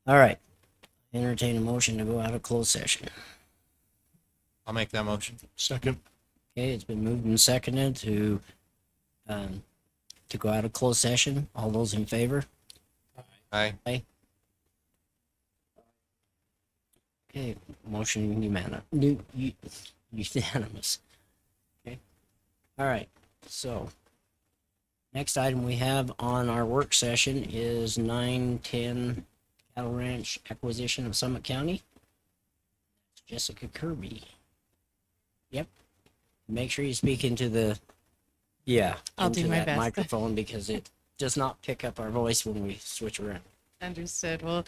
All right. Entertain a motion to go out of closed session. I'll make that motion. Second. Okay, it's been moved and seconded to go out of closed session. All those in favor? Aye. Okay, motion unanimous. Okay. All right. So next item we have on our work session is 910 Cattle Ranch acquisition of Summit County. Jessica Kirby. Yep. Make sure you speak into the I'll do into my that best. microphone because it does not pick up our voice when we switch around. Understood. Well,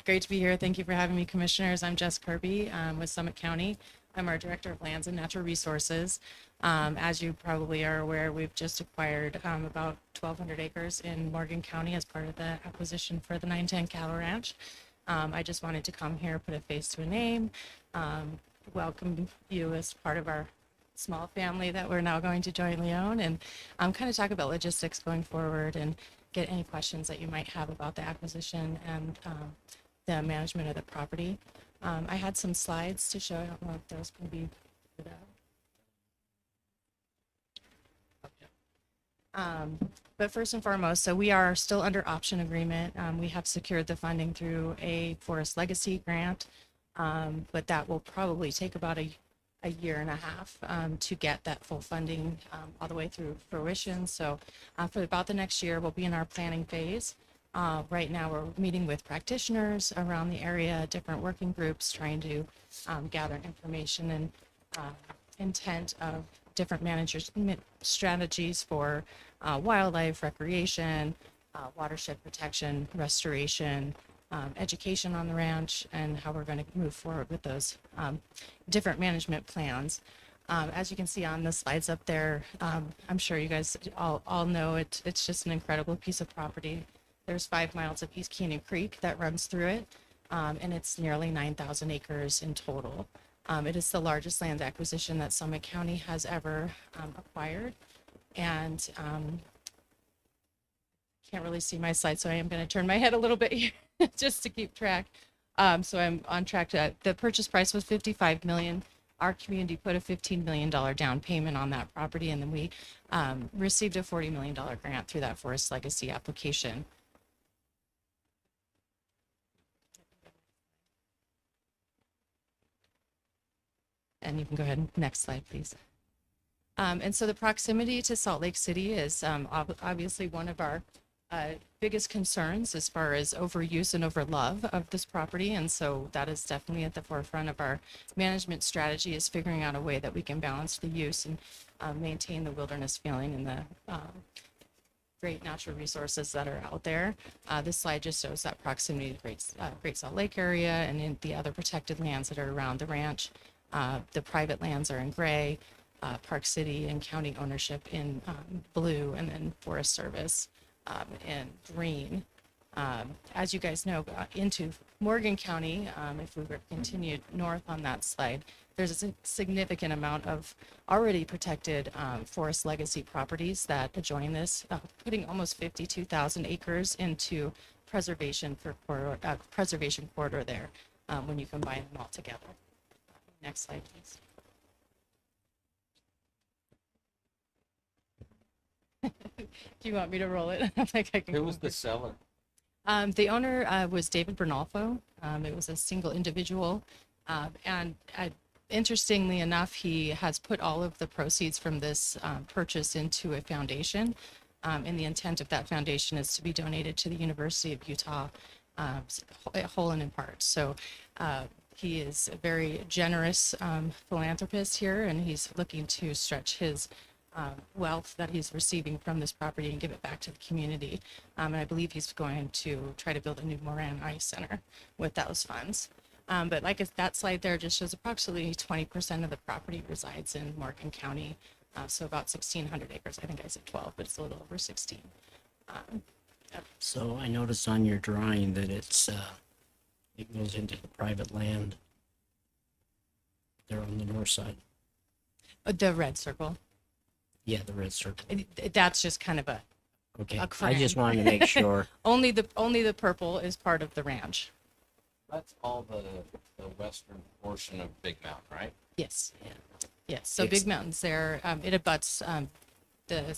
great to be here. Thank you for having me, commissioners. I'm Jess Kirby with Summit County. I'm our Director of Lands and Natural Resources. As you probably are aware, we've just acquired about 1,200 acres in Morgan County as part of the acquisition for the 910 Cattle Ranch. I just wanted to come here, put a face to a name, welcome you as part of our small family that we're now going to jointly own, and kind of talk about logistics going forward and get any questions that you might have about the acquisition and the management of the property. I had some slides to show. I don't know if those can be put out. But first and foremost, so we are still under option agreement. We have secured the funding through a Forest Legacy grant, but that will probably take about a year and a half to get that full funding all the way through fruition. So for about the next year, we'll be in our planning phase. Right now, we're meeting with practitioners around the area, different working groups, trying to gather information and intent of different management strategies for wildlife, recreation, watershed protection, restoration, education on the ranch, and how we're going to move forward with those different management plans. As you can see on the slides up there, I'm sure you guys all know it. It's just an incredible piece of property. There's 5 miles of East Canyon Creek that runs through it, and it's nearly 9,000 acres in total. It is the largest land acquisition that Summit County has ever acquired, and can't really see my slide, so I am going to turn my head a little bit here just to keep track. So I'm on track to, the purchase price was $55 million. Our community put a $15 million down payment on that property, and then we received a $40 million grant through that Forest Legacy application. And you can go ahead, next slide, please. And so the proximity to Salt Lake City is obviously one of our biggest concerns as far as overuse and overlove of this property. And so that is definitely at the forefront of our management strategy, is figuring out a way that we can balance the use and maintain the wilderness feeling and the great natural resources that are out there. This slide just shows that proximity to Great Salt Lake area and in the other protected lands that are around the ranch. The private lands are in gray, Park City and county ownership in blue, and then Forest Service in green. As you guys know, into Morgan County, if we were continued north on that slide, there's a significant amount of already protected Forest Legacy properties that adjoin this, putting almost 52,000 acres into preservation corridor there when you combine them all together. Next slide, please. Do you want me to roll it? I think I can. Who was the seller? The owner was David Bernalfo. It was a single individual. And interestingly enough, he has put all of the proceeds from this purchase into a foundation. And the intent of that foundation is to be donated to the University of Utah, whole and in part. So he is a very generous philanthropist here, and he's looking to stretch his wealth that he's receiving from this property and give it back to the community. And I believe he's going to try to build a new Moran Ice Center with those funds. But like that slide there just shows approximately 20% of the property resides in Morgan County. So about 1,600 acres. I think I said 12, but it's a little over 16. So I noticed on your drawing that it goes into the private land. They're on the north side. The red circle. Yeah, the red circle. That's just kind of a Okay, a I just cran. wanted to make sure. Only the purple is part of the ranch. That's all the western portion of Big Mountain, right? Yes. Yes. So It's- Big Mountain's there. It abuts the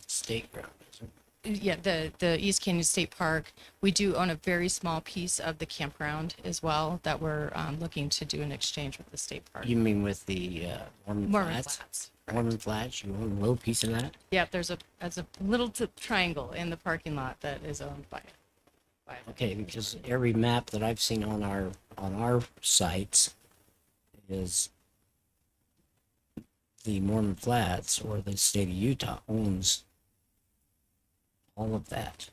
State ground, isn't yeah, the East Canyon State Park. We do own a very small piece of the campground as well that we're looking to do an exchange with the state park. it? You mean with the Mormon Mormon Flats? Flats. Mormon Flats, you own a little piece of that? Yeah, there's a little triangle in the parking lot that is owned by Okay, because every map that I've seen on our sites is the Mormon Flats or the state of Utah owns all of that.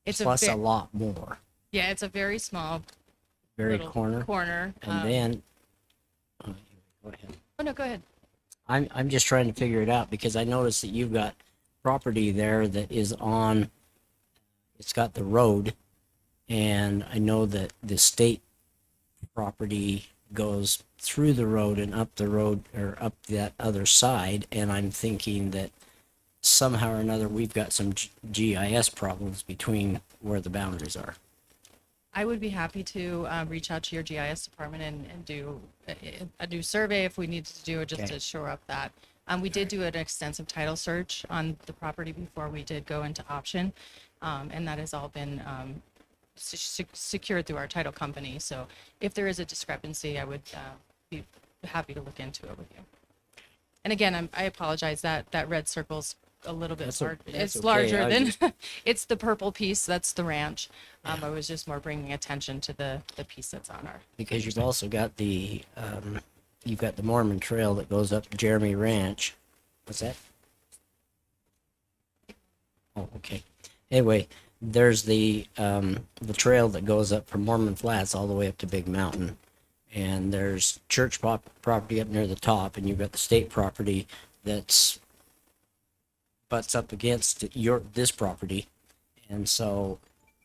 It's Plus a a lot more. yeah, it's a very small Very little corner. And then go ahead. oh no, go ahead. I'm just trying to figure it out because I noticed that you've got property there that is on, it's got the road, and I know that the state property goes through the road and up the road or up that other side, and I'm thinking that somehow or another we've got some GIS problems between where the boundaries are. I would be happy to reach out to your GIS department and do a new survey if we needed to do it just Okay. to shore up that. We did do an extensive title search on the property before we did go into option, and that has all been secured through our title company. So if there is a discrepancy, I would be happy to look into it with you. And again, I apologize that red circle's a little bit That's it's okay. larger I than it's the purple piece. That's the ranch. I was just more bringing attention to the piece that's on our. Because you've also got you've got the Mormon Trail that goes up Jeremy Ranch. What's that? Oh, okay. Anyway, there's the trail that goes up from Mormon Flats all the way up to Big Mountain, and there's church property up near the top, and you've got the state property that's butts up against this property, and so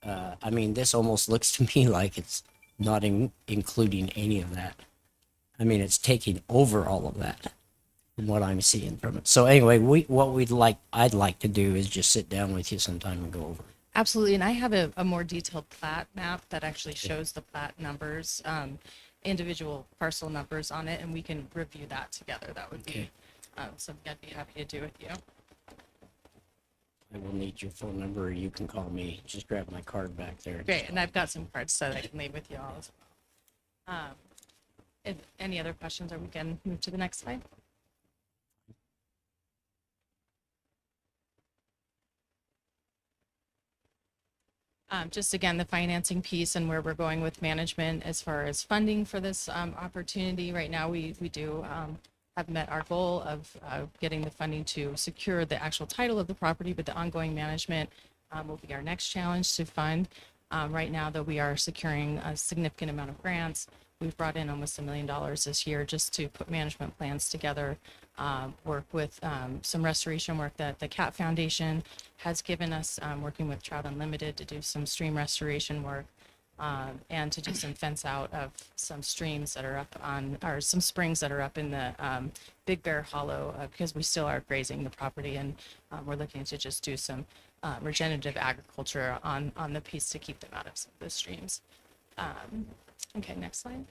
I mean, this almost looks to me like it's not including any of that. I mean, it's taking over all of that from what I'm seeing from it. So anyway, I'd like to do is just sit down with you sometime and go over it. Absolutely, and I have a more detailed plat map that actually shows the plat numbers, individual parcel numbers on it, and we can review that together. That would be Okay. something I'd be happy to do with you. I will need your phone number, or you can call me. Just grab my card back there. Great, and I've got some cards so that I can leave with you all as well. If any other questions, or we can move to the next slide. Just again, the financing piece and where we're going with management as far as funding for this opportunity. Right now, we do have met our goal of getting the funding to secure the actual title of the property, but the ongoing management will be our next challenge to fund. Right now, though, we are securing a significant amount of grants. We've brought in almost $1 million this year just to put management plans together, work with some restoration work that the CAT Foundation has given us, working with Trout Unlimited to do some stream restoration work, and to do some fence out of some streams that are up on, or some springs that are up in the Big Bear Hollow, because we still are grazing the property, and we're looking to just do some regenerative agriculture on the piece to keep them out of some of the streams. Okay, next slide.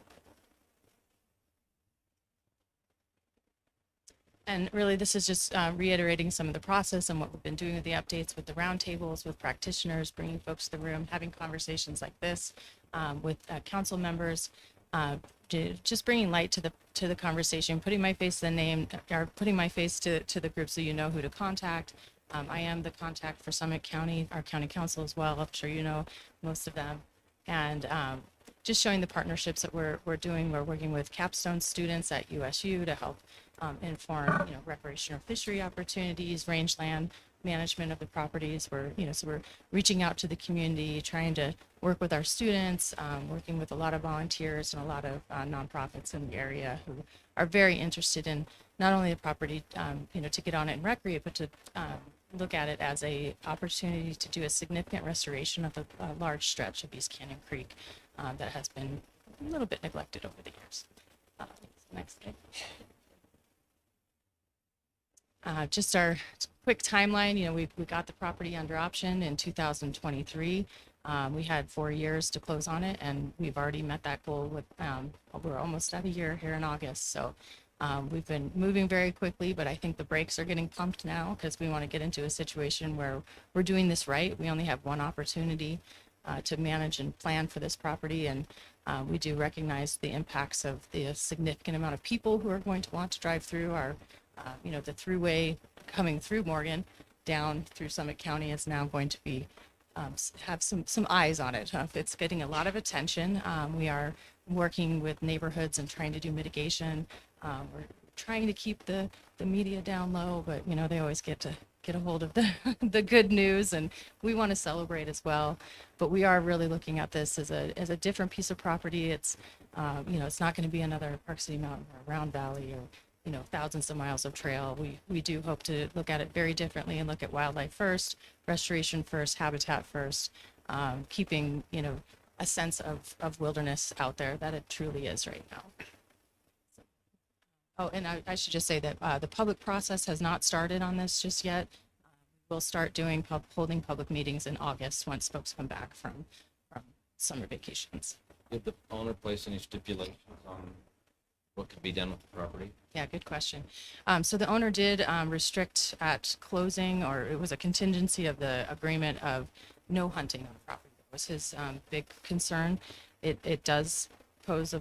And really, this is just reiterating some of the process and what we've been doing with the updates, with the roundtables, with practitioners, bringing folks to the room, having conversations like this with council members, just bringing light to the conversation, putting my face to the name, or putting my face to the group so you know who to contact. I am the contact for Summit County, our county council as well. I'm sure you know most of them. And just showing the partnerships that we're doing. We're working with capstone students at USU to help inform, recreational fishery opportunities, rangeland management of the properties. So we're reaching out to the community, trying to work with our students, working with a lot of volunteers and a lot of nonprofits in the area who are very interested in not only the property, to get on it and recreate, but to look at it as a opportunity to do a significant restoration of a large stretch of East Canyon Creek that has been a little bit neglected over the years. Next slide. Just our quick timeline, we got the property under option in 2023. We had 4 years to close on it, and we've already met that goal with, we're almost at a year here in August. So we've been moving very quickly, but I think the brakes are getting pumped now because we want to get into a situation where we're doing this right. We only have one opportunity to manage and plan for this property, and we do recognize the impacts of the significant amount of people who are going to want to drive through our the throughway coming through Morgan down through Summit County is now going to be have some eyes on it. It's getting a lot of attention. We are working with neighborhoods and trying to do mitigation. We're trying to keep the media down low, but they always get a hold of the good news, and we want to celebrate as well. But we are really looking at this as a different piece of property. It's it's not going to be another Park City Mountain or Round Valley or thousands of miles of trail. We do hope to look at it very differently and look at wildlife first, restoration first, habitat first, keeping, a sense of wilderness out there that it truly is right now. Oh, and I should just say that the public process has not started on this just yet. We'll start doing holding public meetings in August once folks come back from summer vacations. Did the owner place any stipulations on what could be done with the property? Yeah, good question. So the owner did restrict at closing, or it was a contingency of the agreement of no hunting on the property. That was his big concern. It does pose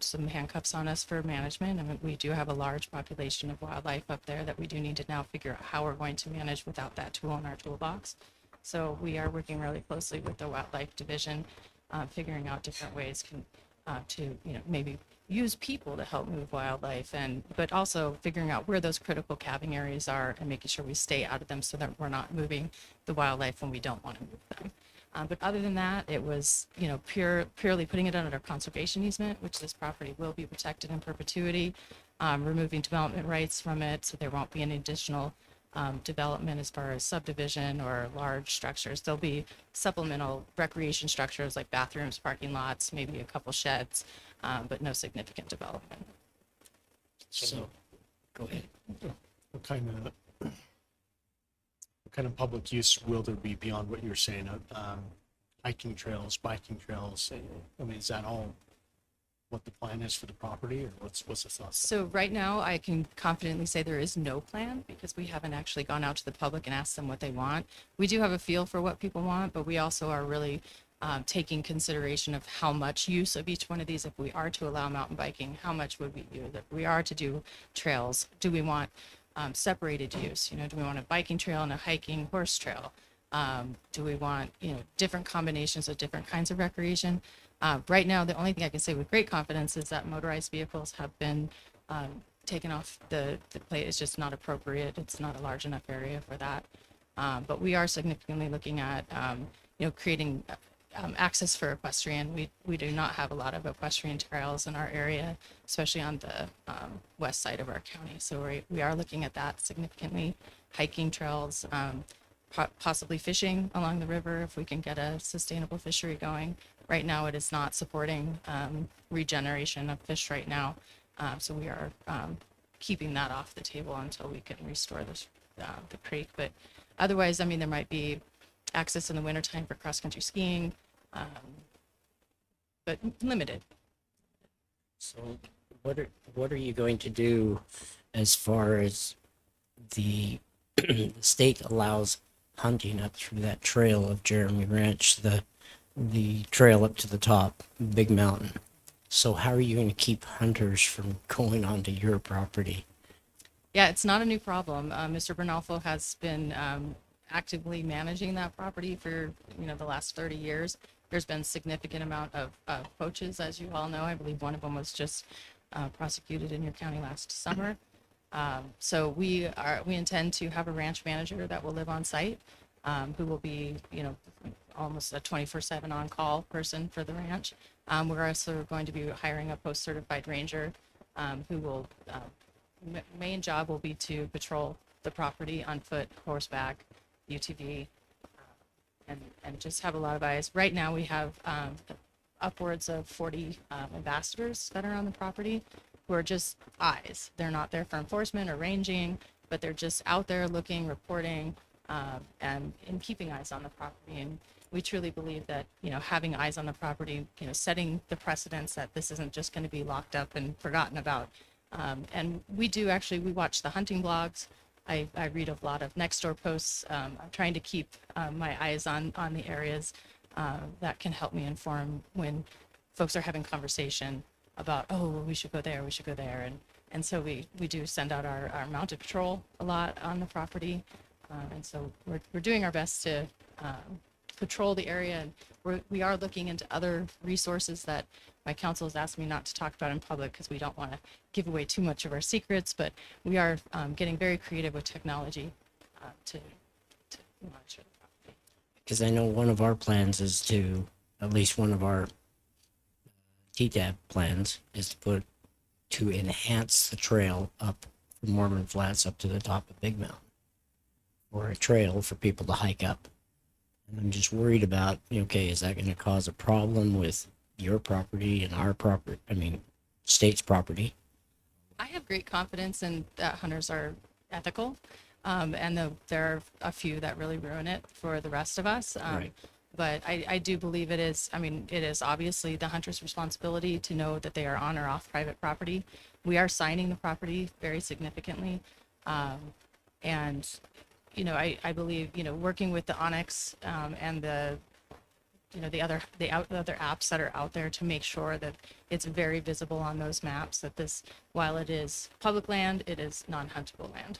some handcuffs on us for management. I mean, we do have a large population of wildlife up there that we do need to now figure out how we're going to manage without that tool in our toolbox. So we are working really closely with the wildlife division, figuring out different ways to maybe use people to help move wildlife, but also figuring out where those critical calving areas are and making sure we stay out of them so that we're not moving the wildlife when we don't want to move them. But other than that, it was purely putting it under conservation easement, which this property will be protected in perpetuity, removing development rights from it, so there won't be any additional development as far as subdivision or large structures. There'll be supplemental recreation structures like bathrooms, parking lots, maybe a couple sheds, but no significant development. So, go ahead. What kind of public use will there be beyond what you're saying? Hiking trails, biking trails. I mean, is that all what the plan is for the property, or what's the thought? So right now, I can confidently say there is no plan because we haven't actually gone out to the public and asked them what they want. We do have a feel for what people want, but we also are really taking consideration of how much use of each one of these. If we are to allow mountain biking, how much would we use? If we are to do trails, do we want separated use? Do we want a biking trail and a hiking horse trail? Do we want, different combinations of different kinds of recreation? Right now, the only thing I can say with great confidence is that motorized vehicles have been taken off the plate. It's just not appropriate. It's not a large enough area for that. But we are significantly looking at, creating access for equestrian. We do not have a lot of equestrian trails in our area, especially on the west side of our county. So we are looking at that significantly. Hiking trails, possibly fishing along the river if we can get a sustainable fishery going. Right now, it is not supporting regeneration of fish right now. So we are keeping that off the table until we can restore the creek. But otherwise, I mean, there might be access in the wintertime for cross-country skiing, but limited. So, what are you going to do as far as the state allows hunting up through that trail of Jeremy Ranch, the trail up to the top, Big Mountain? So how are you going to keep hunters from going onto your property? Yeah, it's not a new problem. Mr. Bernalfo has been actively managing that property for the last 30 years. There's been significant amount of poaches, as you all know. I believe one of them was just prosecuted in your county last summer. So we intend to have a ranch manager that will live on site, who will be almost a 24/7 on-call person for the ranch. We're also going to be hiring a post-certified ranger, who will main job will be to patrol the property on foot, horseback, UTV, and just have a lot of eyes. Right now we have upwards of 40 ambassadors that are on the property who are just eyes. They're not there for enforcement or ranging. but they're just out there looking, reporting, and keeping eyes on the property. And we truly believe that, having eyes on the property, setting the precedence that this isn't just going to be locked up and forgotten about. And we watch the hunting blogs. I read a lot of next door posts. I'm trying to keep my eyes on the areas that can help me inform when folks are having conversation about, oh, well, we should go there, we should go there. And so we do send out our mounted patrol a lot on the property. And so we're doing our best to patrol the area. And we are looking into other resources that my council has asked me not to talk about in public because we don't want to give away too much of our secrets, but we are getting very creative with technology to monitor the property. Because I know one of our plans is to, at least one of our TTAB plans is to enhance the trail up from Mormon Flats up to the top of Big Mountain, or a trail for people to hike up. And I'm just worried about, okay, is that going to cause a problem with your property and our property? I mean, state's property. I have great confidence in that hunters are ethical, and there are a few that really ruin it for the rest of us. Right. But I do believe it is obviously the hunter's responsibility to know that they are on or off private property. We are signing the property very significantly. And, I believe, working with the Onyx and the other apps that are out there to make sure that it's very visible on those maps that this, while it is public land, it is non-huntable land.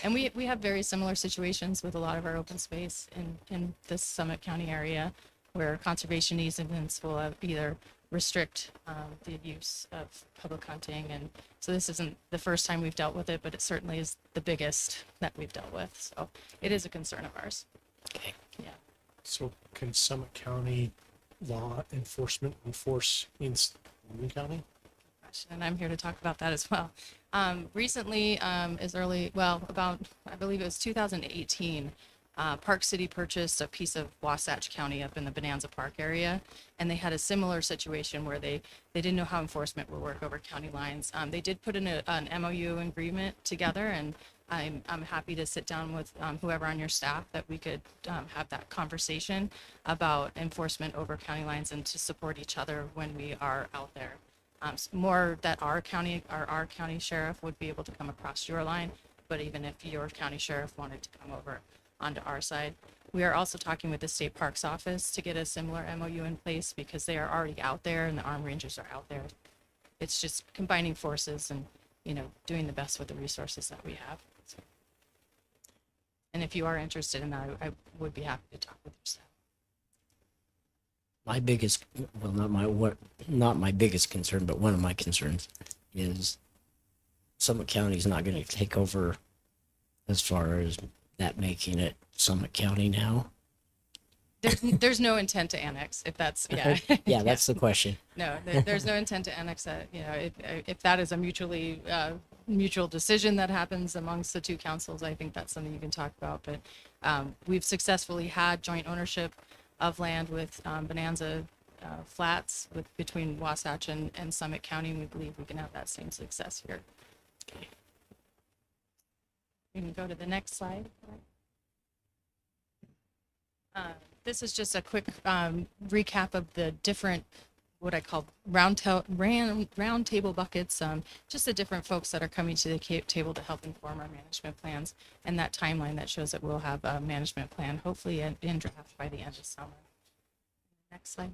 And we have very similar situations with a lot of our open space in this Summit County area where conservation easements will either restrict the use of public hunting. And so this isn't the first time we've dealt with it, but it certainly is the biggest that we've dealt with. So it is a concern of ours. Okay. Yeah. So can Summit County law enforcement enforce in Mormon County? And I'm here to talk about that as well. Recently, I believe it was 2018, Park City purchased a piece of Wasatch County up in the Bonanza Park area, and they had a similar situation where they didn't know how enforcement would work over county lines. They did put in an MOU agreement together, and I'm happy to sit down with whoever on your staff that we could have that conversation about enforcement over county lines and to support each other when we are out there. More that our county sheriff would be able to come across your line, but even if your county sheriff wanted to come over onto our side. We are also talking with the State Parks Office to get a similar MOU in place because they are already out there and the armed rangers are out there. It's just combining forces and, doing the best with the resources that we have. So. And if you are interested in that, I would be happy to talk with your staff. My biggest, well, not my biggest concern, but one of my concerns is Summit County is not going to take over as far as that making it Summit County now. There's no intent to annex, if that's, yeah. Yeah, that's the question. No, there's no intent to annex that. If that is a mutual decision that happens amongst the two councils, I think that's something you can talk about. But we've successfully had joint ownership of land with Bonanza Flats between Wasatch and Summit County, and we believe we can have that same success here. Okay. We can go to the next slide. This is just a quick recap of the different, what I call round table buckets, just the different folks that are coming to the table to help inform our management plans, and that timeline that shows that we'll have a management plan, hopefully in draft by the end of summer. Next slide.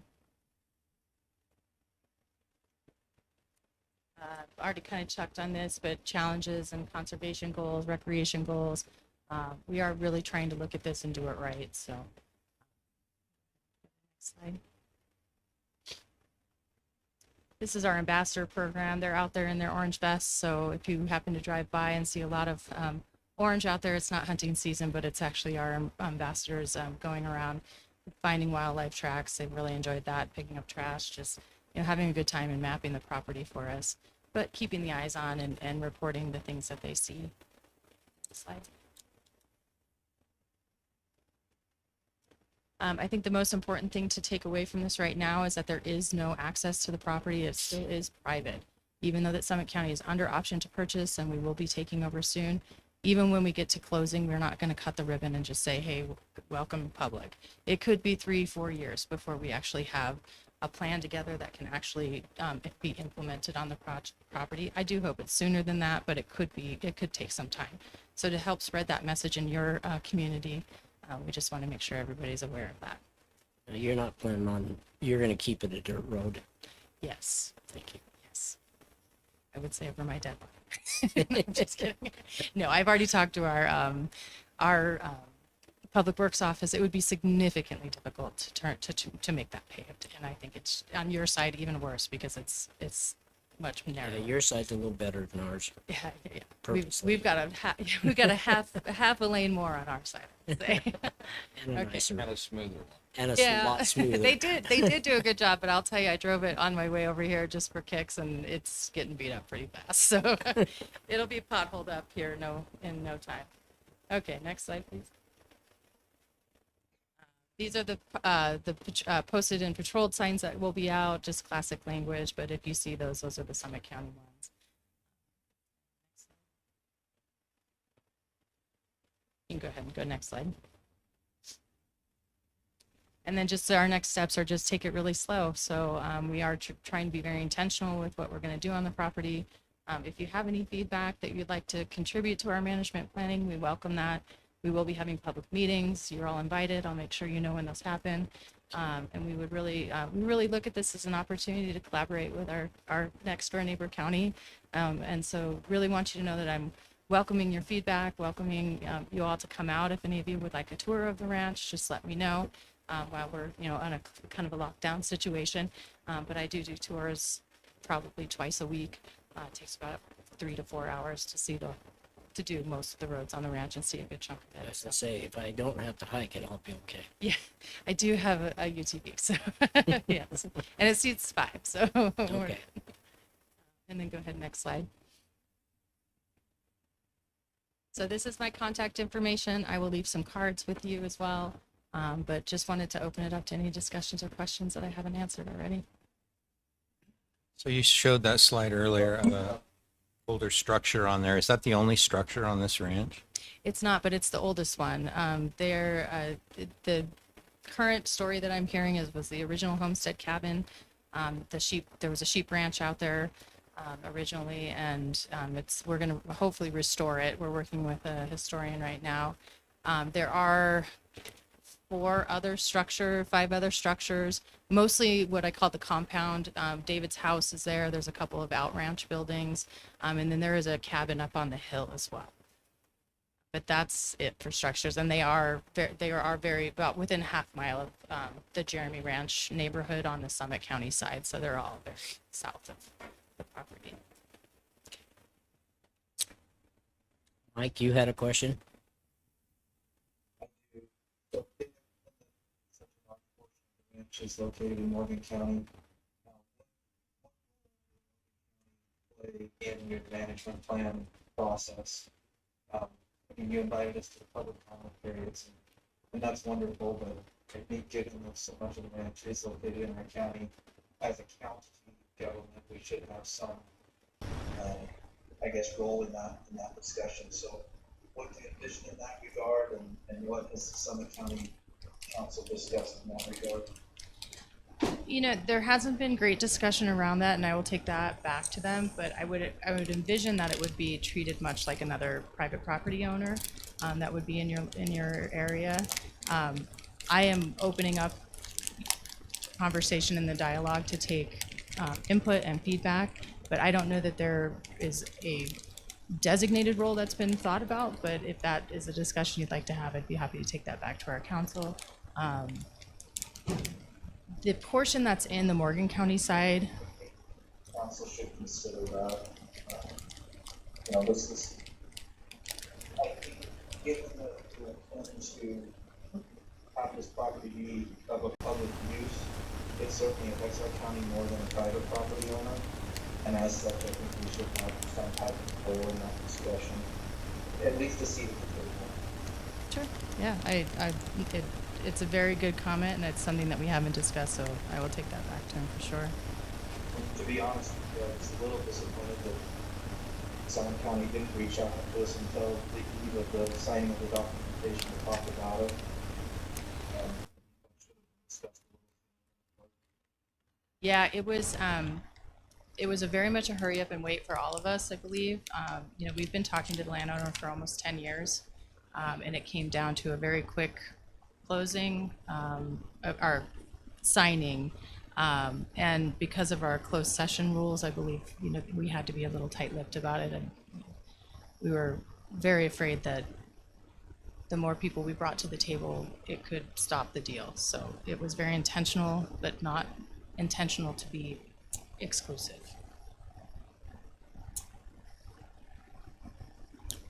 I've already kind of checked on this, but challenges and conservation goals, recreation goals, we are really trying to look at this and do it right. So, next slide. This is our ambassador program. They're out there in their orange vests. So if you happen to drive by and see a lot of orange out there, it's not hunting season, but it's actually our ambassadors going around finding wildlife tracks. They've really enjoyed that, picking up trash, just having a good time and mapping the property for us, but keeping the eyes on and reporting the things that they see. Slide. I think the most important thing to take away from this right now is that there is no access to the property. It still is private. Even though that Summit County is under option to purchase and we will be taking over soon, even when we get to closing, we're not going to cut the ribbon and just say, hey, welcome public. It could be 3-4 years before we actually have a plan together that can actually be implemented on the property. I do hope it's sooner than that, but it could take some time. So to help spread that message in your community, we just want to make sure everybody's aware of that. You're not planning on, you're gonna keep it a dirt road. Yes. Thank you. Yes. I would say over my dead body. No, I'm just kidding. No, I've already talked to our Public Works office. It would be significantly difficult to make that paved. And I think it's on your side even worse because it's much Yeah, narrower. your side's a little better than ours. Yeah, yeah, yeah. Purposely. We've got a half a lane more on our side. I'd say. And a Okay. nicer, Kind of smoother one. and a Yeah, lot smoother. they did do a good job, but I'll tell you, I drove it on my way over here just for kicks, and it's getting beat up pretty fast. So it'll be potholed up here in no time. Okay, next slide, please. These are the posted and patrolled signs that will be out, just classic language. But if you see those are the Summit County ones. You can go ahead and go next slide. And then just our next steps are just take it really slow. So we are trying to be very intentional with what we're going to do on the property. If you have any feedback that you'd like to contribute to our management planning, we welcome that. We will be having public meetings. You're all invited. I'll make sure you know when those happen. And we would really look at this as an opportunity to collaborate with our next door neighbor county. And so really want you to know that I'm welcoming your feedback, welcoming you all to come out. If any of you would like a tour of the ranch, just let me know. While we're, on a kind of a lockdown situation. But I do tours probably twice a week. It takes about 3 to 4 hours to do most of the roads on the ranch and see a good chunk of I it. was gonna say, if I don't have to hike it, I'll be okay. Yeah, I do have a UTV, so yes, and it seats 5. So Okay. and then go ahead, next slide. So this is my contact information. I will leave some cards with you as well. But just wanted to open it up to any discussions or questions that I haven't answered already. So you showed that slide earlier of a older structure on there. Is that the only structure on this ranch? It's not, but it's the oldest one. The current story that I'm hearing was the original homestead cabin. There was a sheep ranch out there originally, and we're going to hopefully restore it. We're working with a historian right now. There are 5 other structures, mostly what I call the compound. David's house is there. There's a couple of out ranch buildings. And then there is a cabin up on the hill as well. But that's it for structures. And they are very about within a half mile of the Jeremy Ranch neighborhood on the Summit County side. So they're all very south of the property. Mike, you had a question? Ranch is located in Morgan County. Play in your management plan process. You invited us to the public comment periods, and that's wonderful, but I think given that so much of the ranch is located in our county, as a county government, we should have some, role in that discussion. So what do you envision in that regard, and what has the Summit County Council discussed in that regard? There hasn't been great discussion around that, and I will take that back to them, but I would envision that it would be treated much like another private property owner that would be in your area. I am opening up conversation in the dialogue to take input and feedback, but I don't know that there is a designated role that's been thought about, but if that is a discussion you'd like to have, I'd be happy to take that back to our council. The portion that's in the Morgan County side, Council should consider that. This is, I think, given the intent to have this property be of a public use, it certainly affects our county more than a private property owner. And as such, I think we should have some type of role in that discussion, at least to see if it's sure, yeah, it's a very good comment, and it's something that we haven't discussed, so I will take that back to him for sure. to be honest, I was a little disappointed that Summit County didn't reach out to us until the eve of the signing of the documentation to talk about it. Should have discussed a little. Yeah, it was a very much a hurry up and wait for all of us, I believe. You know, we've been talking to the landowner for almost 10 years. And it came down to a very quick closing, our signing. And because of our closed session rules, I believe, you know, we had to be a little tight-lipped about it. And we were very afraid that the more people we brought to the table, it could stop the deal. So it was very intentional, but not intentional to be exclusive.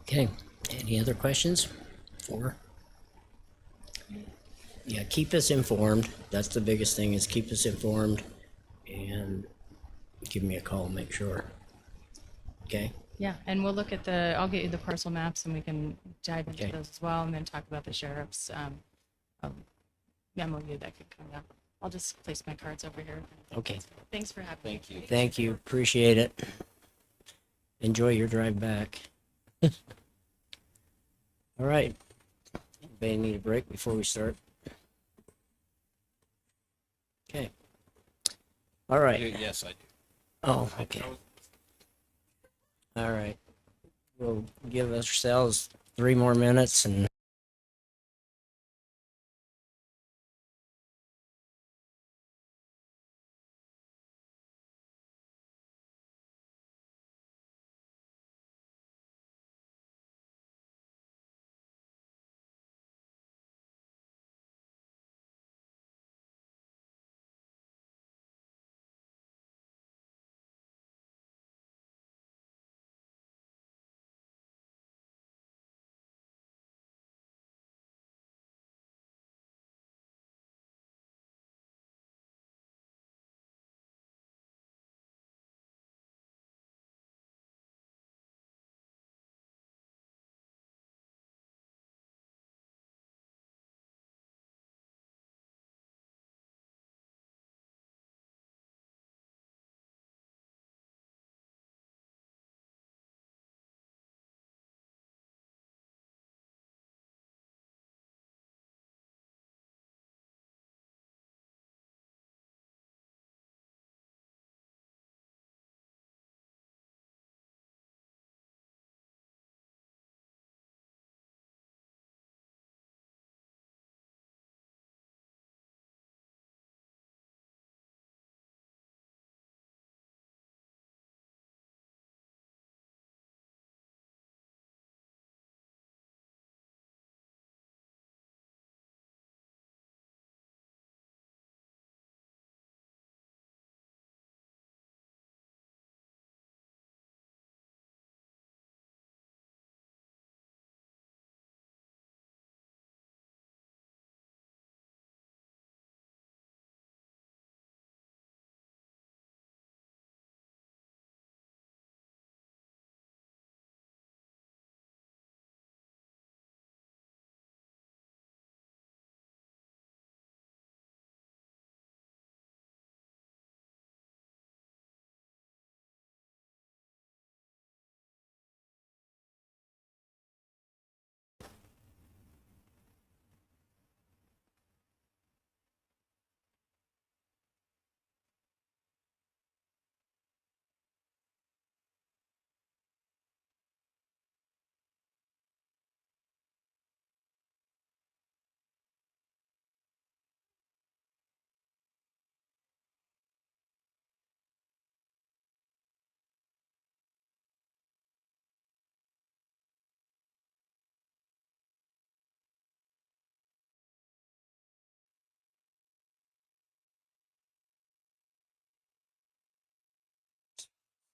Okay, any other questions? Yeah, keep us informed. That's the biggest thing, is keep us informed and give me a call, make sure. Okay, Yeah, and we'll look at I'll get you the parcel maps and we can dive into Okay. those as well, and then talk about the sheriff's MOU that could come up. I'll just place my cards over here. okay. Thanks for having me. Thank you. Thank you, appreciate it. Enjoy your drive back. All right. Anybody need a break before we start? Okay. All right. Yes, I do. Oh, okay. All right. We'll give ourselves 3 more minutes and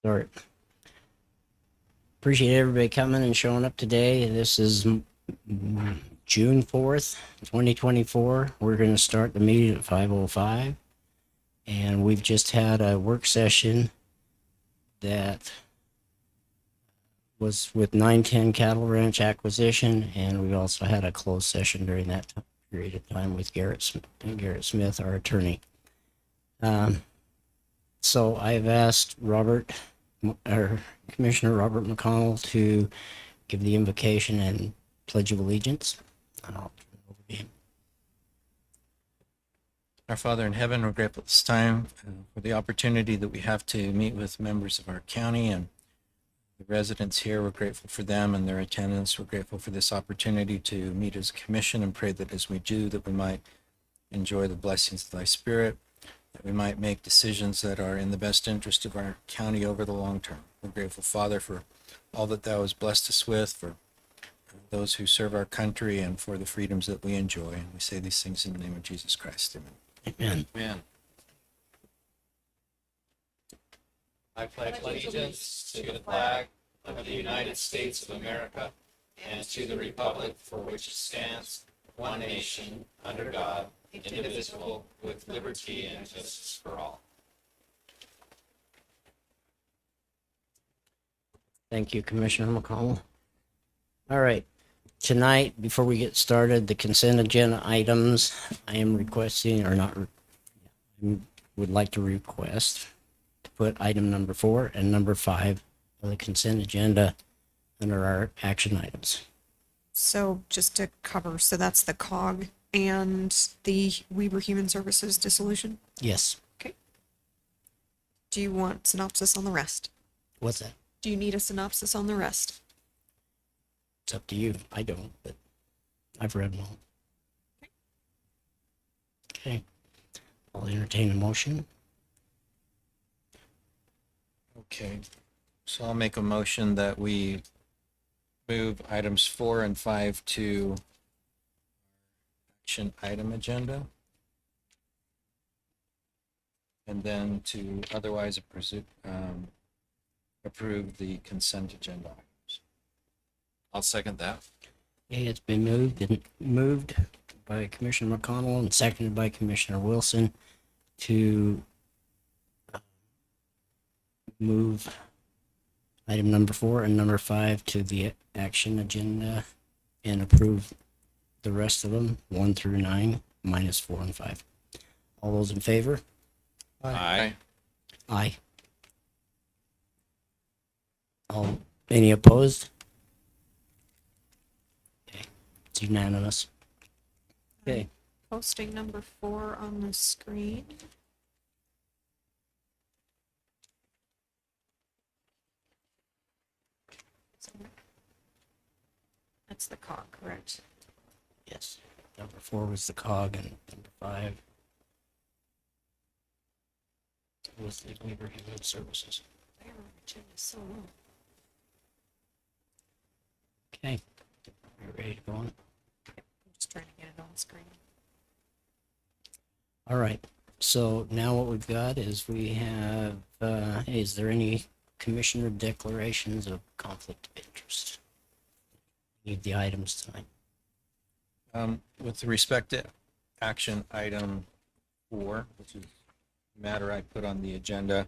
start. Appreciate everybody coming and showing up today. This is June 4th, 2024. We're going to start the meeting at 5:05. And we've just had a work session that was with 910 Cattle Ranch acquisition, and we also had a closed session during that period of time with Garrett Smith, our attorney. So I've asked Robert or Commissioner Robert McConnell to give the invocation and pledge of allegiance. And I'll turn it over to him. Our Father in heaven, we're grateful at this time for the opportunity that we have to meet with members of our county and the residents here. We're grateful for them and their attendance. We're grateful for this opportunity to meet as a commission and pray that as we do, that we might enjoy the blessings of thy spirit, that we might make decisions that are in the best interest of our county over the long term. We're grateful, Father, for all that thou hast blessed us with, for those who serve our country, and for the freedoms that we enjoy. And we say these things in the name of Jesus Christ. Amen. Amen. Amen. I pledge allegiance to the flag of the United States of America and to the republic for which it stands, one nation, under God, indivisible, with liberty and justice for all. Thank you, Commissioner McConnell. All right. Tonight, before we get started, the consent agenda items, I am requesting, or not, would like to request to put item number 4 and number 5 on the consent agenda under our action items. So just to cover, so that's the COG and the Weber Human Services dissolution. Yes. Do you want synopsis on the rest? What's that? Do you need a synopsis on the rest? It's up to you. I don't, but I've read them all. Okay. I'll entertain a motion. Okay, so I'll make a motion that we move items 4 and 5 to action item agenda. And then to otherwise approve the consent agenda items. I'll second that. Okay, it's been moved by Commissioner McConnell and seconded by Commissioner Wilson to move item number 4 and number 5 to the action agenda and approve the rest of them, 1 through 9, minus 4 and 5. All those in favor? Aye. Aye. Any opposed? Okay, it's unanimous. Okay, Posting number 4 on the screen. That's the COG, correct? yes. Number 4 was the COG and number 5 was the Weber Human Services. Where are the agendas so low? Okay, we're ready to go on. I'm just trying to get it on the screen. All right, so now what we've got is we have, is there any commissioner declarations of conflict of interest? Need the items tonight. With respect to action item 4, which is the matter I put on the agenda,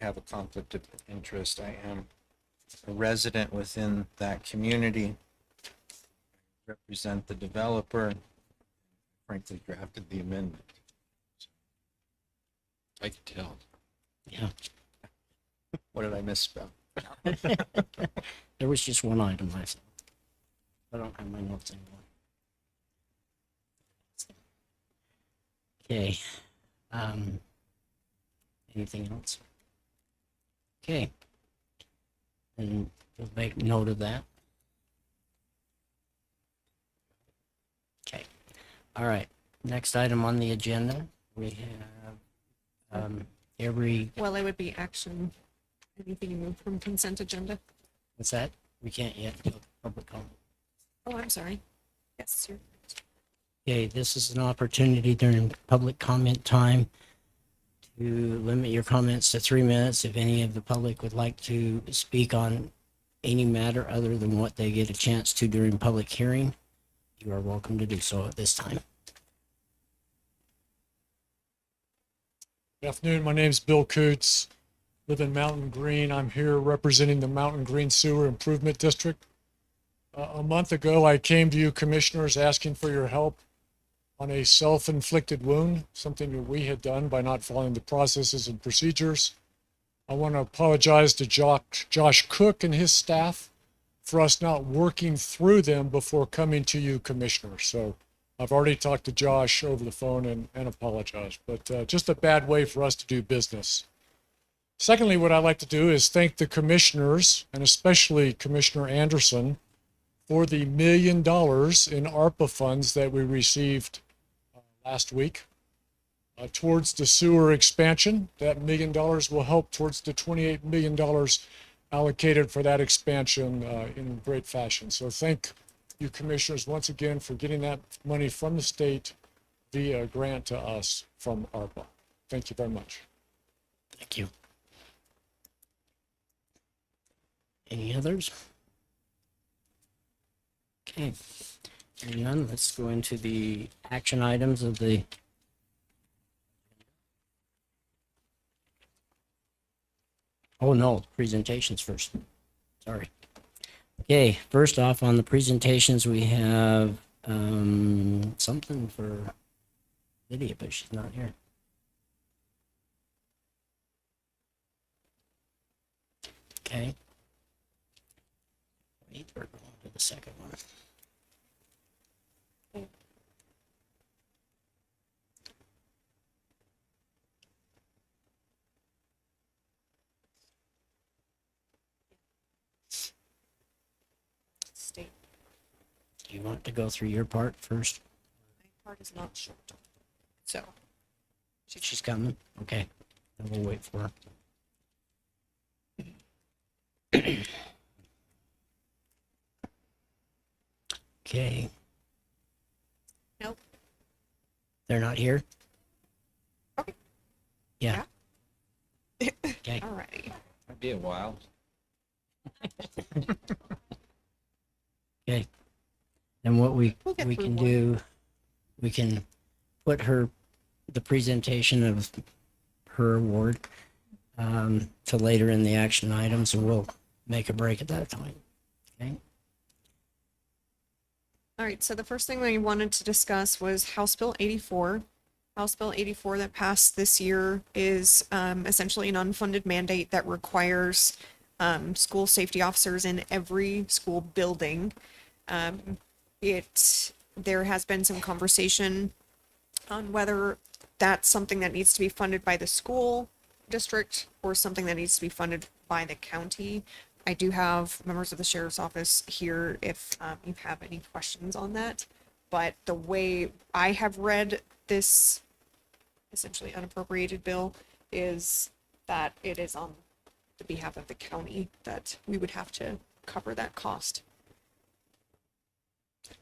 I have a conflict of interest. I am a resident within that community, represent the developer, frankly drafted the amendment. I can tell. Yeah, What did I misspell? there was just one item I thought. I don't have my notes anymore. Okay, anything else? Okay. And we'll make note of that. Okay, all right, next item on the agenda, we have, every, Well, it would be action, anything you move from consent agenda. what's that? We can't yet do public comment. Oh, I'm sorry. Yes, you're. Okay, this is an opportunity during public comment time to limit your comments to 3 minutes. If any of the public would like to speak on any matter other than what they get a chance to during public hearing, you are welcome to do so at this time. Good afternoon. My name's Bill Coots. Live in Mountain Green. I'm here representing the Mountain Green Sewer Improvement District. A month ago, I came to you commissioners asking for your help on a self-inflicted wound, something that we had done by not following the processes and procedures. I want to apologize to Josh Cook and his staff for us not working through them before coming to you, commissioners. So I've already talked to Josh over the phone and apologized, but just a bad way for us to do business. Secondly, what I'd like to do is thank the commissioners, and especially Commissioner Anderson, for the $1 million in ARPA funds that we received last week towards the sewer expansion. That $1 million will help towards the $28 million allocated for that expansion in great fashion. So thank you, commissioners, once again for getting that money from the state via grant to us from ARPA. Thank you very much. Thank you. Any others? Okay, hearing none, let's go into the action items of the oh no, presentations first. Sorry. Okay, first off on the presentations, we have something for Lydia, but she's not here. Okay. Wait, we're going to the second one. State Do you want to go through your part first? part is not short. So, She's coming? Okay. Then we'll wait for her. Okay. Nope. They're not here? Okay. Yeah. Okay. alrighty. Might be a while. Okay. And what we We'll get we through can one. do, we can put the presentation of her award to later in the action items, and we'll make a break at that time. Okay. All right, so the first thing we wanted to discuss was House Bill 84. House Bill 84 that passed this year is essentially an unfunded mandate that requires school safety officers in every school building. There has been some conversation on whether that's something that needs to be funded by the school district or something that needs to be funded by the county. I do have members of the sheriff's office here if you have any questions on that. But the way I have read this essentially unappropriated bill is that it is on the behalf of the county that we would have to cover that cost.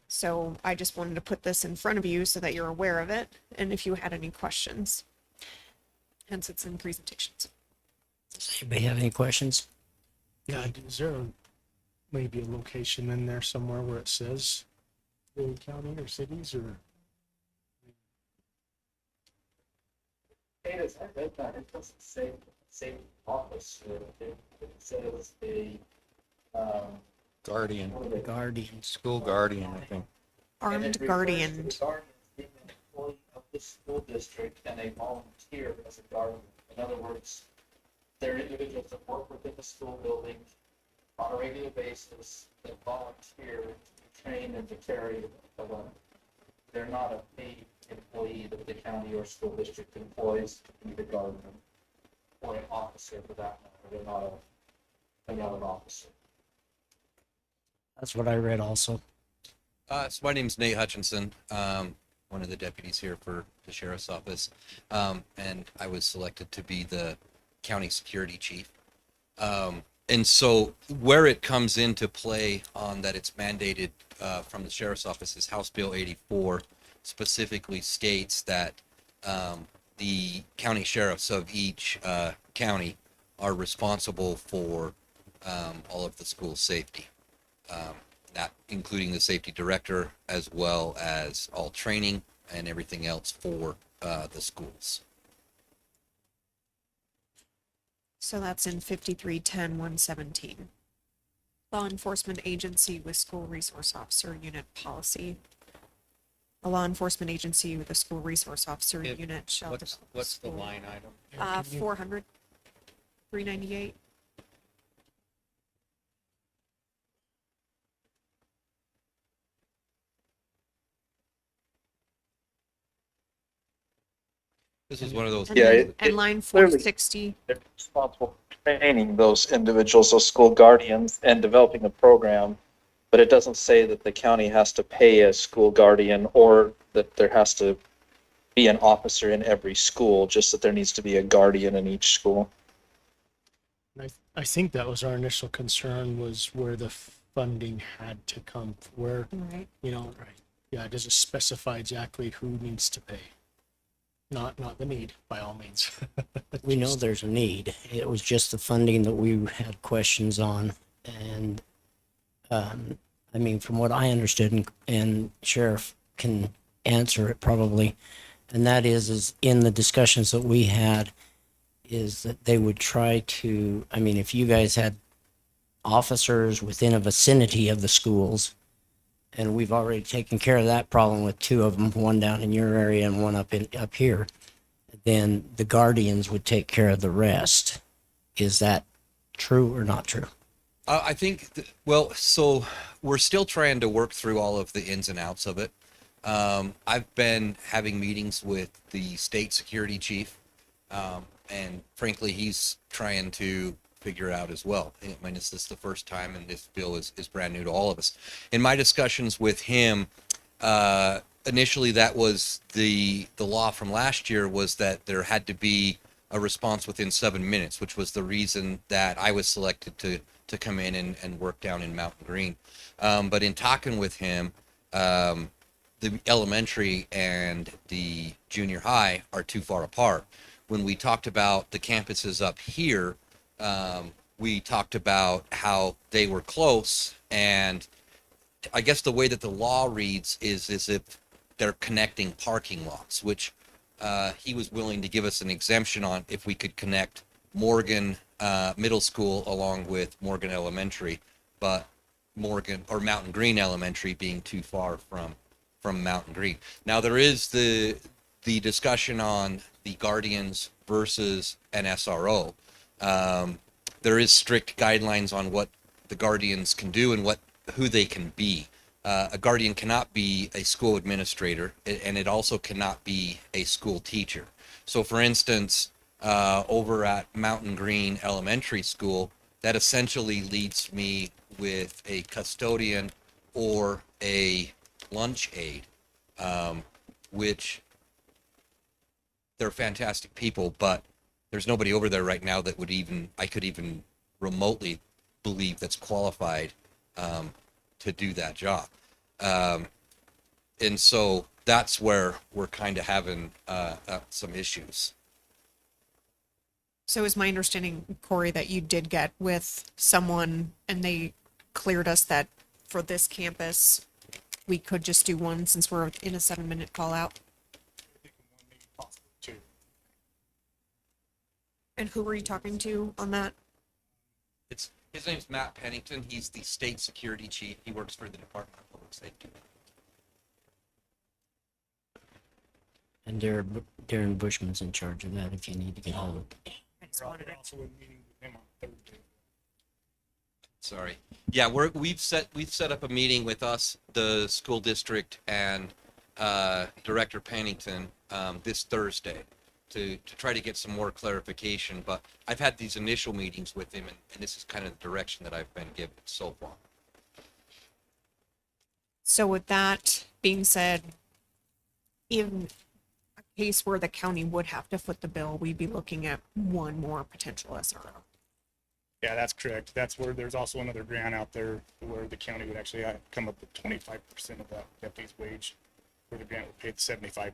So I just wanted to put this in front of you so that you're aware of it and if you had any questions. Hence it's in presentations. Does anybody have any questions? Yeah, is there maybe a location in there somewhere where it says the county or cities or? It is, I read that, it doesn't say same office, it says the, Guardian, what are they? Guardians. school guardian, I think. And Armed it refers to guardian. the guardian as being an employee of the school district and a volunteer as a guardian. In other words, they're individuals that work within the school building on a regular basis, that volunteer to be trained and to carry a weapon. They're not a paid employee that the county or school district employs to be the guardian or an officer for that matter. They're not an officer. That's what I read also. So my name's Nate Hutchinson, one of the deputies here for the sheriff's office, and I was selected to be the county security chief. And so where it comes into play on that it's mandated from the sheriff's office is House Bill 84 specifically states that the county sheriffs of each county are responsible for all of the school safety. That including the safety director as well as all training and everything else for the schools. So that's in 5310-117. Law enforcement agency with school resource officer unit policy. A law enforcement agency with a school resource officer unit shall develop a What's the school- line item? 400. $398. This is one of those. And Yeah, then, it- and it line clearly- 460, They're responsible for training those individuals, those school guardians, and developing a program. But it doesn't say that the county has to pay a school guardian or that there has to be an officer in every school, just that there needs to be a guardian in each school. And I think that was our initial concern, was where the funding had to come, where, right? you know, yeah, it doesn't specify exactly who needs to pay. Not the need, by all means. We know there's a need. It was just the funding that we had questions on. And, I mean, from what I understood, and Sheriff can answer it probably, and that is in the discussions that we had, is that they would try to, I mean, if you guys had officers within a vicinity of the schools, and we've already taken care of that problem with two of them, one down in your area and one up here, then the guardians would take care of the rest. Is that true or not true? I think, well, so we're still trying to work through all of the ins and outs of it. I've been having meetings with the state security chief, and frankly, he's trying to figure it out as well. I mean, this is the first time, and this bill is brand new to all of us. In my discussions with him, initially that was the law from last year, was that there had to be a response within 7 minutes, which was the reason that I was selected to come in and work down in Mountain Green. But in talking with him, the elementary and the junior high are too far apart. When we talked about the campuses up here, we talked about how they were close, and I guess the way that the law reads is as if they're connecting parking lots, which he was willing to give us an exemption on if we could connect Morgan Middle School along with Morgan Elementary, but Morgan or Mountain Green Elementary being too far from Mountain Green. Now there is the discussion on the guardians versus an SRO. There is strict guidelines on what the guardians can do and who they can be. A guardian cannot be a school administrator, and it also cannot be a school teacher. So for instance, over at Mountain Green Elementary School, that essentially leaves me with a custodian or a lunch aide, which they're fantastic people, but there's nobody over there right now that I could even remotely believe that's qualified to do that job. And so that's where we're kind of having some issues. So is my understanding, Corey, that you did get with someone and they cleared us that for this campus, we could just do one since we're in a 7-minute call out? Two. And who were you talking to on that? His name's Matt Pennington. He's the state security chief. He works for the Department of Public Safety. And Darren Bushman's in charge of that if you need to get hold of him. I just wanted it. Also in meeting with him on Thursday. Sorry. Yeah, we've set up a meeting with us, the school district, and Director Pennington this Thursday to try to get some more clarification. But I've had these initial meetings with him, and this is kind of the direction that I've been given so far. So with that being said, in a case where the county would have to foot the bill, we'd be looking at one more potential SRO. Yeah, that's correct. That's where there's also another grant out there where the county would actually come up with 25% of that deputy's wage, where the grant would pay 75%.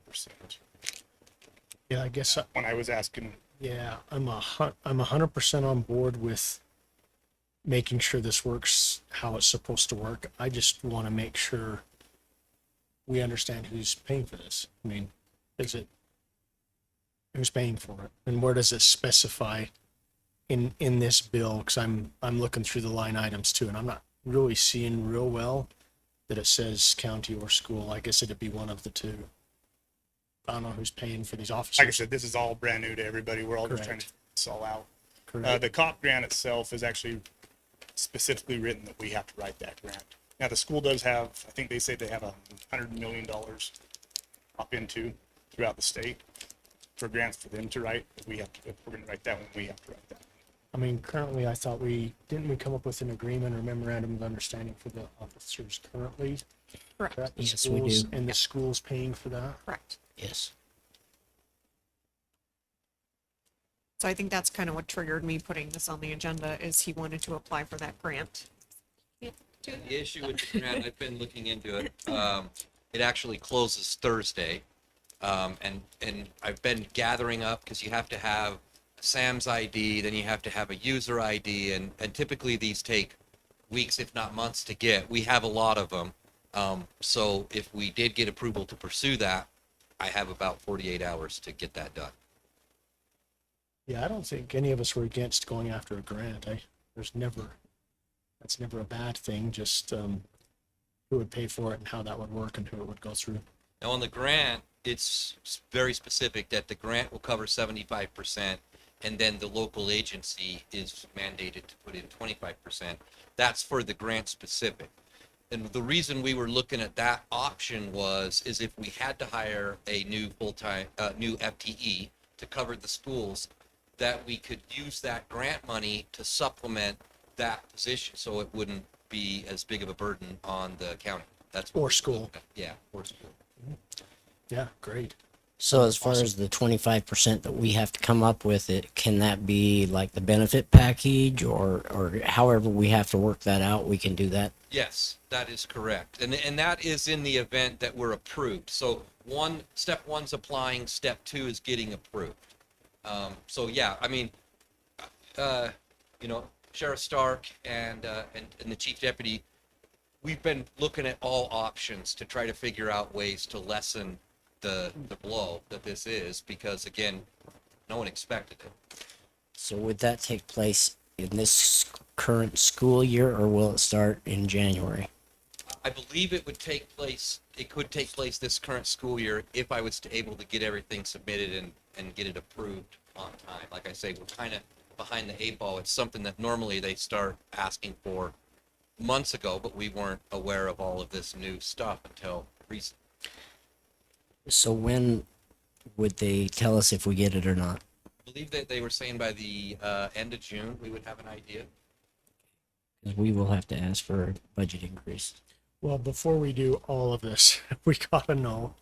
Yeah, I guess, When I was asking, yeah, I'm 100% on board with making sure this works how it's supposed to work. I just want to make sure we understand who's paying for this. I mean, who's paying for it? And where does it specify in this bill? Because I'm looking through the line items too, and I'm not really seeing real well that it says county or school. I guess it'd be one of the two. I don't know who's paying for these officers. like I said, this is all brand new to everybody. We're all just trying to Correct. figure this all out. correct? The COP grant itself is actually specifically written that we have to write that grant. Now, the school does have, I think they say they have $100 million up into throughout the state for grants for them to write. But we have to, if we're going to write that one, we have to write that. I mean, currently, I thought we come up with an agreement or memorandum of understanding for the officers currently? Correct. Correct? The Yes, we schools- do. And the school's paying for that? Correct. Yes. So I think that's kind of what triggered me putting this on the agenda is he wanted to apply for that grant. The issue with the grant, I've been looking into it. It actually closes Thursday. And I've been gathering up because you have to have a Sam's ID, then you have to have a user ID, and typically these take weeks, if not months to get. We have a lot of them. So if we did get approval to pursue that, I have about 48 hours to get that done. Yeah, I don't think any of us were against going after a grant. That's never a bad thing, just who would pay for it and how that would work and who it would go through. Now on the grant, it's very specific that the grant will cover 75%, and then the local agency is mandated to put in 25%. That's for the grant specific. And the reason we were looking at that option is if we had to hire a new full-time, new FTE to cover the schools, that we could use that grant money to supplement that position, so it wouldn't be as big of a burden on the county. That's what Or we're school. looking at. Yeah, or school. Yeah, great. So as far as the 25% that we have to come up with, it can that be like the benefit package or however we have to work that out, we can do that? Yes, that is correct. And that is in the event that we're approved. So step one's applying, step two is getting approved. So yeah, I mean, Sheriff Stark and the chief deputy, we've been looking at all options to try to figure out ways to lessen the blow that this is, because again, no one expected it. So would that take place in this current school year or will it start in January? I believe it could take place this current school year if I was able to get everything submitted and get it approved on time. Like I say, we're kind of behind the eight ball. It's something that normally they start asking for months ago, but we weren't aware of all of this new stuff until recently. So when would they tell us if we get it or not? I believe that they were saying by the end of June, we would have an idea. Because we will have to ask for a budget increase. Well, before we do all of this, we gotta know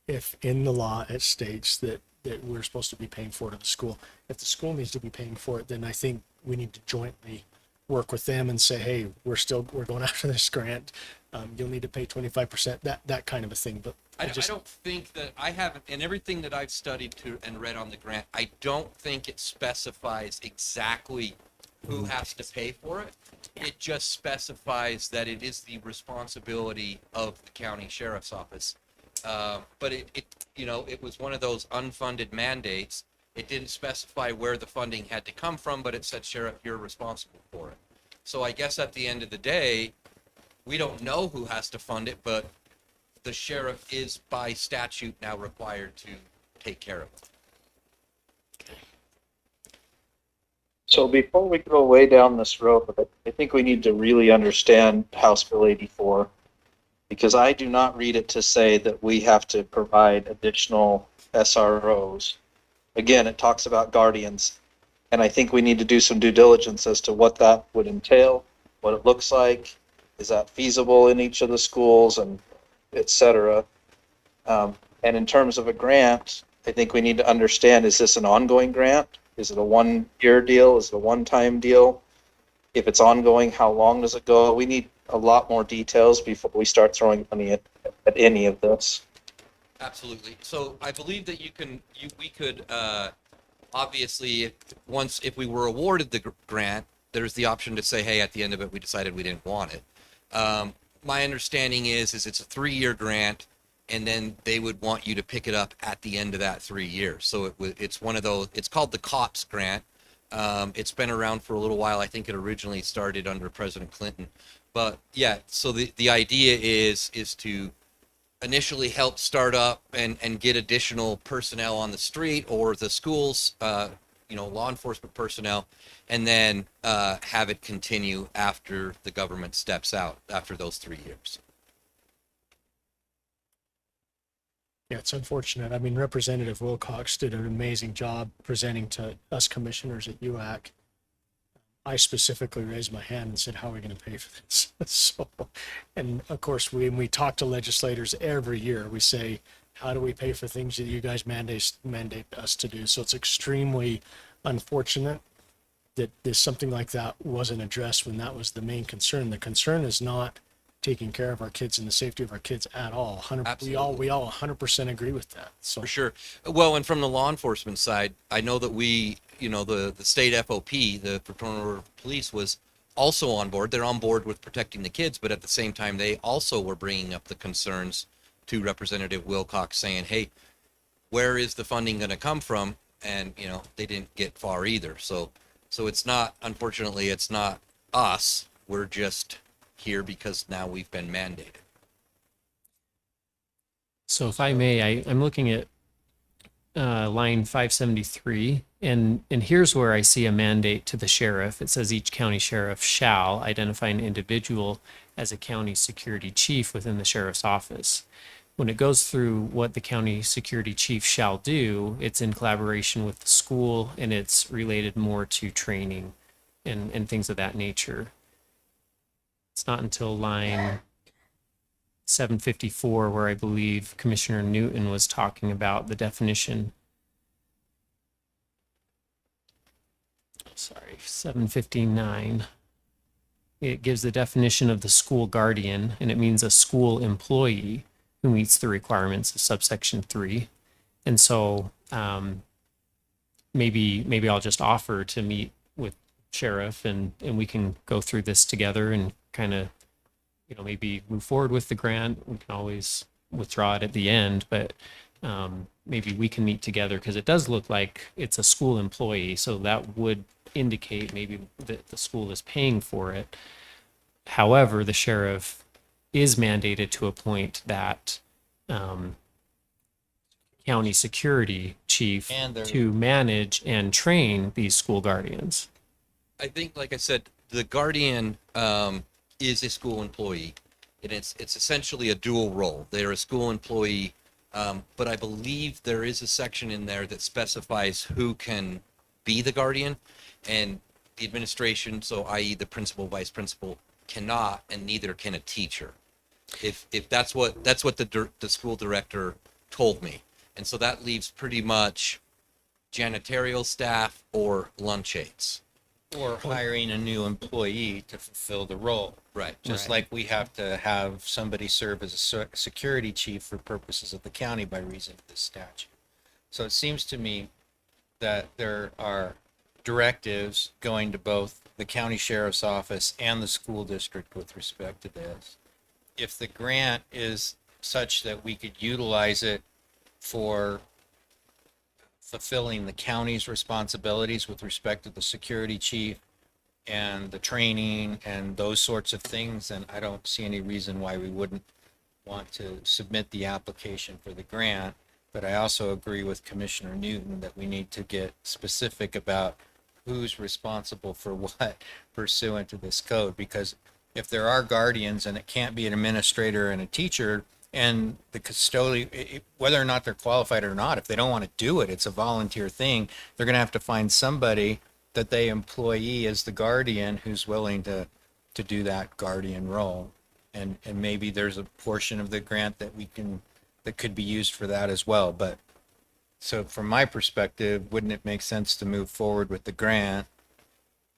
if in the law it states that we're supposed to be paying for it at the school. If the school needs to be paying for it, then I think we need to jointly work with them and say, hey, we're going after this grant. You'll need to pay 25%, that kind of a thing. But I don't think that I haven't, in everything that I've studied and read on the grant, I don't think it specifies exactly who has to pay for it. It just specifies that it is the responsibility of the county sheriff's office. But it was one of those unfunded mandates. It didn't specify where the funding had to come from, but it said, Sheriff, you're responsible for it. So I guess at the end of the day, we don't know who has to fund it, but the sheriff is by statute now required to take care of it. So before we go way down this road, I think we need to really understand House Bill 84, because I do not read it to say that we have to provide additional SROs. Again, it talks about guardians, and I think we need to do some due diligence as to what that would entail, what it looks like, is that feasible in each of the schools, and et cetera. And in terms of a grant, I think we need to understand, is this an ongoing grant? Is it a one-year deal? Is it a one-time deal? If it's ongoing, how long does it go? We need a lot more details before we start throwing money at any of this. Absolutely. So I believe that we could obviously, if we were awarded the grant, there's the option to say, hey, at the end of it, we decided we didn't want it. My understanding is it's a 3-year grant, and then they would want you to pick it up at the end of that 3 years. So it's one of those, it's called the COPS grant. It's been around for a little while. I think it originally started under President Clinton. But yeah, so the idea is to initially help start up and get additional personnel on the street, or the schools, law enforcement personnel, and then have it continue after the government steps out after those 3 years. Yeah, it's unfortunate. I mean, Representative Wilcox did an amazing job presenting to us commissioners at UAC. I specifically raised my hand and said, how are we going to pay for this? So, and of course, when we talk to legislators every year, we say, how do we pay for things that you guys mandate us to do? So it's extremely unfortunate that there's something like that wasn't addressed when that was the main concern. The concern is not taking care of our kids and the safety of our kids at all. We all 100% agree with that. So For sure. Well, and from the law enforcement side, I know that we, the state FOP, the Fraternal Order of Police, was also on board. They're on board with protecting the kids, but at the same time, they also were bringing up the concerns to Representative Wilcox, saying, hey, where is the funding going to come from? And, they didn't get far either. So it's not, unfortunately, it's not us. We're just here because now we've been mandated. So if I may, I'm looking at line 573, and here's where I see a mandate to the sheriff. It says each county sheriff shall identify an individual as a county security chief within the sheriff's office. When it goes through what the county security chief shall do, it's in collaboration with the school, and it's related more to training and things of that nature. It's not until line 754 where I believe Commissioner Newton was talking about the definition. Sorry, 759. It gives the definition of the school guardian, and it means a school employee who meets the requirements of subsection 3. And so maybe I'll just offer to meet with sheriff and we can go through this together and kind of, maybe move forward with the grant. We can always withdraw it at the end, but maybe we can meet together because it does look like it's a school employee. So that would indicate maybe that the school is paying for it. However, the sheriff is mandated to appoint that county security chief to manage and train these school guardians. I think, like I said, the guardian is a school employee, and it's essentially a dual role. They're a school employee, but I believe there is a section in there that specifies who can be the guardian, and the administration, so i.e. the principal, vice principal, cannot, and neither can a teacher. If that's what the school director told me, and so that leaves pretty much janitorial staff or lunch aides. Or hiring a new employee to fulfill the role. Right. Just like we have to have somebody serve as a security chief for purposes of the county by reason of this statute. So it seems to me that there are directives going to both the county sheriff's office and the school district with respect to this. If the grant is such that we could utilize it for fulfilling the county's responsibilities with respect to the security chief and the training and those sorts of things, then I don't see any reason why we wouldn't want to submit the application for the grant. But I also agree with Commissioner Newton that we need to get specific about who's responsible for what pursuant to this code, because if there are guardians and it can't be an administrator and a teacher, and the custodian, whether or not they're qualified or not, if they don't want to do it, it's a volunteer thing. They're going to have to find somebody that they employee as the guardian who's willing to do that guardian role. And maybe there's a portion of the grant that could be used for that as well. But so from my perspective, wouldn't it make sense to move forward with the grant,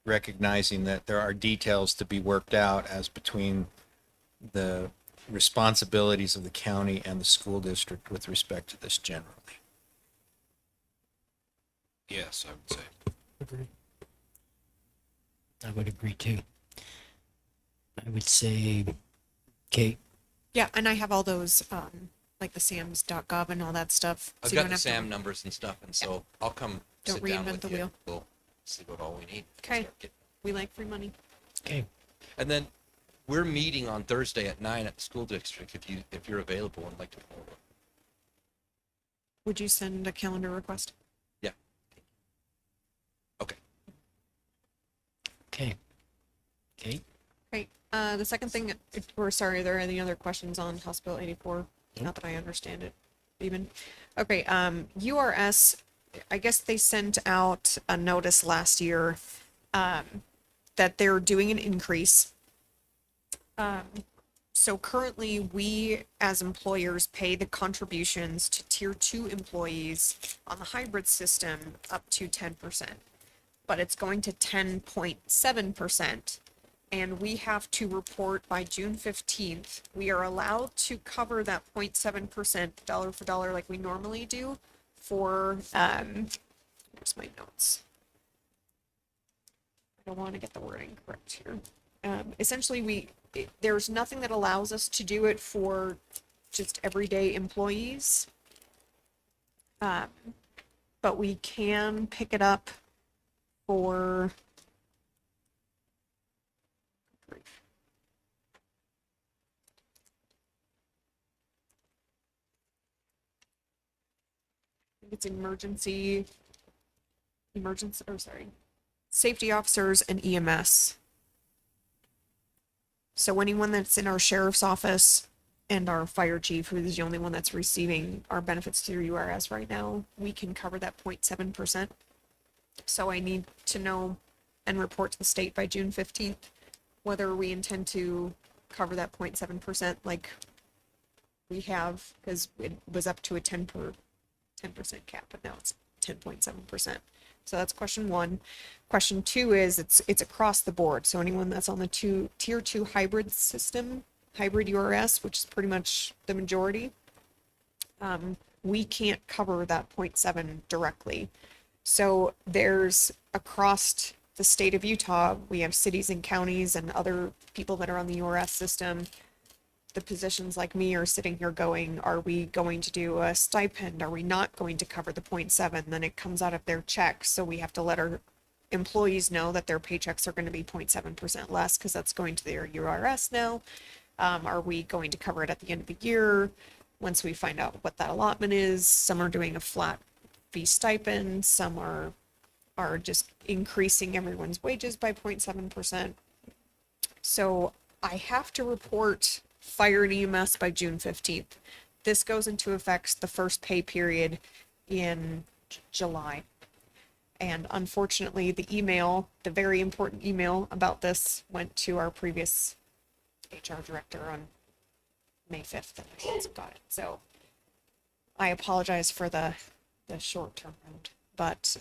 recognizing that there are details to be worked out as between the responsibilities of the county and the school district with respect to this generally? Yes, I would say. agree. I would agree too. I would say, Kate. Yeah, and I have all those, like the SAMS.gov and all that stuff. I've so you got don't the have to- SAM numbers and stuff, and so I'll come Don't sit down reinvent with the you. wheel. We'll see what all we need. Okay. We like free money. Okay. And then we're meeting on Thursday at 9 at the school district if you're available and like to follow. Would you send a calendar request? Yeah. Okay, Okay, the second thing, or sorry, are there any other questions on House Bill 84? Not that I understand it even. Okay, URS, I guess they sent out a notice last year, that they're doing an increase. So currently, we as employers pay the contributions to tier 2 employees on the hybrid system up to 10%. But it's going to 10.7%. And we have to report by June 15th. We are allowed to cover that 0.7% dollar for dollar like we normally do for, where's my notes? I don't want to get the wording correct here. Essentially, there's nothing that allows us to do it for just everyday employees. But we can pick it up for it's safety officers and EMS. So anyone that's in our sheriff's office and our fire chief, who is the only one that's receiving our benefits through URS right now, we can cover that 0.7%. So I need to know and report to the state by June 15th whether we intend to cover that 0.7% like we have, because it was up to a 10% cap, but now it's 10.7%. So that's question one. Question two is it's across the board. So anyone that's on the tier 2 hybrid system, hybrid URS, which is pretty much the majority, we can't cover that 0.7 directly. So there's across the state of Utah, we have cities and counties and other people that are on the URS system. The positions like me are sitting here going, are we going to do a stipend? Are we not going to cover the 0.7? Then it comes out of their checks. So we have to let our employees know that their paychecks are going to be 0.7% less because that's going to their URS now. Are we going to cover it at the end of the year? Once we find out what that allotment is, some are doing a flat fee stipend. Some are just increasing everyone's wages by 0.7%. So I have to report fire and EMS by June 15th. This goes into effect the first pay period in July. And unfortunately, the very important email about this went to our previous HR director on May 5th, and I also got it. So I apologize for the short term round, but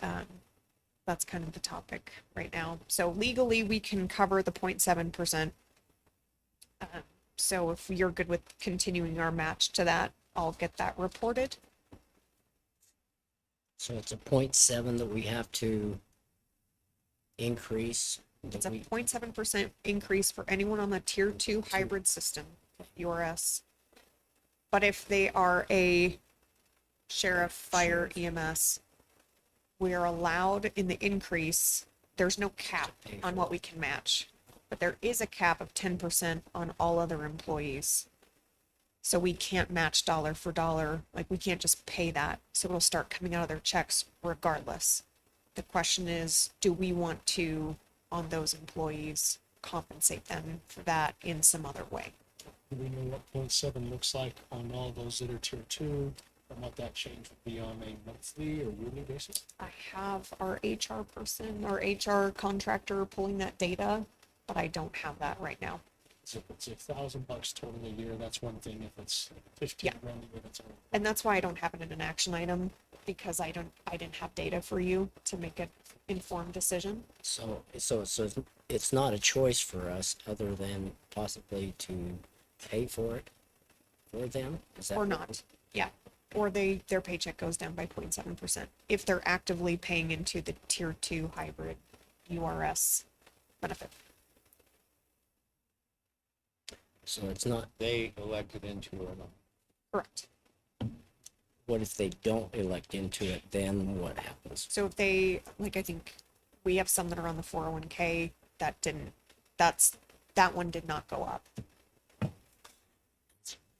that's kind of the topic right now. So legally, we can cover the 0.7%. So if you're good with continuing our match to that, I'll get that reported. so it's a 0.7 that we have to increase. It's a 0.7% increase for anyone on the tier 2 hybrid system, URS. But if they are a sheriff, fire, EMS, we are allowed in the increase. There's no cap on what we can match, but there is a cap of 10% on all other employees. So we can't match dollar for dollar. Like we can't just pay that. So it'll start coming out of their checks regardless. The question is, do we want to, on those employees, compensate them for that in some other way? Do we know what 0.7 looks like on all those that are tier 2? And what that change would be on a monthly or yearly basis? I have our HR person, our HR contractor pulling that data, but I don't have that right now. So if it's $1,000 total a year, that's one thing. If it's 15 grand a year, that's another. And that's why I don't have it in an action item, because I didn't have data for you to make an informed decision. So it's not a choice for us other than possibly to pay for it for them? Is that Or not, yeah. Or their paycheck goes down by 0.7% if they're actively paying into the tier 2 hybrid URS benefit. So it's not, They elected into it. Correct. what if they don't elect into it, then what happens? So if they, like, I think we have some that are on the 401k that one did not go up.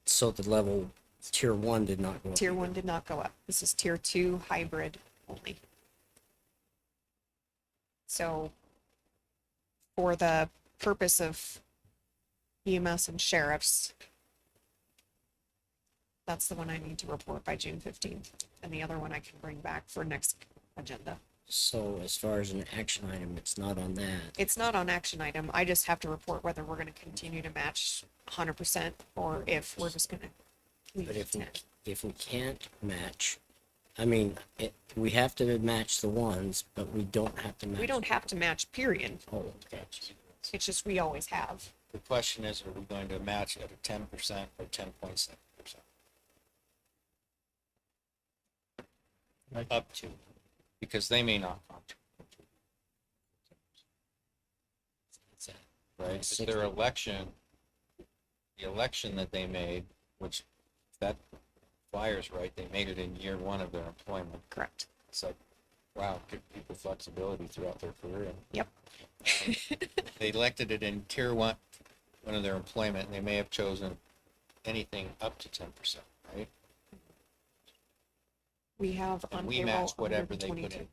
So the level, tier 1 did not go up. Tier 1 did not go up. This is tier 2 hybrid only. So for the purpose of EMS and sheriffs, that's the one I need to report by June 15th. And the other one I can bring back for next agenda. So as far as an action item, it's not on that. It's not on action item. I just have to report whether we're gonna continue to match 100% or if we're just gonna leave But it at 10. if we can't match, I mean, we have to match the ones, but we don't have to match. We don't have to match, period. Oh, okay. It's just we always have. The question is, are we going to match at a 10% or 10.7%? Up to, because they may not contribute. Right, it's their election, the election that they made, which if that flyer's right, they made it in year one of their employment. Correct. It's like, wow, give people flexibility throughout their career. Yep. They elected it in tier one of their employment, and they may have chosen anything up to 10%, right? We have on And we payroll match whatever they put 122. in.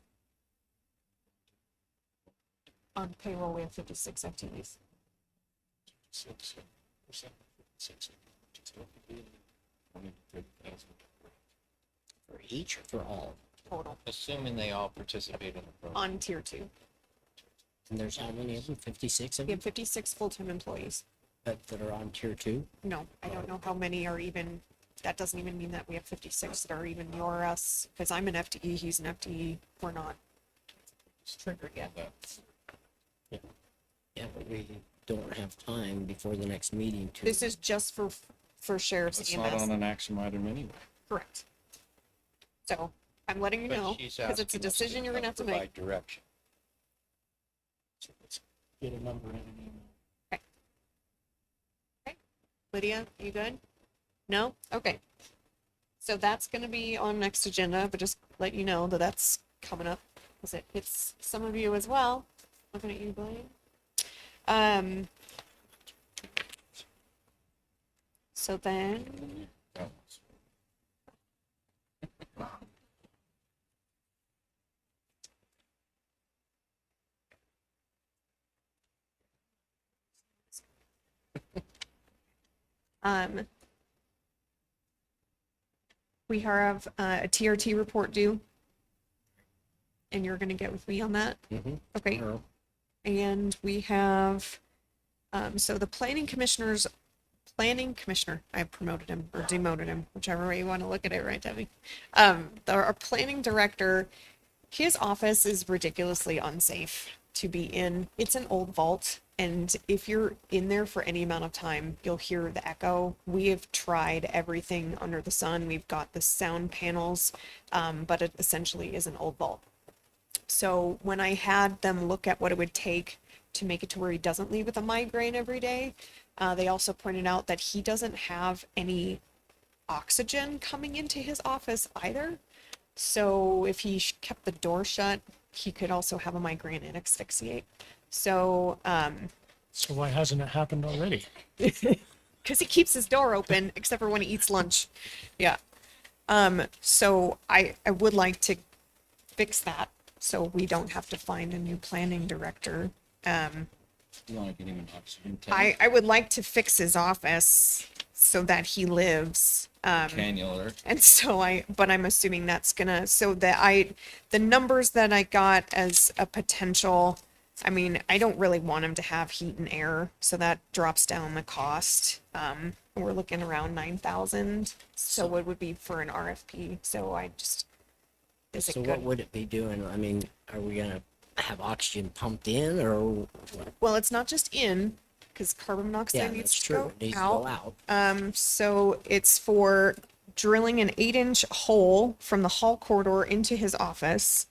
On payroll, we have 56 FTEs. For each or for all? Total Assuming they all participate in the program. on tier 2. And there's how many of them? 56 of We them have 56 full-time employees. that are on tier 2? No, I don't know how many are even, that doesn't even mean that we have 56 that are even your us, because I'm an FTE, he's an FTE, we're not triggered yet. Yeah, but we don't have time before the next meeting to. This is just for sheriff's It's not on EMS, an action item anyway. correct. So, I'm letting you But know, she's because it's a asking us decision you're gonna have to make. provide direction. Get a number in an email. Lydia, you good? No? Okay. So that's gonna be on next agenda, but just let you know that that's coming up, because it hits some of you as well. Looking at you, Blaine. So then, we have a TRT report due. And you're gonna get with me on that? Mhm. Okay. Tomorrow. And we have, so the planning commissioner, I promoted him or demoted him, whichever way you want to look at it, right, Debbie? Our planning director, his office is ridiculously unsafe to be in. It's an old vault, and if you're in there for any amount of time, you'll hear the echo. We have tried everything under the sun. We've got the sound panels, but it essentially is an old vault. So when I had them look at what it would take to make it to where he doesn't leave with a migraine every day, they also pointed out that he doesn't have any oxygen coming into his office either. So if he kept the door shut, he could also have a migraine and asphyxiate. So, So why hasn't it happened already? because he keeps his door open except for when he eats lunch. Yeah. So I would like to fix that so we don't have to find a new planning director. You want to get him an oxygen tank? I would like to fix his office so that he lives. Cannula. And so but I'm assuming that's gonna, so that the numbers that I got as a potential, I mean, I don't really want him to have heat and air, so that drops down the cost. We're looking around 9,000, so it would be for an RFP, so I just, is it So what good? would it be doing? I mean, are we gonna have oxygen pumped in or? Well, it's not just in, because carbon Yeah, monoxide needs that's to true. go It needs to go out. So it's for drilling an 8-inch hole from the hall corridor into his office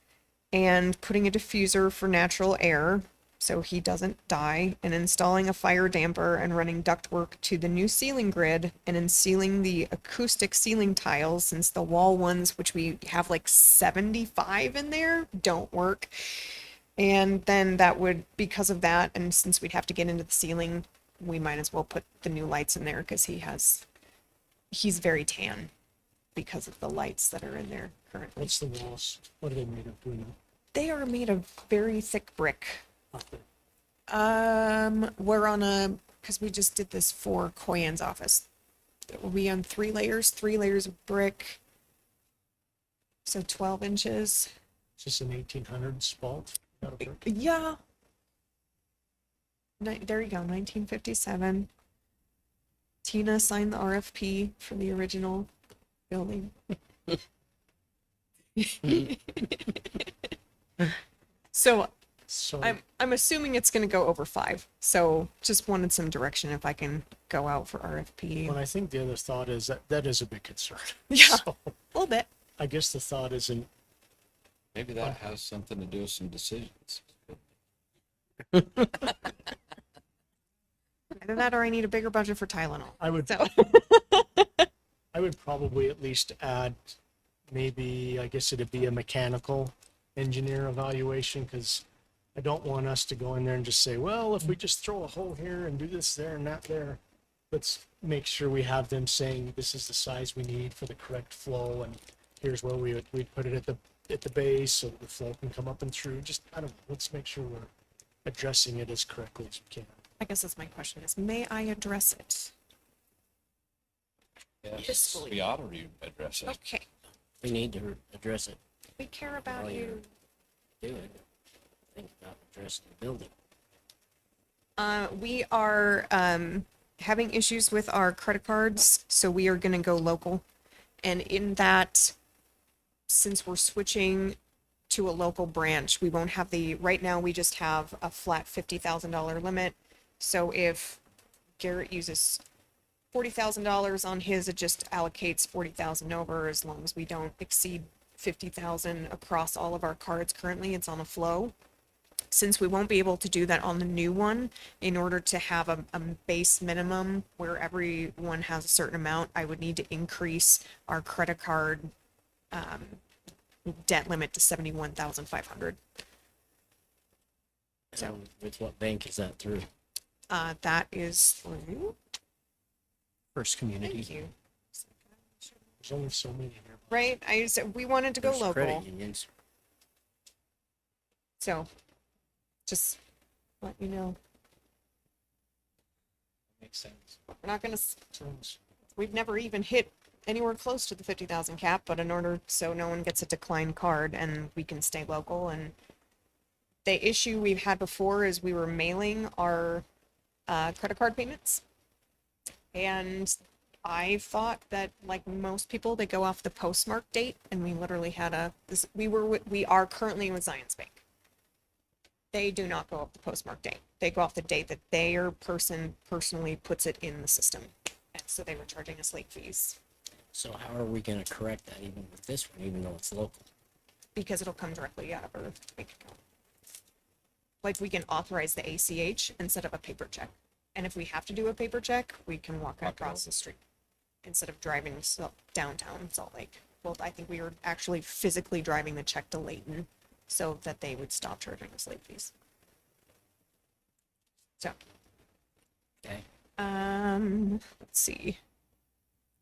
and putting a diffuser for natural air so he doesn't die, and installing a fire damper and running ductwork to the new ceiling grid and in sealing the acoustic ceiling tiles, since the wall ones, which we have like 75 in there, don't work. And then that would, because of that, and since we'd have to get into the ceiling, we might as well put the new lights in there because he's very tan because of the lights that are in there currently. What's the walls? What are they made of? Do we know? They are made of very thick brick. We're on because we just did this for Koyan's office. We'll be on 3 layers of brick. So 12 inches. Is this an 1800s vault? Out of brick? Yeah. There you go, 1957. Tina signed the RFP for the original building. So So I'm assuming it's going to go over 5. So just wanted some direction if I can go out for RFP. well, I think the other thought is that is a big concern. Yeah, So a little bit. I guess the thought isn't, Maybe that has something to do with some decisions. Either that or I need a bigger budget for Tylenol. I would, So I would probably at least add, maybe, I guess it'd be a mechanical engineer evaluation, because I don't want us to go in there and just say, well, if we just throw a hole here and do this there and that there, let's make sure we have them saying this is the size we need for the correct flow, and here's where we'd put it at the base so the flow can come up and through. Just, I don't know, let's make sure we're addressing it as correctly as we can. I guess that's my question is, may I address it? Yes, we ought to address it. Okay, We need to address it. we care about Well, you. Do it. Think about addressing the building. We are having issues with our credit cards, so we are going to go local. And in that, since we're switching to a local branch, we won't have right now we just have a flat $50,000 limit. So if Garrett uses $40,000 on his, it just allocates 40,000 over as long as we don't exceed 50,000 across all of our cards. Currently, it's on a flow. Since we won't be able to do that on the new one, in order to have a base minimum where everyone has a certain amount, I would need to increase our credit card debt limit to 71,500. So- And with what bank is that through? That is through. First Community. Thank you. There's only so many here. Right, we wanted to go There's local, Credit unions. so just let you know. Makes sense. We're not gonna. Sounds- We've never even hit anywhere close to the 50,000 cap, but in order so no one gets a declined card and we can stay local. And the issue we've had before is we were mailing our credit card payments, and I thought that like most people, they go off the postmark date, and we literally had we are currently with Zions Bank. They do not go off the postmark date. They go off the date that their person personally puts it in the system. And so they were charging us late fees So how are we gonna correct that even with this one, even though it's local? because it'll come directly out of our bank account. Like we can authorize the ACH instead of a paper check. And if we have to do a paper check, we can walk across the street instead of driving downtown Salt Lake. Well, I think we were actually physically driving the check to Layton so that they would stop charging us late fees. So. Okay. Let's see.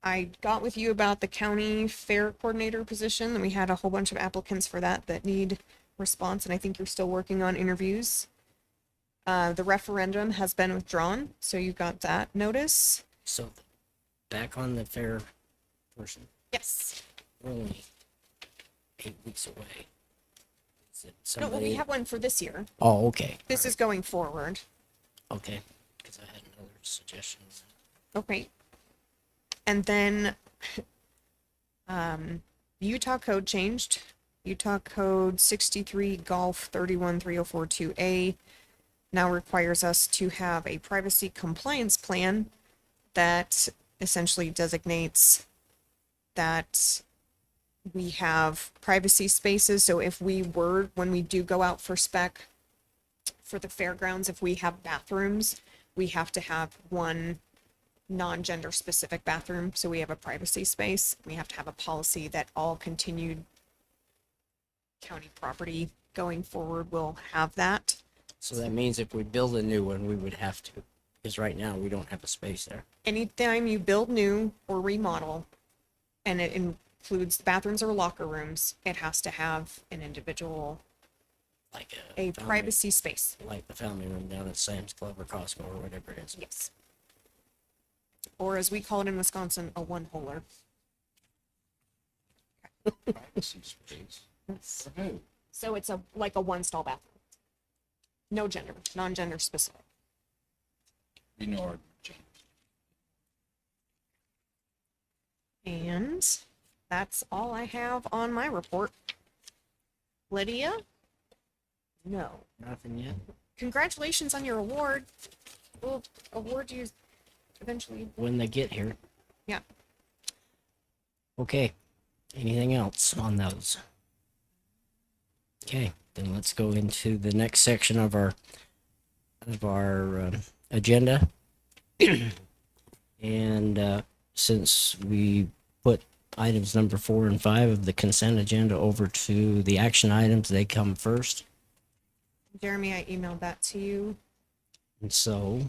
I got with you about the county fair coordinator position, and we had a whole bunch of applicants for that need response, and I think you're still working on interviews. The referendum has been withdrawn, so you got that notice. So back on the fair person, Yes. we're only 8 weeks away. Is it No, well, we somebody? have one for this year. Oh, okay. This is going forward. Okay, because I had another suggestion. Okay. And then, Utah code changed. Utah code 63 Golf 31304.2A now requires us to have a privacy compliance plan that essentially designates that we have privacy spaces. So when we do go out for spec for the fairgrounds, if we have bathrooms, we have to have one non-gender specific bathroom. So we have a privacy space. We have to have a policy that all continued county property going forward will have that. So that means if we build a new one, we would have to, because right now we don't have a space there. Anytime you build new or remodel, and it includes bathrooms or locker rooms, it has to have an individual Like a family- privacy space. Like the family room down at Sam's Club or Costco or whatever it is. Yes. Or as we call it in Wisconsin, a one-holer. Privacy space. For who? So it's like a one-stall bathroom. No gender, non-gender specific. You know our And that's all I have on my report. Lydia? No. Nothing yet. Congratulations on your award. We'll award you eventually. When they get here. Yeah. Okay. Anything else on those? Okay, then let's go into the next section of our agenda. And since we put items number 4 and 5 of the consent agenda over to the action items, they come first. Jeremy, I emailed that to you. And so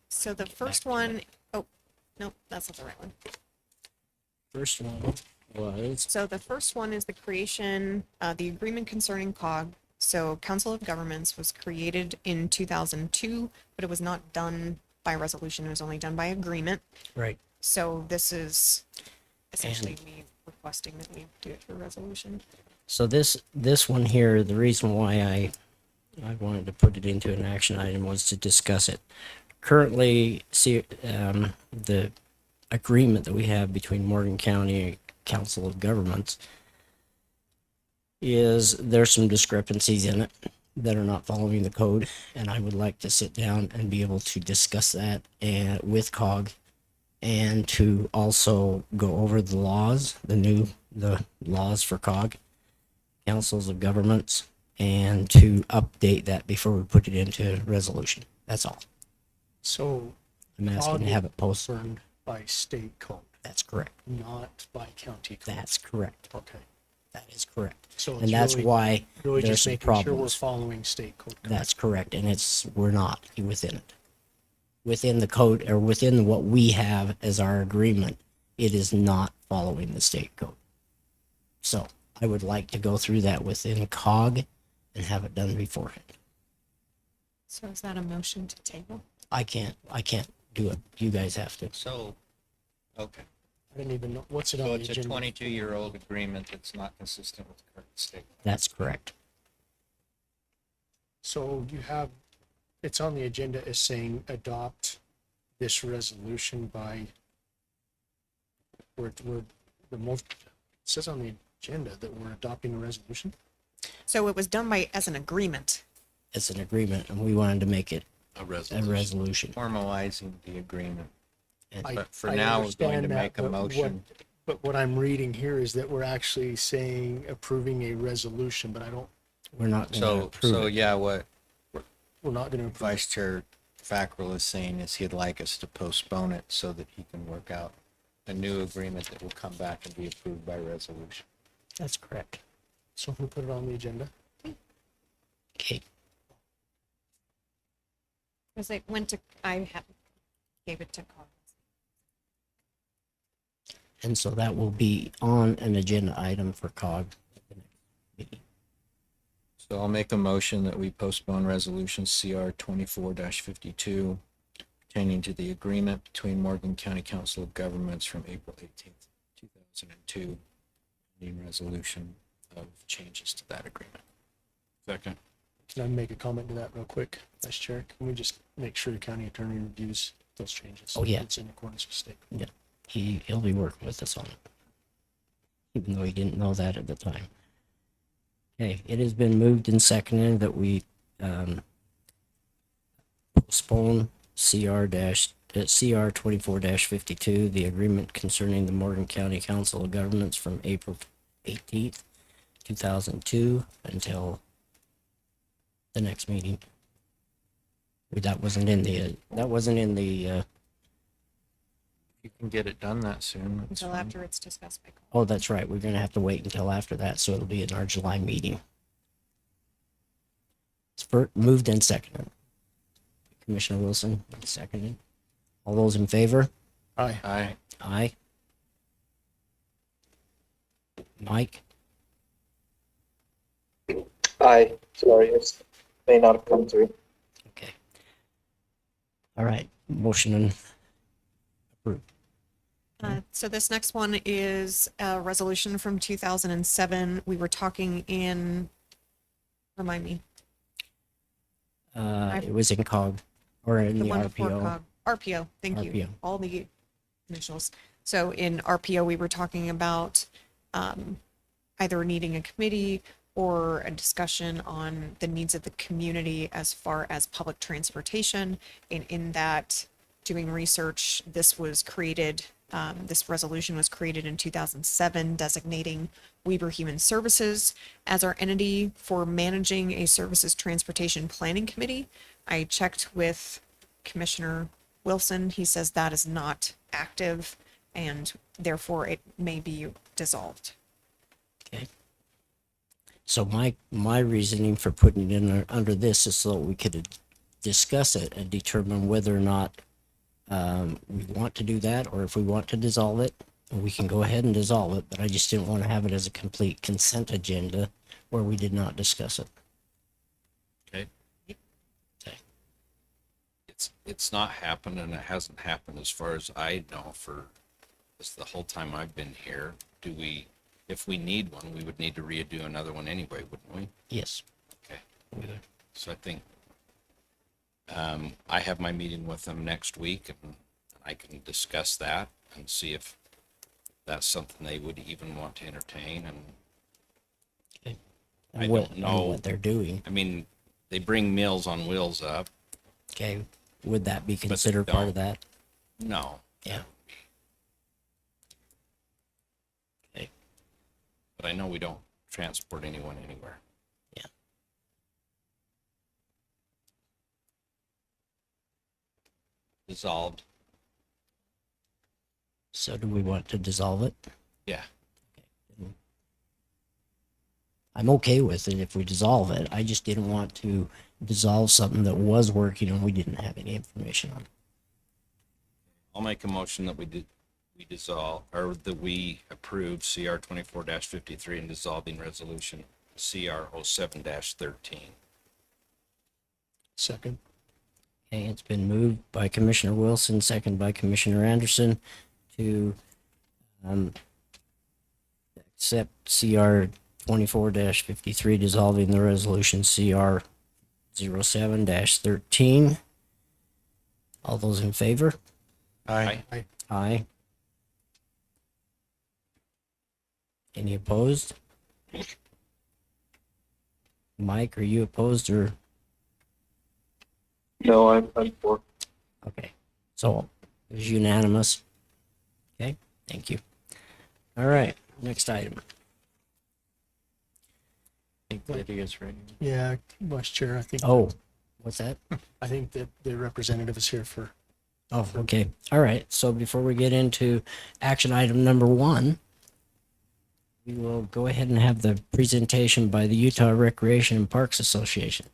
So the first to one, oh, nope, that's not the right one. first one was So the first one is the creation, the agreement concerning COG. So Council of Governments was created in 2002, but it was not done by resolution. It was only done by agreement. right. So this is essentially me requesting that we do it through resolution. So this one here, the reason why I wanted to put it into an action item was to discuss it. Currently, see, the agreement that we have between Morgan County Council of Governments is there's some discrepancies in it that are not following the code, and I would like to sit down and be able to discuss that and with COG, and to also go over the laws, the laws for COG, councils of governments, and to update that before we put it into resolution. That's all. So I'm asking to have it posted. governed by state code, That's correct. not by county code. That's correct. Okay. That is correct. So And it's that's really- why Really there's just some making sure we're problems. following state code. That's correct. And we're not within it. Within the code, or within what we have as our agreement, it is not following the state code. So I would like to go through that within COG and have it done beforehand. So is that a motion to table? I can't do it. You guys have to. So, okay. I didn't even know, what's it on So the it's a agenda? 22-year-old agreement that's not consistent with current state. That's correct. So you have, it's on the agenda as saying adopt this resolution by, we're the most, it says on the agenda that we're adopting a resolution? So it was done as an agreement. It's an agreement and we wanted to make it A a resolution. resolution. Formalizing the agreement. I- But for I now, we're going understand to that, make a but motion. But what I'm reading here is that we're actually saying approving a resolution, but We're not going to So, approve so it. yeah, what we're not gonna approve. Vice Chair Fackrell is saying is he'd like us to postpone it so that he can work out a new agreement that will come back and be approved by resolution. That's correct. So who put it on the agenda? Okay. Because it went to, gave it to COG. And so that will be on an agenda item for COG at the next meeting. So I'll make a motion that we postpone resolution CR 24-52 pertaining to the agreement between Morgan County Council of Governments from April 18th, 2002, pending resolution of changes to that agreement. Second. Can I make a comment to that real quick, Vice Chair? Can we just make sure the county attorney reviews those changes? Oh, yeah. It's in accordance with state. code. Yeah. He'll be working with us on it. Even though he didn't know that at the time. Okay, it has been moved and seconded that we postpone CR 24-52, the agreement concerning the Morgan County Council of Governments from April 18th, 2002 until the next meeting. That wasn't in the You can get it done that soon. that's Until fine. after it's discussed by COG. Oh, that's right. We're gonna have to wait until after that, so it'll be in our July meeting. It's moved and seconded. Commissioner Wilson, seconded. All those in favor? Aye. Aye. Aye. Mike? Aye, sorry, it may not have come through. Okay. All right, motion and approved. So this next one is a resolution from 2007. We were talking in, remind me, It was in COG or in the the one before RPO. COG. RPO, thank you. RPO. All the initials. So in RPO, we were talking about either needing a committee or a discussion on the needs of the community as far as public transportation. And in that, doing research, this was created, this resolution was created in 2007, designating Weber Human Services as our entity for managing a services transportation planning committee. I checked with Commissioner Wilson. He says that is not active and therefore it may be dissolved. Okay. So my reasoning for putting it in under this is so that we could discuss it and determine whether or not we want to do that, or if we want to dissolve it, we can go ahead and dissolve it, but I just didn't want to have it as a complete consent agenda where we did not discuss it. Okay. Okay. It's not happened, and it hasn't happened as far as I know for the whole time I've been here. If we need one, we would need to redo another one anyway, wouldn't we? Yes. Okay. So I think I have my meeting with them next week, and I can discuss that and see if that's something they would even want to entertain. And And I what, don't know. and what they're doing. I mean, they bring Meals on Wheels up. Okay. Would that be they considered part of don't. that? No, Yeah. Okay. but I know we don't transport anyone anywhere. Yeah. Dissolved. So do we want to dissolve it? Yeah. I'm okay with it if we dissolve it. I just didn't want to dissolve something that was working and we didn't have any information on. I'll make a motion that we dissolve, or that we approve CR 24-53 and dissolving resolution CR 07-13. Second. Okay, it's been moved by Commissioner Wilson, second by Commissioner Anderson to accept CR 24-53 dissolving the resolution CR 07-13. All those in favor? Aye. Aye. Any opposed? Mike, are you opposed or? No, I'm for. Okay, so it was unanimous. Okay, thank you. All right, next item. I think Lydia's ready. Yeah, Vice Chair, Oh, what's that? I think that the representative is here for. Oh, okay. All right. So before we get into action item number 1, we will go ahead and have the presentation by the Utah Recreation and Parks Association.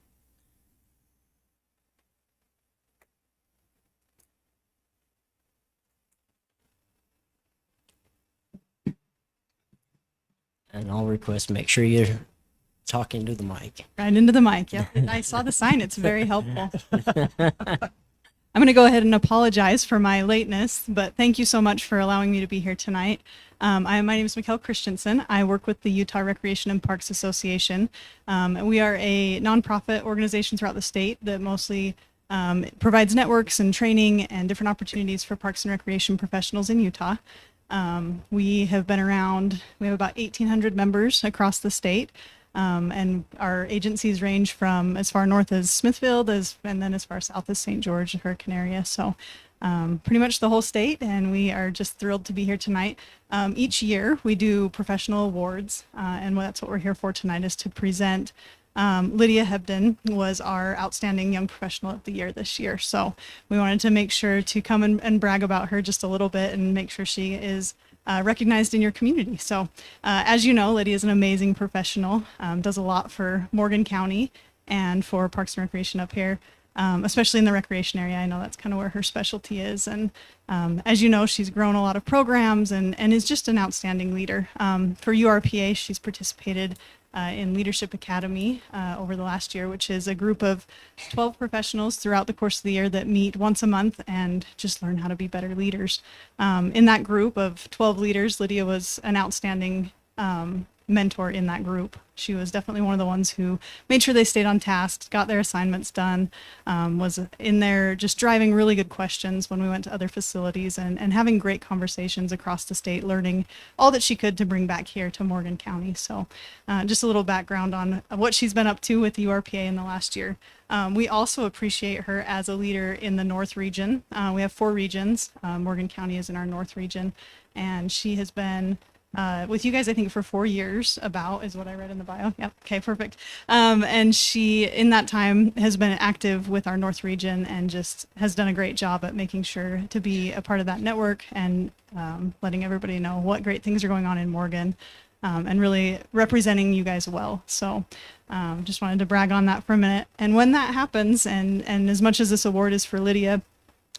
And I'll request make sure you're talking to the mic. Right into the mic. Yep. I saw the sign. It's very helpful. I'm going to go ahead and apologize for my lateness, but thank you so much for allowing me to be here tonight. My name is Mikkel Christensen. I work with the Utah Recreation and Parks Association. We are a nonprofit organization throughout the state that mostly provides networks and training and different opportunities for parks and recreation professionals in Utah. We have been around, we have about 1,800 members across the state. And our agencies range from as far north as Smithfield and then as far south as St. George, the Hurricane area. So pretty much the whole state, and we are just thrilled to be here tonight. Each year we do professional awards, and that's what we're here for tonight, is to present. Lydia Hebden was our outstanding young professional of the year this year. So we wanted to make sure to come and brag about her just a little bit and make sure she is recognized in your community. So as you know, Lydia is an amazing professional, does a lot for Morgan County and for Parks and Recreation up here, especially in the recreation area. I know that's kind of where her specialty is. And as you know, she's grown a lot of programs and is just an outstanding leader. For URPA, she's participated in Leadership Academy over the last year, which is a group of 12 professionals throughout the course of the year that meet once a month and just learn how to be better leaders. In that group of 12 leaders, Lydia was an outstanding mentor in that group. She was definitely one of the ones who made sure they stayed on task, got their assignments done, was in there just driving really good questions when we went to other facilities and having great conversations across the state, learning all that she could to bring back here to Morgan County. So just a little background on what she's been up to with the URPA in the last year. We also appreciate her as a leader in the North region. We have 4 regions. Morgan County is in our North region, and she has been with you guys, I think, for 4 years, is what I read in the bio. Yep. Okay, perfect. And she, in that time, has been active with our North region and just has done a great job at making sure to be a part of that network and letting everybody know what great things are going on in Morgan and really representing you guys well. So just wanted to brag on that for a minute. And when that happens, and as much as this award is for Lydia,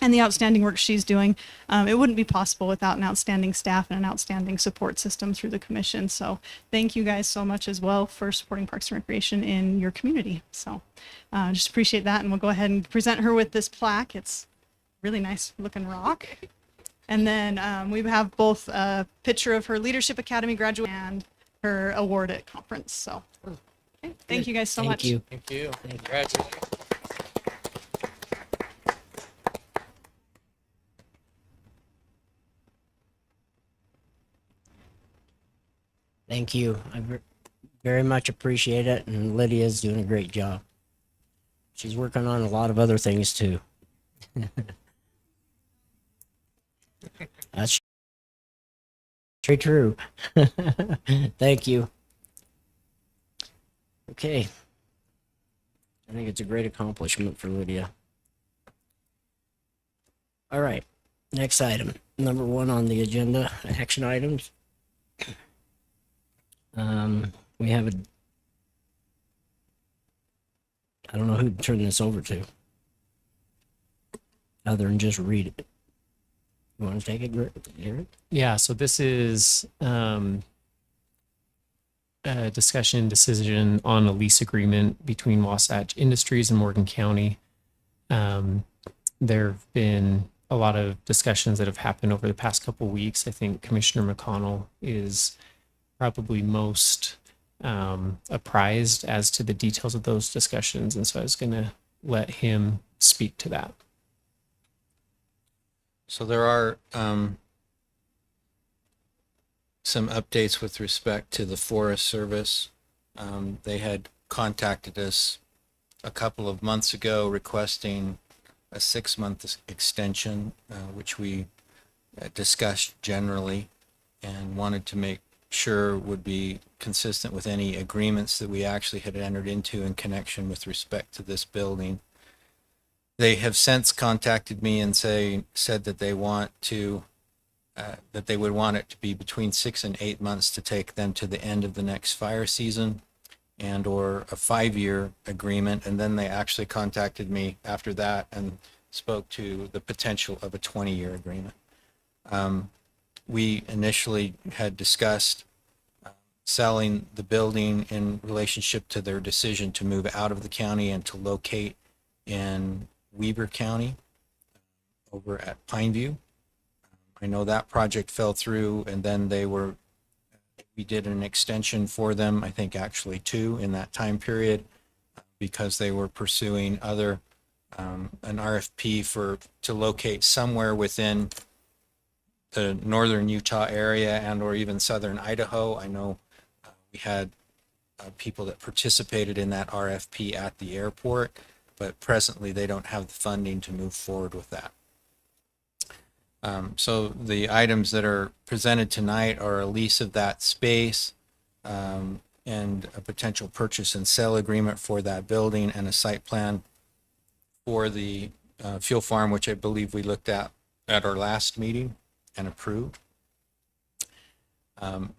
and the outstanding work she's doing, it wouldn't be possible without an outstanding staff and an outstanding support system through the commission. So thank you guys so much as well for supporting Parks and Recreation in your community. So just appreciate that. And we'll go ahead and present her with this plaque. It's really nice looking rock. And then we have both a picture of her Leadership Academy graduate and her award at conference. So okay. Thank you guys so much. Thank you. Thank you. Congratulations. Thank you. Very much appreciate it, and Lydia's doing a great job. She's working on a lot of other things too. That's very true. Thank you. Okay. I think it's a great accomplishment for Lydia. All right. Next item, number 1 on the agenda, action items. We have I don't know who to turn this over to, other than just read it. You want to take it, Garrett? Yeah, so this is a discussion decision on a lease agreement between Wasatch Industries and Morgan County. There have been a lot of discussions that have happened over the past couple weeks. I think Commissioner McConnell is probably most apprised as to the details of those discussions, and so I was going to let him speak to that. So there are some updates with respect to the Forest Service. They had contacted us a couple of months ago requesting a 6-month extension, which we discussed generally and wanted to make sure would be consistent with any agreements that we actually had entered into in connection with respect to this building. They have since contacted me and said that they want to that they would want it to be between 6 and 8 months to take them to the end of the next fire season, and or a 5-year agreement. And then they actually contacted me after that and spoke to the potential of a 20-year agreement. We initially had discussed selling the building in relationship to their decision to move out of the county and to locate in Weber County over at Pineview. I know that project fell through, and then we did an extension for them, I think actually 2 in that time period, because they were pursuing an RFP to locate somewhere within the northern Utah area and or even southern Idaho. I know we had people that participated in that RFP at the airport, but presently they don't have the funding to move forward with that. So the items that are presented tonight are a lease of that space and a potential purchase and sale agreement for that building, and a site plan for the fuel farm, which I believe we looked at our last meeting and approved.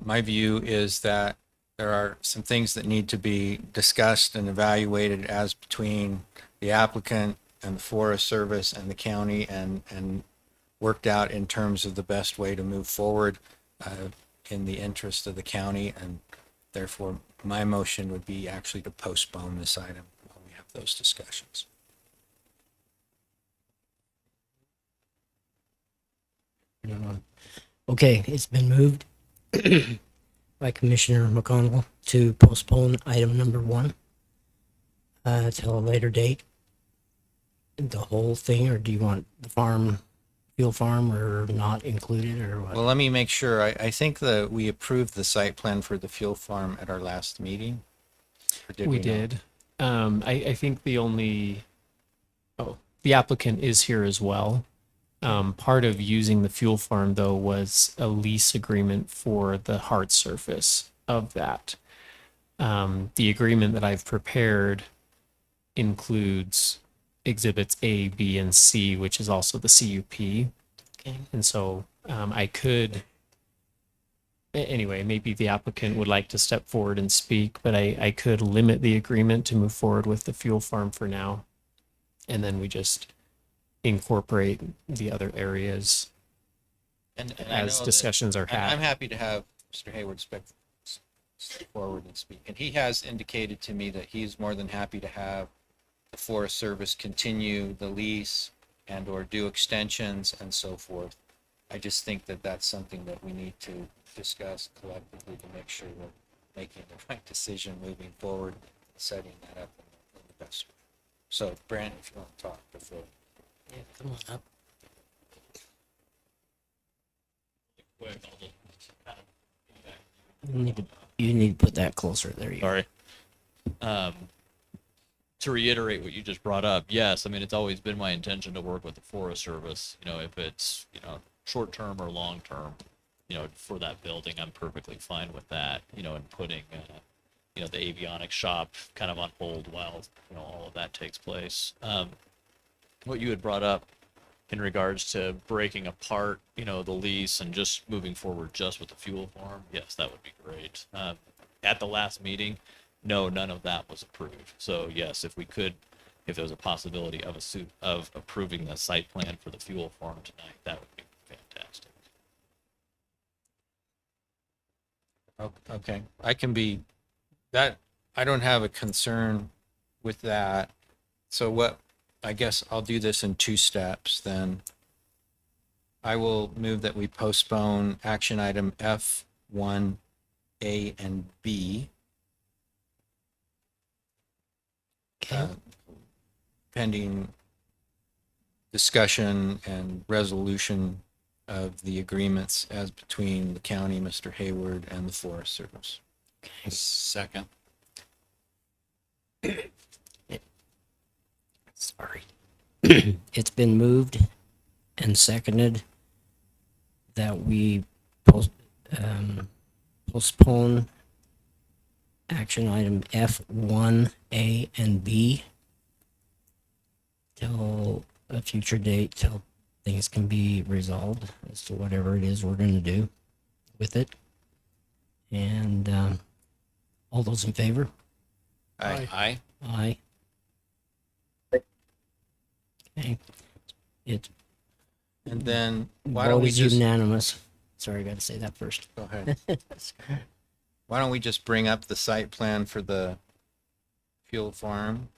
My view is that there are some things that need to be discussed and evaluated as between the applicant and the Forest Service and the county, and worked out in terms of the best way to move forward in the interest of the county and therefore my motion would be actually to postpone this item while we have those discussions. Okay, it's been moved by Commissioner McConnell to postpone item number 1 till a later date. The whole thing, or do you want the fuel farm, or not included, or what? Well, let me make sure. I think that we approved the site plan for the fuel farm at our last meeting. Or did We not? did. I think the applicant is here as well. Part of using the fuel farm, though, was a lease agreement for the hard surface of that. The agreement that I've prepared includes exhibits A, B, and C, which is also the CUP. Okay. And so I could, anyway, maybe the applicant would like to step forward and speak, but I could limit the agreement to move forward with the fuel farm for now. And then we just incorporate the other areas And I as know that- discussions are and I'm had. happy to have Mr. Hayward step forward and speak. And he has indicated to me that he's more than happy to have the Forest Service continue the lease and or do extensions and so forth. I just think that that's something that we need to discuss collectively to make sure we're making the right decision moving forward, setting that up in the best way. So Brandon, if you want to talk before. Yeah, come on up. You need to put that closer. There you go. Sorry. To reiterate what you just brought up, yes, I mean, it's always been my intention to work with the Forest Service, you know, if it's, you know, short term or long term, you know, for that building, I'm perfectly fine with that, you know, and putting, you know, the avionics shop kind of on hold while, you know, all of that takes place. What you had brought up in regards to breaking apart, you know, the lease and just moving forward just with the fuel farm, yes, that would be great. At the last meeting, no, none of that was approved. So yes, if we could, if there was a possibility of of approving the site plan for the fuel farm tonight, that would be fantastic. Okay, I can be, that, I don't have a concern with that. So what, I guess I'll do this in 2 steps then. I will move that we postpone action item F1, A, and B. Okay. Pending discussion and resolution of the agreements as between the county, Mr. Hayward, and the Forest Service. Second. Sorry. It's been moved and seconded that we postpone action item F1, A, and B till a future date, till things can be resolved as to whatever it is we're going to do with it. And all those in favor? Aye. Aye. Aye. Okay. It's And then why don't vote we is just, unanimous. Sorry, I got to say that first. go ahead. Why don't we just bring up the site plan for the fuel farm?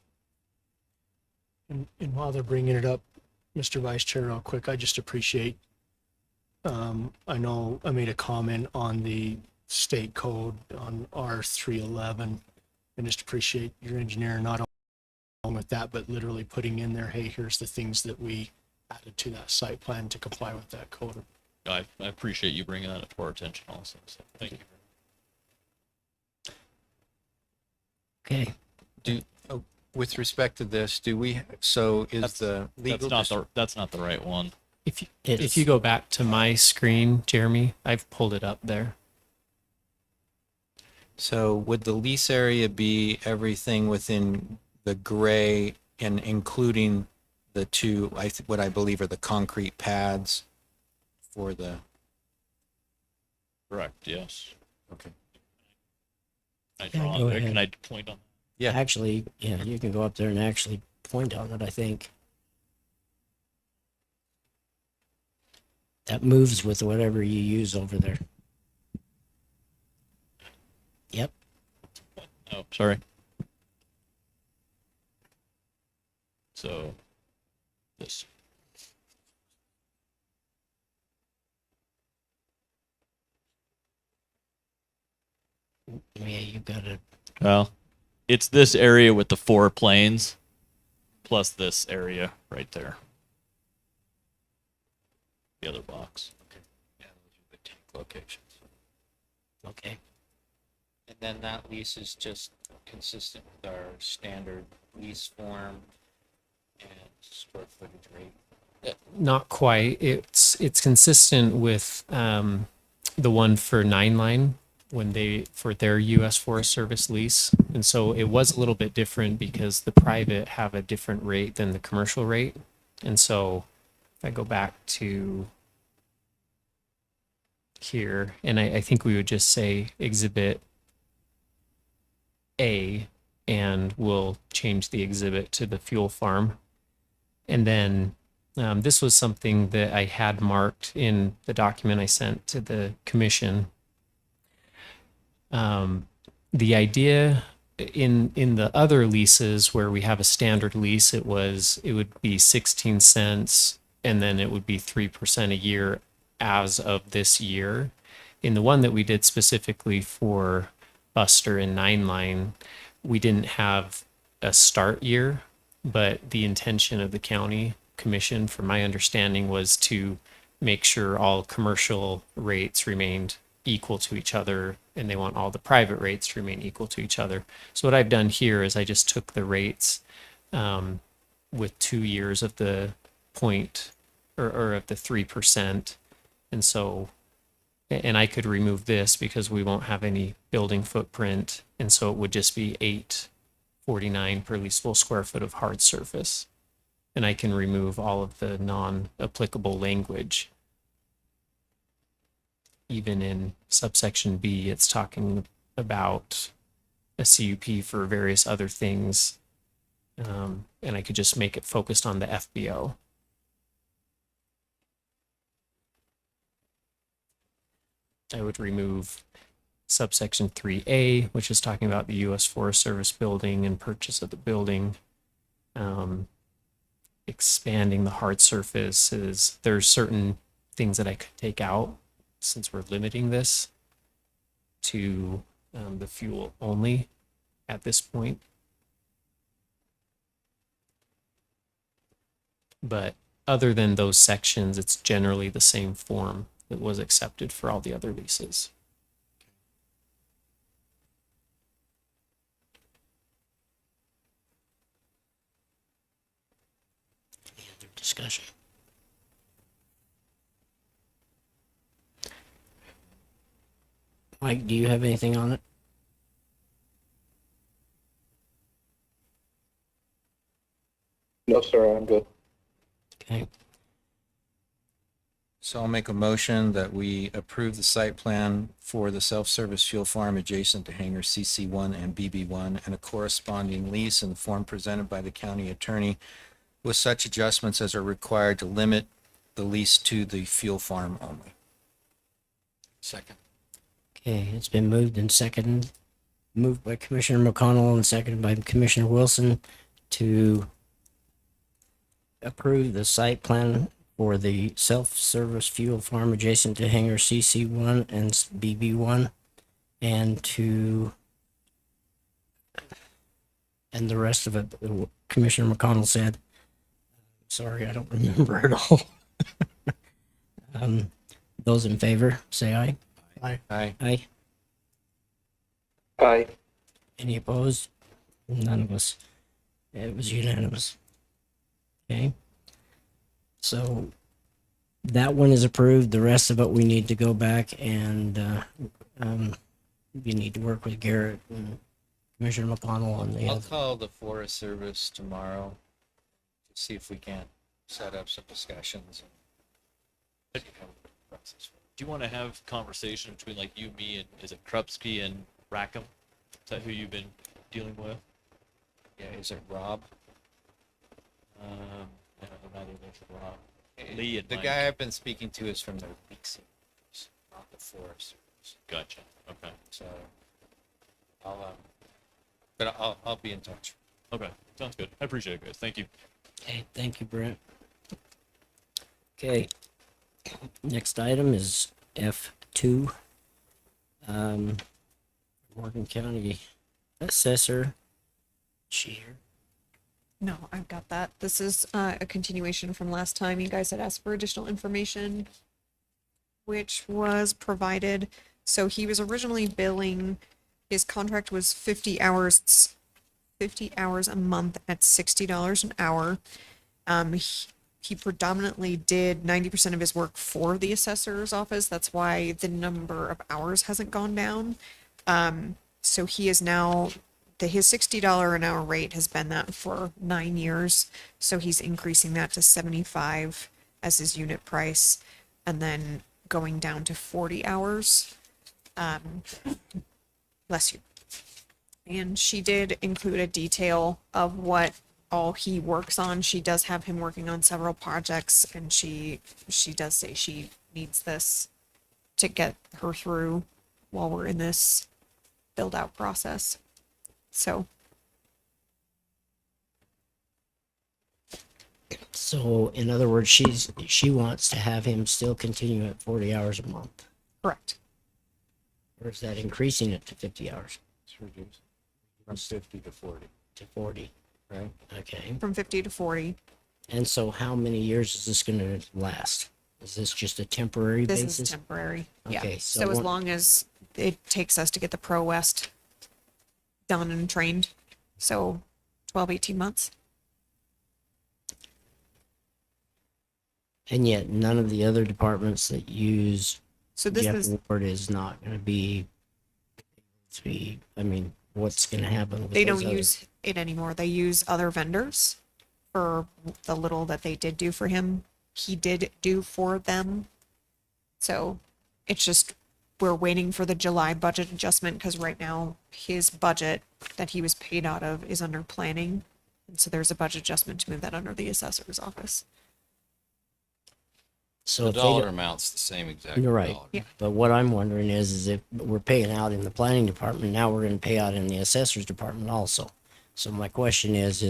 And while they're bringing it up, Mr. Vice Chair, real quick, I just appreciate, I know I made a comment on the state code on R311, and just appreciate your engineer not only with that, but literally putting in there, hey, here's the things that we added to that site plan to comply with that code. I appreciate you bringing that up to our attention also, so thank you. Okay. With respect to this, do we, so is That's- the legal, That's not the right one. If you, It's- if you go back to my screen, Jeremy, I've pulled it up there. so would the lease area be everything within the gray and including the 2, what I believe are the concrete pads for the, Correct, yes. okay. Go ahead. Can I point on? Yeah. Actually, yeah, you can go up there and actually point on it, I think. That moves with whatever you use over there. Yep. Oh, sorry. So, this. Yeah, you got it. Well, it's this area with the 4 planes, plus this area right there. The other box. Yeah, those are the tank locations. Okay. And then that lease is just consistent with our standard lease form and square footage rate. Not quite. It's consistent with the one for Nine Line when they for their U.S. Forest Service lease, and so it was a little bit different because the private have a different rate than the commercial rate, and so if I go back to here, and I think we would just say Exhibit A, and we'll change the exhibit to the fuel farm, and then. This was something that I had marked in the document I sent to the commission. The idea in the other leases where we have a standard lease, it would be 16 cents and then it would be 3% a year as of this year. In the one that we did specifically for Buster and Nine Line, we didn't have a start year, but the intention of the county commission, from my understanding, was to make sure all commercial rates remained equal to each other, and they want all the private rates to remain equal to each other. So what I've done here is I just took the rates with 2 years of the point or of the 3%, and so and I could remove this because we won't have any building footprint, and so it would just be $8.49 per leasable square foot of hard surface. And I can remove all of the non-applicable language. Even in subsection B, it's talking about a CUP for various other things. And I could just make it focused on the FBO. I would remove subsection 3A, which is talking about the U.S. Forest Service building and purchase of the building. Expanding the hard surfaces. There's certain things that I could take out since we're limiting this to the fuel only at this point. But other than those sections, it's generally the same form that was accepted for all the other leases. Discussion. Mike, do you have anything on it? No, sir, I'm good. Okay. So I'll make a motion that we approve the site plan for the self-service fuel farm adjacent to hangar CC1 and BB1 and a corresponding lease in the form presented by the county attorney with such adjustments as are required to limit the lease to the fuel farm only. Second. Okay, it's been moved and seconded. Moved by Commissioner McConnell and seconded by Commissioner Wilson to approve the site plan for the self-service fuel farm adjacent to hangar CC1 and BB1 and the rest of it, Commissioner McConnell said. Sorry, I don't remember it all. Those in favor, say aye. Aye. Aye. Aye. Aye. Any opposed? None of us. It was unanimous. Okay. So that one is approved. The rest of it, we need to go back and you need to work with Garrett and Commissioner McConnell on the I'll other. call the Forest Service tomorrow to see if we can't set up some discussions. And see how the process works. Do you want to have conversation between like you, me, and is it Krupski and Rackham? Is that who you've been dealing with? Yeah, is it Rob? I don't know, neither of those are Rob. Lee and The Mike. guy I've been speaking to is from the leasing, not the Forest Service. Gotcha. Okay. So I'll But I'll be in touch. Okay, sounds good. I appreciate it, guys. Thank you. Okay, thank you, Brent. Okay, next item is F2. Morgan County Assessor. She here? No, I've got that. This is a continuation from last time. You guys had asked for additional information, which was provided. So he was originally billing, his contract was 50 hours a month at $60 an hour. He predominantly did 90% of his work for the assessor's office. That's why the number of hours hasn't gone down. So he is now, his $60 an hour rate has been that for 9 years. So he's increasing that to 75 as his unit price, and then going down to 40 hours. Bless you. And she did include a detail of what all he works on. She does have him working on several projects, and she does say she needs this to get her through while we're in this build out process. So So in other words, she wants to have him still continue at 40 hours a month. correct. Or is that increasing it to 50 hours? It's reduced from 50 to 40, To 40, right? okay. From 50 to 40. And so how many years is this gonna last? Is this just a temporary This basis? is temporary. Yeah. Okay, So, so as one- long as it takes us to get the Pro West done and trained. So 12, 18 months. And yet none of the other departments that use So this Jeff is, Ward is not gonna be, I mean, what's gonna happen with they those don't other- use it anymore. They use other vendors for the little that they did do for him. He did do for them. So it's just, we're waiting for the July budget adjustment because right now his budget that he was paid out of is under planning. And so there's a budget adjustment to move that under the assessor's office. So The if they dollar don't- amount's the same exact. You're right. dollar. Yeah. But what I'm wondering is if we're paying out in the planning department, now we're gonna pay out in the assessor's department also. So my question is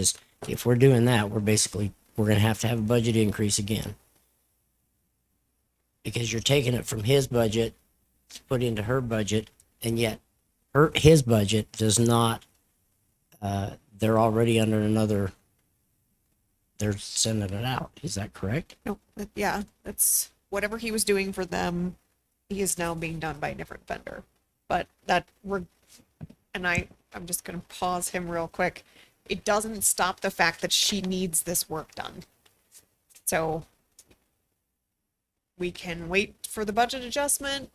if we're doing that, we're gonna have to have a budget increase again. Because you're taking it from his budget, to put into her budget, and yet his budget does not, they're already under another, they're sending it out. Is that correct? No, yeah, that's whatever he was doing for them. He is now being done by a different vendor. But I'm just gonna pause him real quick. It doesn't stop the fact that she needs this work done. So we can wait for the budget adjustment,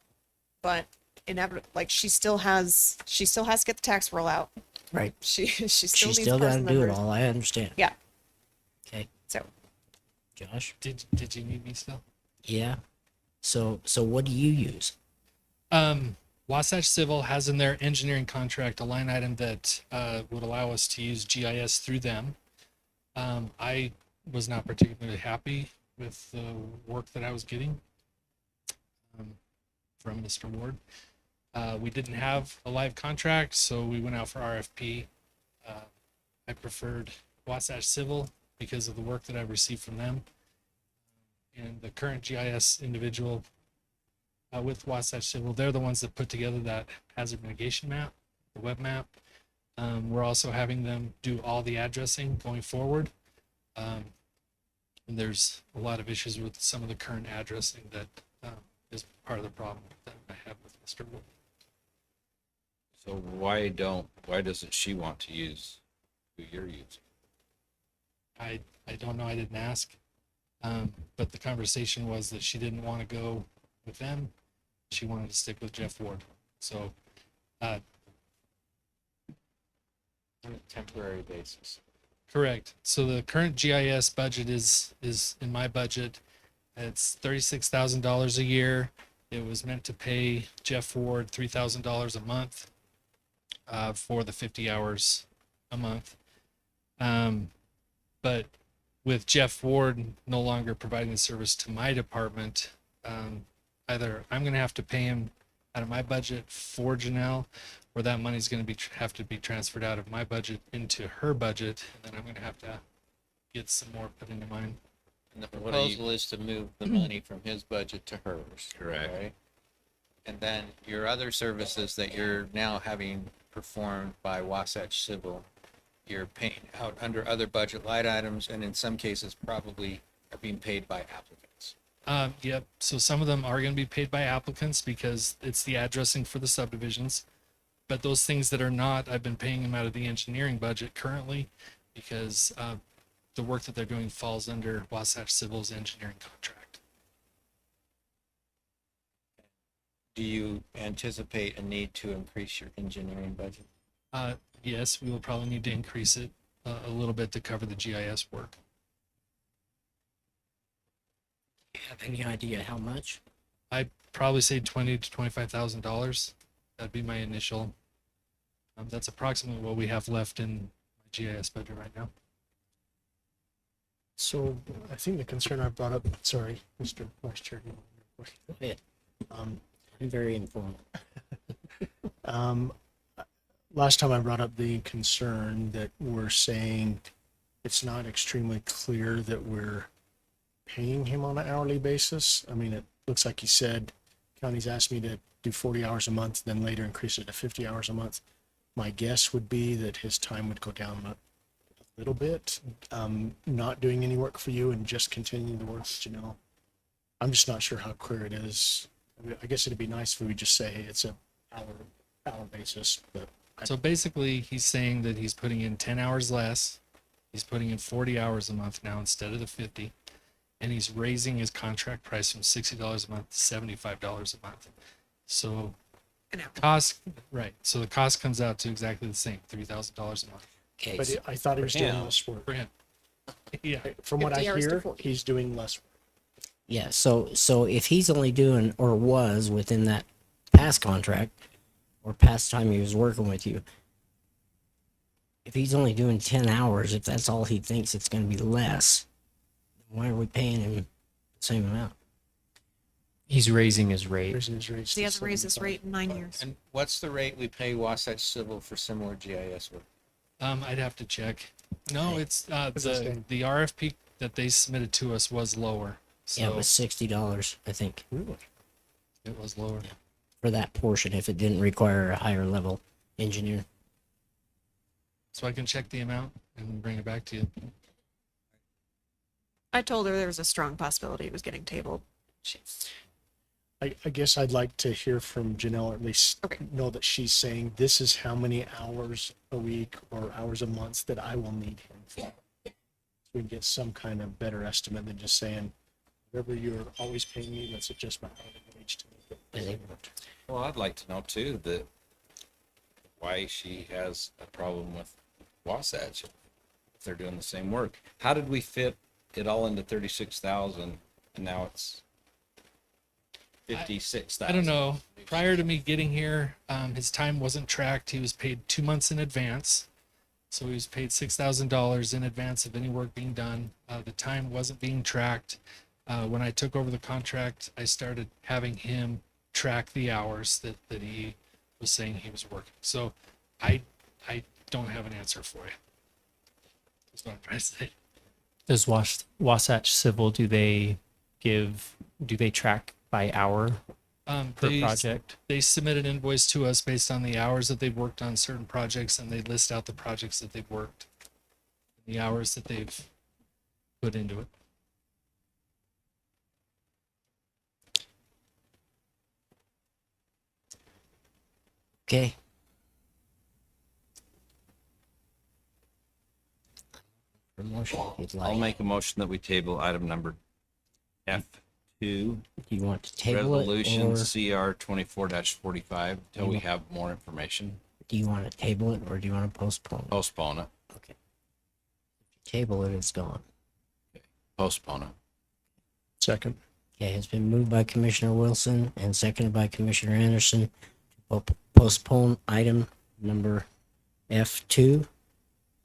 but inevitably, like she still has to get the tax roll out. Right. She still She needs still gotta person do it numbers. all. I understand. Yeah. Okay, So Josh? Did you need me still? Yeah. So what do you use? Wasatch Civil has in their engineering contract a line item that would allow us to use GIS through them. I was not particularly happy with the work that I was getting from Mr. Ward. We didn't have a live contract, so we went out for RFP. I preferred Wasatch Civil because of the work that I've received from them. And the current GIS individual with Wasatch Civil, they're the ones that put together that hazard mitigation map, the web map. We're also having them do all the addressing going forward. And there's a lot of issues with some of the current addressing that is part of the problem that I have with Mr. Wood. So why doesn't she want to use who you're using? I don't know, I didn't ask. But the conversation was that she didn't want to go with them. She wanted to stick with Jeff Ward. So On a temporary basis. correct. So the current GIS budget is in my budget. It's $36,000 a year. It was meant to pay Jeff Ward $3,000 a month for the 50 hours a month. But with Jeff Ward no longer providing the service to my department, either I'm going to have to pay him out of my budget for Janelle, where that money's going to be have to be transferred out of my budget into her budget, and then I'm going to have to get some more put into mine. And the What do you- proposal is to move the money from his budget to hers. Correct. right? And then your other services that you're now having performed by Wasatch Civil, you're paying out under other budget line items, and in some cases probably are being paid by applicants. Yep. So some of them are going to be paid by applicants because it's the addressing for the subdivisions. But those things that are not, I've been paying them out of the engineering budget currently because the work that they're doing falls under Wasatch Civil's engineering contract. Do you anticipate a need to increase your engineering budget? Yes, we will probably need to increase it a little bit to cover the GIS work. Do you have any idea how much? I'd probably say $20,000 to $25,000. That'd be my initial. That's approximately what we have left in my GIS budget right now. So I think the concern I brought up, sorry, Mr. Vice Chair. you want your question? Go ahead. Um, I'm very informed. Last time I brought up the concern that we're saying it's not extremely clear that we're paying him on an hourly basis. I mean, it looks like you said, county's asked me to do 40 hours a month, then later increase it to 50 hours a month. My guess would be that his time would go down a little bit, not doing any work for you and just continuing the work that you know. I'm just not sure how clear it is. I mean, I guess it'd be nice if we would just say it's a hour basis, but So basically, he's saying that he's putting in 10 hours less. He's putting in 40 hours a month now instead of the 50. And he's raising his contract price from $60 a month to $75 a month. So An hour. cost, right. So the cost comes out to exactly the same, $3,000 a month Okay, but so- I thought he was doing him. less work. for him. Yeah. From what I 50 hours to hear, 40. he's doing less work. yeah, so if he's only doing or was within that past contract or past time he was working with you, if he's only doing 10 hours, if that's all he thinks it's going to be less, why are we paying him the same amount? He's raising his rate. Raising his rates He to hasn't raised his 75. rate in 9 years. And what's the rate we pay Wasatch Civil for similar GIS work? I'd have to check. No, it's What's it say? the RFP that they submitted to us was lower. So Yeah, it was $60, I think, Really? it was lower. for that portion if it didn't require a higher level engineer. So I can check the amount and bring it back to you. I told her there was a strong possibility it was getting tabled. I guess I'd like to hear from Janelle, or at least Okay. know that she's saying this is how many hours a week or hours a month that I will need him for. So we can get some kind of better estimate than just saying, whatever you're always paying me, let's adjust my hourly wage to make it. Well, I'd like to know too that why she has a problem with Wasatch if they're doing the same work. How did we fit it all into 36,000 and now it's 56,000? I don't know. Prior to me getting here, his time wasn't tracked. He was paid 2 months in advance. So he was paid $6,000 in advance of any work being done. The time wasn't being tracked. When I took over the contract, I started having him track the hours that he was saying he was working. So I don't have an answer for you. That's what I'm trying to say. Does Wasatch Civil, do they track by hour per project? They submit an invoice to us based on the hours that they've worked on certain projects, and they list out the projects that they've worked, the hours that they've put into it. Okay. Promotion, if you'd I'll like. make a motion that we table item number F2, Do you want to table resolution it, or CR 24-45, till we have more information. do you want to table it, or do you want to postpone it? Postpone it, Okay. Table it, it's gone. postpone it. Second. Okay, it's been moved by Commissioner Wilson and seconded by Commissioner Anderson to postpone item number F2,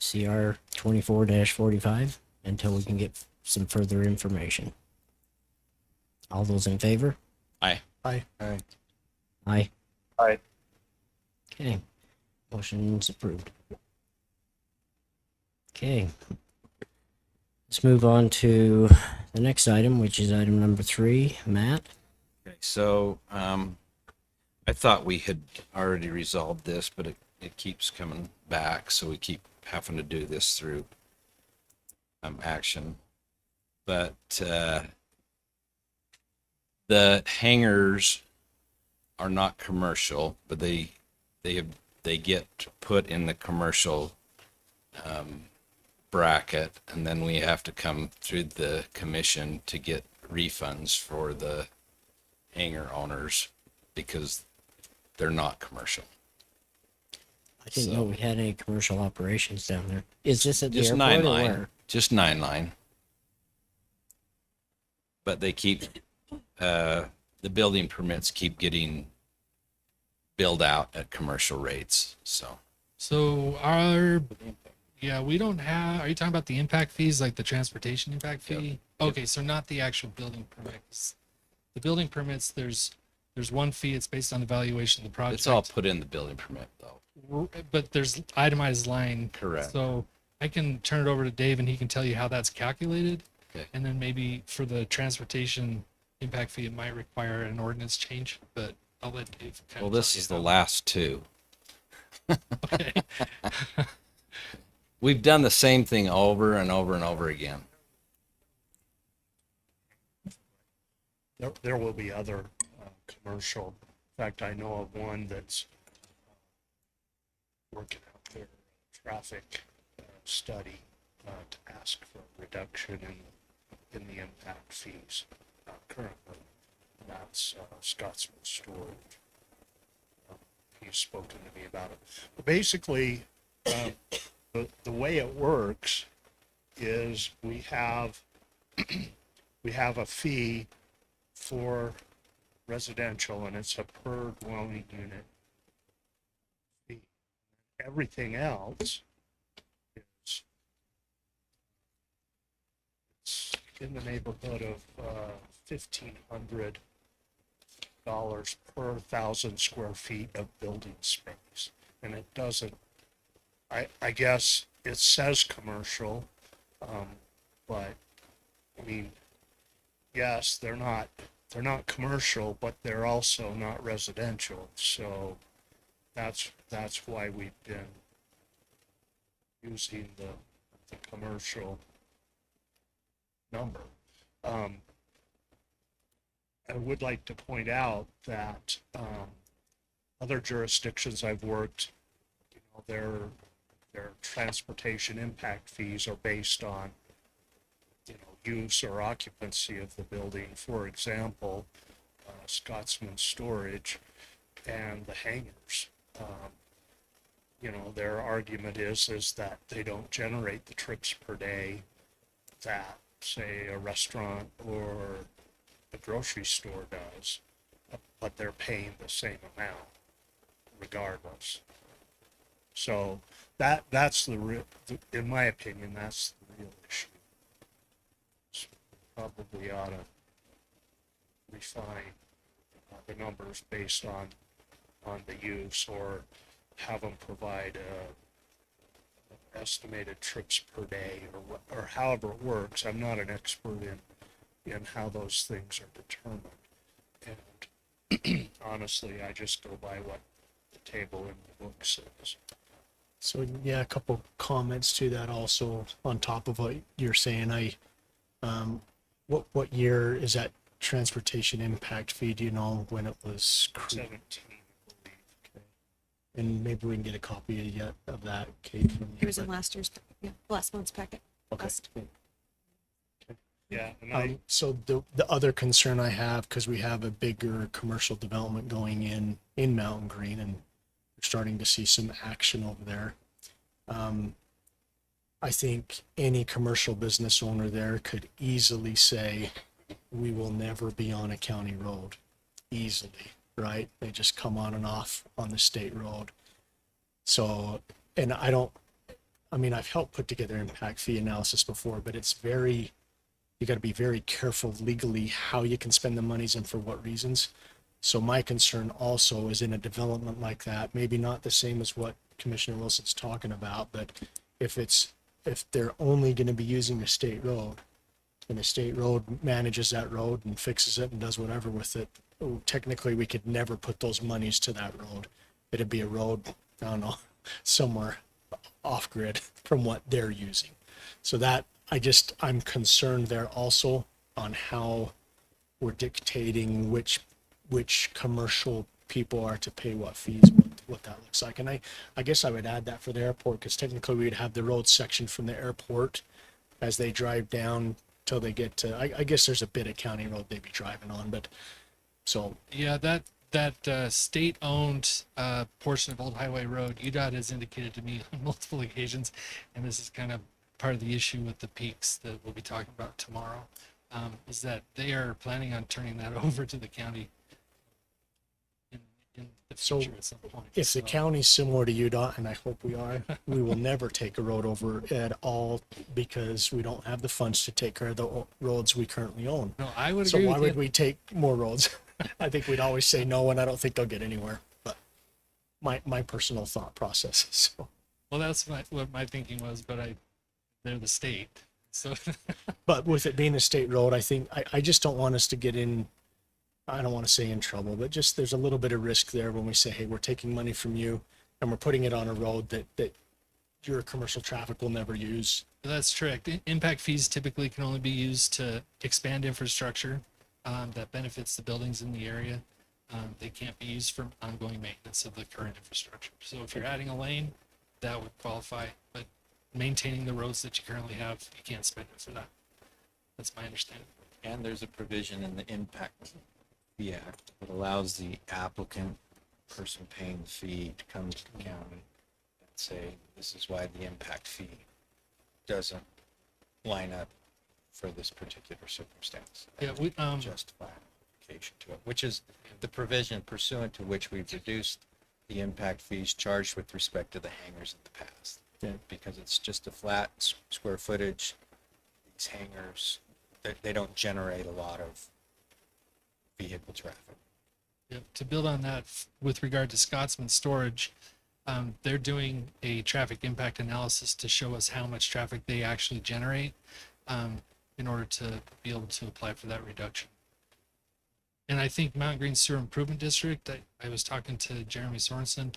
CR 24-45, until we can get some further information. All those in favor? Aye. Aye. Aye. Aye. Okay, Motion's approved. Okay. Let's move on to the next item, which is item number 3. Matt? Okay, so I thought we had already resolved this, but it keeps coming back, so we keep having to do this through action. But the hangars are not commercial, but they get put in the commercial bracket, and then we have to come through the commission to get refunds for the hangar owners because they're not commercial. I didn't know we had any commercial operations down there. Is this at the Just airport Nine or Line, where? just Nine Line. But they keep the building permits keep getting billed out at commercial rates. So we don't have, are you talking about the impact fees, like the transportation impact fee? Yep. Okay, so not the actual building permits. The building permits, there's one fee, it's based on the valuation of the project. it's all put in the building permit though. But there's itemized line. Correct. So I can turn it over to Dave and he can tell you how that's calculated. Okay. And then maybe for the transportation impact fee, it might require an ordinance change, but I'll let Dave. kind Well, of this tell you is the how. last two. Okay. We've done the same thing over and over and over again. There will be other commercial. In fact, I know of one that's working out their traffic study to ask for a reduction in the impact fees currently. That's Scotsman Storage. He's spoken to me about it. But basically, the way it works is we have a fee for residential, and it's a per dwelling unit fee. Everything else is it's in the neighborhood of $1,500 per 1,000 square feet of building space, and it doesn't. I guess it says commercial, but I mean, yes, they're not commercial, but they're also not residential. So that's why we've been using the commercial number. I would like to point out that other jurisdictions I've worked, their transportation impact fees are based on use or occupancy of the building. For example, Scotsman Storage and the hangars. Their argument is that they don't generate the trips per day that, say, a restaurant or a grocery store does, but they're paying the same amount regardless. So that's in my opinion, that's the real issue. Probably ought to refine the numbers based on the use, or have them provide estimated trips per day, or however it works. I'm not an expert in how those things are determined, and honestly, I just go by what the table in the book says. So yeah, a couple comments to that also on top of what you're saying. What year is that transportation impact fee? Do you know when it was? 17, I believe. Okay. And maybe we can get a copy yet of that, Kate. It was in last month's packet. Okay. Yeah. And so the other concern I have, because we have a bigger commercial development going in Mountain Green, and we're starting to see some action over there. I think any commercial business owner there could easily say, we will never be on a county road. Easily, right? They just come on and off on the state road. So, and I've helped put together impact fee analysis before, but you got to be very careful legally how you can spend the monies and for what reasons. So my concern also is in a development like that, maybe not the same as what Commissioner Wilson's talking about, but if they're only gonna be using a state road, and the state road manages that road and fixes it and does whatever with it, technically, we could never put those monies to that road. It'd be a road, I don't know, somewhere off grid from what they're using. So that, I'm concerned there also on how we're dictating which commercial people are to pay what fees, what that looks like. And I guess I would add that for the airport, because technically we'd have the road section from the airport as they drive down till they get to, I guess there's a bit of county road they'd be driving on, but so. Yeah, that state-owned portion of Old Highway Road, UDOT has indicated to me on multiple occasions, and this is kind of part of the issue with the peaks that we'll be talking about tomorrow, is that they are planning on turning that over to the county in the So, future at some point. If So, the county's similar to UDOT, and I hope we are, we will never take a road over at all because we don't have the funds to take care of the roads we currently own. no, I would So agree why with would you. we take more roads? I think we'd always say no, and I don't think they'll get anywhere. But my personal thought process. So, Well, that's what my thinking was, but they're the state. So but with it being a state road, I think I just don't want us to get in. I don't want to say in trouble, but just there's a little bit of risk there when we say, hey, we're taking money from you and we're putting it on a road that your commercial traffic will never use. that's correct. Impact fees typically can only be used to expand infrastructure that benefits the buildings in the area. They can't be used for ongoing maintenance of the current infrastructure. So if you're adding a lane, that would qualify, but maintaining the roads that you currently have, you can't spend it for that. That's my understanding. And there's a provision in the Impact Fee Act that allows the applicant, person paying the fee, to come to the county and say, this is why the impact fee doesn't line up for this particular circumstance. Yeah, we, Justify application to it, which is the provision pursuant to which we've reduced the impact fees charged with respect to the hangars in the past. Yeah. Because it's just a flat square footage. These hangars, they don't generate a lot of vehicle traffic. Yep. To build on that, with regard to Scotsman Storage, they're doing a traffic impact analysis to show us how much traffic they actually generate in order to be able to apply for that reduction. And I think Mountain Green Sewer Improvement District, I was talking to Jeremy Sorensen.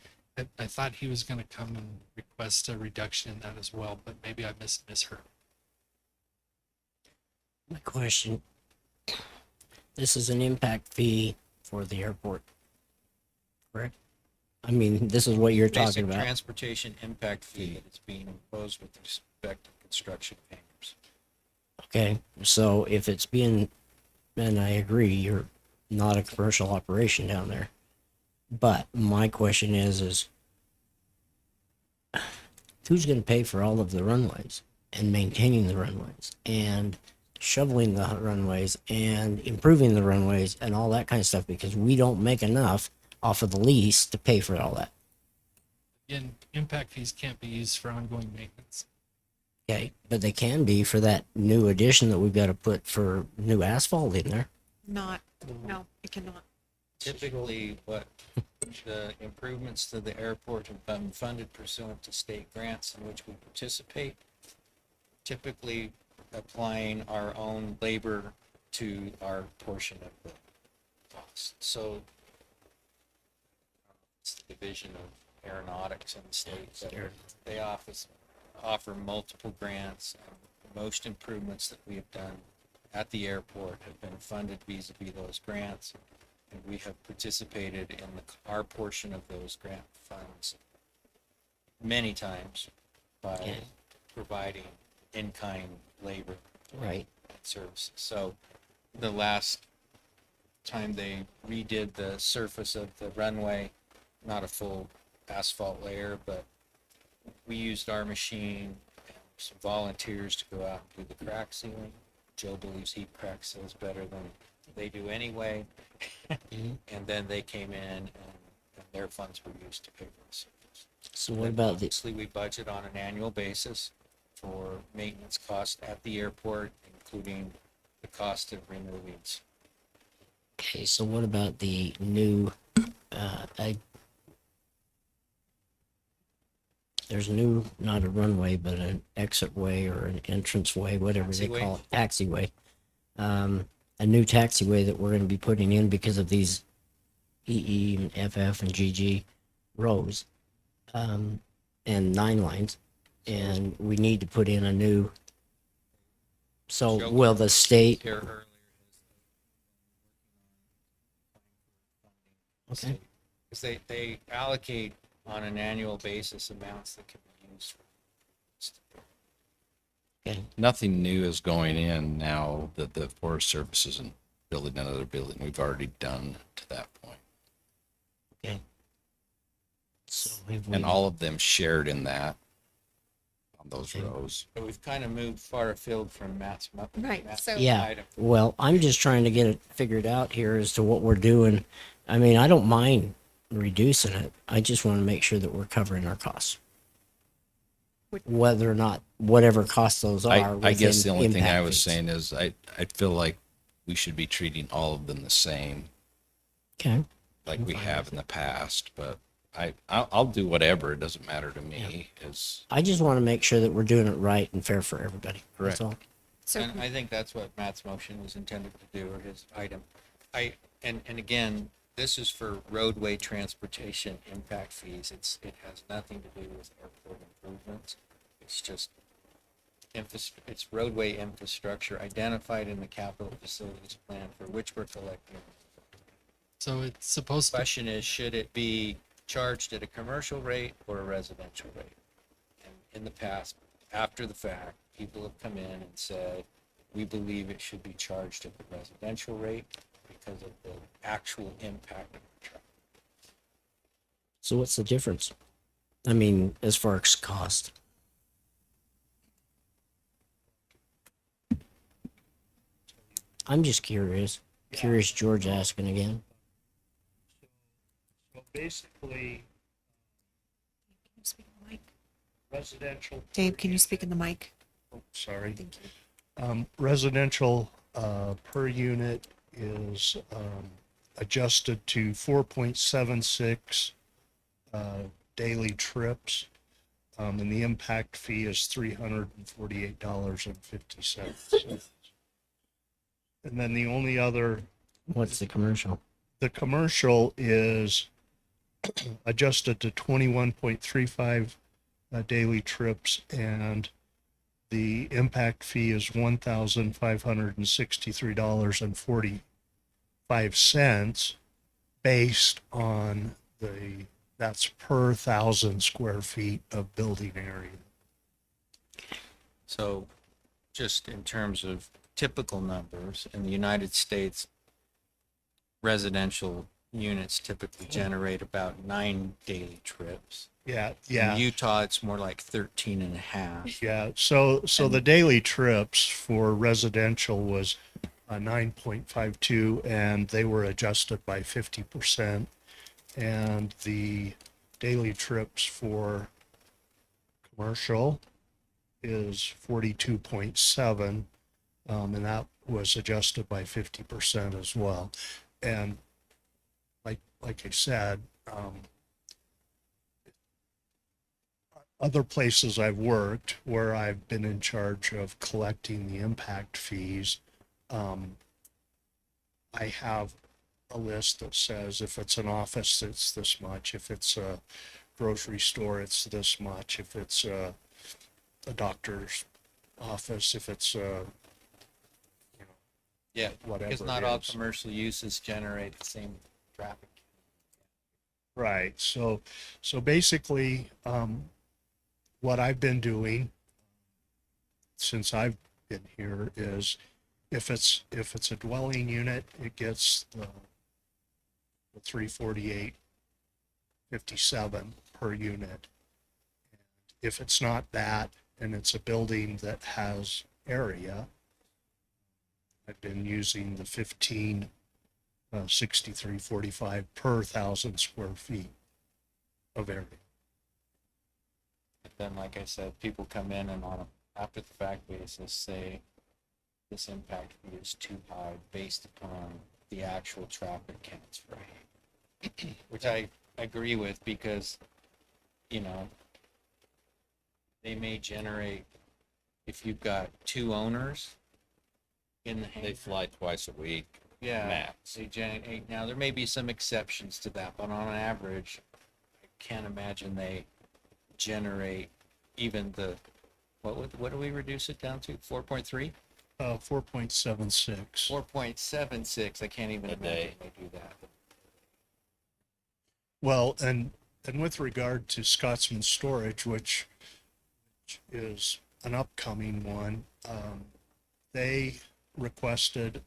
I thought he was going to come and request a reduction in that as well, but maybe I misheard. My question, this is an impact fee for the airport, correct? I mean, this is what you're talking Basic about. transportation impact fee that's being imposed with respect to construction of hangars. Okay, so if it's being, and I agree, you're not a commercial operation down there. But my question is who's going to pay for all of the runways and maintaining the runways and shoveling the runways and improving the runways and all that kind of stuff? Because we don't make enough off of the lease to pay for all that. Again, impact fees can't be used for ongoing maintenance. Okay, but they can be for that new addition that we've got to put for new asphalt in there. Not, no, it cannot. Typically, what the improvements to the airport have been funded pursuant to state grants in which we participate, typically applying our own labor to our portion of the cost. So it's the Division of Aeronautics in the state that they offer multiple grants. Most improvements that we have done at the airport have been funded vis-a-vis those grants. And we have participated in our portion of those grant funds many times by providing in-kind labor Right. and services. So the last time they redid the surface of the runway, not a full asphalt layer, but we used our machine and some volunteers to go out and do the crack sealing. Joe believes he crack seals better than they do anyway. And then they came in and their funds were used to pay for the surface. So what about the, Obviously, we budget on an annual basis for maintenance costs at the airport, including the cost of removing. okay, so what about the new, there's new, not a runway, but an exit way or an entrance way, whatever they call it, taxiway. A new taxiway that we're going to be putting in because of these EE and FF and GG rows, and 9 lines. And we need to put in a new, so will the state, Here earlier okay, because they allocate on an annual basis amounts that can be used. okay, Nothing new is going in now that the Forest Service isn't building another building. We've already done to that point. okay. So have we, And all of them shared in that on those Okay. rows. So we've kind of moved far afield from Matt's. Right, Matt's so- yeah, item. well, I'm just trying to get it figured out here as to what we're doing. I mean, I don't mind reducing it. I just want to make sure that we're covering our costs. Whether or not, whatever costs those are. I guess the within only thing I impact was fees. saying is I feel like we should be treating all of them the same, Okay, like we have in the past, but I'll do whatever. It doesn't matter to me. Is I just want to make sure that we're doing it right and fair for everybody. That's Correct. all. So And I think that's what Matt's motion was intended to do, or his item. And again, this is for roadway transportation impact fees. It has nothing to do with airport improvements. It's just it's roadway infrastructure identified in the capital facilities plan for which we're collecting. So it's supposed to, Question is, should it be charged at a commercial rate or a residential rate? And in the past, after the fact, people have come in and said, we believe it should be charged at the residential rate because of the actual impact of the traffic. So what's the difference? I mean, as far as cost. I'm just curious. Curious George asking again. So basically, residential. Dave, can you speak in the mic? Oh, sorry. Thank you. Residential per unit is adjusted to 4.76 daily trips. And the impact fee is $348.50. And then the only other, What's the commercial? the commercial is adjusted to 21.35 daily trips, and the impact fee is $1,563.45 based on that's per 1,000 square feet of building area. So just in terms of typical numbers, in the United States, residential units typically generate about 9 daily trips. Yeah, In Utah, it's more like 13 and a half. Yeah, so the daily trips for residential was 9.52, and they were adjusted by 50%. And the daily trips for commercial is 42.7, and that was adjusted by 50% as well. And like I said, other places I've worked where I've been in charge of collecting the impact fees, I have a list that says if it's an office, it's this much. If it's a grocery store, it's this much. If it's a doctor's office, if it's Yeah, whatever because not it all is. commercial uses generate the same traffic. Right. So basically, what I've been doing since I've been here is if it's a dwelling unit, it gets the 348.57 per unit. If it's not that, and it's a building that has area, I've been using the 63.45 per 1,000 square feet of area. But then, like I said, people come in and on a after the fact basis say this impact fee is too high based upon the actual traffic counts, right? Which I agree with because, you know, they may generate, if you've got two owners in the hangar. They fly twice a week. Yeah, max. they generate. Now there may be some exceptions to that, but on average, I can't imagine they generate even the what do we reduce it down to? 4.3? 4.76. 4.76. I can't even A imagine day. they do that. Well, and with regard to Scotsman Storage, which is an upcoming one, they requested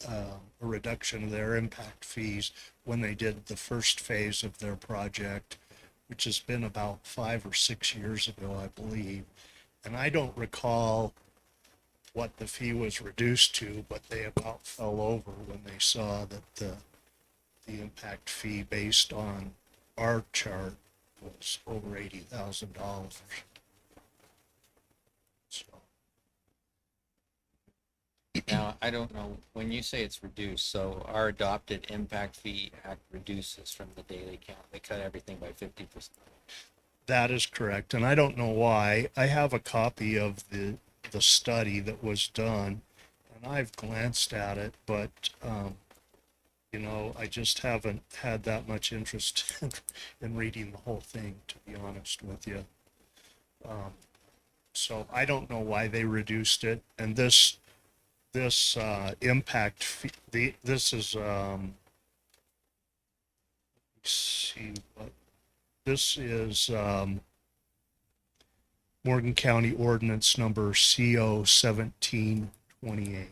a reduction of their impact fees when they did the first phase of their project, which has been about 5 or 6 years ago, I believe. And I don't recall what the fee was reduced to, but they about fell over when they saw that the impact fee based on our chart was over $80,000. So, Now, I don't know, when you say it's reduced, so our adopted impact fee act reduces from the daily count. They cut everything by 50%. that is correct, and I don't know why. I have a copy of the study that was done, and I've glanced at it, but you know, I just haven't had that much interest in reading the whole thing, to be honest with you. So I don't know why they reduced it, and this impact fee, this is let's see what this is. Morgan County Ordinance number CO 1728.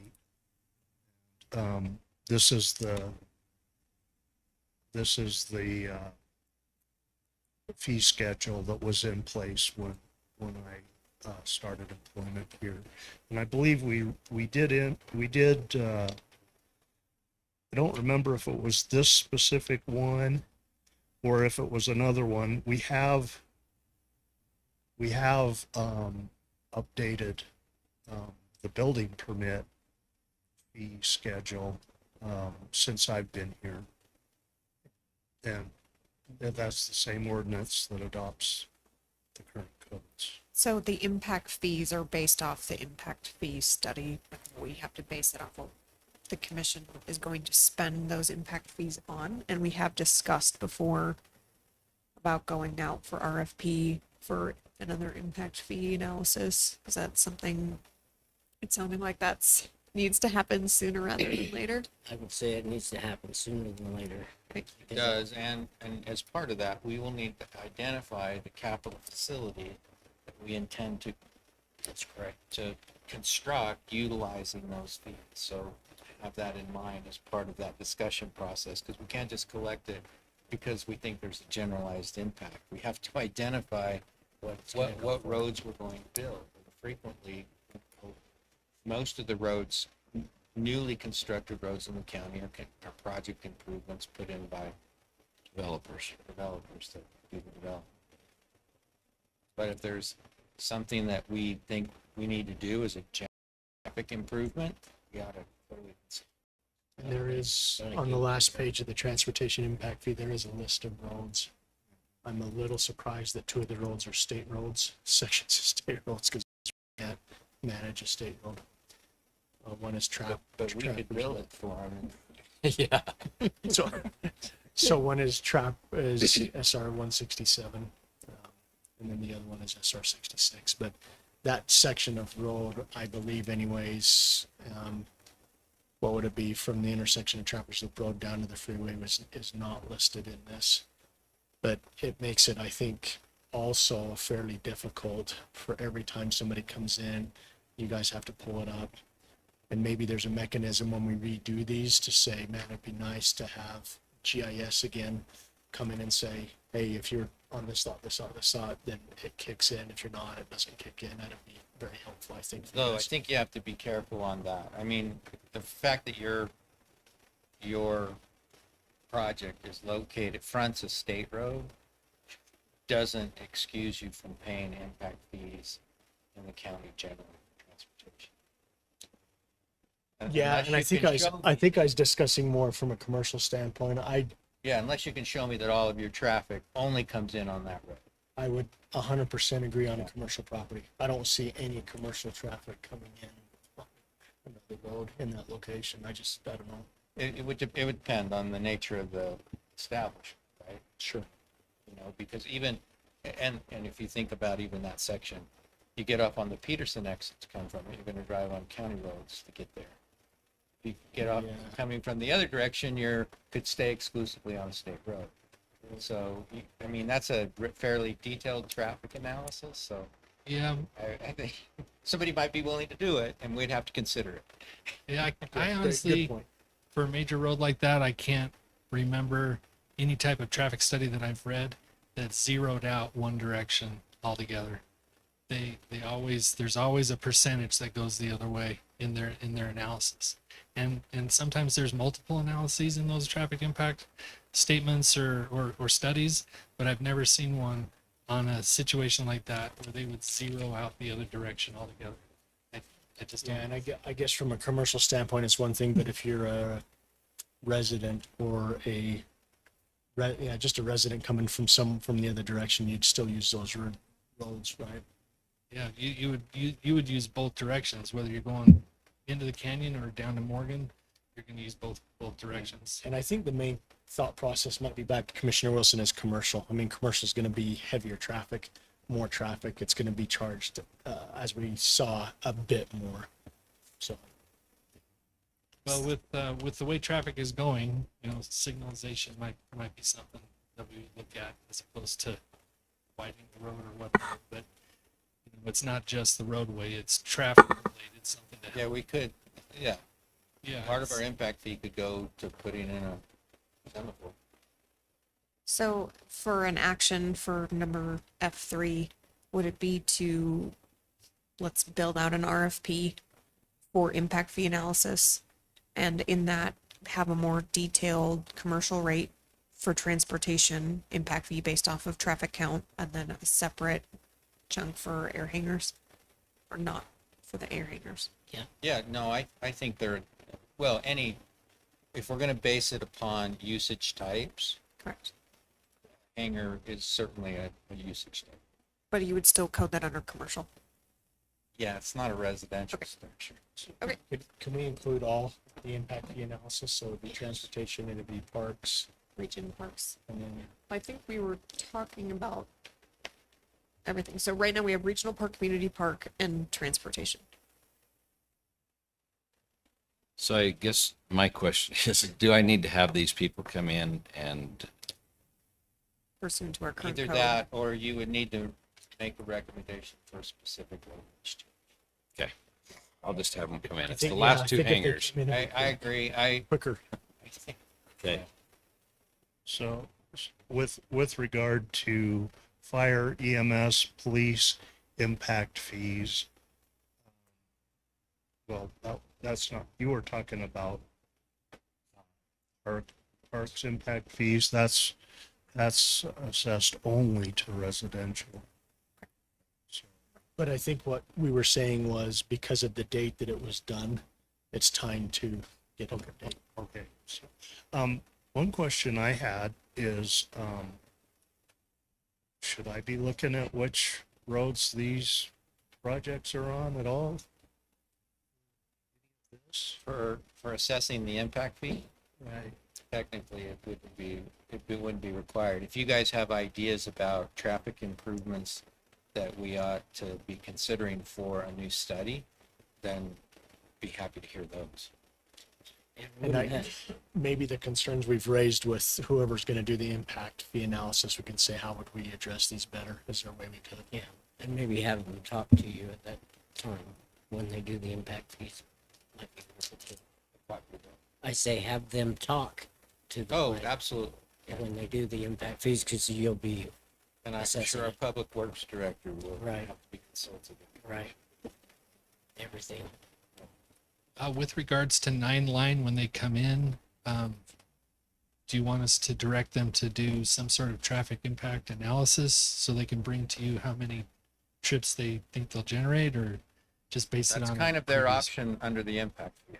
This is the fee schedule that was in place when I started employment here, and I believe we did. I don't remember if it was this specific one or if it was another one. We have updated the building permit fee schedule since I've been here, and that's the same ordinance that adopts the current codes. So the impact fees are based off the impact fee study. We have to base it off of the commission is going to spend those impact fees on, and we have discussed before about going out for RFP for another impact fee analysis. Is that something, it's sounding like that's needs to happen sooner rather than later? I would say it needs to happen sooner than later. It does, and as part of that, we will need to identify the capital facility that we intend to, that's correct, to construct utilizing those fees. So have that in mind as part of that discussion process, because we can't just collect it because we think there's a generalized impact. We have to identify what roads we're going to build. Frequently, most of the roads, newly constructed roads in the county are project improvements put in by developers that do the development. But if there's something that we think we need to do as a traffic improvement, we ought to put it in. And there is, on the last page of the transportation impact fee, there is a list of roads. I'm a little surprised that 2 of the roads are state roads, sections of state roads, because we can't manage a state road. One is But we could bill it for them. Yeah. So one is SR 167, and then the other one is SR 66. But that section of road, I believe anyways, what would it be from the intersection of Trappers Loop Road down to the freeway is not listed in this. But it makes it, I think, also fairly difficult for every time somebody comes in, you guys have to pull it up. And maybe there's a mechanism when we redo these to say, man, it'd be nice to have GIS again come in and say, hey, if you're on this lot, then it kicks in. If you're not, it doesn't kick in. That'd be very helpful, I think. No, I think you have to be careful on that. I mean, the fact that your project is located, fronts a state road, doesn't excuse you from paying impact fees in the county general transportation. Yeah, Unless and I you think can I think I was discussing more from a commercial standpoint. Yeah, unless you can show me that all of your traffic only comes in on that road. I would 100% agree on a commercial property. I don't see any commercial traffic coming in on the road in that location. I don't know. It would depend on the nature of the establishment, right? Sure. You know, because even, and if you think about even that section, you get off on the Peterson exit to come from it, you're gonna drive on county roads to get there. If you get off Yeah. coming from the other direction, could stay exclusively on a state road. So, I mean, that's a fairly detailed traffic analysis, so Yeah, I think somebody might be willing to do it, and we'd have to consider it. yeah. I Good honestly, point. for a major road like that, I can't remember any type of traffic study that I've read that zeroed out one direction altogether. There's always a percentage that goes the other way in their analysis. And sometimes there's multiple analyses in those traffic impact statements or studies, but I've never seen one on a situation like that where they would zero out the other direction altogether. I just Yeah, don't. and I guess from a commercial standpoint, it's one thing, but if you're a resident or just a resident coming from the other direction, you'd still use those roads, right? Yeah, you would use both directions, whether you're going into the canyon or down to Morgan, you're going to use both directions. And I think the main thought process might be back to Commissioner Wilson is commercial. I mean, commercial is going to be heavier traffic, more traffic. It's going to be charged, as we saw, a bit more. So, Well, with the way traffic is going, signalization might be something that we would look at as opposed to widening the road or whatnot. But it's not just the roadway; it's traffic related. Something that Yeah, we could, yeah. yeah. Part of our impact fee could go to putting in a semaphore. So for an action for number F3, would it be to, let's build out an RFP for impact fee analysis, and in that have a more detailed commercial rate for transportation impact fee based off of traffic count, and then a separate chunk for air hangers, or not for the air hangers? Yeah, no, I think if we're gonna base it upon usage types, Correct. hangar is certainly a usage type. But you would still code that under commercial. Yeah, it's not a residential Okay. structure. can we include all the impact fee analysis? So it'd be transportation, it'd be parks, Region parks. and then I think we were talking about everything. So right now we have regional park, community park, and transportation. So I guess my question is, do I need to have these people come in and, Pursuant to our current Either code. that, or you would need to make a recommendation for a specific location. okay, I'll just have them come in. I It's think- the yeah, I last two think if they hangers. came in I agree, quicker. Okay. So with regard to fire, EMS, police, impact fees, well, that's not, you were talking about parks impact fees, that's assessed only to residential. So, But I think what we were saying was because of the date that it was done, it's time to get an update. okay. So, one question I had is, should I be looking at which roads these projects are on at all? For assessing the impact fee, Right. technically it wouldn't be required. If you guys have ideas about traffic improvements that we ought to be considering for a new study, then be happy to hear those. And maybe the concerns we've raised with whoever's going to do the impact fee analysis, we can say, how would we address these better? Is there a way we could? Yeah, and maybe have them talk to you at that time when they do the impact fees. Might be worth it too. I say have them talk to the Oh, client absolutely. when they do the impact fees, because you'll be And I'm assessing sure our it. public works director will Right. have to be consulted. right. Everything. With regards to 9 Line, when they come in, do you want us to direct them to do some sort of traffic impact analysis so they can bring to you how many trips they think they'll generate, or just base it That's on kind of their previous- option under the impact fee.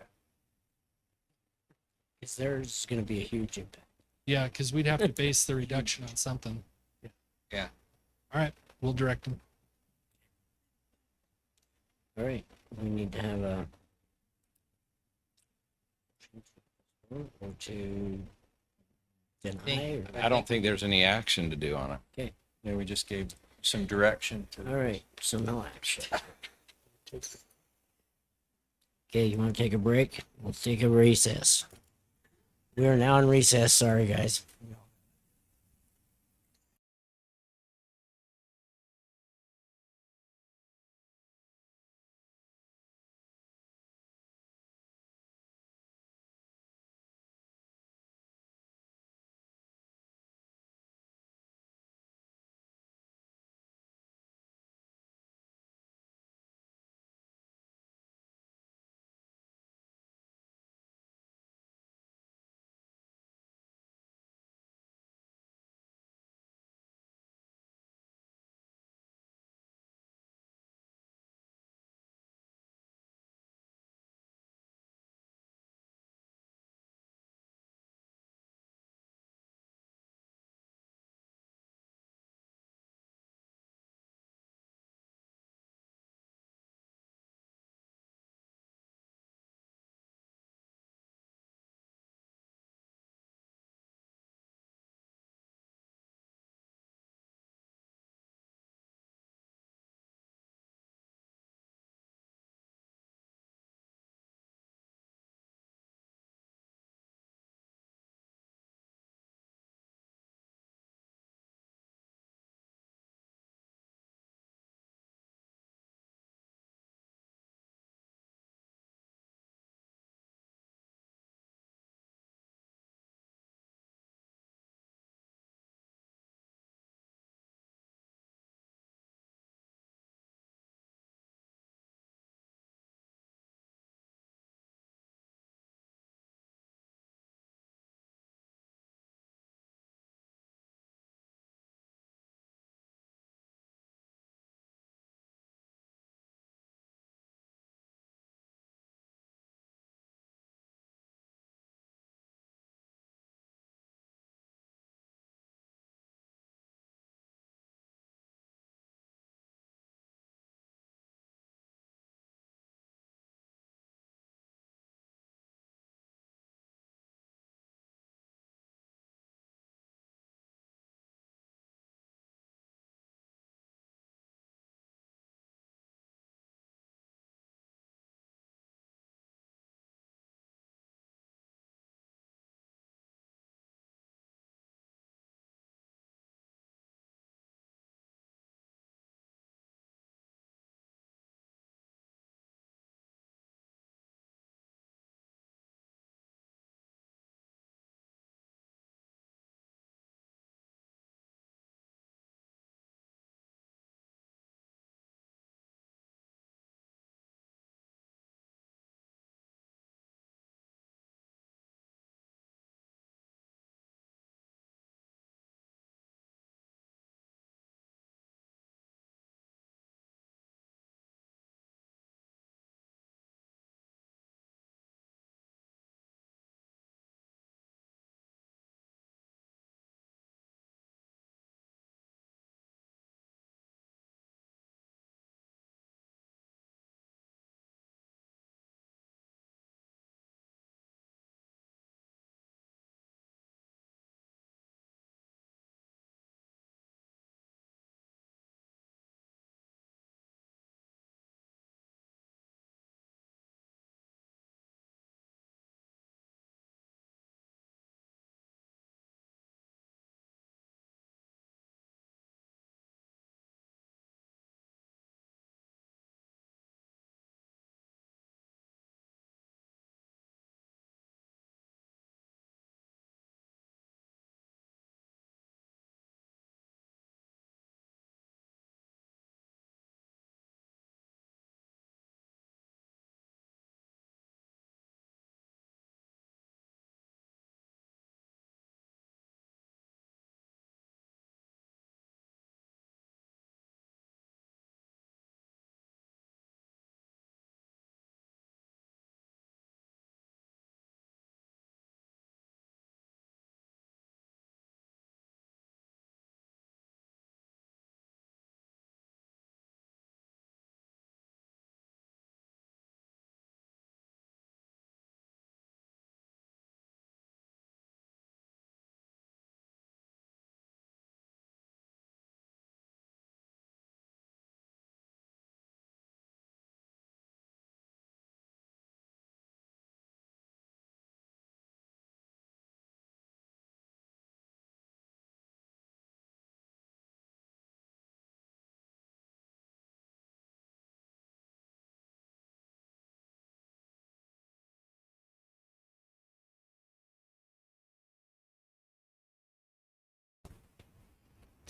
Because there's going to be a huge impact. Yeah, because we'd have to base the reduction on something. Yeah. All right, we'll direct them. All right, we need to have a or to deny or, I don't think there's any action to do on it. okay, Yeah, we just gave some direction to. all right, so no action. Okay, you want to take a break? We'll take a recess. We are now in recess. Sorry, guys.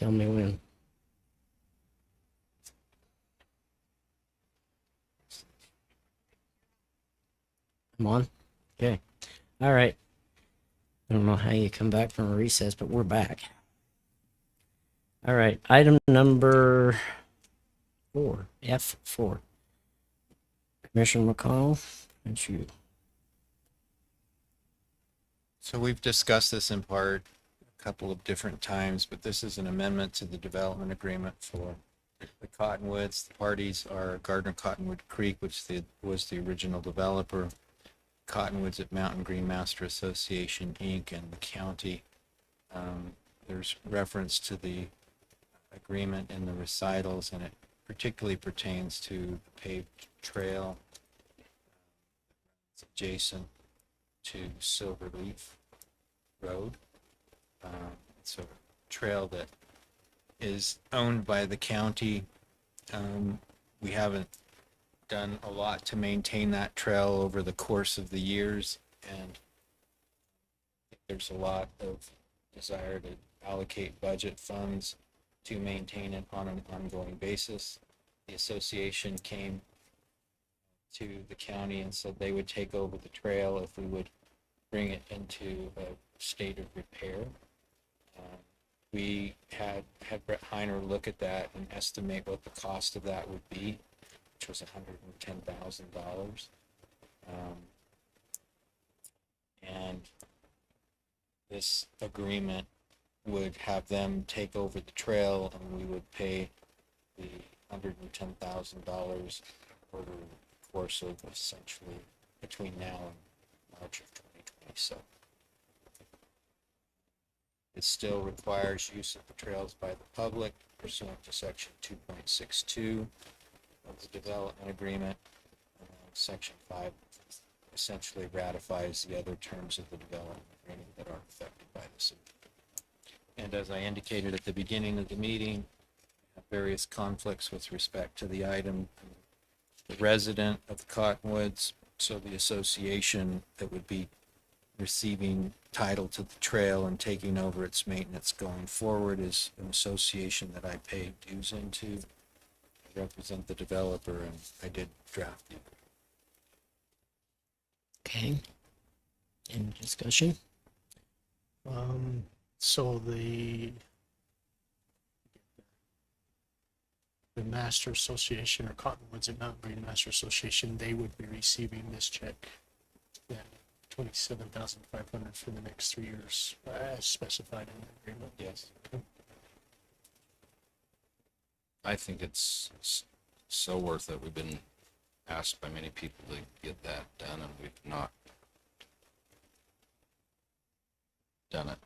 Tell me when. I'm on? Okay. All right. I don't know how you come back from a recess, but we're back. All right. Item number 4, F4. Commissioner McConnell, that's you. So we've discussed this in part a couple of different times, but this is an amendment to the development agreement for the Cottonwoods. The parties are Gardner Cottonwood Creek, which was the original developer, Cottonwoods at Mountain Green Master Association, Inc., and the county. There's reference to the agreement in the recitals, and it particularly pertains to the paved trail adjacent to Silverleaf Road. It's a trail that is owned by the county. We haven't done a lot to maintain that trail over the course of the years, and I think there's a lot of desire to allocate budget funds to maintain it on an ongoing basis. The association came to the county and said they would take over the trail if we would bring it into a state of repair. We had Brett Heiner look at that and estimate what the cost of that would be, which was $110,000. And this agreement would have them take over the trail, and we would pay the $110,000 over the course of essentially between now and March of 2027. It still requires use of the trails by the public pursuant to section 2.62 of the development agreement. Section 5 essentially ratifies the other terms of the development agreement that are affected by the city. And as I indicated at the beginning of the meeting, various conflicts with respect to the item. The resident of the Cottonwoods, so the association that would be receiving title to the trail and taking over its maintenance going forward, is an association that I pay dues into. I represent the developer, and I did draft it. Okay. Any discussion? So the Master Association, or Cottonwoods and Mountain Green Master Association, they would be receiving this check, that $27,500 for the next 3 years, as specified in the agreement. Yes. I think it's so worth it. We've been asked by many people to get that done, and we've not done it.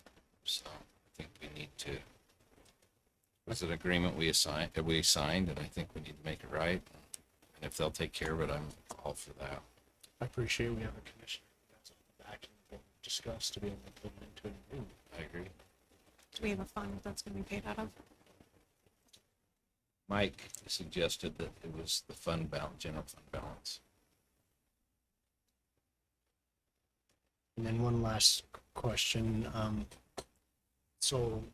So I think we need to. It was an agreement we signed, and I think we need to make it right. And if they'll take care of it, I'm all for that. I appreciate we have a commissioner that's on the back and discussed to be able to put it into an agreement. I agree. Do we have a fund that's gonna be paid out of? Mike suggested that it was the fund balance, general fund balance. And then one last question. So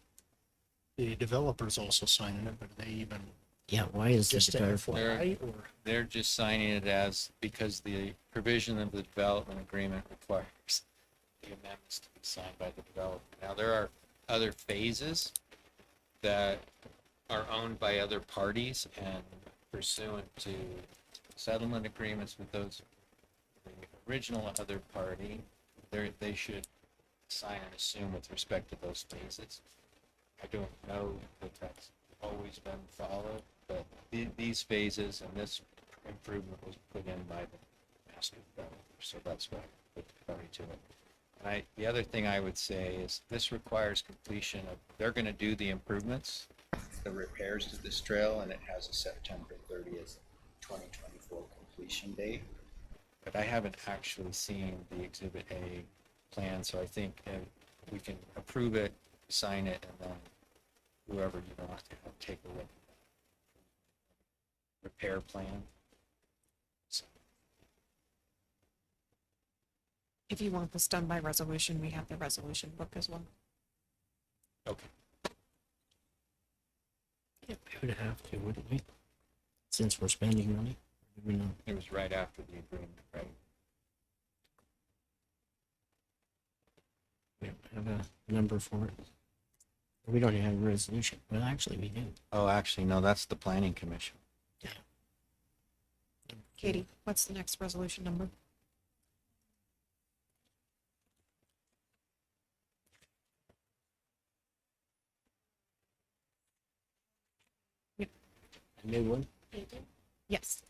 the developer's also signing it, but are they even Yeah, why is this just to FYI, or? They're just signing it as, because the provision of the development agreement requires the amendments to be signed by the developer. Now, there are other phases that are owned by other parties, and pursuant to settlement agreements with those, the original other party, they should sign and assume with respect to those phases. I don't know that that's always been followed, but these phases and this improvement was put in by the master developer, so that's why I put the party to it. And the other thing I would say is this requires completion of, they're gonna do the improvements, the repairs to this trail, and it has a September 30th, 2024 completion date. But I haven't actually seen the Exhibit A plan, so I think we can approve it, sign it, and then whoever you want to take a look at the repair plan. So, If you want this done by resolution, we have the resolution book as well. okay. Yeah, we would have to, wouldn't we? Since we're spending money, do we not? It was right after the agreement, right? We don't have a number for it. We don't even have a resolution. Well, actually, we do. Oh, actually, no, that's the planning commission. Katie, what's the next resolution number? A new one? Yes.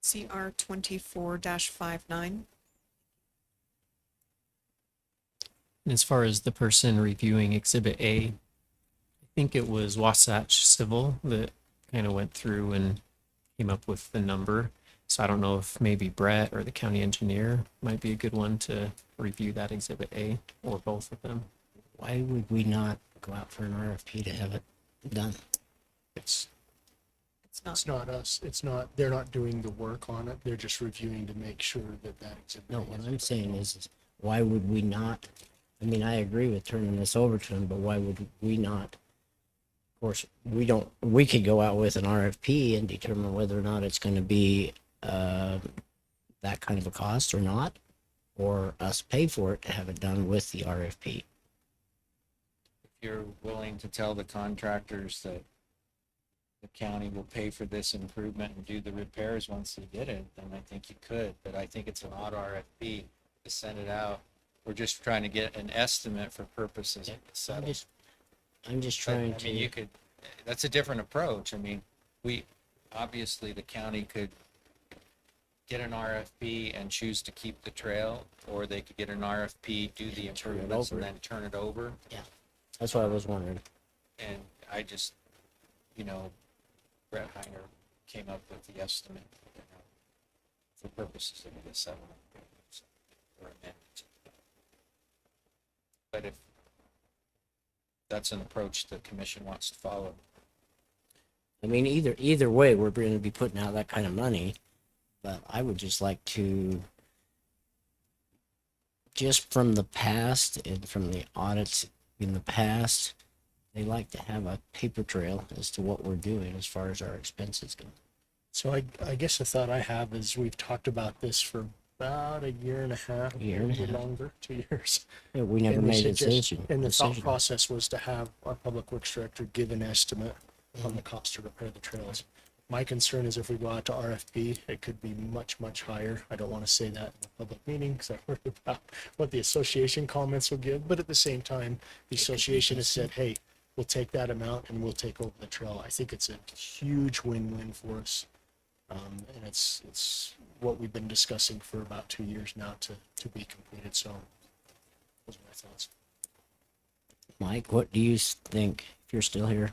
CR 24-59. And as far as the person reviewing Exhibit A, I think it was Wasatch Civil that kind of went through and came up with the number. So I don't know if maybe Brett or the county engineer might be a good one to review that Exhibit A, or both of them. Why would we not go out for an RFP to have it done? It's It's not. it's not us. It's not, they're not doing the work on it. They're just reviewing to make sure that that exhibit. No, what I'm saying is why would we not? I mean, I agree with turning this over to them, but why would we not? Of course, we could go out with an RFP and determine whether or not it's going to be that kind of a cost or not, or us pay for it to have it done with the RFP. If you're willing to tell the contractors that the county will pay for this improvement and do the repairs once they get it, then I think you could, but I think it's an odd RFP to send it out. We're just trying to get an estimate for purposes of the settle. I'm just But, trying I to. mean, you could, that's a different approach. I mean, obviously the county could get an RFP and choose to keep the trail, or they could get an RFP, do the improvements and over. then turn it over. That's what I was wondering. And I just, Brett Heiner came up with the estimate, for purposes of the settlement. Or amendment. But if that's an approach the commission wants to follow. I mean, either way, we're going to be putting out that kind of money, but I would just like to, just from the past and from the audits in the past, they like to have a paper trail as to what we're doing as far as our expenses go. So I guess the thought I have is we've talked about this for about a year and a half, Year and a maybe half. longer, 2 years. Yeah, we never And made a suggest- decision. And the thought process was to have our public works director give an estimate on the cost to repair the trails. My concern is if we go out to RFP, it could be much, much higher. I don't want to say that in a public meeting because I worry about what the association comments will give. But at the same time, the association has said, hey, we'll take that amount and we'll take over the trail. I think it's a huge win-win for us. And it's what we've been discussing for about 2 years now to be completed. So those are my thoughts. Mike, what do you think, if you're still here?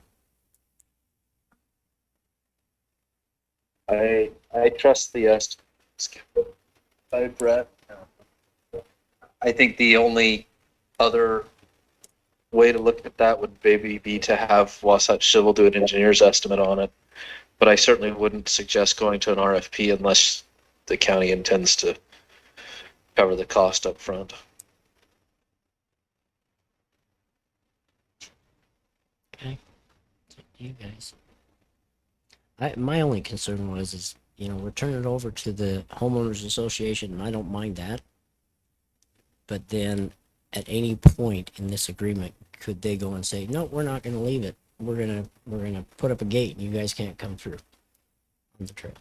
I trust the estimates by Brett. I think the only other way to look at that would maybe be to have Wasatch Civil do an engineer's estimate on it. But I certainly wouldn't suggest going to an RFP unless the county intends to cover the cost up front. Okay. It's up to you guys. My only concern is, we're turning it over to the homeowners association, and I don't mind that. But then, at any point in this agreement, could they go and say, no, we're not going to leave it. We're gonna put up a gate, and you guys can't come through on the trail.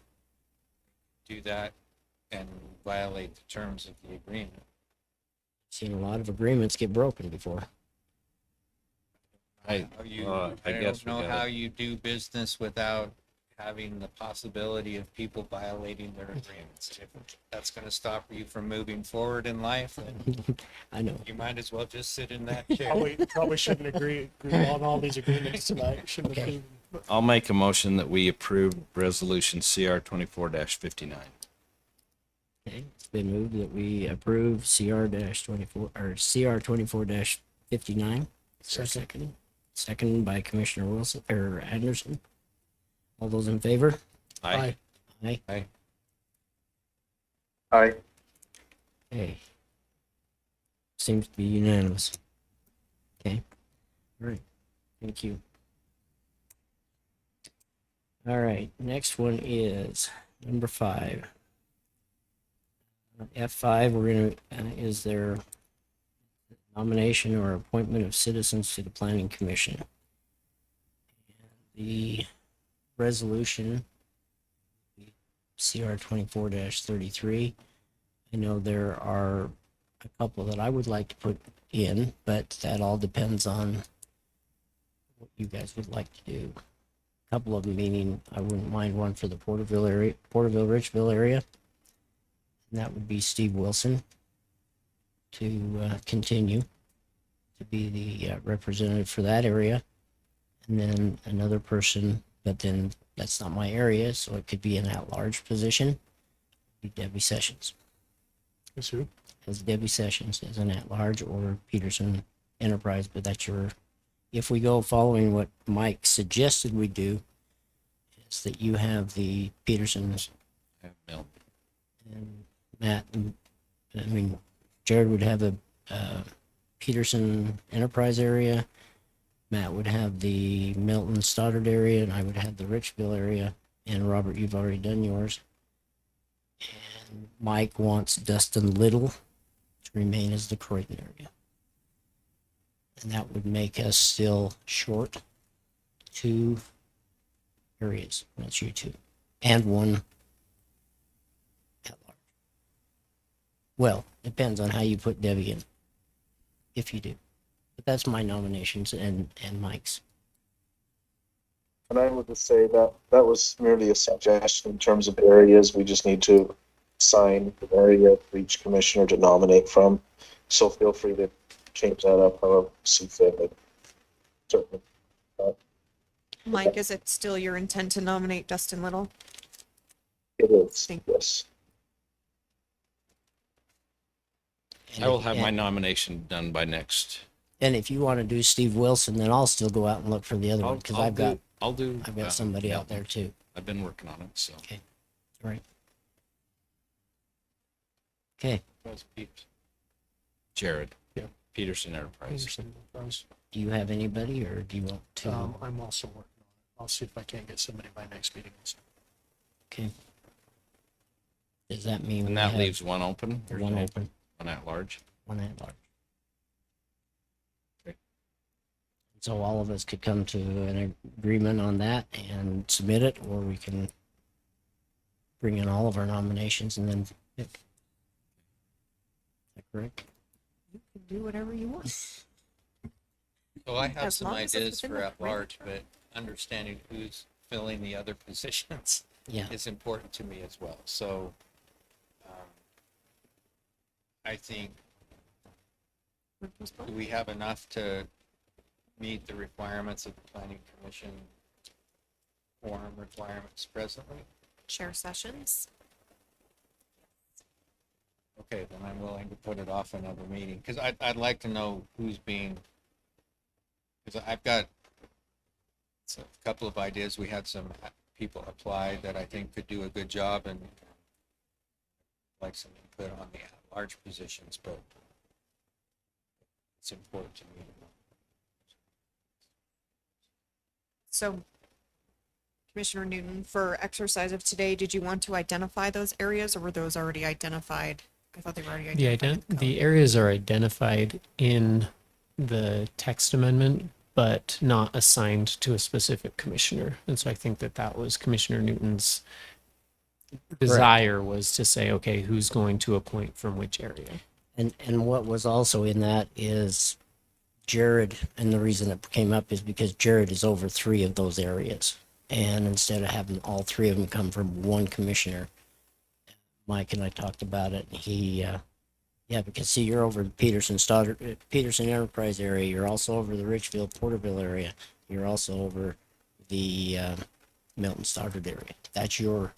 Do that and violate the terms of the agreement. Seen a lot of agreements get broken before. I I guess don't we know gotta- how you do business without having the possibility of people violating their agreements. If that's going to stop you from moving forward in life, then I know. you might as well just sit in that chair. Probably shouldn't agree on all these agreements tonight. Shouldn't Okay. approve. I'll make a motion that we approve resolution CR 24-59. Okay, it's been moved that we approve CR-24 or CR-24-59. Second. Second by Commissioner Wilson or Anderson. All those in favor? Aye. Aye. Aye. Okay. Seems to be unanimous. Okay. All right. Thank you. All right. Next one is number 5. F5, is there nomination or appointment of citizens to the Planning Commission. The resolution, CR 24-33. I know there are a couple that I would like to put in, but that all depends on what you guys would like to do. A couple of them, meaning I wouldn't mind one for the Porterville area, Richville area. And that would be Steve Wilson to continue to be the representative for that area. And then another person, but then that's not my area, so it could be an at-large position. Be Debbie Sessions. Is who? As Debbie Sessions as an at-large, or Peterson Enterprise, but that's your, if we go following what Mike suggested we do, is that you have the Petersons Milton. and Matt, and I mean, Jared would have a Peterson Enterprise area. Matt would have the Milton Stoddard area, and I would have the Richville area. And Robert, you've already done yours. And Mike wants Dustin Little to remain as the Croydon area. And that would make us still short 2 areas. That's you 2. And 1 at large. Well, depends on how you put Debbie in. If you do. But that's my nominations and Mike's. And I would just say that that was merely a suggestion in terms of areas. We just need to assign an area for each commissioner to nominate from. So feel free to change that up however you see fit. But certainly. Mike, is it still your intent to nominate Dustin Little? It is, Thank yes. I will have my nomination done by next. And if you want to do Steve Wilson, then I'll still go out and look for the other one because I've got I've got somebody out there too. I've been working on it, so. Okay. All right. Okay. Jared. Yeah. Peterson Enterprise. Peterson Enterprise. Do you have anybody, or do you want to? I'm also working on it. I'll see if I can't get somebody by next meeting. Okay. Does that mean And we that have leaves one open? or one no? open, One at large? one at large? So all of us could come to an agreement on that and submit it, or we can bring in all of our nominations and then pick. Is that correct? You can do whatever you want. So I have As some long as it's ideas within for the at-large, but understanding who's filling the other positions Yeah. is important to me as well. So I think, do we have enough to meet the requirements of the Planning Commission quorum requirements presently? Chair Sessions. Okay, then I'm willing to put it off another meeting, because I'd like to know who's being, because I've got a couple of ideas. We had some people apply that I think could do a good job, and like some input on the at-large positions, but it's important to me. So, Commissioner Newton, for exercise of today, did you want to identify those areas, or were those already identified? I thought they were already identified. The areas are identified in the text amendment, but not assigned to a specific commissioner. And so I think that was Commissioner Newton's desire, was to say, okay, who's going to appoint from which area? And what was also in that is Jared, and the reason it came up is because Jared is over 3 of those areas. And instead of having all 3 of them come from one commissioner, Mike and I talked about it, and he, yeah, because see, you're over the Peterson Enterprise area, you're also over the Richfield Porterville area, you're also over the Milton Stoddard area. That's your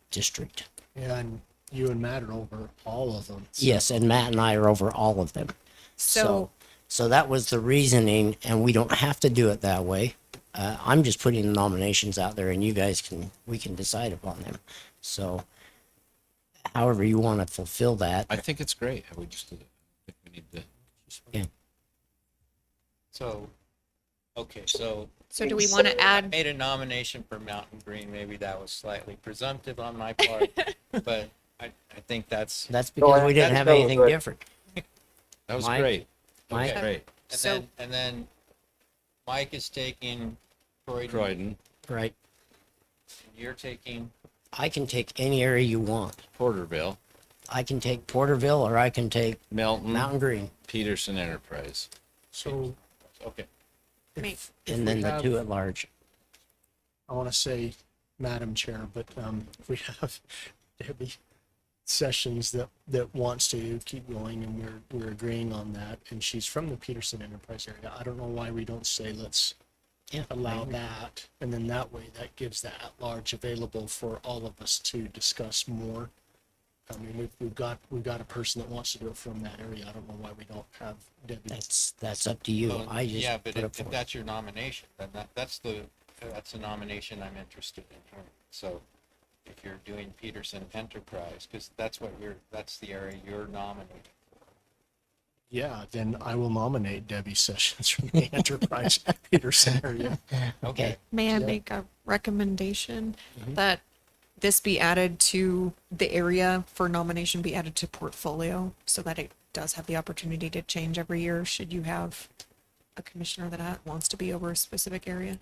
district. Yeah, and you and Matt are over all of them. So. Yes, and Matt and I are over all of them. So that was the reasoning, and we don't have to do it that way. I'm just putting the nominations out there, and you guys we can decide upon them. So, however you want to fulfill that. I think it's great how we just did it. We need to. Yeah. So, okay, so. So do we want to I add, made a nomination for Mountain Green. Maybe that was slightly presumptive on my part, but I think that's. That's because we didn't have anything different. That was Mike? great. Mike? Okay. Great. And then Mike is taking Croydon. Croydon, Right. You're taking, I can take any area you want. Porterville, I can take Porterville or I can take Melton, Mountain Green. Peterson Enterprise. So okay. me? And then the have- two at large. I want to say, Madam Chair, but if we have Debbie Sessions that wants to keep going, and we're agreeing on that, and she's from the Peterson Enterprise area. I don't know why we don't say let's Yeah. allow that, and then that way that gives that at large available for all of us to discuss more. I mean, we've got a person that wants to do it from that area. I don't know why we don't have Debbie. That's up to you. Well, I just yeah, but put it if forward. that's your nomination, then that's the nomination I'm interested in hearing. So if you're doing Peterson Enterprise, because that's the area you're nominating. Yeah, then I will nominate Debbie Sessions from the Enterprise Peterson area. Okay. May I Yeah. make a recommendation Mhm. that this be added to the area for nomination be added to portfolio so that it does have the opportunity to change every year should you have a commissioner that wants to be over a specific area?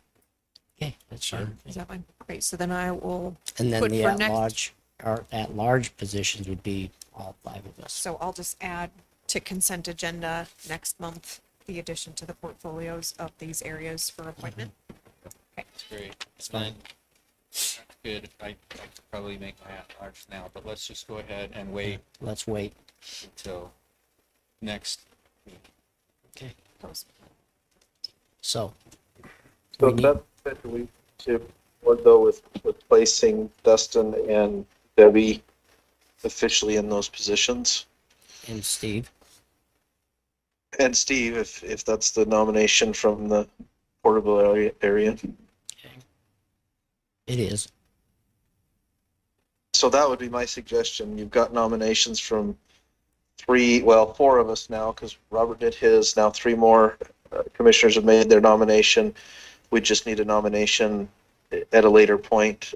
Okay, that's fine. Is that fine? Great. So then I will, And then put the for at next- large, or at large positions would be all five of us. so I'll just add to consent agenda next month, the addition to the portfolios of these areas for appointment. That's great. It's And fine. then- That's good. I could probably make my at-large now, but let's just go ahead and wait Let's wait. until next week. Okay. Post. So. So we need- that essentially tip would though with placing Dustin and Debbie officially in those positions. And Steve. And Steve, if that's the nomination from the Porterville area. It is. So that would be my suggestion. You've got nominations from four of us now, because Robert did his. Now three more commissioners have made their nomination. We just need a nomination at a later point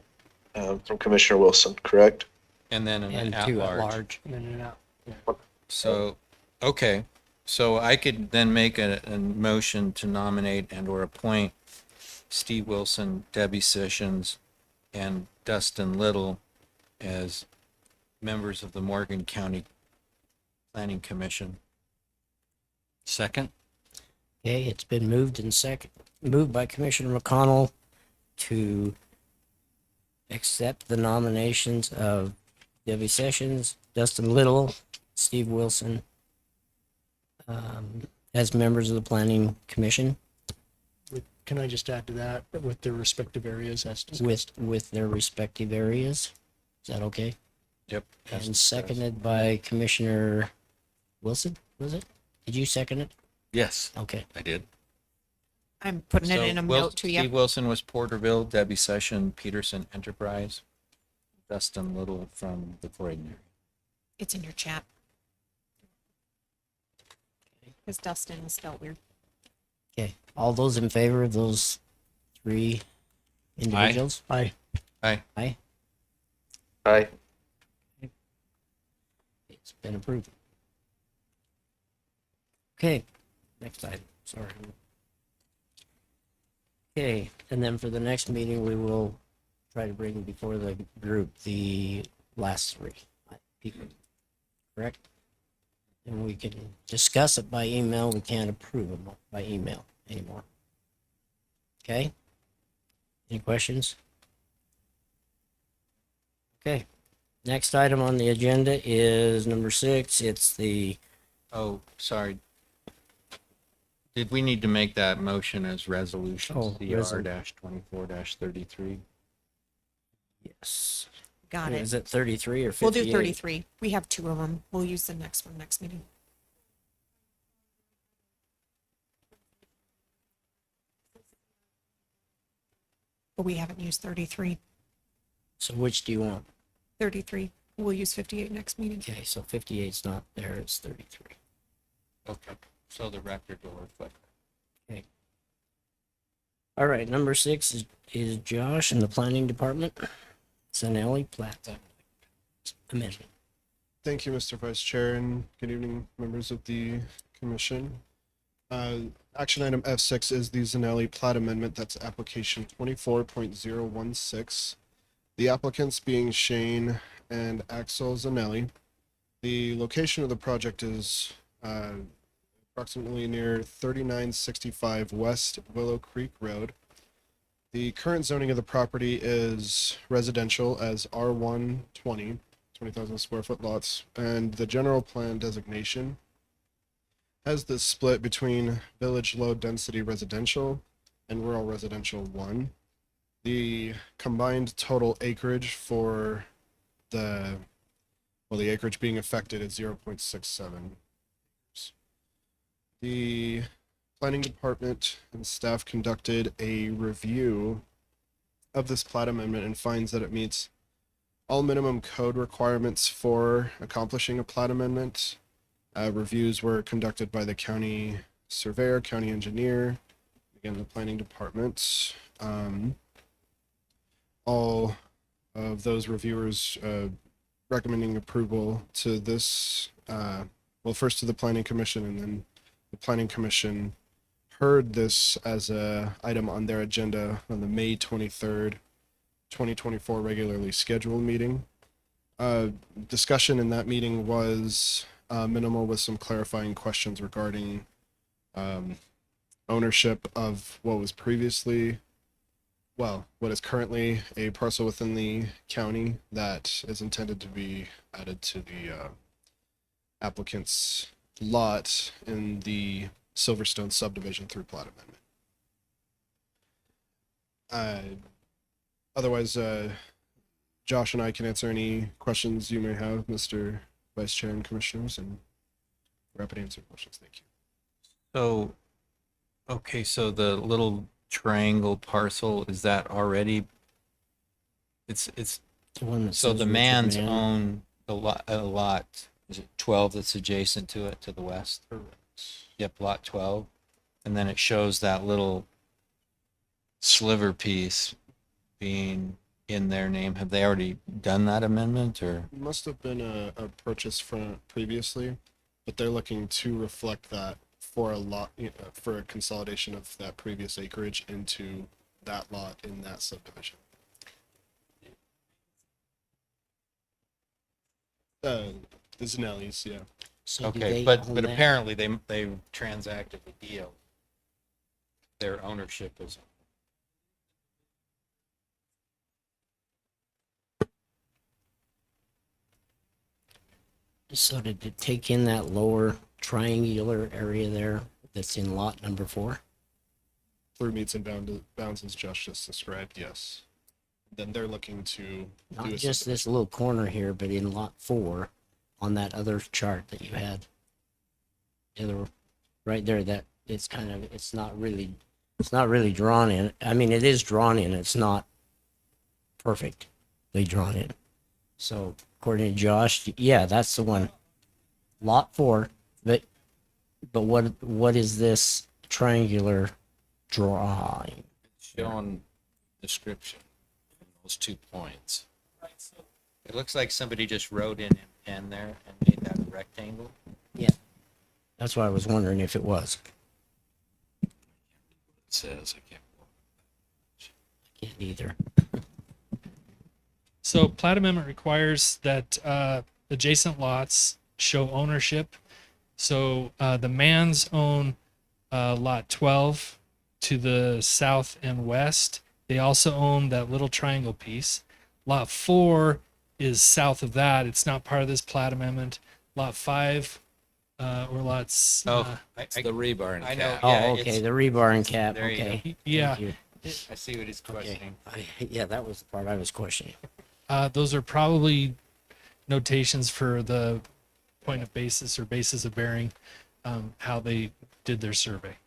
from Commissioner Wilson, correct? And then And an two at at-large. large. And then out. So, okay, so I could then make a motion to nominate and or appoint Steve Wilson, Debbie Sessions, and Dustin Little as members of the Morgan County Planning Commission. Second? Okay, it's been moved by Commissioner McConnell to accept the nominations of Debbie Sessions, Dustin Little, Steve Wilson, as members of the Planning Commission Can I just add to that with their respective areas as discussed? with their respective areas. Is that okay? Yep. And seconded by Commissioner Wilson, was it? Did you second it? Yes, Okay. I did. I'm putting it So in a Wil- note to you. Steve Wilson was Porterville, Debbie Session, Peterson Enterprise, Dustin Little from the Croydon area. It's in your chat. Because Dustin is spelled weird. Okay. All those in favor of those three individuals? Aye. Aye. Aye. Aye. It's been approved. Okay, next item, sorry. Okay, and then for the next meeting, we will try to bring before the group the last three people, correct? And we can discuss it by email, we can't approve them by email anymore. Okay? Any questions? Okay, next item on the agenda is number 6, it's the, Oh, sorry. Did we need to make that motion as resolution Oh, CR-24-33? yes. Got it. Is it 33 or 58? We'll do 33. We have two of them. We'll use the next one next meeting. But we haven't used 33. So which do you want? 33. We'll use 58 next meeting. Okay, so 58's not there, it's 33. Okay, so the record will reflect. All right, number 6 is Josh in the planning department. Zanelli plat amendment. Thank you, Mr. Vice Chair, and good evening, members of the commission. Action item F6 is the Zanelli plat amendment. That's application 24.016. The applicants being Shane and Axel Zanelli. The location of the project is approximately near 3965 West Willow Creek Road. The current zoning of the property is residential as R1 20,000 square foot lots, and the general plan designation has this split between village low density residential and rural residential 1. The combined total acreage for the acreage being affected is 0.67. The planning department and staff conducted a review of this plat amendment and finds that it meets all minimum code requirements for accomplishing a plat amendment. Reviews were conducted by the county surveyor, county engineer, again, the planning department. All of those reviewers recommending approval to this, first to the planning commission, and then the planning commission heard this as a item on their agenda on the May 23rd, 2024 regularly scheduled meeting. Discussion in that meeting was minimal, with some clarifying questions regarding ownership of what is currently a parcel within the county that is intended to be added to the applicant's lot in the Silverstone subdivision through plat amendment. Otherwise, Josh and I can answer any questions you may have, Mr. Vice Chair and Commissioners, and we're happy to answer questions. Thank you. So, okay, so the little triangle parcel, is that already? It's The one that so says the Richard man's Mann. own a lot. Is it 12 that's adjacent to it to the west? Yep, lot 12, and then it shows that little sliver piece being in their name. Have they already done that amendment, or? It must have been a purchase from previously, but they're looking to reflect that for a lot, for a consolidation of that previous acreage into that lot in that subdivision. The Zanellis, yeah. So do Okay, they but own that? apparently they transacted the deal. Their ownership is. So did it take in that lower triangular area there that's in lot number 4? Through meets and bounds as Josh just described, yes. Then they're looking to Not do a just this little corner here, but in lot 4 on that other chart that you had. The other, right there, that it's kind of, it's not really drawn in. I mean, it is drawn in. It's not perfectly drawn in. So according to Josh, yeah, that's the one. Lot 4, but what is this triangular drawing? Showing description, those 2 points. It looks like somebody just wrote in pen there and made that a rectangle. Yeah. That's why I was wondering if it was. It says, I can't. Can't either. So plat amendment requires that adjacent lots show ownership. So the Manns own lot 12 to the south and west. They also own that little triangle piece. Lot 4 is south of that. It's not part of this plat amendment. Lot 5 or lots. It's the rebar and I know. cap. Oh, Yeah, okay, it's- the rebar and cap. There you go. Okay. Yeah. Thank you. I see what he's questioning. Yeah, that was the part I was questioning. Those are probably notations for the point of basis or basis of bearing, how they did their survey.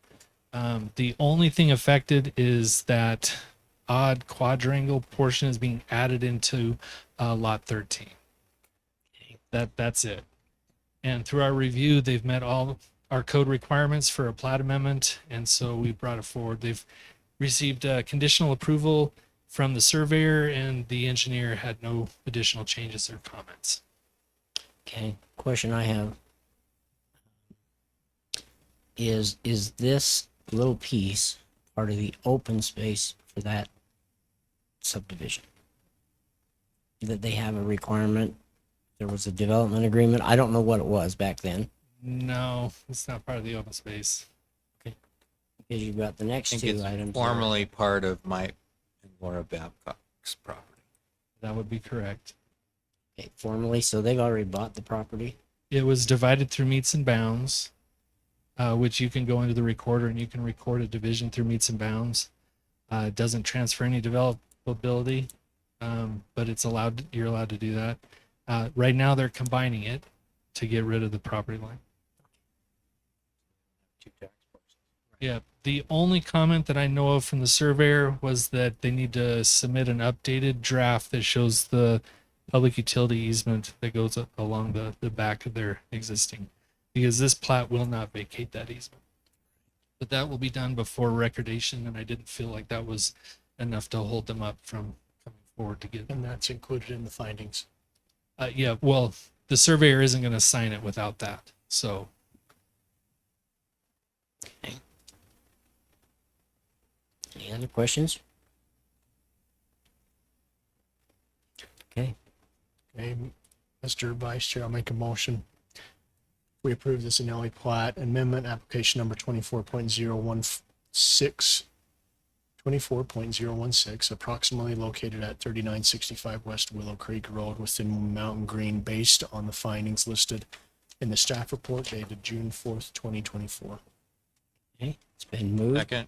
The only thing affected is that odd quadrangle portion is being added into lot 13. That's it. And through our review, they've met all our code requirements for a plat amendment, and so we brought it forward. They've received conditional approval from the surveyor, and the engineer had no additional changes or comments. Okay, question I have is this little piece part of the open space for that subdivision? That they have a requirement? There was a development agreement. I don't know what it was back then. No, it's not part of the open space. Because you've got the I next think two it's items. formally part of Mike and Laura Babcock's property. That would be correct. Okay, formally, so they've already bought the property. It was divided through meets and bounds, which you can go into the recorder and you can record a division through meets and bounds. It doesn't transfer any developability, but it's allowed. You're allowed to do that. Right now, they're combining it to get rid of the property line. Yeah, the only comment that I know of from the surveyor was that they need to submit an updated draft that shows the public utility easement that goes along the back of their existing, because this plat will not vacate that easement. But that will be done before recordation, and I didn't feel like that was enough to hold them up from coming forward to get. And that's included in the findings. Yeah, well, the surveyor isn't going to sign it without that, so. Any other questions? Okay, Okay, Mr. Vice Chair, I'll make a motion. We approve this Anelli plat amendment, application number 24.016, approximately located at 3965 West Willow Creek Road within Mountain Green, based on the findings listed in the staff report dated June 4th, 2024. okay, it's been moved. Second.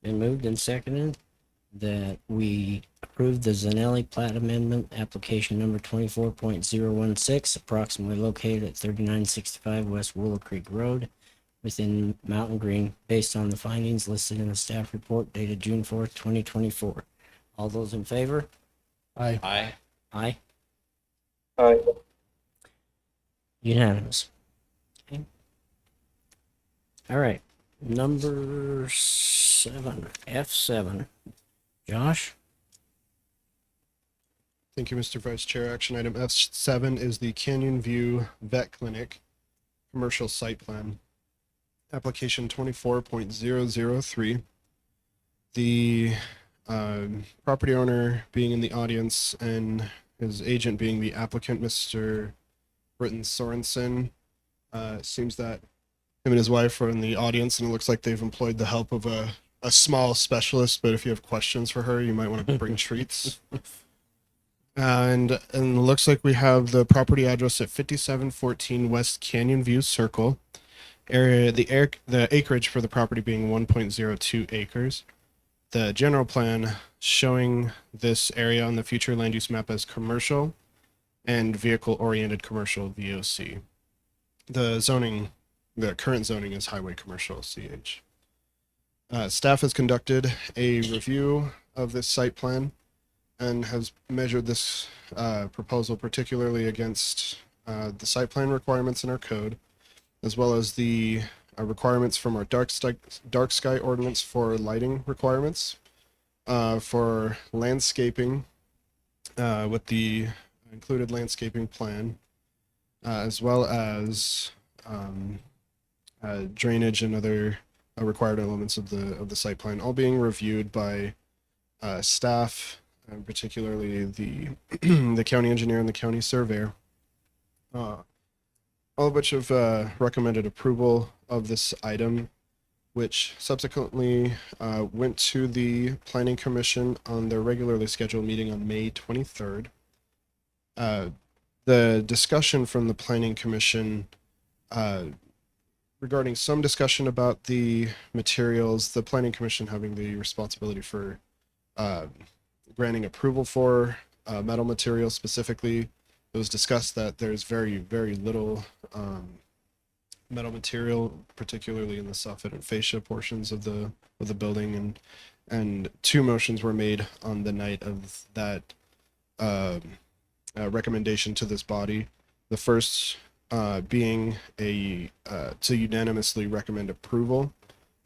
Been moved and seconded that we approve the Zanelli plat amendment, application number 24.016, approximately located at 3965 West Willow Creek Road within Mountain Green, based on the findings listed in the staff report dated June 4th, 2024. All those in favor? Aye. Aye. Aye. Aye. Unanimous. Okay. All right, number 7, F7. Josh? Thank you, Mr. Vice Chair. Action item F7 is the Canyon View Vet Clinic commercial site plan. Application 24.003. The property owner being in the audience and his agent being the applicant, Mr. Britton Sorensen. Seems that him and his wife are in the audience, and it looks like they've employed the help of a small specialist, but if you have questions for her, you might want to bring treats. And it looks like we have the property address at 5714 West Canyon View Circle. The acreage for the property being 1.02 acres. The general plan showing this area on the future land use map as commercial and vehicle-oriented commercial VOC. The current zoning is highway commercial CH. Staff has conducted a review of this site plan and has measured this proposal particularly against the site plan requirements in our code, as well as the requirements from our dark sky ordinance for lighting requirements, for landscaping with the included landscaping plan, as well as drainage and other required elements of the site plan, all being reviewed by staff, particularly the the county engineer and the county surveyor, all of which have recommended approval of this item, which subsequently went to the Planning Commission on their regularly scheduled meeting on May 23rd. The discussion from the Planning Commission regarding some discussion about the materials, the Planning Commission having the responsibility for granting approval for metal materials specifically. It was discussed that there's very, very little metal material, particularly in the soffit and fascia portions of the building, and two motions were made on the night of that recommendation to this body. The first being to unanimously recommend approval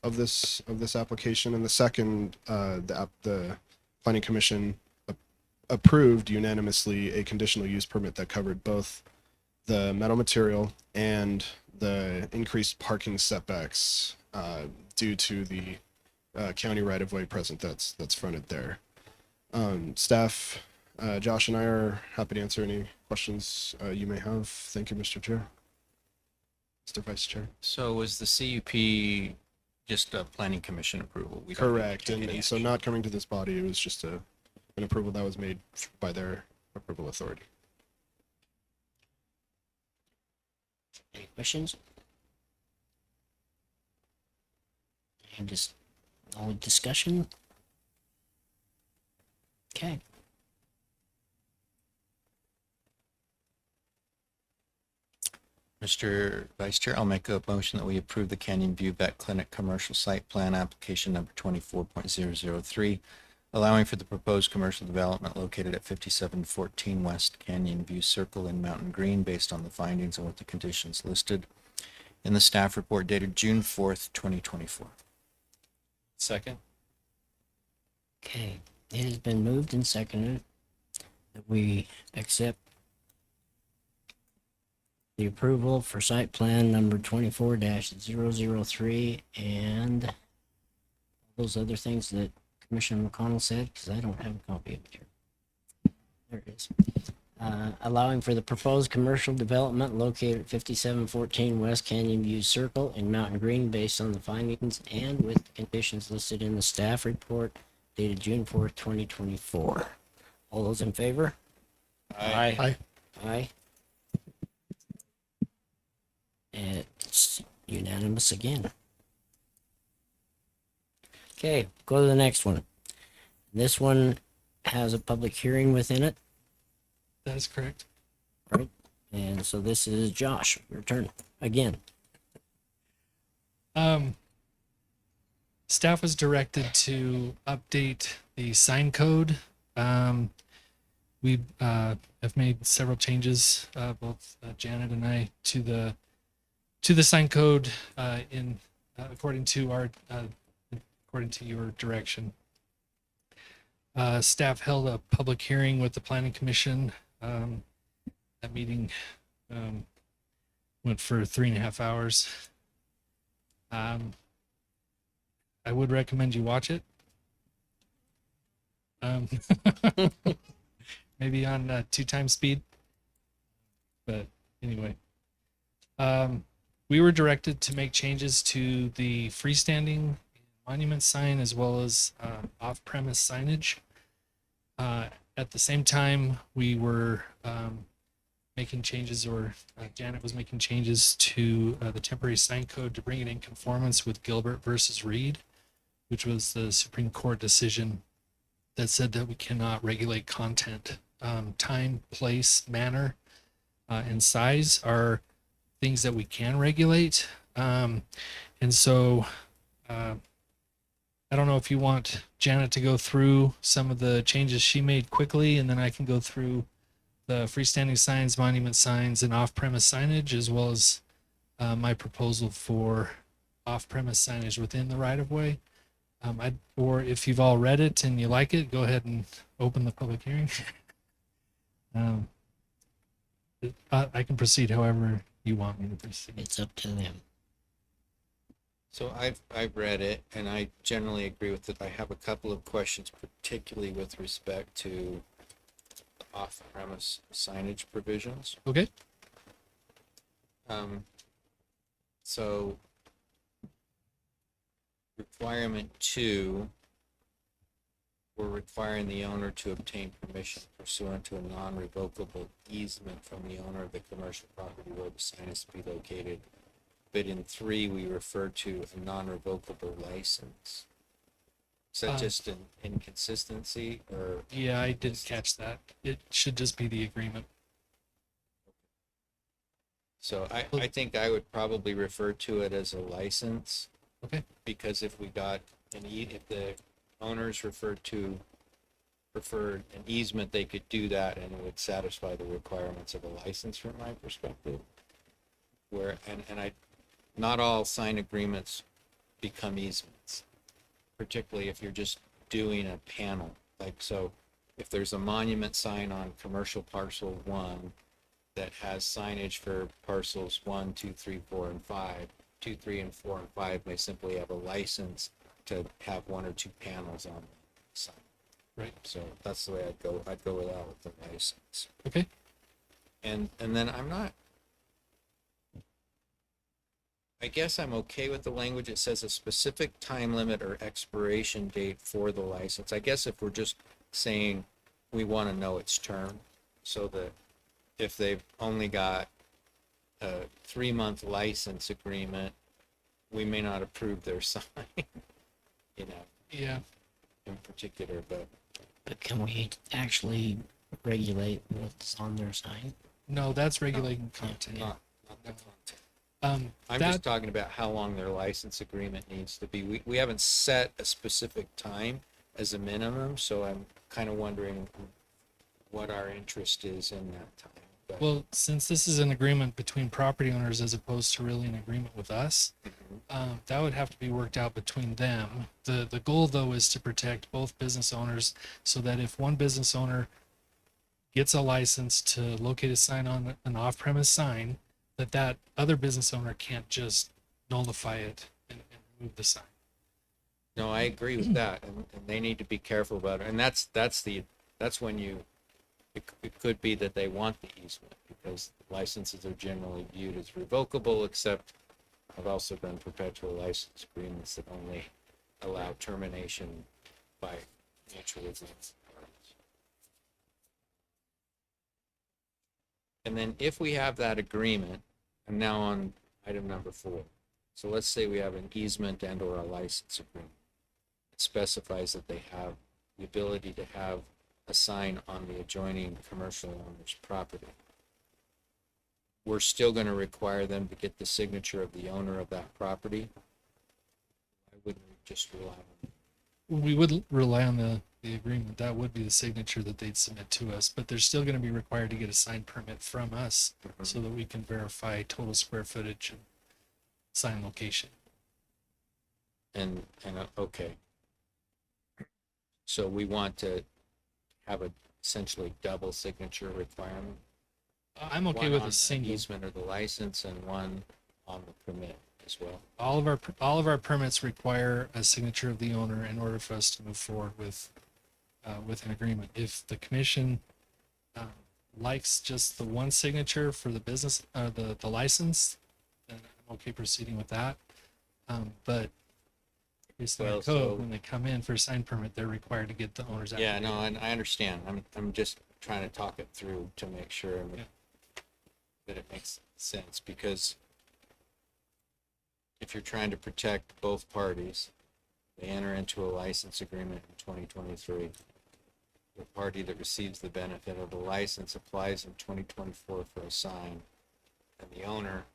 of this application, and the second, the planning commission approved unanimously a conditional use permit that covered both the metal material and the increased parking setbacks due to the county right of way present that's fronted there. Staff, Josh and I are happy to answer any questions you may have. Thank you, Mr. Chair. Mr. Vice Chair. So was the CUP just a planning commission approval? We don't need to Correct, take and, any and so action. not coming to this body, it was just an approval that was made by their approval authority. Any questions? And just all discussion? Okay. Mr. Vice Chair, I'll make a motion that we approve the Canyon View Vet Clinic commercial site plan application number 24.003, allowing for the proposed commercial development located at 5714 West Canyon View Circle in Mountain Green based on the findings and with the conditions listed in the staff report dated June 4th, 2024. Second. Okay, it has been moved and seconded that we accept the approval for site plan number 24-003 and those other things that Commissioner McConnell said, because I don't have a copy of it here. There it is. Allowing for the proposed commercial development located at 5714 West Canyon View Circle in Mountain Green based on the findings and with the conditions listed in the staff report dated June 4th, 2024. All those in favor? Aye. Aye. Aye. It's unanimous again. Okay, go to the next one. This one has a public hearing within it, That is correct. right? And so this is Josh, your turn again. Staff was directed to update the sign code. We have made several changes, both Janet and I, to the sign code according to your direction. Staff held a public hearing with the Planning Commission. That meeting went for 3.5 hours. I would recommend you watch it. Maybe on 2x speed. But anyway, we were directed to make changes to the freestanding monument sign as well as off-premise signage. At the same time, we were making changes, or Janet was making changes to the temporary sign code to bring it in conformance with Gilbert versus Reed, which was the Supreme Court decision that said that we cannot regulate content. Time, place, manner, and size are things that we can regulate. And so I don't know if you want Janet to go through some of the changes she made quickly, and then I can go through the freestanding signs, monument signs, and off-premise signage, as well as my proposal for off-premise signage within the right-of-way. Or if you've all read it and you like it, go ahead and open the public hearing. I can proceed however you want me to proceed. It's up to them. So I've read it and I generally agree with it. I have a couple of questions, particularly with respect to the off-premise signage provisions. Okay. So requirement 2, we're requiring the owner to obtain permission pursuant to a non-revocable easement from the owner of the commercial property where the sign is to be located. But in 3, we refer to a non-revocable license. Is that just an inconsistency, or? Yeah, I didn't catch that. It should just be the agreement. So I think I would probably refer to it as a license. Okay. Because if we got if the owners preferred an easement, they could do that and it would satisfy the requirements of a license from my perspective. where, and not all sign agreements become easements, particularly if you're just doing a panel. Like, so if there's a monument sign on commercial parcel 1 that has signage for parcels 1, 2, 3, 4, and 5, 2, 3, and 4, and 5 may simply have a license to have 1 or 2 panels on the sign. Right. So that's the way I'd go with that with the license. Okay. And then I guess I'm okay with the language. It says a specific time limit or expiration date for the license. I guess if we're just saying we want to know its term, so that if they've only got a 3-month license agreement, we may not approve their sign, you know, Yeah. in particular, but can we actually regulate what's on their sign? No, that's regulating content. not the content. I'm That- just talking about how long their license agreement needs to be. We haven't set a specific time as a minimum, so I'm kind of wondering what our interest is in that time. But, Well, since this is an agreement between property owners as opposed to really an agreement with us, that would have to be worked out between them. The goal though is to protect both business owners so that if one business owner gets a license to locate a sign on an off-premise sign, that other business owner can't just nullify it and remove the sign. no, I agree with that, and they need to be careful about it. And that's when it could be that they want the easement, because licenses are generally viewed as revocable, except I've also done perpetual license agreements that only allow termination by mutual agreement. And then if we have that agreement, I'm now on item number 4. So let's say we have an easement and or a license agreement. It specifies that they have the ability to have a sign on the adjoining commercial owner's property. We're still going to require them to get the signature of the owner of that property. Why wouldn't we just rely on We would rely on the agreement. That would be the signature that they'd submit to us, but they're still going to be required to get a sign permit from us so that we can verify total square footage and sign location. and okay. So we want to have a essentially double signature requirement. I'm okay One with on a the single. easement or the license, and one on the permit as well. All of our permits require a signature of the owner in order for us to move forward with an agreement. If the commission likes just the one signature for the business, the license, then I'm okay proceeding with that. But based on our Well, code, so- when they come in for a sign permit, they're required to get the owner's Yeah, affidavit. no, and I understand. I'm just trying to talk it through to make sure Yeah. that it makes sense, because if you're trying to protect both parties, they enter into a license agreement in 2023. The party that receives the benefit of the license applies in 2024 for a sign, and the owner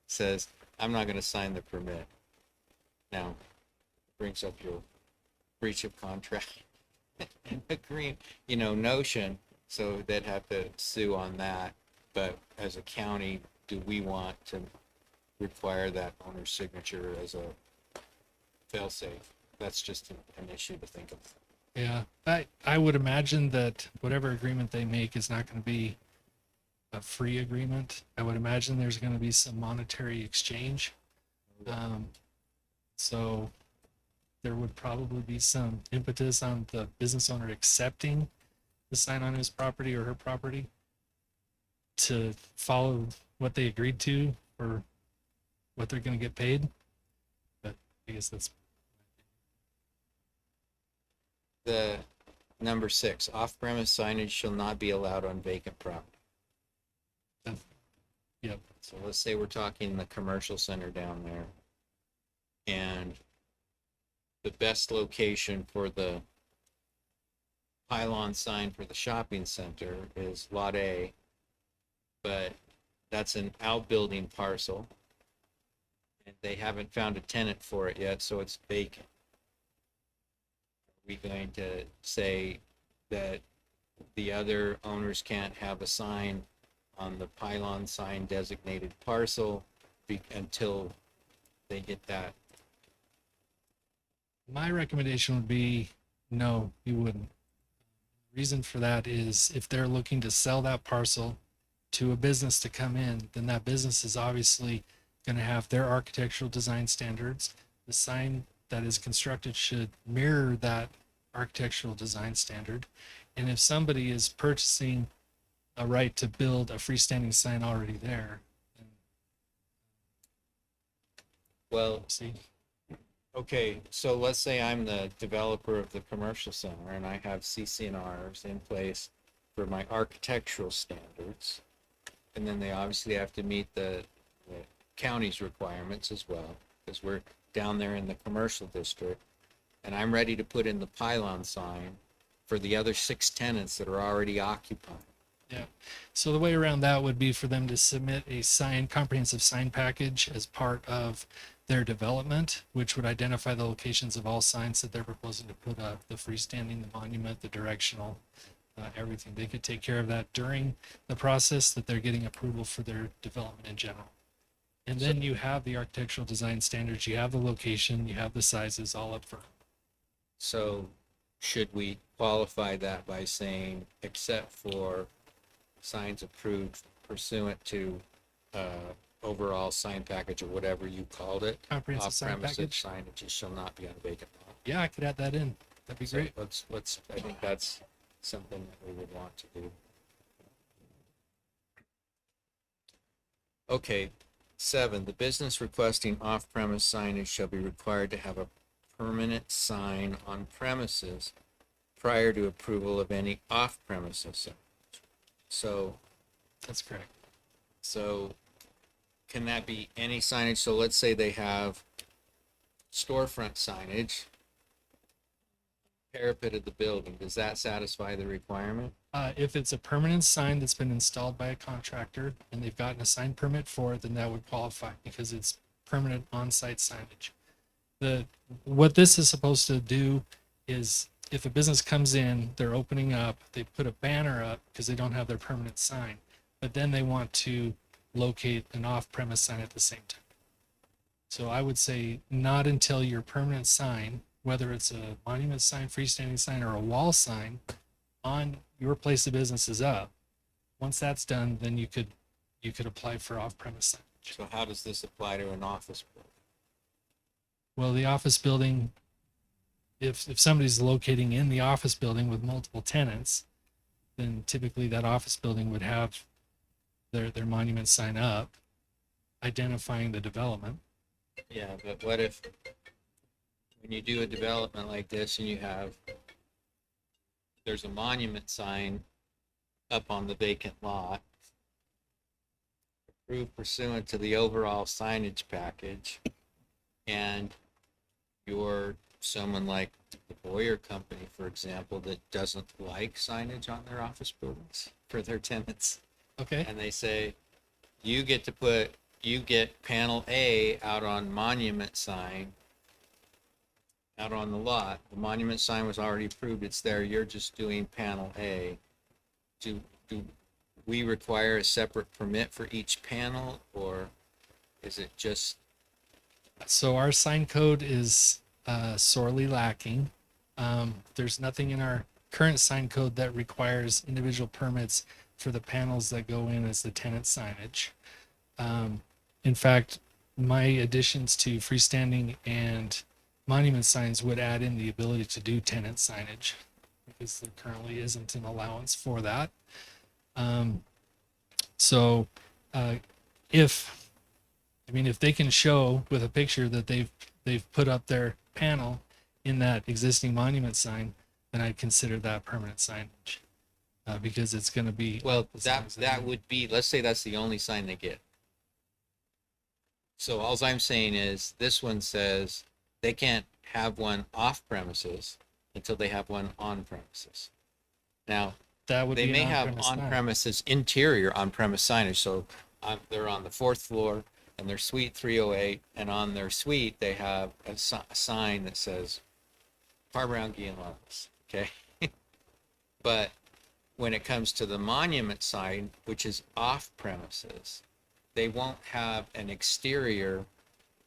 says, I'm not going to sign the permit. Now, brings up your breach of contract notion, so they'd have to sue on that. But as a county, do we want to require that owner's signature as a fail-safe? That's just an issue to think of. Yeah, I would imagine that whatever agreement they make is not going to be a free agreement. I would imagine there's going to be some monetary exchange. So there would probably be some impetus on the business owner accepting the sign on his property or her property to follow what they agreed to or what they're going to get paid. But I guess that's The number 6, off-premise signage shall not be allowed on vacant property. Yep. So let's say we're talking the commercial center down there, and the best location for the pylon sign for the shopping center is Lot A, but that's an outbuilding parcel, and they haven't found a tenant for it yet, so it's vacant. Are we going to say that the other owners can't have a sign on the pylon sign designated parcel until they get that. My recommendation would be no, you wouldn't. Reason for that is if they're looking to sell that parcel to a business to come in, then that business is obviously going to have their architectural design standards. The sign that is constructed should mirror that architectural design standard. And if somebody is purchasing a right to build a freestanding sign already there, then Well, see, okay, so let's say I'm the developer of the commercial center and I have CCNRs in place for my architectural standards. And then they obviously have to meet the county's requirements as well, because we're down there in the commercial district. And I'm ready to put in the pylon sign for the other 6 tenants that are already occupied. yeah. So the way around that would be for them to submit a comprehensive sign package as part of their development, which would identify the locations of all signs that they're proposing to put up, the freestanding, the monument, the directional, everything. They could take care of that during the process that they're getting approval for their development in general. And then you have the architectural design standards, you have the location, you have the sizes all up front. So should we qualify that by saying, except for signs approved pursuant to overall sign package or whatever you called it? Comprehensive sign Off-premises package? signages shall not be on vacant lot. Yeah, I could add that in. That'd be So great. let's, I think that's something that we would want to do. Okay, 7, the business requesting off-premise signage shall be required to have a permanent sign on premises prior to approval of any off-premises signage. So, That's correct. so can that be any signage? So let's say they have storefront signage, parapet of the building. Does that satisfy the requirement? If it's a permanent sign that's been installed by a contractor and they've gotten a sign permit for it, then that would qualify because it's permanent on-site signage. What this is supposed to do is if a business comes in, they're opening up, they put a banner up because they don't have their permanent sign, but then they want to locate an off-premise sign at the same time. So I would say not until your permanent sign, whether it's a monument sign, freestanding sign, or a wall sign on your place of business is up. Once that's done, then you could apply for off-premise signage. So how does this apply to an office building? Well, the office building, if somebody's locating in the office building with multiple tenants, then typically that office building would have their monument sign up, identifying the development. Yeah, but what if, when you do a development like this and you have, there's a monument sign up on the vacant lot, approved pursuant to the overall signage package, and you're someone like the Boyer Company, for example, that doesn't like signage on their office buildings for their tenants. Okay. And they say, you get panel A out on monument sign, out on the lot. The monument sign was already approved, it's there, you're just doing panel A. Do we require a separate permit for each panel, or is it just? So our sign code is sorely lacking. There's nothing in our current sign code that requires individual permits for the panels that go in as the tenant signage. In fact, my additions to freestanding and monument signs would add in the ability to do tenant signage because there currently isn't an allowance for that. If they can show with a picture that they've put up their panel in that existing monument sign, then I'd consider that permanent signage because it's going to be. Well, that would be, let's say that's the only sign they get. So all I'm saying is this one says they can't have one off premises until they have one on premises. Now, that would they be may an have on-premise on sign. premises interior on premise signage. So they're on the 4th floor and they're suite 308, and on their suite they have a sign that says Farm Around Guillen Levels. Okay. But when it comes to the monument sign, which is off premises, they won't have an exterior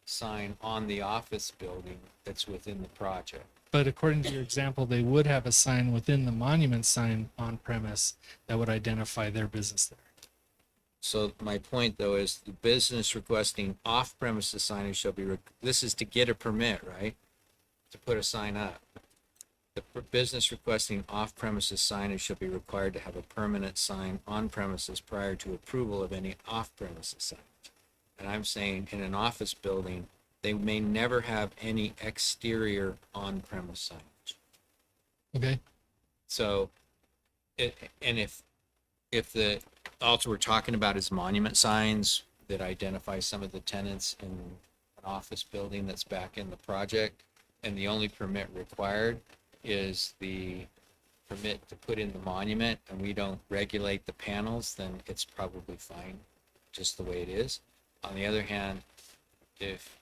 sign on the office building that's within the project. But according to your example, they would have a sign within the monument sign on premise that would identify their business there. So my point though is the business requesting off premises signage shall be, this is to get a permit, right? To put a sign up. The business requesting off premises signage shall be required to have a permanent sign on premises prior to approval of any off premises signage. And I'm saying in an office building, they may never have any exterior on premise signage. Okay. So, and if the, also we're talking about is monument signs that identify some of the tenants in an office building that's back in the project, and the only permit required is the permit to put in the monument, and we don't regulate the panels, then it's probably fine, just the way it is. On the other hand, if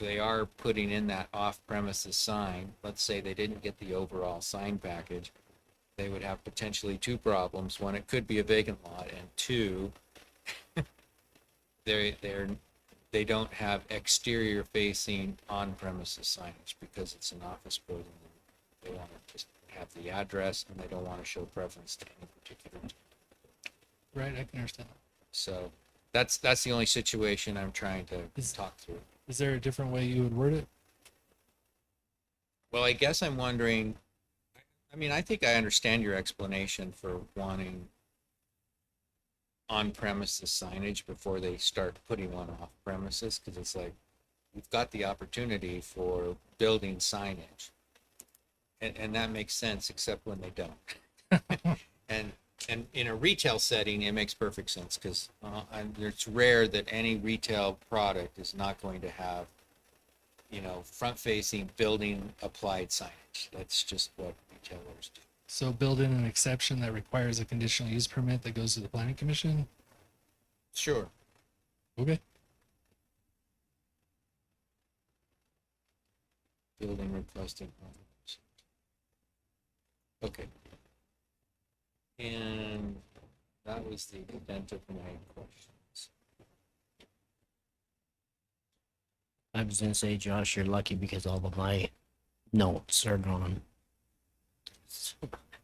they are putting in that off-premises sign, let's say they didn't get the overall sign package, they would have potentially two problems. One, it could be a vacant lot, and two, they don't have exterior facing on-premises signage because it's an office building. They want to just have the address, and they don't want to show preference to any particular. Right, I can understand that. So that's the only situation I'm trying to talk through. Is there a different way you would word it? Well, I guess I'm wondering, I mean, I think I understand your explanation for wanting on-premises signage before they start putting one off premises, because it's like, we've got the opportunity for building signage. And that makes sense, except when they don't. And in a retail setting, it makes perfect sense, because it's rare that any retail product is not going to have, you know, front-facing building applied signage. That's just what retailers do. So build in an exception that requires a conditional use permit that goes to the planning commission? Sure. Okay. Building requesting. Okay. And that was the extent of my questions. I was gonna say, Josh, you're lucky because all of my notes are gone.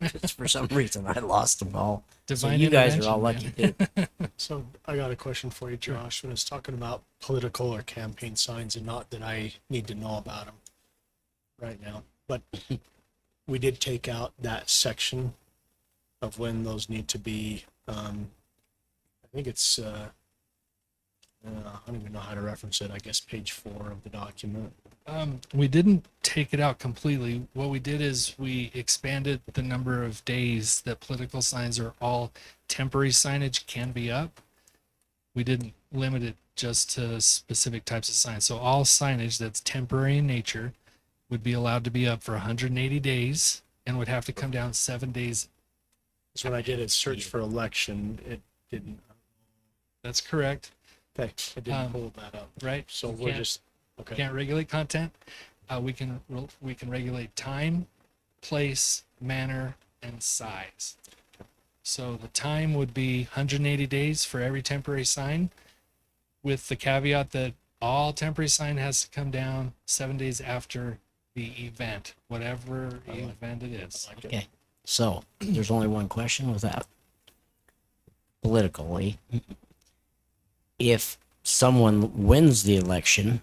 Just for some reason, I lost them all. So Divine you guys are all lucky intervention, too. So I got a question for you, Josh. When it's talking about political or campaign signs, and not that I need to know about them right now, but we did take out that section of when those need to be, I think it's, I don't even know how to reference it. I guess page 4 of the document. We didn't take it out completely. What we did is we expanded the number of days that political signs or all temporary signage can be up. We didn't limit it just to specific types of signs. So all signage that's temporary in nature would be allowed to be up for 180 days and would have to come down 7 days. That's when I did it search for election. It didn't. That's correct. Okay, it didn't pull that up. Right. So You we're can't- just, okay. Can't regulate content. We can regulate time, place, manner, and size. So the time would be 180 days for every temporary sign, with the caveat that all temporary sign has to come down 7 days after the event, whatever event it is. Okay, so there's only one question with that. Politically, if someone wins the election,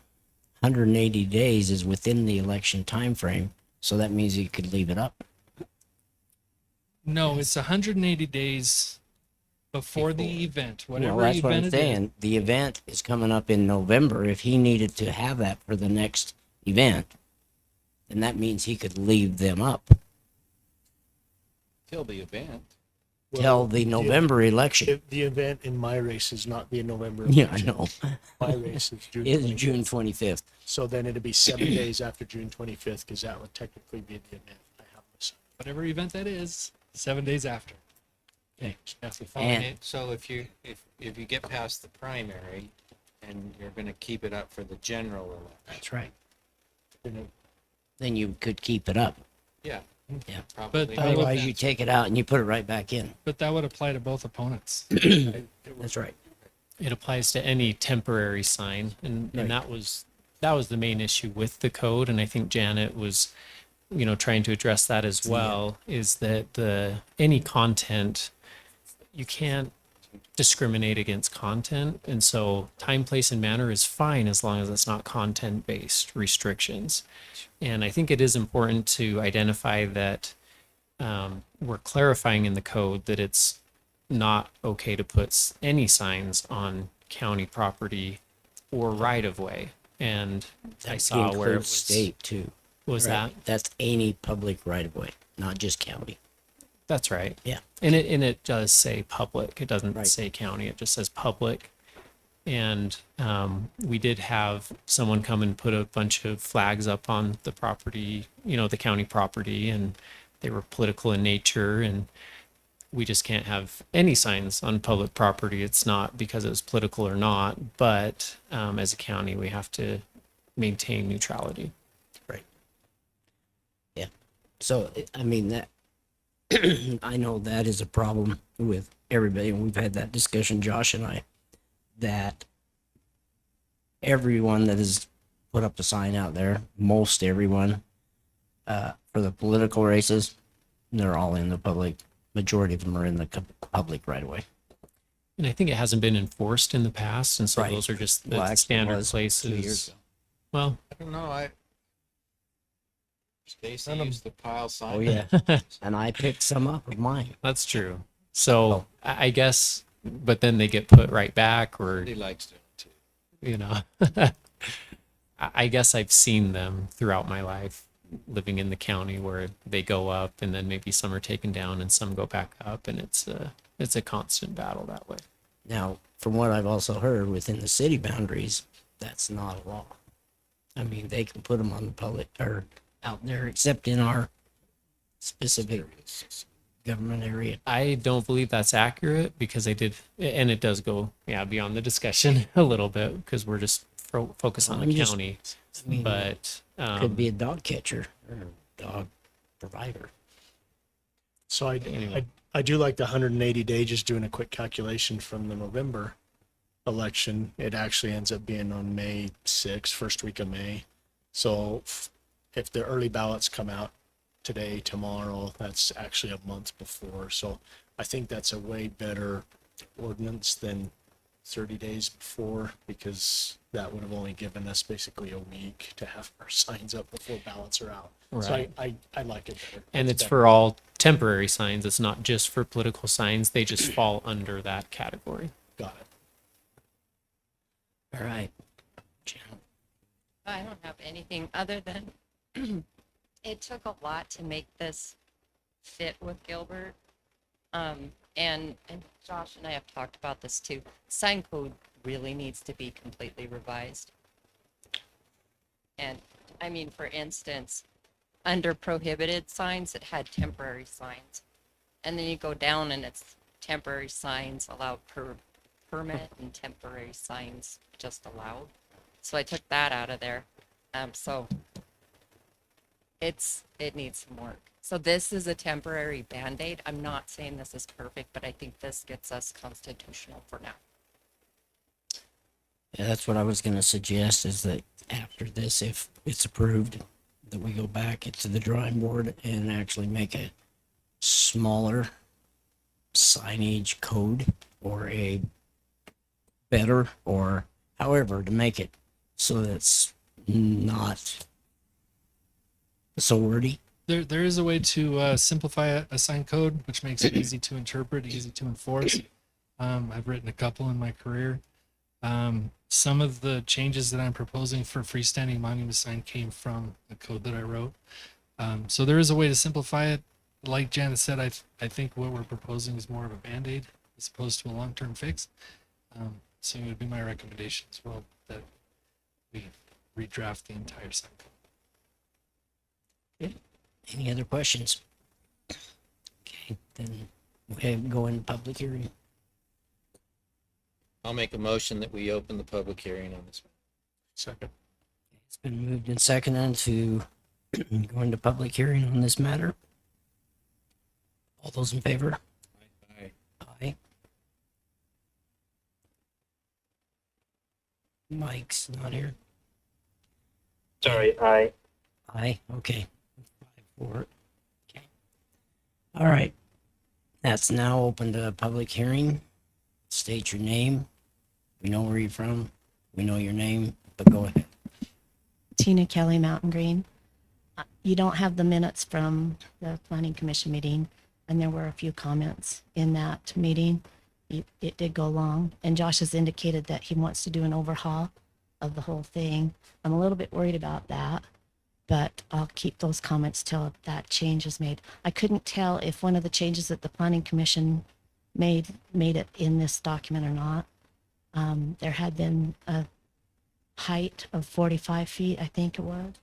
180 days is within the election time frame, so that means you could leave it up. No, it's 180 days before the event, whatever Well, that's what event I'm it is. saying. The event is coming up in November. If he needed to have that for the next event, then that means he could leave them up Till the event. till the November election. The event in my race is not the November. Yeah, I election. know. My race is June. It's 25th. June 25th. So then it'd be 7 days after June 25th, because that would technically be the event. I have this. Whatever event that is, 7 days after. Okay. And so if you get past the primary and you're going to keep it up for the general election. That's right. Then you could keep it up. Yeah. Yeah. But that would- Otherwise, you take it out and you put it right back in. But that would apply to both opponents. That's right. It applies to any temporary sign, and Right. that was the main issue with the code, and I think Janet was, trying to address that as well, is that any content, you can't discriminate against content, and so time, place, and manner is fine as long as it's not content-based restrictions. And I think it is important to identify that we're clarifying in the code that it's not okay to put any signs on county property or right of way. And I That saw where it includes was state too. was Right. that That's any public right of way, not just county. that's right. Yeah. And it does say public. It doesn't Right. say county. It just says public. And we did have someone come and put a bunch of flags up on the property, the county property, and they were political in nature. And we just can't have any signs on public property. It's not because it was political or not, but as a county, we have to maintain neutrality. Right. Yeah. So, I mean, that, I know that is a problem with everybody, and we've had that discussion, Josh and I, that everyone that has put up a sign out there, most everyone, for the political races, they're all in the public. Majority of them are in the public right away. And I think it hasn't been enforced in the past, and so Right. those are just the Well, actually, it standard was 2 years places. ago. Well, I don't know. Stacy used the pile sign. Oh, yeah. And I picked some up of mine. that's true. So I guess, but then they get put right back, or He likes doing it too. I guess I've seen them throughout my life living in the county where they go up and then maybe some are taken down and some go back up, and it's a constant battle that way. Now, from what I've also heard, within the city boundaries, that's not a law. I mean, they can put them on the public or out there, except in our specific government area. I don't believe that's accurate because I did, and it does go beyond the discussion a little bit because we're just focused on I'm the just- county. I mean, But could be a dog catcher or dog provider. So I do like the 180 day, just doing a quick calculation from the November election. It actually ends up being on May 6th, first week of May. So if the early ballots come out today, tomorrow, that's actually a month before. So I think that's a way better ordinance than 30 days before, because that would have only given us basically a week to have our signs up before ballots are out. So Right. I like it better. and it's better. for all temporary signs. It's not just for political signs. They just fall under that category. Got it. All right. I don't have anything other than it took a lot to make this fit with Gilbert. And Josh and I have talked about this too. Sign code really needs to be completely revised. And I mean, for instance, under prohibited signs, it had temporary signs. And then you go down and it's temporary signs allowed per permit and temporary signs just allowed. So I took that out of there. So it needs some work. So this is a temporary Band-Aid. I'm not saying this is perfect, but I think this gets us constitutional for now. Yeah, that's what I was going to suggest, is that after this, if it's approved, that we go back to the drawing board and actually make a smaller signage code, or a better, or however to make it so that it's not so wordy. There is a way to simplify a sign code, which makes it easy to interpret, easy to enforce. I've written a couple in my career. Some of the changes that I'm proposing for freestanding monument sign came from the code that I wrote. So there is a way to simplify it. Like Janet said, I think what we're proposing is more of a Band-Aid as opposed to a long-term fix. So it would be my recommendation as well that we redraft the entire sign code. Any other questions? Okay, then we go in public hearing. I'll make a motion that we open the public hearing on this one. Second. It's been moved and seconded to go into public hearing on this matter. those in favor? Aye. Aye. Mike's not here. Sorry, aye. Aye, okay. 5-4. Okay. All right. That's now open to public hearing. State your name. We know where you're from. We know your name, but go ahead. Tina Kelly, Mountain Green. You don't have the minutes from the planning commission meeting, and there were a few comments in that meeting. It did go long, and Josh has indicated that he wants to do an overhaul of the whole thing. I'm a little bit worried about that, but I'll keep those comments till that change is made. I couldn't tell if one of the changes that the planning commission made it in this document or not. There had been a height of 45 feet, I think it was.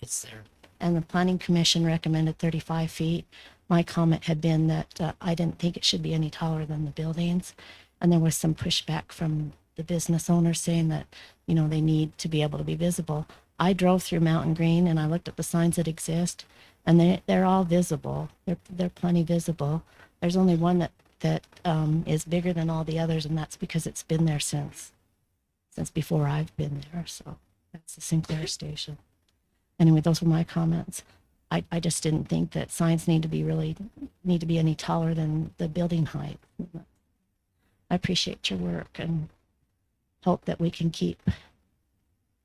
It's there. And the planning commission recommended 35 feet. My comment had been that I didn't think it should be any taller than the buildings. And there was some pushback from the business owners saying that, you know, they need to be able to be visible. I drove through Mountain Green and I looked at the signs that exist, and they're all visible. They're plenty visible. There's only one that is bigger than all the others, and that's because it's been there since before I've been there. So that's the Sinclair station. Anyway, those were my comments. I just didn't think that signs need to be any taller than the building height. I appreciate your work and hope that we can keep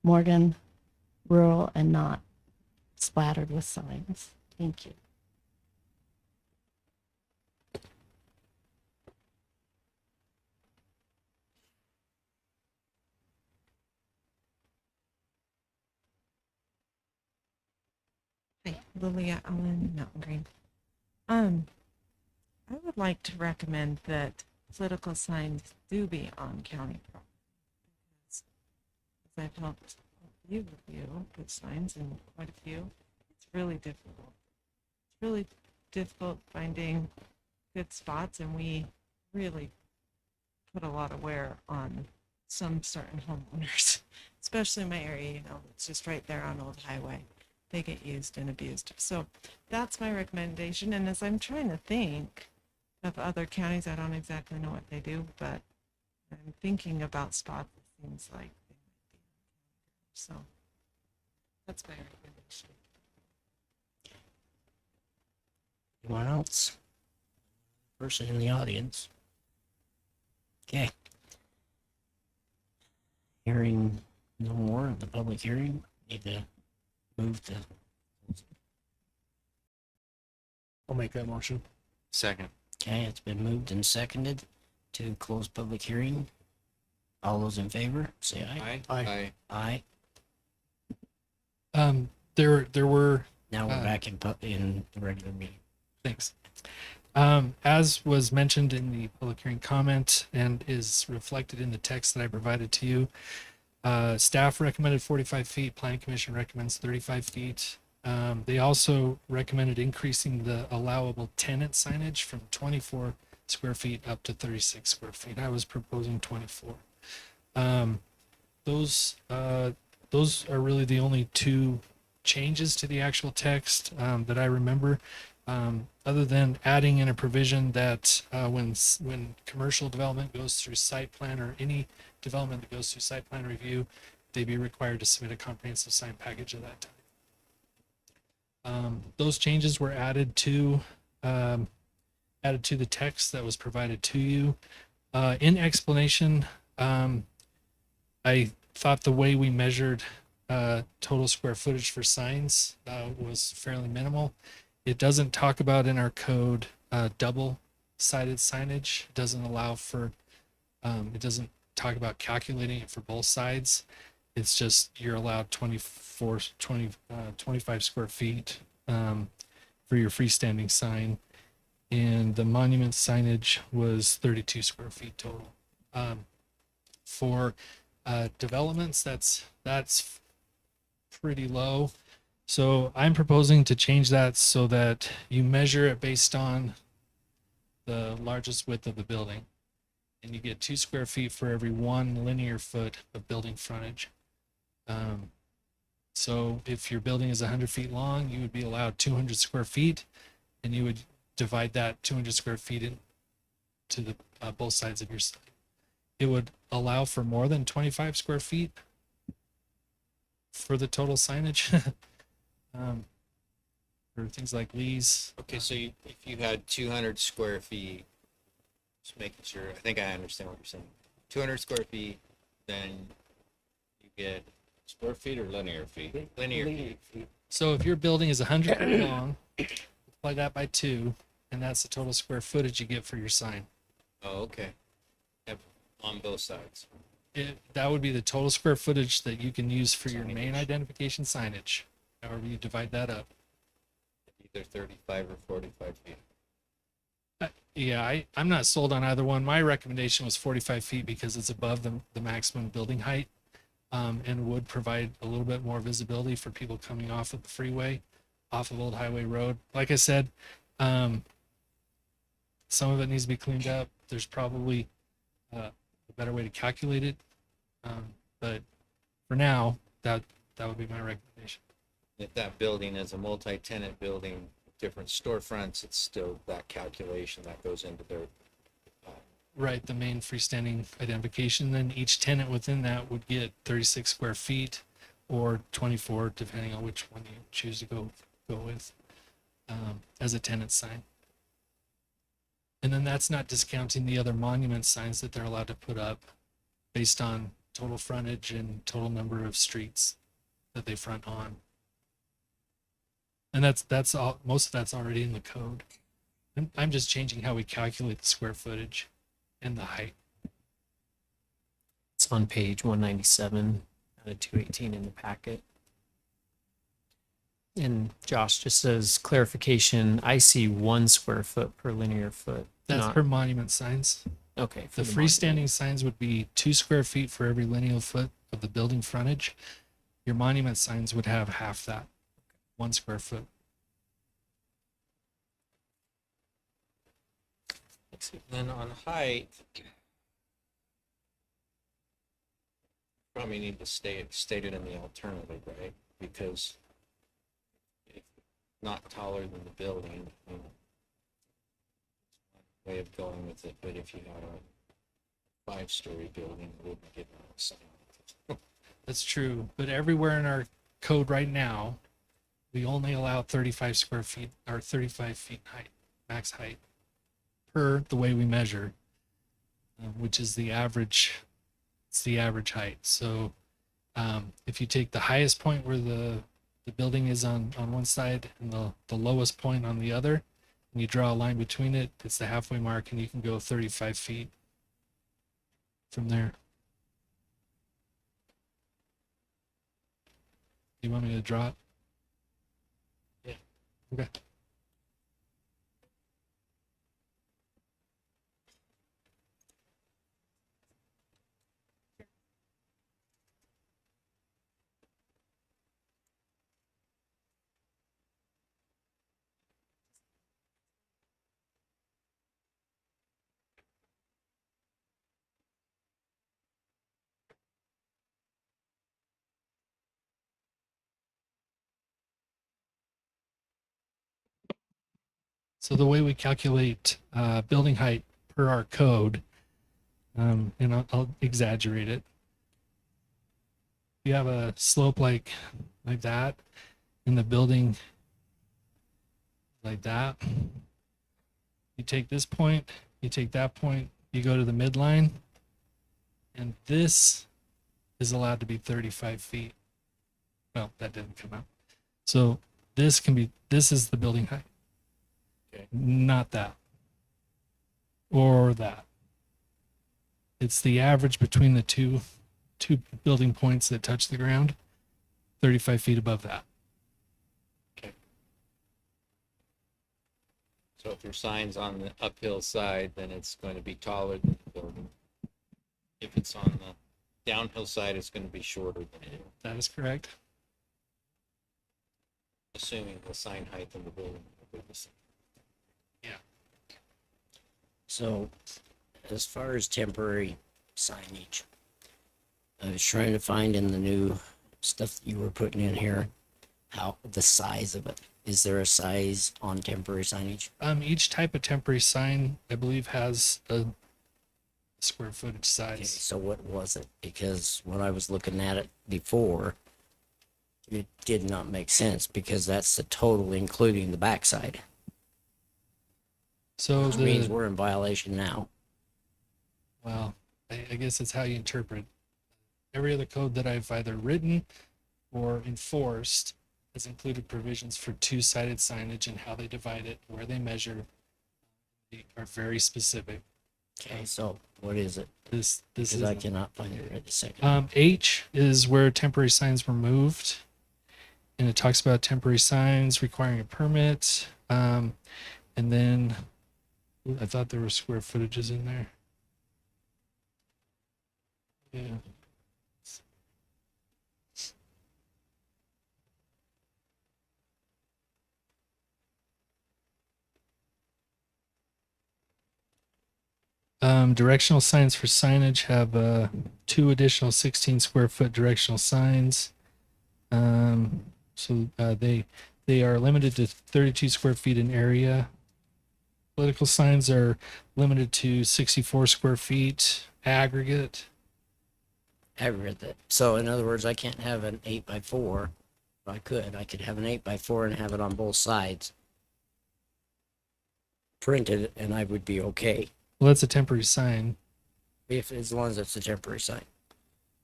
Morgan rural and not splattered with signs. Thank you. Hi, Lilia Allen, Mountain Green. I would like to recommend that political signs do be on county property. Because as I've helped a few of you put signs in quite a few, it's really difficult. It's really difficult finding good spots, and we really put a lot of wear on some certain homeowners, especially in my area. You know, it's just right there on Old Highway. They get used and abused. So that's my recommendation. And as I'm trying to think of other counties, I don't exactly know what they do, but I'm thinking about spots that seems like they might be. So that's my recommendation. Anyone else? Person in the audience. Okay. Hearing no more of the public hearing, need to move to. I'll make that motion. Second. Okay, it's been moved and seconded to close public hearing. All those in favor, say aye. Aye. Aye. There were, Now we're back in the regular meeting. thanks. As was mentioned in the public hearing comment and is reflected in the text that I provided to you, staff recommended 45 feet, planning commission recommends 35 feet. They also recommended increasing the allowable tenant signage from 24 square feet up to 36 square feet. I was proposing 24. Those are really the only two changes to the actual text that I remember, other than adding in a provision that when commercial development goes through site plan, or any development that goes through site plan review, they be required to submit a comprehensive sign package at that time. Those changes were added to the text that was provided to you. In explanation, I thought the way we measured total square footage for signs was fairly minimal. It doesn't talk about in our code double-sided signage. It doesn't allow for, it doesn't talk about calculating it for both sides. It's just you're allowed 25 square feet for your freestanding sign. And the monument signage was 32 square feet total. For developments, that's pretty low. So I'm proposing to change that so that you measure it based on the largest width of the building. And you get 2 square feet for every 1 linear foot of building frontage. So if your building is 100 feet long, you would be allowed 200 square feet, and you would divide that 200 square feet into the both sides of your sign, it would allow for more than 25 square feet for the total signage. For things like Lee's. Okay, so if you had 200 square feet, just making sure, I think I understand what you're saying. 200 square feet, then you get Square feet or linear feet? linear feet. So if your building is 100 feet long, multiply that by 2, and that's the total square footage you get for your sign. Oh, okay. On both sides. That would be the total square footage that you can use for your main identification signage, however you divide that up. Either 35 or 45 feet. Yeah, I'm not sold on either one. My recommendation was 45 feet because it's above the maximum building height, and would provide a little bit more visibility for people coming off of the freeway, off of Old Highway Road. Like I said, some of it needs to be cleaned up. There's probably a better way to calculate it, but for now, that would be my recommendation. If that building is a multi-tenant building, different storefronts, it's still that calculation that goes into their. Right, the main freestanding identification. Then each tenant within that would get 36 square feet or 24, depending on which one you choose to go with, as a tenant sign. And then that's not discounting the other monument signs that they're allowed to put up based on total frontage and total number of streets that they front on. And that's all. Most of that's already in the code. I'm just changing how we calculate the square footage and the height. It's on page 197 out of 218 in the packet. And Josh, just as clarification, I see 1 square foot per linear foot. That's not- per monument signs. Okay. The freestanding signs would be 2 square feet for every lineal foot of the building frontage. Your monument signs would have half that, 1 square foot. Then on height, probably need to state it in the alternative, right? Because if not taller than the building, you know, way of going with it. But if you had a 5-story building, it wouldn't get no sign. That's true. But everywhere in our code right now, we only allow 35 square feet or 35 feet height, max height, per the way we measure, which is the average. It's the average height. So if you take the highest point where the building is on one side and the lowest point on the other, and you draw a line between it, it's the halfway mark, and you can go 35 feet from there. Do you want me to draw it? Yeah. Okay. So the way we calculate building height per our code, and I'll exaggerate it. You have a slope like that, and the building like that. You take this point, you take that point, you go to the midline, and this is allowed to be 35 feet. Well, that didn't come out. So this is the building height. Okay. Not that. Or that. It's the average between the two building points that touch the ground, 35 feet above that. Okay. So if your sign's on the uphill side, then it's going to be taller than the building. If it's on the downhill side, it's going to be shorter than it. That is correct. Assuming the sign height in the building will be the same. Yeah. So, as far as temporary signage, I was trying to find in the new stuff that you were putting in here, how the size of it. is there a size on temporary signage? Each type of temporary sign, I believe, has a square footage Okay, size. so what was it? Because when I was looking at it before, it did not make sense because that's the total including the backside. So Which the means we're in violation now. well, I guess it's how you interpret. Every other code that I've either written or enforced has included provisions for two-sided signage and how they divide it, where they measure. They are very specific. Okay, so what is it? This Because is I cannot find it right this second. H is where temporary signs were moved, and it talks about temporary signs requiring a permit. And then I thought there were square footages in there. Yeah. Directional signs for signage have 2 additional 16 square foot directional signs. They are limited to 32 square feet in area. Political signs are limited to 64 square feet aggregate. I read that. So in other words, I can't have an 8x4. I could have an 8x4 and have it on both sides printed, and I would be okay Well, that's a temporary sign. if as long as it's a temporary sign.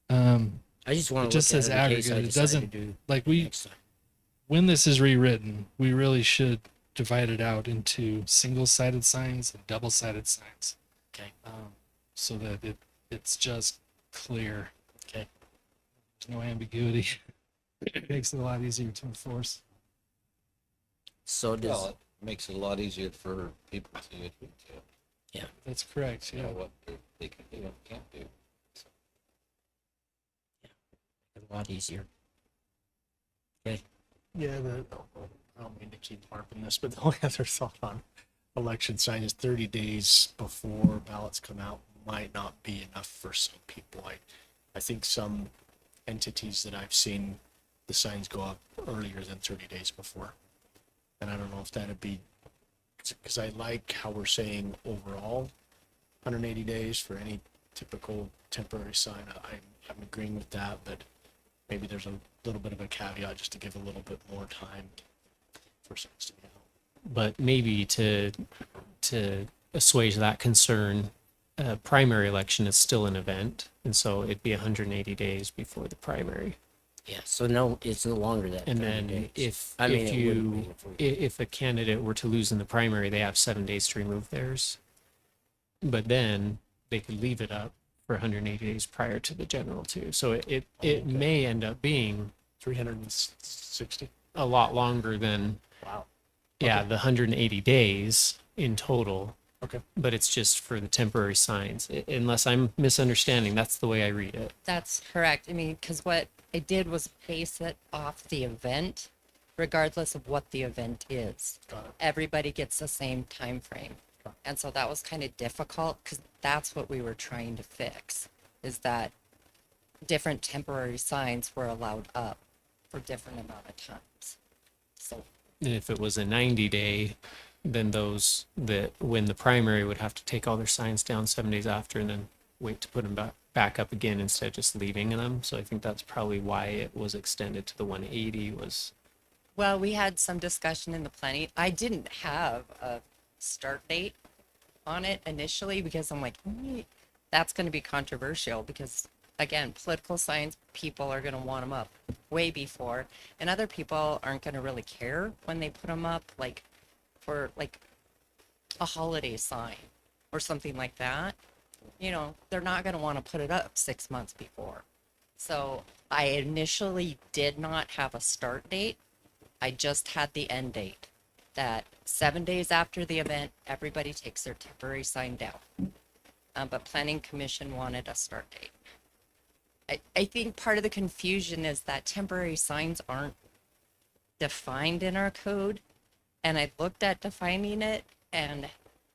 I just It want to just look at says it in case I aggregate. It decide doesn't to do like we next time. when this is rewritten, we really should divide it out into single-sided signs and double-sided signs. Okay. So that it's just clear. Okay. There's no ambiguity. It makes it a lot easier to enforce. So does Well, it makes it a lot easier for people to adhere to. That's correct. You know Yeah. what they can do and can't do. a lot easier. Yeah, I don't mean to keep harping this, but the only other thought on election sign is 30 days before ballots come out might not be enough for some people. I think some entities that I've seen, the signs go up earlier than 30 days before. And I don't know if that'd be, because I like how we're saying overall 180 days for any typical temporary sign. I'm agreeing with that, but maybe there's a little bit of a caveat just to give a little bit more time for signs to be out. But maybe to assuage that concern, primary election is still an event, and so it'd be 180 days before the primary. Yeah, so no, it's no longer that. And 30 then days. if I mean, if it wouldn't you be if we- if a candidate were to lose in the primary, they have 7 days to remove theirs. But then they could leave it up for 180 days prior to the general too. So it may end up being 360. a lot longer than Wow. yeah, Okay. the 180 days in total. Okay. But it's just for the temporary signs. Unless I'm misunderstanding, that's the way I read it. That's correct. I mean, because what I did was base it off the event, regardless of what the event is. Got it. Everybody gets the same time frame. And so that was kind of difficult because that's what we were trying to fix, is that different temporary signs were allowed up for different amount of times. So And if it was a 90-day, then those that win the primary would have to take all their signs down 7 days after and then wait to put them back up again instead of just leaving them. So I think that's probably why it was extended to the 180 was. well, we had some discussion in the planning. I didn't have a start date on it initially because I'm like, that's going to be controversial because, again, political signs, people are going to want them up way before, and other people aren't going to really care when they put them up, like for like a holiday sign or something like that. You know, they're not going to want to put it up 6 months before. So I initially did not have a start date. I just had the end date, that 7 days after the event, everybody takes their temporary sign down. But Planning Commission wanted a start date. I think part of the confusion is that temporary signs aren't defined in our code. And I looked at defining it, and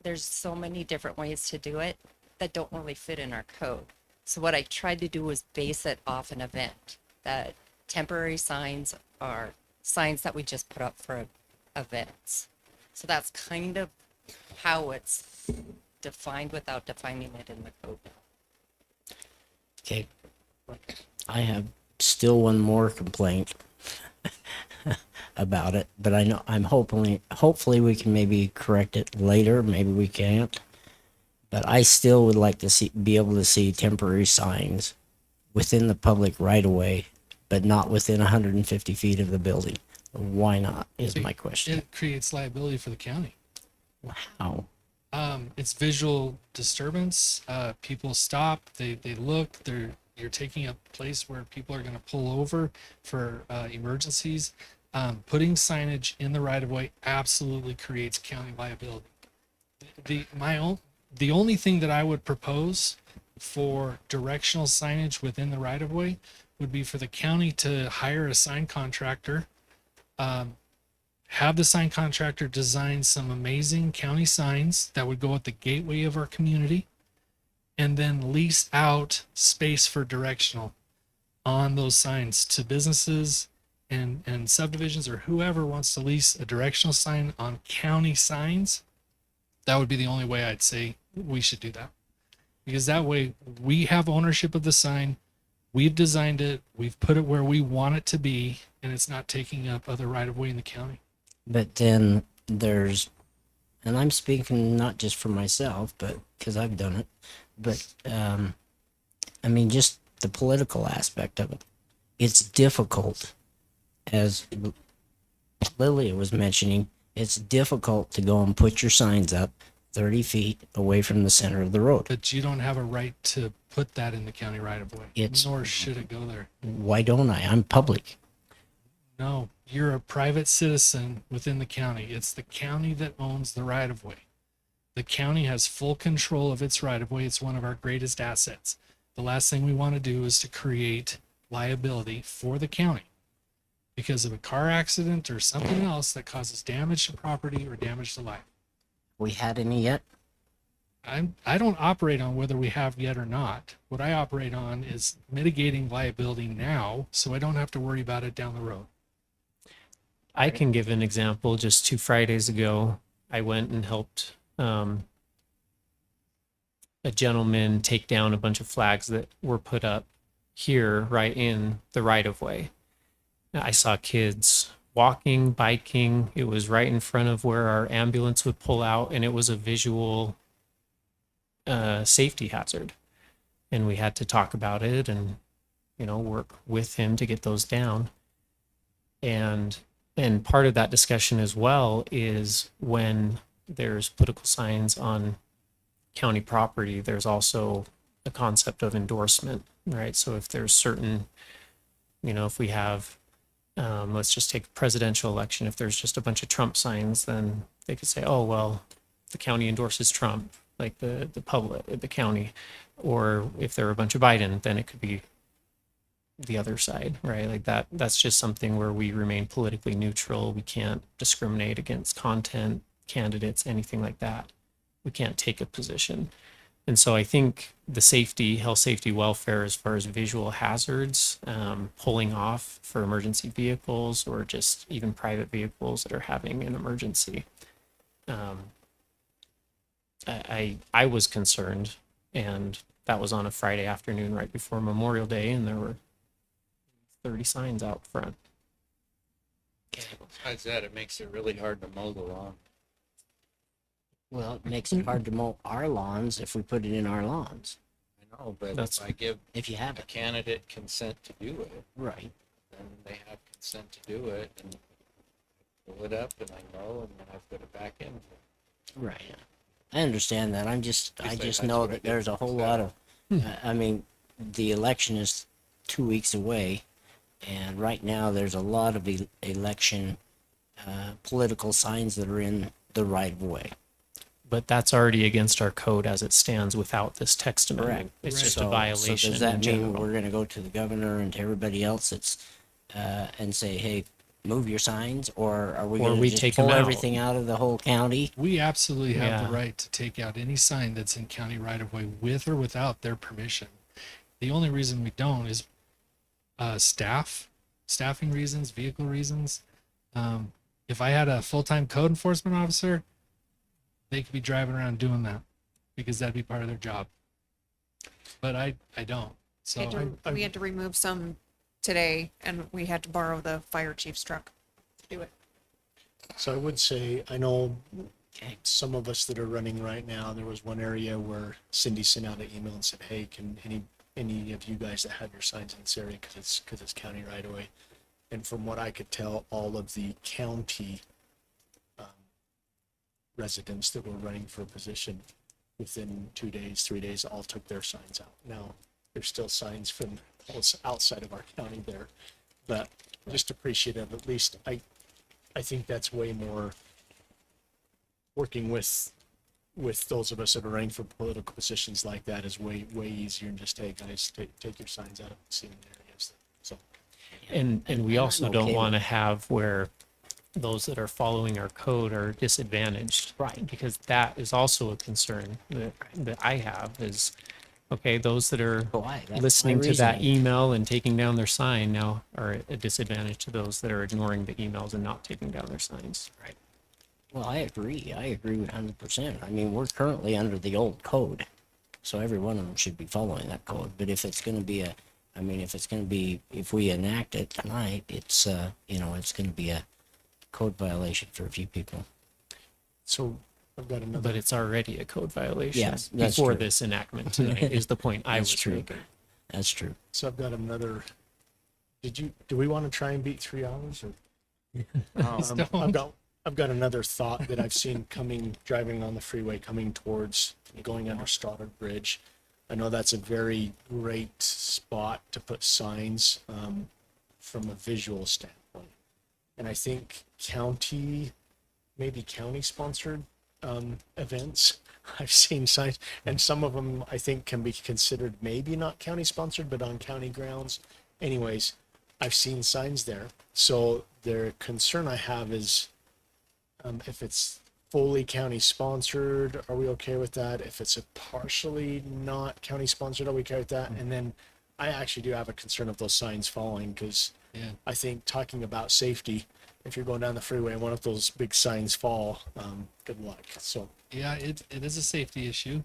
there's so many different ways to do it that don't really fit in our code. So what I tried to do was base it off an event, that temporary signs are signs that we just put up for events. So that's kind of how it's defined without defining it in the code. Okay. I have still one more complaint about it, but I know hopefully we can maybe correct it later. Maybe we can't. But I still would like to be able to see temporary signs within the public right of way, but not within 150 feet of the building. Why not is my question. It creates liability for the county. How? It's visual disturbance. People stop, they look, you're taking a place where people are going to pull over for emergencies. Putting signage in the right of way absolutely creates county liability. The only thing that I would propose for directional signage within the right of way would be for the county to hire a sign contractor, have the sign contractor design some amazing county signs that would go at the gateway of our community, and then lease out space for directional on those signs to businesses and subdivisions, or whoever wants to lease a directional sign on county signs. That would be the only way I'd say we should do that, because that way we have ownership of the sign. We've designed it, we've put it where we want it to be, and it's not taking up other right of way in the county. But then there's, and I'm speaking not just for myself, but because I've done it, but I mean, just the political aspect of it. It's difficult, as Lilia was mentioning, it's difficult to go and put your signs up 30 feet away from the center of the road. But you don't have a right to put that in the county right of way, nor should it go there. Why don't I? I'm public. No, you're a private citizen within the county. It's the county that owns the right of way. The county has full control of its right of way. It's one of our greatest assets. The last thing we want to do is to create liability for the county because of a car accident or something else that causes damage to property or damage to life. We had any yet? I don't operate on whether we have yet or not. What I operate on is mitigating liability now so I don't have to worry about it down the road. I can give an example. Just 2 Fridays ago, I went and helped a gentleman take down a bunch of flags that were put up here right in the right of way. I saw kids walking, biking. It was right in front of where our ambulance would pull out, and it was a visual safety hazard. And we had to talk about it and, work with him to get those down. And part of that discussion as well is when there's political signs on county property, there's also a concept of endorsement, right? So if there's certain, if we have, let's just take a presidential election, if there's just a bunch of Trump signs, then they could say, oh, well, the county endorses Trump, like the public, the county. Or if there are a bunch of Biden, then it could be the other side, right? Like that's just something where we remain politically neutral. We can't discriminate against content, candidates, anything like that. We can't take a position. And so I think the safety, health, safety, welfare, as far as visual hazards, pulling off for emergency vehicles or just even private vehicles that are having an emergency. I was concerned, and that was on a Friday afternoon right before Memorial Day, and there were 30 signs out front. Besides that, it makes it really hard to mow the lawn. Well, it makes it hard to mow our lawns if we put it in our lawns. I know, but That's if I give if you have a it. candidate consent to do it, Right. then they have consent to do it, and I pull it up and I mow, and then I put it back in. Right. I understand that. I just that's know what I that did there's a whole lot of, I mean, the election is 2 weeks away, and right now there's a lot of election political signs that are in the right of way. But that's already against our code as it stands without this text amendment. Correct. It's just So a violation. does that in mean general. we're going to go to the governor and to everybody else that's, and say, hey, move your signs, or are we Or going we to just take 'em pull out? everything out of the whole county? We absolutely have Yeah. the right to take out any sign that's in county right of way with or without their permission. The only reason we don't is staffing reasons, vehicle reasons. If I had a full-time code enforcement officer, they could be driving around doing that because that'd be part of their job. But I don't. So We had to remove some today, and we had to borrow the fire chief's truck to do it. So I would say, I know some of us that are running right now, there was one area where Cindy sent out an email and said, hey, can any of you guys that have your signs in this area, because it's county right away. And from what I could tell, all of the county residents that were running for a position within 2 days, 3 days, all took their signs out. Now, there's still signs from outside of our county there, but just appreciative. At least I think that's way more working with those of us that are running for political positions like that is way easier than just, hey guys, take your signs out of the same areas. So, And we also I'm don't okay want to with have where those that are following our code are disadvantaged. Right. Because that is also a concern that I have is, okay, those that are Why? That's listening my to that reasoning. email and taking down their sign now are at a disadvantage to those that are ignoring the emails and not taking down their signs. Right. Well, I agree. I agree 100%. I mean, we're currently under the old code, so every one of them should be following that code. But if it's going to be if we enact it tonight, it's it's going to be a code violation for a few people. so I've got another. But it's already a code violation Yes, that's before true. this enactment tonight is the point I That's was true. making. That's true. So I've got another. Do we want to try and beat 3 hours or? I've got another thought that I've seen driving on the freeway, coming towards going under Stoddard Bridge. I know that's a very great spot to put signs from a visual standpoint. And I think maybe county sponsored events, I've seen signs, and some of them I think can be considered maybe not county sponsored, but on county grounds. Anyways, I've seen signs there. So the concern I have is if it's fully county sponsored, are we okay with that? If it's a partially not county sponsored, are we okay with that? And then I actually do have a concern of those signs falling because I think talking about safety, if you're going down the freeway and one of those big signs fall, good luck. So yeah, it is a safety issue.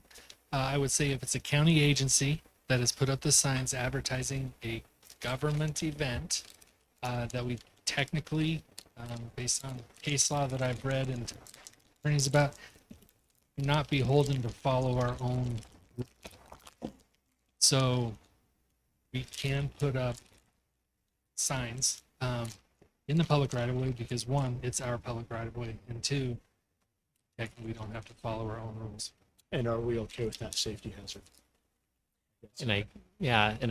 I would say if it's a county agency that has put up the signs advertising a government event, that we technically, based on case law that I've read and attorneys about, not beholden to follow our own. So we can put up signs in the public right of way because one, it's our public right of way, and two, technically we don't have to follow our own rules. and are we okay with that safety hazard? And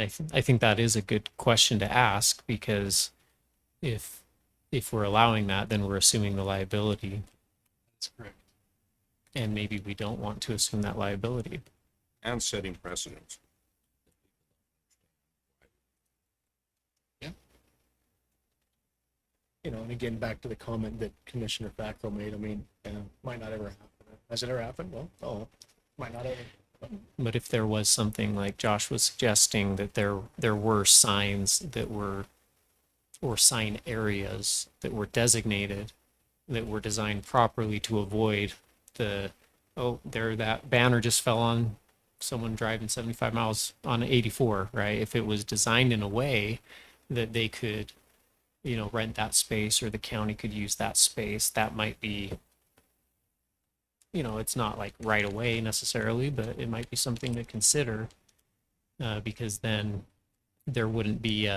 I think that is a good question to ask because if we're allowing that, then we're assuming the liability, That's correct. and maybe we don't want to assume that liability. And setting precedents. And again, back to the comment that Commissioner Fackrell made, I mean, might not ever happen. Has it ever happened? Well, might not ever. But if there was something like Josh was suggesting that there were signs that were, or sign areas that were designated, that were designed properly to avoid that banner just fell on someone driving 75 miles on 84, right? If it was designed in a way that they could, rent that space or the county could use that space, that might be, it's not like right away necessarily, but it might be something to consider because then there wouldn't be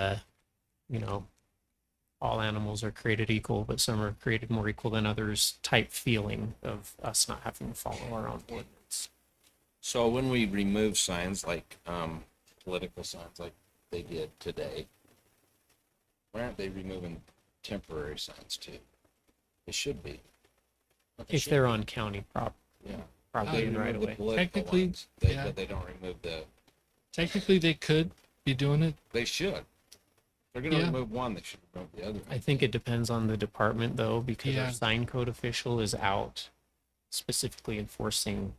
all animals are created equal, but some are created more equal than others type feeling of us not having to follow our own ordinance. So when we remove signs like political signs like they did today, why aren't they removing temporary signs too? They should be. If they're on county Yeah. property They right remove the away. political Technically, ones, yeah. but they don't remove the. Technically, they could be doing it. They should. They're going to Yeah. remove one. They should remove the other. I think it depends on the department though, because Yeah. our sign code official is out specifically enforcing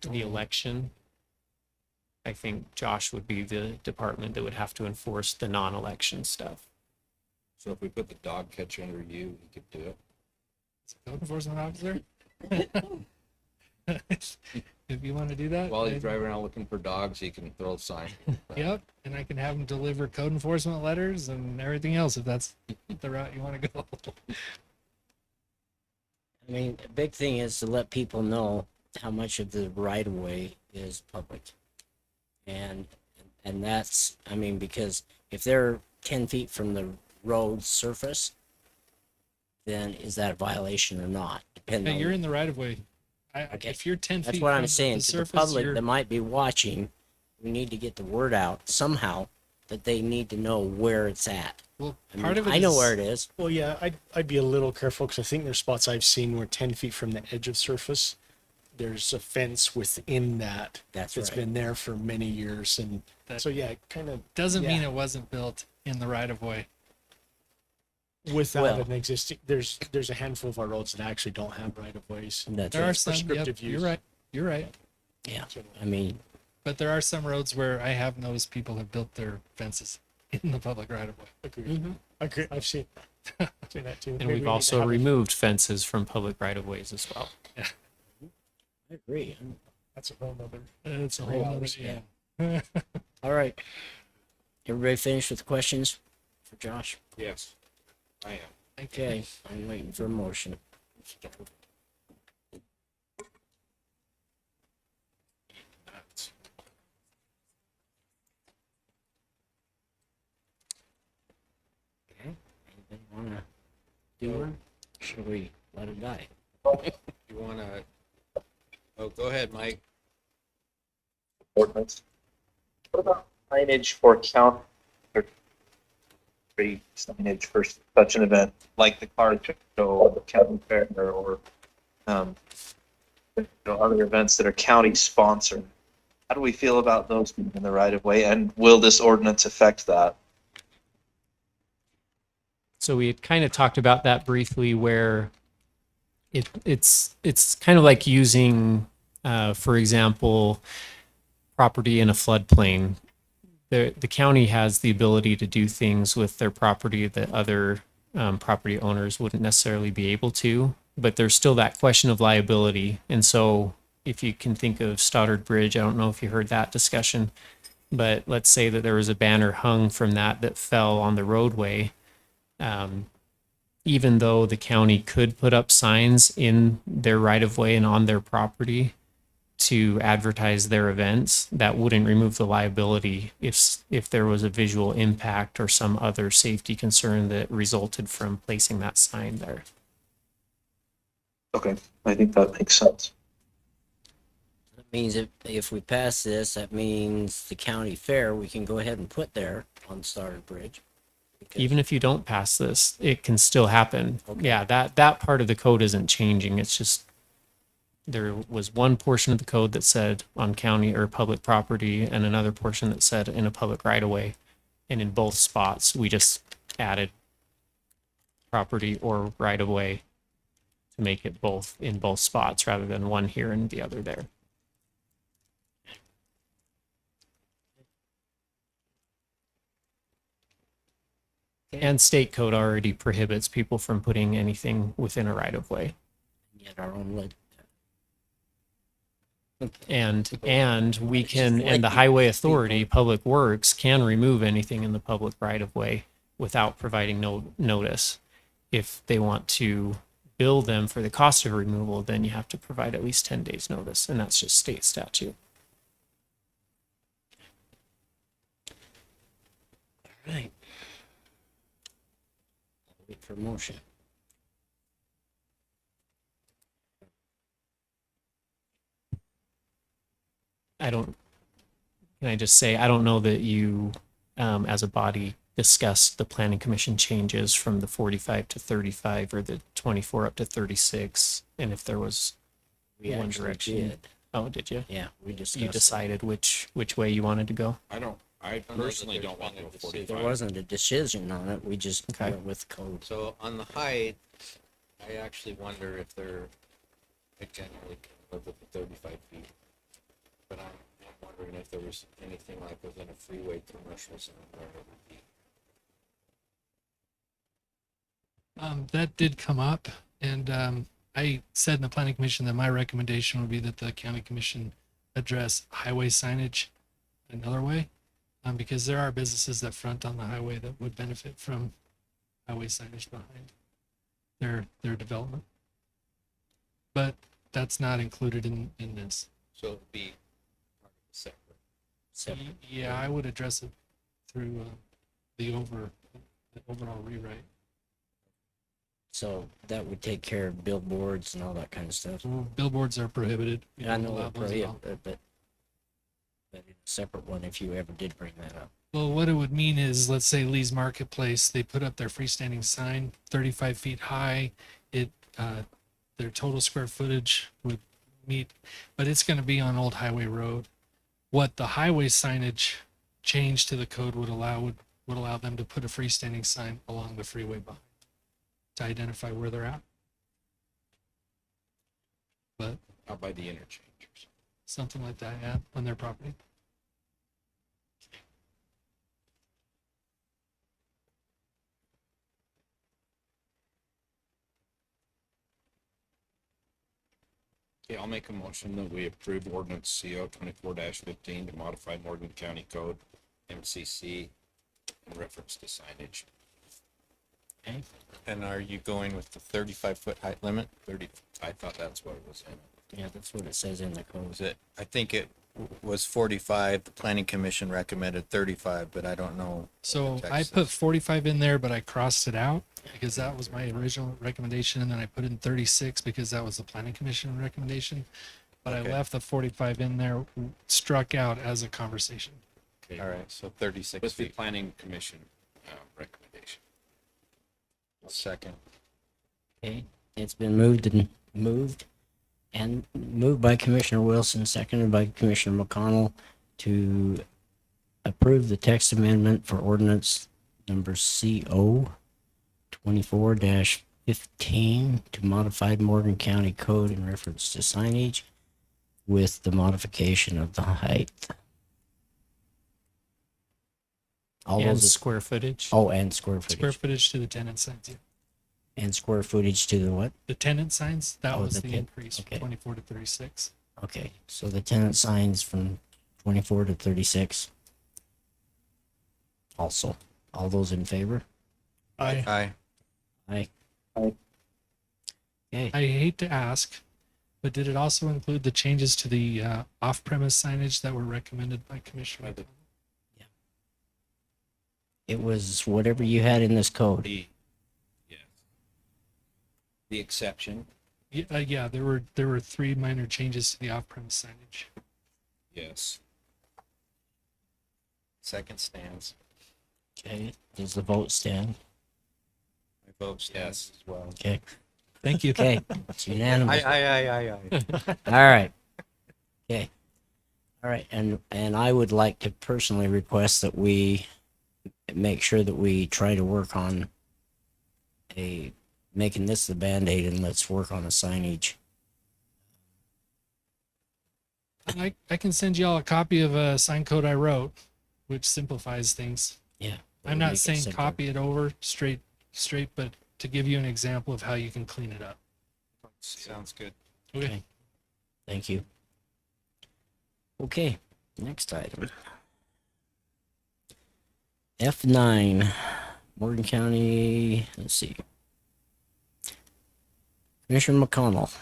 the election. I think Josh would be the department that would have to enforce the non-election stuff. So if we put the dog catcher under you, he could do it. Code enforcement officer. If you want to do that. While he's then- driving around looking for dogs, he can throw a sign. Yep, and I can have them deliver code enforcement letters and everything else if that's the route you want to go. I mean, the big thing is to let people know how much of the right of way is public. And that's, I mean, because if they're 10 feet from the road surface, then is that a violation or not? Depending Hey, on you're in the right of way. Okay. If you're 10 That's feet what from I'm saying. the To the surface, public you're, that might be watching, we need to get the word out somehow that they need to know where it's at. well, I mean, part of it I know is- where it is. Well, yeah, I'd be a little careful because I think there's spots I've seen where 10 feet from the edge of surface, there's a fence within that. That's It's right. been there for many years. And That so, yeah, kind of doesn't mean yeah. it wasn't built in the right of way. without Well- an existing, there's a handful of our roads that actually don't have right of ways. That's There right. are some, yep, prescriptive you're use. right. You're right. Yeah. I mean, But there are some roads where I have noticed people have built their fences in the public right of way. Agreed. Agree. I've seen that. I've seen that too. And Maybe we we've need to also have a- removed fences from public right of ways as well. I agree. That's a whole nother. It's a Whole whole other- other, yeah. All right. Everybody finished with the questions for Josh? Yes, I am. Okay, I'm waiting for a motion. Okay, anybody wanna do one? Should we let it die? You wanna, oh, go ahead, Mike. Ordinance. What about signage for count or free signage for such an event, like the car show or the county fair or other events that are county sponsored? How do we feel about those being in the right of way, and will this ordinance affect that? So we had kind of talked about that briefly where it's kind of like using, for example, property in a floodplain. The county has the ability to do things with their property that other property owners wouldn't necessarily be able to, but there's still that question of liability. And so if you can think of Stoddard Bridge, I don't know if you heard that discussion, but let's say that there was a banner hung from that fell on the roadway. Even though the county could put up signs in their right of way and on their property to advertise their events, that wouldn't remove the liability if there was a visual impact or some other safety concern that resulted from placing that sign there. Okay, I think that makes sense. That means if we pass this, that means the county fair, we can go ahead and put there on Stoddard Bridge. Even if you don't pass this, it can still happen. Yeah, that part of the code isn't changing. It's just there was one portion of the code that said on county or public property and another portion that said in a public right of way. And in both spots, we just added property or right of way to make it both in both spots rather than one here and the other there. And state code already prohibits people from putting anything within a right of way. Yet our own lid. And we can, and the highway authority, Public Works, can remove anything in the public right of way without providing no notice. If they want to bill them for the cost of removal, then you have to provide at least 10 days notice, and that's just state statute. All right. Wait for a motion. Can I just say, I don't know that you, as a body, discussed the planning commission changes from the 45 to 35 or the 24 up to 36, and if there was We one actually direction. did. Oh, did you? Yeah, we discussed. You decided which way you wanted to go? I personally don't want to go 45. There wasn't a decision on it. We just Okay. went with code. So on the height, I actually wonder if they're, I generally can live with the 35 feet. But I'm wondering if there was anything like within a freeway commercial zone where it would be. That did come up. And I said in the planning commission that my recommendation would be that the county commission address highway signage another way, because there are businesses that front on the highway that would benefit from highway signage behind their development. But that's not included in this. So it'd be separate. Yeah, I would address it through the overall rewrite. So that would take care of billboards and all that kind of stuff. Billboards are prohibited. We I don't know allow they're those at all. prohibited, but a separate one if you ever did bring that up. Well, what it would mean is, let's say Lee's Marketplace, they put up their freestanding sign, 35 feet high. Their total square footage would meet, but it's going to be on Old Highway Road. What the highway signage change to the code would allow them to put a freestanding sign along the freeway behind to identify where they're at. But Out by the interchange or something. something like that, yeah, on their property. Okay, I'll make a motion that we approve ordinance CO 24-15 to modify Morgan County Code MCC in reference to signage. Okay. And are you going with the 35-foot height limit? 30, I thought that's what it was in. Yeah, that's what it says in the code. Was it? I think it was 45. The planning commission recommended 35, but I don't know. So what the I text put says. 45 in there, but I crossed it out because that was my original recommendation. And then I put in 36 because that was the planning commission recommendation. But Okay. I left the 45 in there, struck out as a conversation. Okay. All right, so 36 With the feet. planning commission recommendation. Second. Okay, it's been moved by Commissioner Wilson, seconded by Commissioner McConnell to approve the text amendment for ordinance number CO 24-15 to modify Morgan County Code in reference to signage with the modification of the height. All And those, square footage. oh, and square Square footage. footage to the tenant signs. Yeah. And square footage to the what? The tenant signs, that Oh, was the the ten- increase from okay. 24 to 36. Okay, so the tenant signs from 24 to 36. Also, all those in favor? Aye. Aye. Aye. Okay, I hate to ask, but did it also include the changes to the off-premise signage that were recommended by Commissioner? it was whatever you had in this code. The exception, Yeah, there were 3 minor changes to the off-premise signage. yes. Second stands. Okay, does the vote stand? My vote stands as well. Okay, Thank you. okay, it's unanimous. Aye. All right. Okay. All right, and I would like to personally request that we make sure that we try to work on making this the Band-Aid and let's work on a signage. I can send you all a copy of a sign code I wrote, which simplifies things. Yeah. I'm make not it saying simpler. copy it over straight, but to give you an example of how you can clean it up. Sounds good. Okay. Thank you. Okay, next item. F9, Morgan County, let's see. Commissioner McConnell.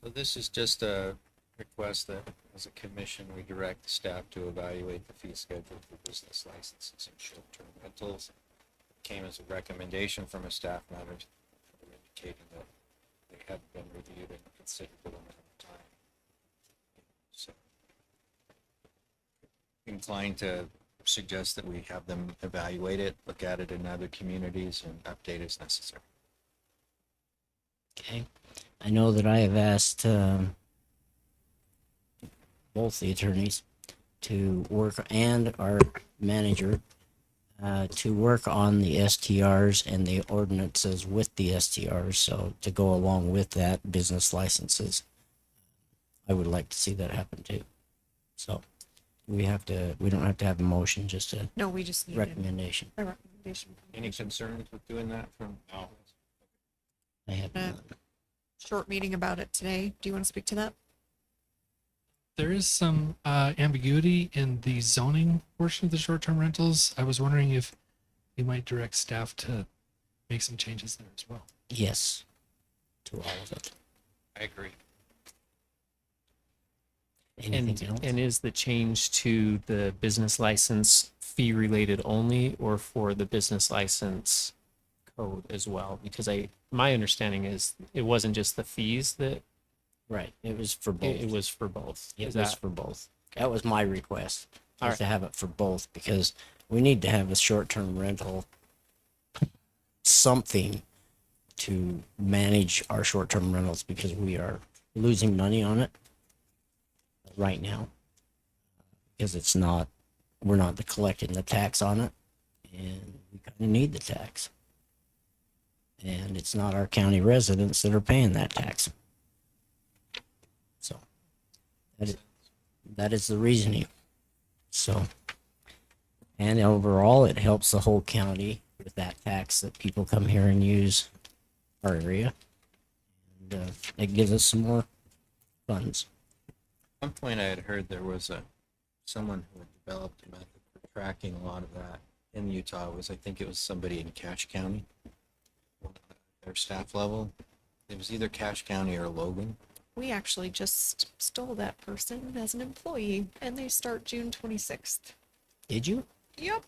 So this is just a request that as a commission, we direct the staff to evaluate the fee schedule for business licenses and short-term rentals. Came as a recommendation from a staff member indicating that they hadn't been reviewed in a considerable amount of time. So inclined to suggest that we have them evaluate it, look at it in other communities and update as necessary. Okay, I know that I have asked both the attorneys to work and our manager to work on the STRs and the ordinances with the STRs. So to go along with that, business licenses, I would like to see that happen too. So we don't have to have a motion, just a No, we just need recommendation. a recommendation. Any concerns with doing that from? No. I have none. short meeting about it today. Do you want to speak to that? There is some ambiguity in the zoning portion of the short-term rentals. I was wondering if you might direct staff to make some changes there as well. Yes, to all of it. I agree. Anything else? And is the change to the business license fee related only or for the business license code as well? Because my understanding is it wasn't just the fees that Right, it was for both. it was for both. It Is was that for both. That was my request, All was right. to have it for both, because we need to have a short-term rental, something to manage our short-term rentals, because we are losing money on it right now. Because we're not collecting the tax on it, and we kind of need the tax. And it's not our county residents that are paying that tax. So, that is the reasoning. So, and overall, it helps the whole county with that tax that people come here and use our area. And it gives us some more funds. At one point I had heard there was someone who had developed a method for tracking a lot of that in Utah. I think it was somebody in Cache County, their staff level. It was either Cache County or Logan. We actually just stole that person as an employee, and they start June 26th. Did you? Yep.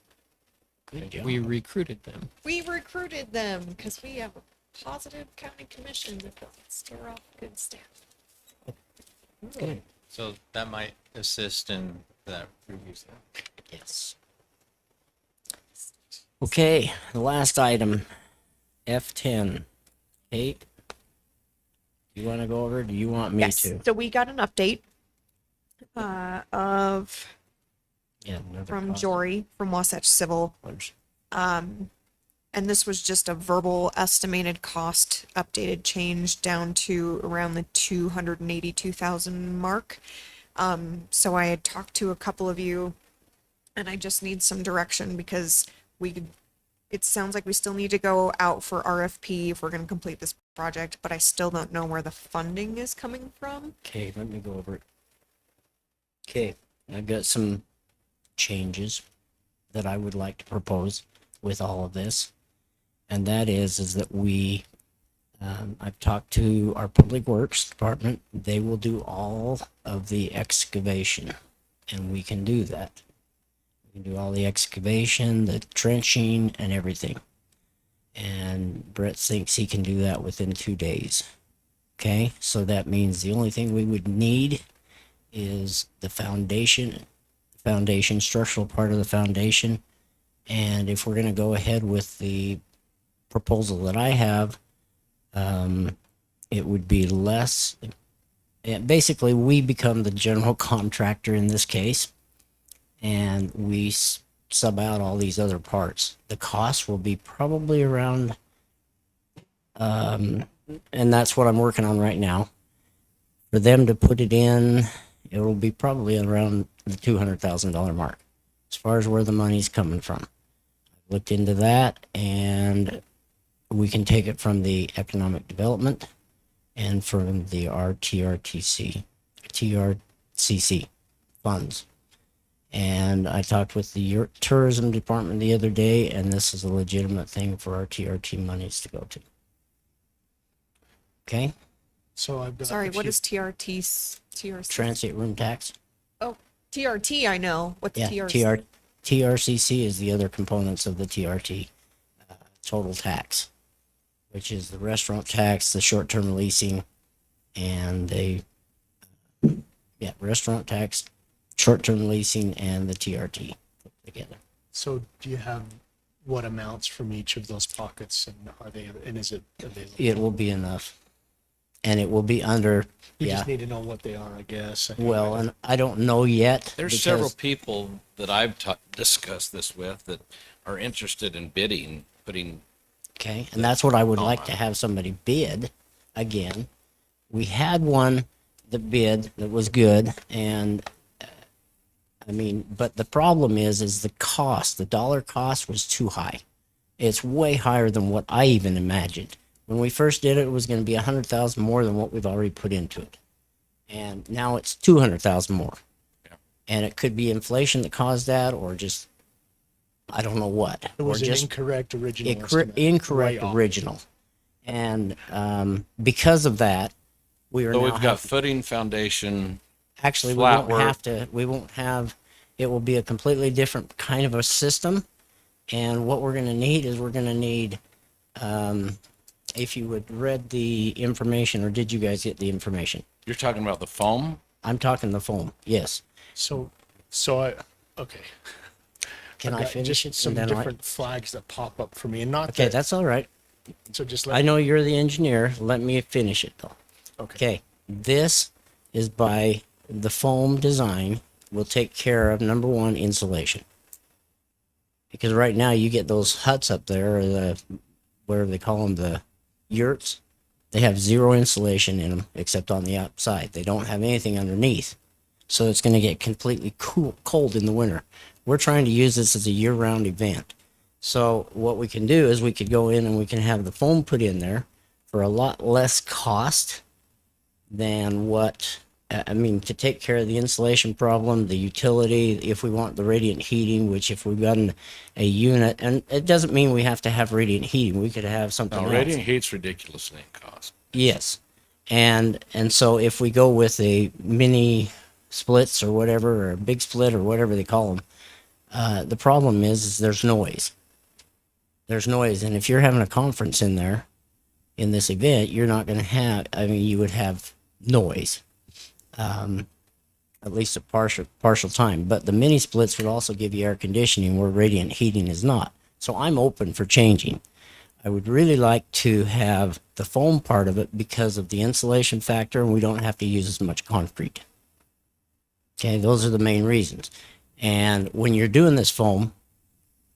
Good job. we recruited them. We recruited them because we have a positive county commission that doesn't stir off good staff. Good. So that might assist in that review. Yes. Okay, the last item, F10. Kate, you want to go over? Or do you want me Yes. to? So we got an update of Yeah, another from cost. Jory from Wasatch Civil. And this was just a verbal estimated cost updated change down to around the 282,000 mark. So I had talked to a couple of you, and I just need some direction because it sounds like we still need to go out for RFP if we're going to complete this project, but I still don't know where the funding is coming from. Okay, let me go over it. Okay, I've got some changes that I would like to propose with all of this. And that is that I've talked to our Public Works Department. They will do all of the excavation, and we can do that. We can do all the excavation, the trenching, and everything. And Brett thinks he can do that within 2 days. Okay, so that means the only thing we would need is the foundation, structural part of the foundation. And if we're going to go ahead with the proposal that I have, it would be less. Basically, we become the general contractor in this case, and we sub out all these other parts. The cost will be probably around, and that's what I'm working on right now. For them to put it in, it will be probably around the $200,000 mark, as far as where the money's coming from. I looked into that, and we can take it from the economic development and from the TRCC funds. And I talked with the tourism department the other day, and this is a legitimate thing for our TRT monies to go to. Okay? So I've got. Sorry, if what you- is TRC? Transit room tax. Oh, TRT, I know. What's Yeah, TRC? TRCC is the other components of the TRT total tax, which is the restaurant tax, the short-term leasing, and restaurant tax, short-term leasing, and the TRT put together. So do you have what amounts from each of those pockets, and is it available? It will be enough, and it will be under. You Yeah. just need to know what they are, I guess. Well, and I don't know yet. There's because- several people that I've discussed this with that are interested in bidding, putting. Okay, and that's what I would like on. to have somebody bid again. We had one that bid that was good, and but the problem is the cost. The dollar cost was too high. It's way higher than what I even imagined. When we first did it, it was going to be 100,000 more than what we've already put into it. And now it's 200,000 more. And it could be inflation that caused that, or just, I don't know what. It was or an just incorrect original estimate. incorrect Way off. original. And because of that, we are So now we've got footing, foundation. actually we flat won't work. have to. We won't have. It will be a completely different kind of a system. And what we're going to need is we're going to need. If you would read the information, or did you guys get the information? You're talking about the foam? I'm talking the foam. Yes. So okay. Can I've I got finish just it? some And then different flags that pop up for me, and not Okay, that, that's all right. so just I know you're the engineer. Let me finish it though. Okay. This is by the foam design will take care of number one, insulation. Because right now you get those huts up there, or the, whatever they call them, the yurts. They have zero insulation in them except on the outside. They don't have anything underneath. So it's going to get completely cold in the winter. We're trying to use this as a year-round event. So what we can do is we could go in and we can have the foam put in there for a lot less cost than what, I mean, to take care of the insulation problem, the utility, if we want the radiant heating, which if we've got a unit, and it doesn't mean we have to have radiant heating. We could have something No, else. radiant heat's ridiculously in cost. Yes. And so if we go with a mini splits or whatever, or a big split or whatever they call them, the problem is there's noise. There's noise. And if you're having a conference in there, in this event, you're not going to have, I mean, you would have noise, at least a partial time. But the mini splits would also give you air conditioning where radiant heating is not. So I'm open for changing. I would really like to have the foam part of it because of the insulation factor, and we don't have to use as much concrete. Okay, those are the main reasons. And when you're doing this foam,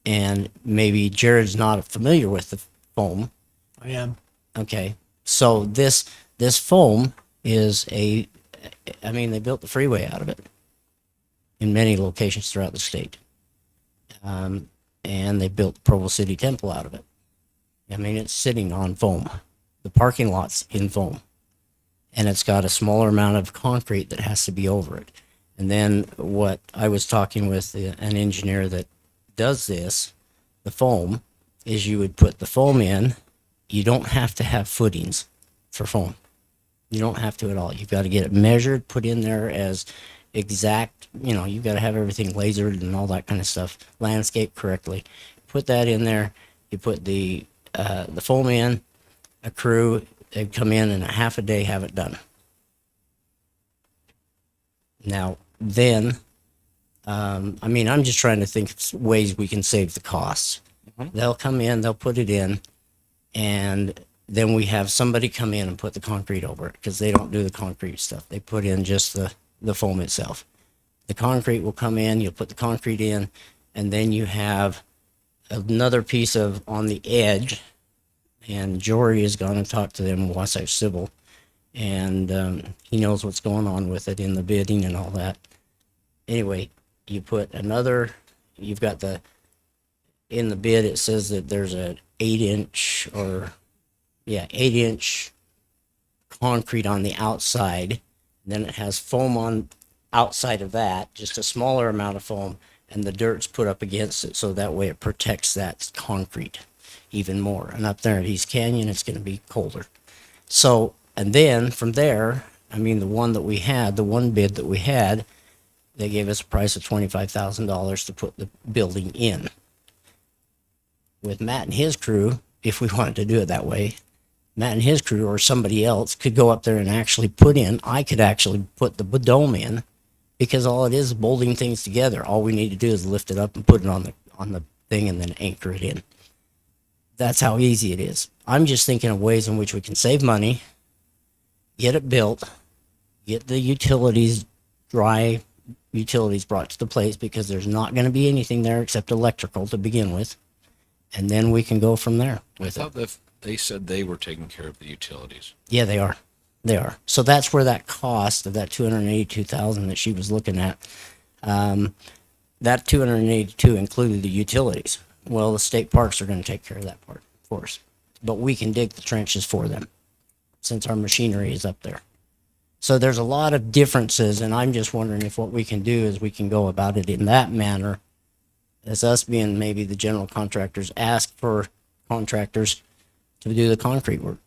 and maybe Jared's not familiar with the foam. I am. Okay, so this foam is I mean, they built the freeway out of it in many locations throughout the state. And they built Provo City Temple out of it. I mean, it's sitting on foam. The parking lot's in foam. And it's got a smaller amount of concrete that has to be over it. And then what I was talking with an engineer that does this, the foam, is you would put the foam in. You don't have to have footings for foam. You don't have to at all. You've got to get it measured, put in there as exact, you know, you've got to have everything lasered and all that kind of stuff, landscaped correctly. Put that in there. You put the foam in, a crew, they'd come in a half a day, have it done. Now, then, I mean, I'm just trying to think of ways we can save the costs. They'll come in, they'll put it in, and then we have somebody come in and put the concrete over it because they don't do the concrete stuff. They put in just the foam itself. The concrete will come in, you'll put the concrete in, and then you have another piece of on the edge, and Jory has gone and talked to them, Wasatch Civil, and he knows what's going on with it in the bidding and all that. Anyway, you put another, you've got in the bid it says that there's a 8-inch 8-inch concrete on the outside. Then it has foam on outside of that, just a smaller amount of foam, and the dirt's put up against it so that way it protects that concrete even more. And up there at East Canyon, it's going to be colder. So, and then from there, I mean, the one bid that we had, they gave us a price of $25,000 to put the building in. With Matt and his crew, if we wanted to do it that way, Matt and his crew or somebody else could go up there and actually I could actually put the dome in, because all it is bolting things together. All we need to do is lift it up and put it on the thing and then anchor it in. That's how easy it is. I'm just thinking of ways in which we can save money, get it built, get the dry utilities brought to the place, because there's not going to be anything there except electrical to begin with. And then we can go from there with it. They said they were taking care of the utilities. Yeah, they are. They are. So that's where that cost of that $282,000 that she was looking at, that $282 included the utilities. Well, the state parks are going to take care of that part for us. but we can dig the trenches for them since our machinery is up there. So there's a lot of differences, and I'm just wondering if what we can do is we can go about it in that manner, as us being maybe the general contractors ask for contractors to do the concrete work.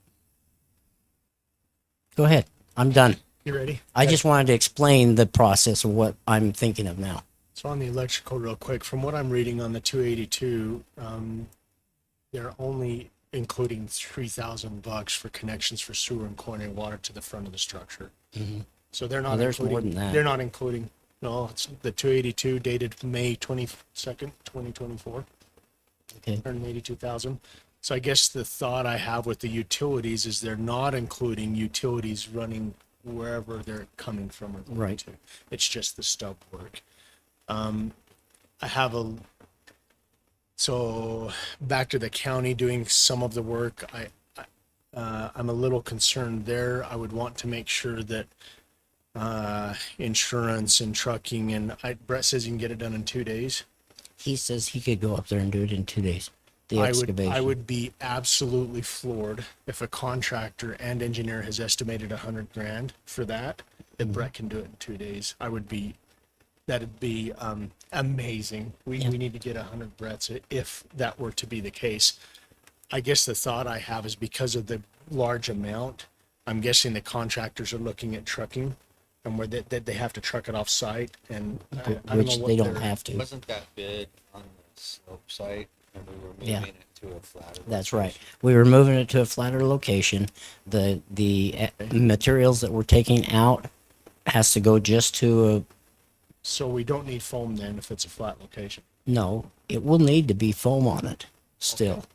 Go ahead. I'm done. You ready? I just wanted to explain the process of what I'm thinking of now. So on the electrical real quick, from what I'm reading on the 282, they're only including $3,000 for connections for sewer and coronary water to the front of the structure. Mhm. So they're not Well, there's including, more than that. they're not including, no, it's the 282 dated May 22nd, 2024. Okay. 182,000. So I guess the thought I have with the utilities is they're not including utilities running wherever they're coming from or going Right. to. It's just the stub work. I have so back to the county doing some of the work. I'm a little concerned there. I would want to make sure that insurance and trucking and Brett says you can get it done in 2 days. He says he could go up there and do it in 2 days. The excavation. I would be absolutely floored if a contractor and engineer has estimated $100,000 for that, that Brett can do it in 2 days. That'd be amazing. We need to get 100 Bretts if that were to be the case. I guess the thought I have is because of the large amount, I'm guessing the contractors are looking at trucking and where they have to truck it off site and I don't know Which what they don't their- have to. Wasn't that bid on the slope site and we were Yeah. moving it to a flatter? That's right. We were moving it to a flatter location. The materials that we're taking out has to go just to So we don't need foam then if it's a flat location. no, it will need to be foam on it still.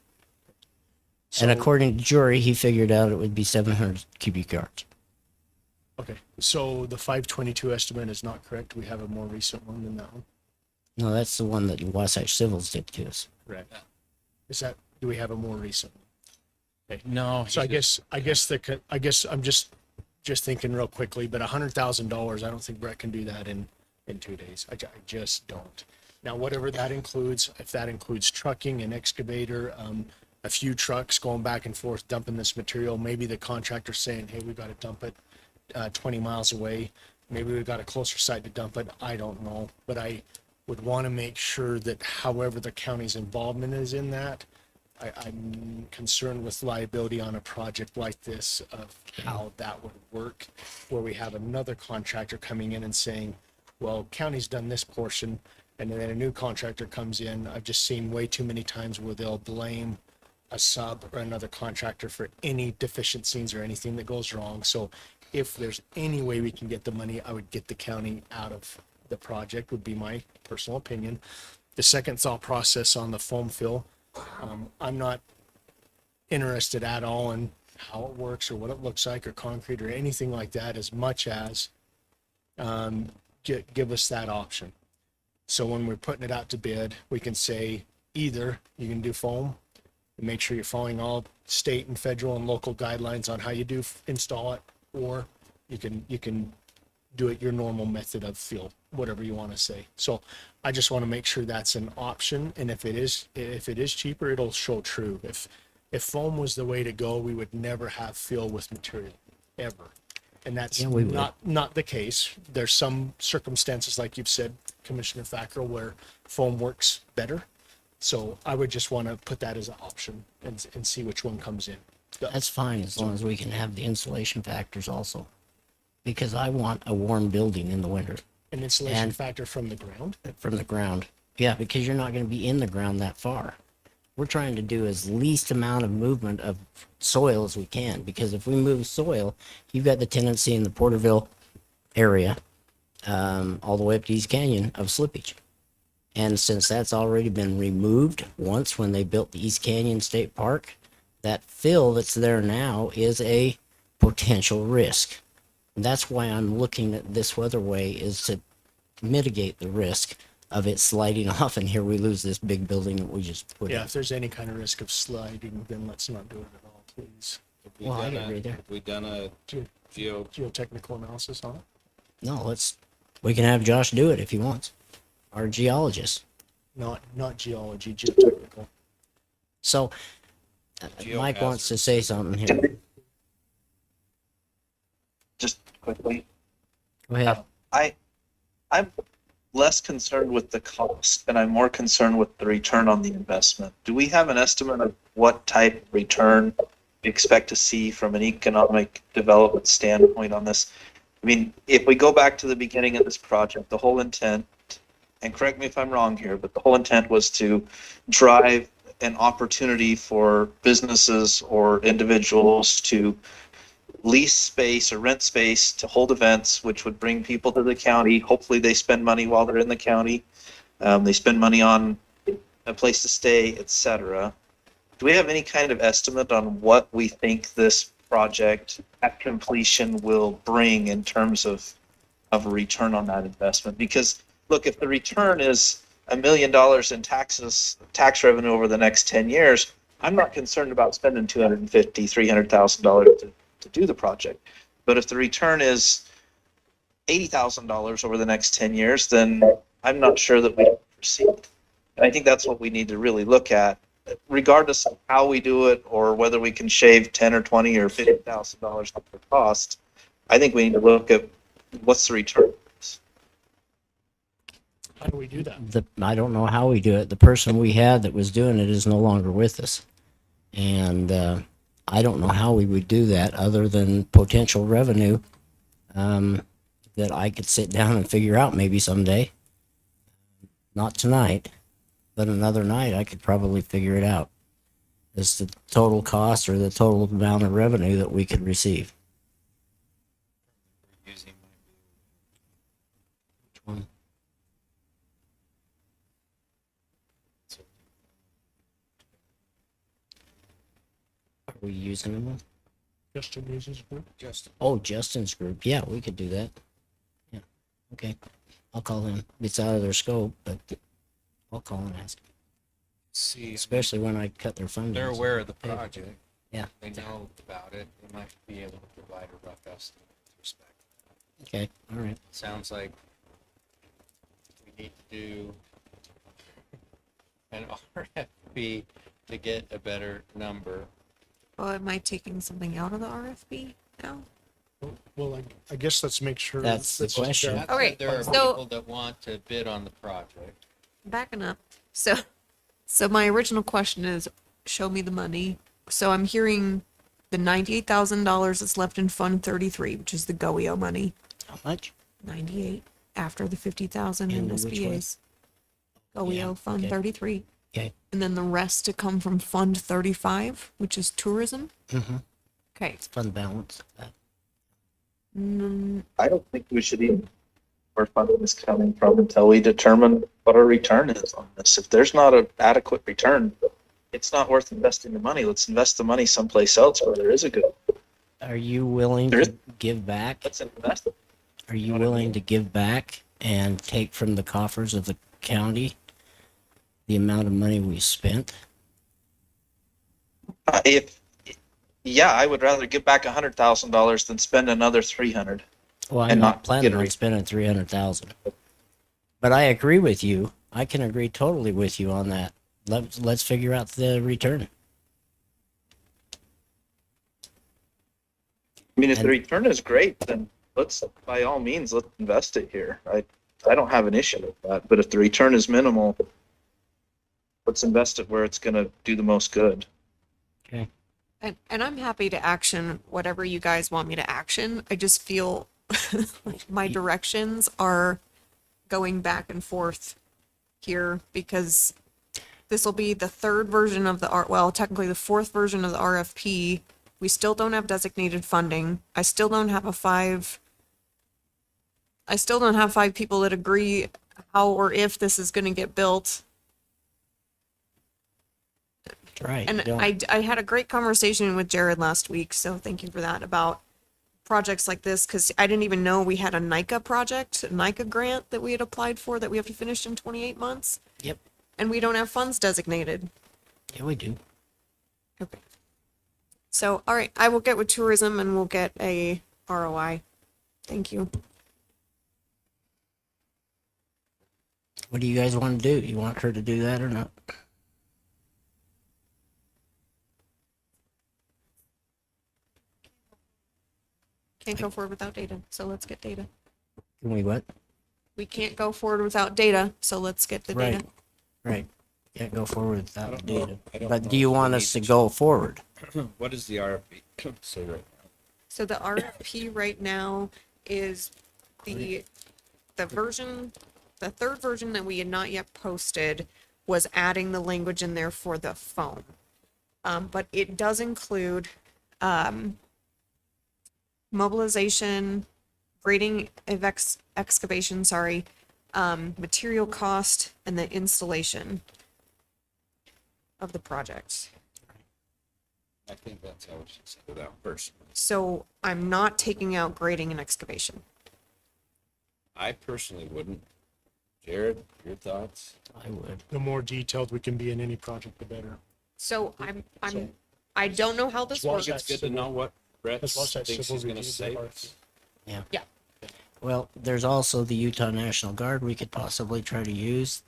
And So- according to jury, he figured out it would be 700 cubic yards. Okay, so the 522 estimate is not correct. We have a more recent one than that one. No, that's the one that Wasatch Civils did to us. Correct. Do we have a more recent one? Okay. No. So I guess I'm just thinking real quickly, but $100,000, I don't think Brett can do that in 2 days. I just don't. Now, whatever that includes, if that includes trucking, an excavator, a few trucks going back and forth dumping this material, maybe the contractor saying, hey, we got to dump it 20 miles away. Maybe we've got a closer site to dump it. I don't know, but I would want to make sure that however the county's involvement is in that, I'm concerned with liability on a project like this of how that would work, where we have another contractor coming in and saying, well, county's done this portion, and then a new contractor comes in. I've just seen way too many times where they'll blame a sub or another contractor for any deficiencies or anything that goes wrong. So if there's any way we can get the money, I would get the county out of the project, would be my personal opinion. The second thought process on the foam fill, I'm not interested at all in how it works or what it looks like or concrete or anything like that, as much as give us that option. So when we're putting it out to bid, we can say either you can do foam and make sure you're following all state and federal and local guidelines on how you do install it, or you can do it your normal method of fill, whatever you want to say. So I just want to make sure that's an option, and if it is cheaper, it'll show true. If foam was the way to go, we would never have fill with material ever, and that's Yeah, we would. not the case. There's some circumstances, like you've said, Commissioner Fackrell, where foam works better. So I would just want to put that as an option and see which one comes in. That's fine as long as we can have the insulation factors also. Because I want a warm building in the winter. An insulation And- factor from the ground. From the ground. Yeah, because you're not going to be in the ground that far. We're trying to do as least amount of movement of soil as we can. Because if we move soil, you've got the tendency in the Porterville area, all the way up to East Canyon, of slippage. And since that's already been removed once when they built the East Canyon State Park, that fill that's there now is a potential risk. And that's why I'm looking at this weatherway, is to mitigate the risk of it sliding off, and here we lose this big building that we just put in. Yeah, if there's any kind of risk of sliding, then let's not do it at all, please. Well, I agree there. Have we done a Geotechnical analysis on it? No, we can have Josh do it if he wants. Our geologist. Not geology, geotechnical. So, Mike wants to say something here. Just quickly, Go ahead. I'm less concerned with the cost and I'm more concerned with the return on the investment. Do we have an estimate of what type of return we expect to see from an economic development standpoint on this? I mean, if we go back to the beginning of this project, the whole intent, and correct me if I'm wrong here, but the whole intent was to drive an opportunity for businesses or individuals to lease space or rent space to hold events, which would bring people to the county. Hopefully they spend money while they're in the county. They spend money on a place to stay, etc. Do we have any kind of estimate on what we think this project at completion will bring in terms of a return on that investment? Because look, if the return is $1 million in tax revenue over the next 10 years, I'm not concerned about spending $250,000-$300,000 to do the project. But if the return is $80,000 over the next 10 years, then I'm not sure that we proceed. And I think that's what we need to really look at, regardless of how we do it or whether we can shave 10 or 20 or $50,000 off the cost. I think we need to look at what's the return. How do we do that? I don't know how we do it. The person we had that was doing it is no longer with us. And I don't know how we would do that other than potential revenue that I could sit down and figure out maybe someday. Not tonight, but another night I could probably figure it out. As the total cost or the total amount of revenue that we could receive. Which one? Are we using them? Justin uses group. Oh, Justin's group. Yeah, we could do that. Yeah. Okay. I'll call him. It's out of their scope, but I'll call and ask. See, Especially when I cut their funding. they're aware of the project. Yeah. They know about it. They might be able to provide a rough estimate with respect. Okay. All right. Sounds like we need to do an RFP to get a better number. Well, am I taking something out of the RFP now? Well, I guess let's make sure. That's the question. That Okay, said, there are so- people that want to bid on the project. Backing up. So my original question is, show me the money. So I'm hearing the $98,000 that's left in Fund 33, which is the GOEO money. How much? 98 after the 50,000 in And which one? SBA's. GOEO Yeah, Fund okay. 33. Okay. And then the rest to come from Fund 35, which is tourism. Mm-hmm. Okay. It's fund balance. I don't think we should even where funding is coming from until we determine what our return is on this. If there's not an adequate return, it's not worth investing the money. Let's invest the money someplace else where there is a good. Are you willing There to give back? Let's invest it. Are you willing to give back and take from the coffers of the county the amount of money we spent? Yeah, I would rather give back $100,000 than spend another $300. Well, I'm And not not planning get a on re- spending 300,000. But I agree with you. I can agree totally with you on that. Let's figure out the return. I mean, if the And- return is great, then let's, by all means, let's invest it here. I don't have an issue with that, but if the return is minimal, let's invest it where it's going to do the most good. Okay. And I'm happy to action whatever you guys want me to action. I just feel like my directions are going back and forth here because this will be the third version of technically the fourth version of the RFP. We still don't have designated funding. I still don't have five people that agree how or if this is going to get built. That's right. And I had a great conversation with Jared last week, so thank you for that, about projects like this, because I didn't even know we had a NICA project, a NICA grant that we had applied for that we have to finish in 28 months. Yep. And we don't have funds designated. Yeah, we do. Okay. So, all right, I will get with tourism and we'll get a ROI. Thank you. What do you guys want to do? You want her to do that or not? Can't go forward without data, so let's get data. Can we what? We can't go forward without data, so let's get the data. Right. Can't go forward without don't data. know- I don't But know do you if we want need us to to go forward? What is the RFP say right now? So the RFP right now is the version, the third version that we had not yet posted was adding the language in there for the phone. But it does include, mobilization, grading of excavation, sorry, material cost, and the installation of the project. I think that's how we should set it out personally. So I'm not taking out grading and excavation. I personally wouldn't. Jared, your thoughts? I would. The more detailed we can be in any project, the better. So I don't know how this As long works. as It's good to know what Brett As long as that thinks civil he's gonna review say. RFP. Yeah. Yeah. Well, there's also the Utah National Guard we could possibly try to use.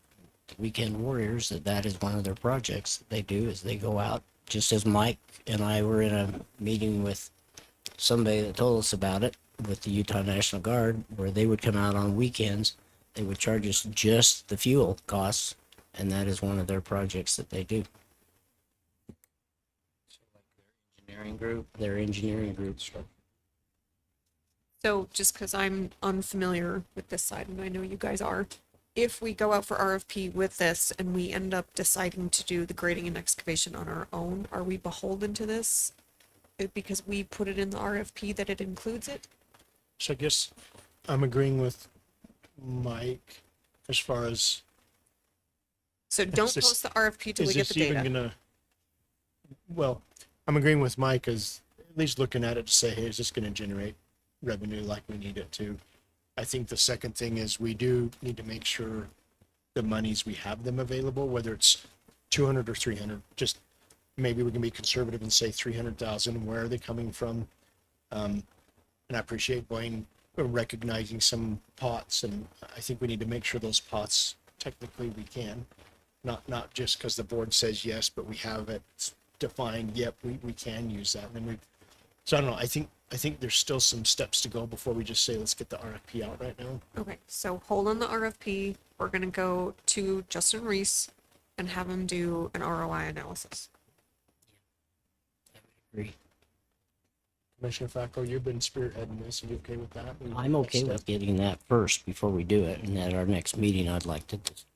Weekend Warriors, that is one of their projects they do is they go out, just as Mike and I were in a meeting with somebody that told us about it with the Utah National Guard, where they would come out on weekends. They would charge us just the fuel costs, and that is one of their projects that they do. Engineering group. Their engineering group. So just because I'm unfamiliar with this side, and I know you guys are, if we go out for RFP with this and we end up deciding to do the grading and excavation on our own, are we beholden to this? Because we put it in the RFP that it includes it? So I guess I'm agreeing with Mike as far as. So don't Is this- post the RFP till we is get the this even data. gonna? Well, I'm agreeing with Mike as at least looking at it to say, hey, is this gonna generate revenue like we need it to? I think the second thing is we do need to make sure the monies, we have them available, whether it's 200 or 300, just maybe we can be conservative and say 300,000. Where are they coming from? And I appreciate Blaine recognizing some pots, and I think we need to make sure those pots, technically we can, not just because the board says yes, but we have it defined, yep, we can use that. And then we, so I don't know, I think there's still some steps to go before we just say, let's get the RFP out right now. Okay, so hold on the RFP. We're gonna go to Justin Reese and have him do an ROI analysis. Agree. Commissioner Facco, you've been spearheading this. Are you okay with that? I'm okay with getting that first before we do it, and at our next meeting, I'd like to just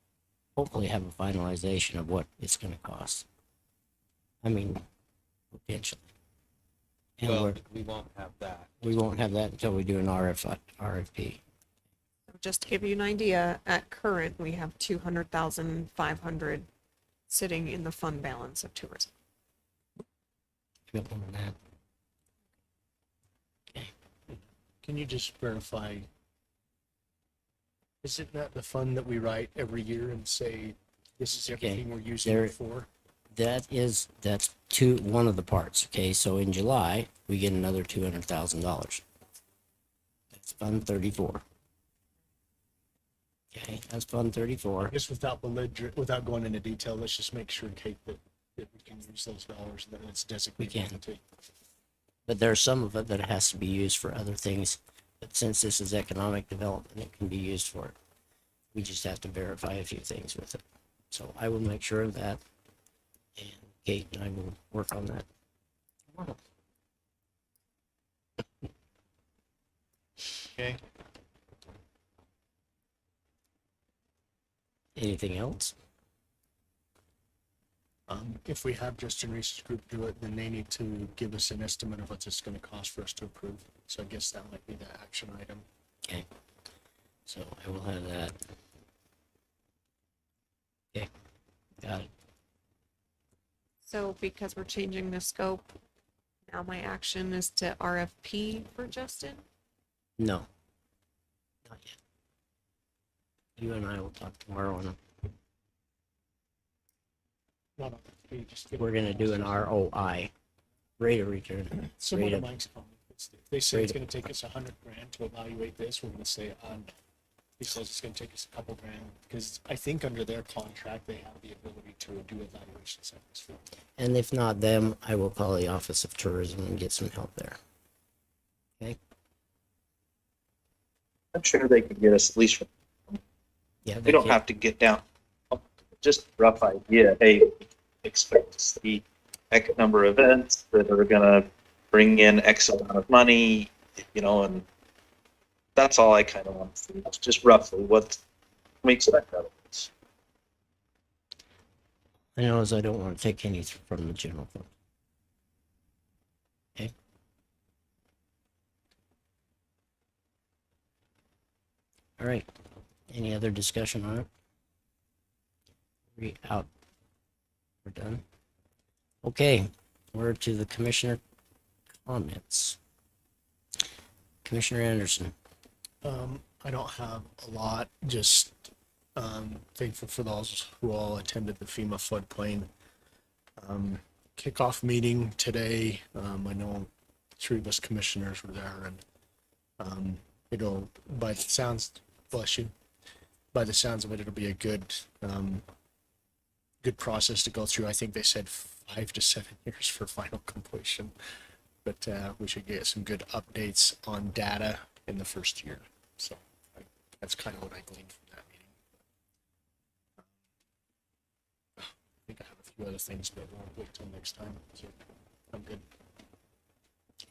hopefully have a finalization of what it's gonna cost. I mean, potentially. And Well, we won't have that. we won't have that until we do an RFP. Just to give you an idea, at current, we have 200,500 sitting in the fund balance of tourism. Triple that. Can you just verify? Isn't that the fund that we write every year and say, this is everything we're using There- it for? That's one of the parts, okay? So in July, we get another $200,000. That's Fund 34. Okay, that's Fund 34. I guess without without going into detail, let's just make sure, Kate, that we can use those dollars and that it's designated. We can. But there's some of it that has to be used for other things. But since this is economic development, it can be used for it. We just have to verify a few things with it. So I will make sure of that. And Kate and I will work on that. Okay. Anything else? If we have Justin Reese's group do it, then they need to give us an estimate of what it's going to cost for us to approve. So I guess that might be the action item. Okay. So I will have that. Okay. Got it. So because we're changing the scope, now my action is to RFP for Justin? No. Not yet. You and I will talk tomorrow on it. Not a- we just give We're it- gonna do an ROI, rate of return. Similar Rate to of- Mike's comment. They say it's Rate- going to take us $100,000 to evaluate this. We're going to say, he says it's going to take us a couple grand because I think under their contract, they have the ability to do evaluations like this. And if not them, I will call the Office of Tourism and get some help there. Okay? I'm sure they could get us at least. Yeah, We don't have to get down. Just a rough idea. Hey, expect to see X number of events that are going to bring in X amount of money, and that's all I kind of want to see. Just roughly what we expect out of this. I know as I don't want to take any from the general fund. Okay. All right. Any other discussion on it? We're done. Okay, we're to the commissioner comments. Commissioner Anderson. I don't have a lot, just thankful for those who all attended the FEMA floodplain kickoff meeting today. I know 3 of us commissioners were there, and by the sounds, bless you, by the sounds of it, it'll be a good process to go through. I think they said 5 to 7 years for final completion, but we should get some good updates on data in the first year. So that's kind of what I gleaned from that meeting. I think I have a few other things, but we'll wait till next time. So I'm good.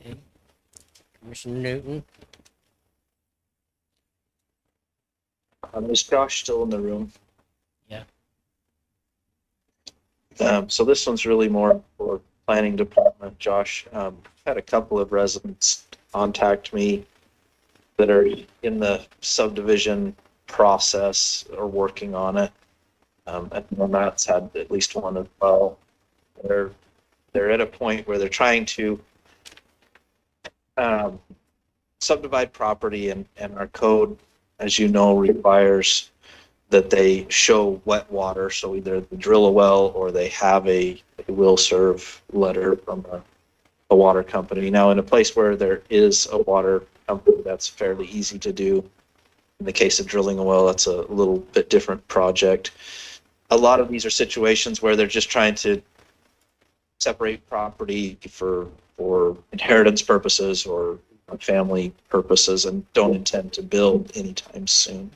Okay. Commissioner Newton. Is Josh still in the room? Yeah. So this one's really more for planning department. Josh, had a couple of residents contact me that are in the subdivision process or working on it. And Matt's had at least one as well. They're at a point where they're trying to subdivide property, and our code, as you know, requires that they show wet water. So either they drill a well or they have a will serve letter from a water company. Now, in a place where there is a water company, that's fairly easy to do. In the case of drilling a well, that's a little bit different project. A lot of these are situations where they're just trying to separate property for inheritance purposes or family purposes and don't intend to build anytime soon.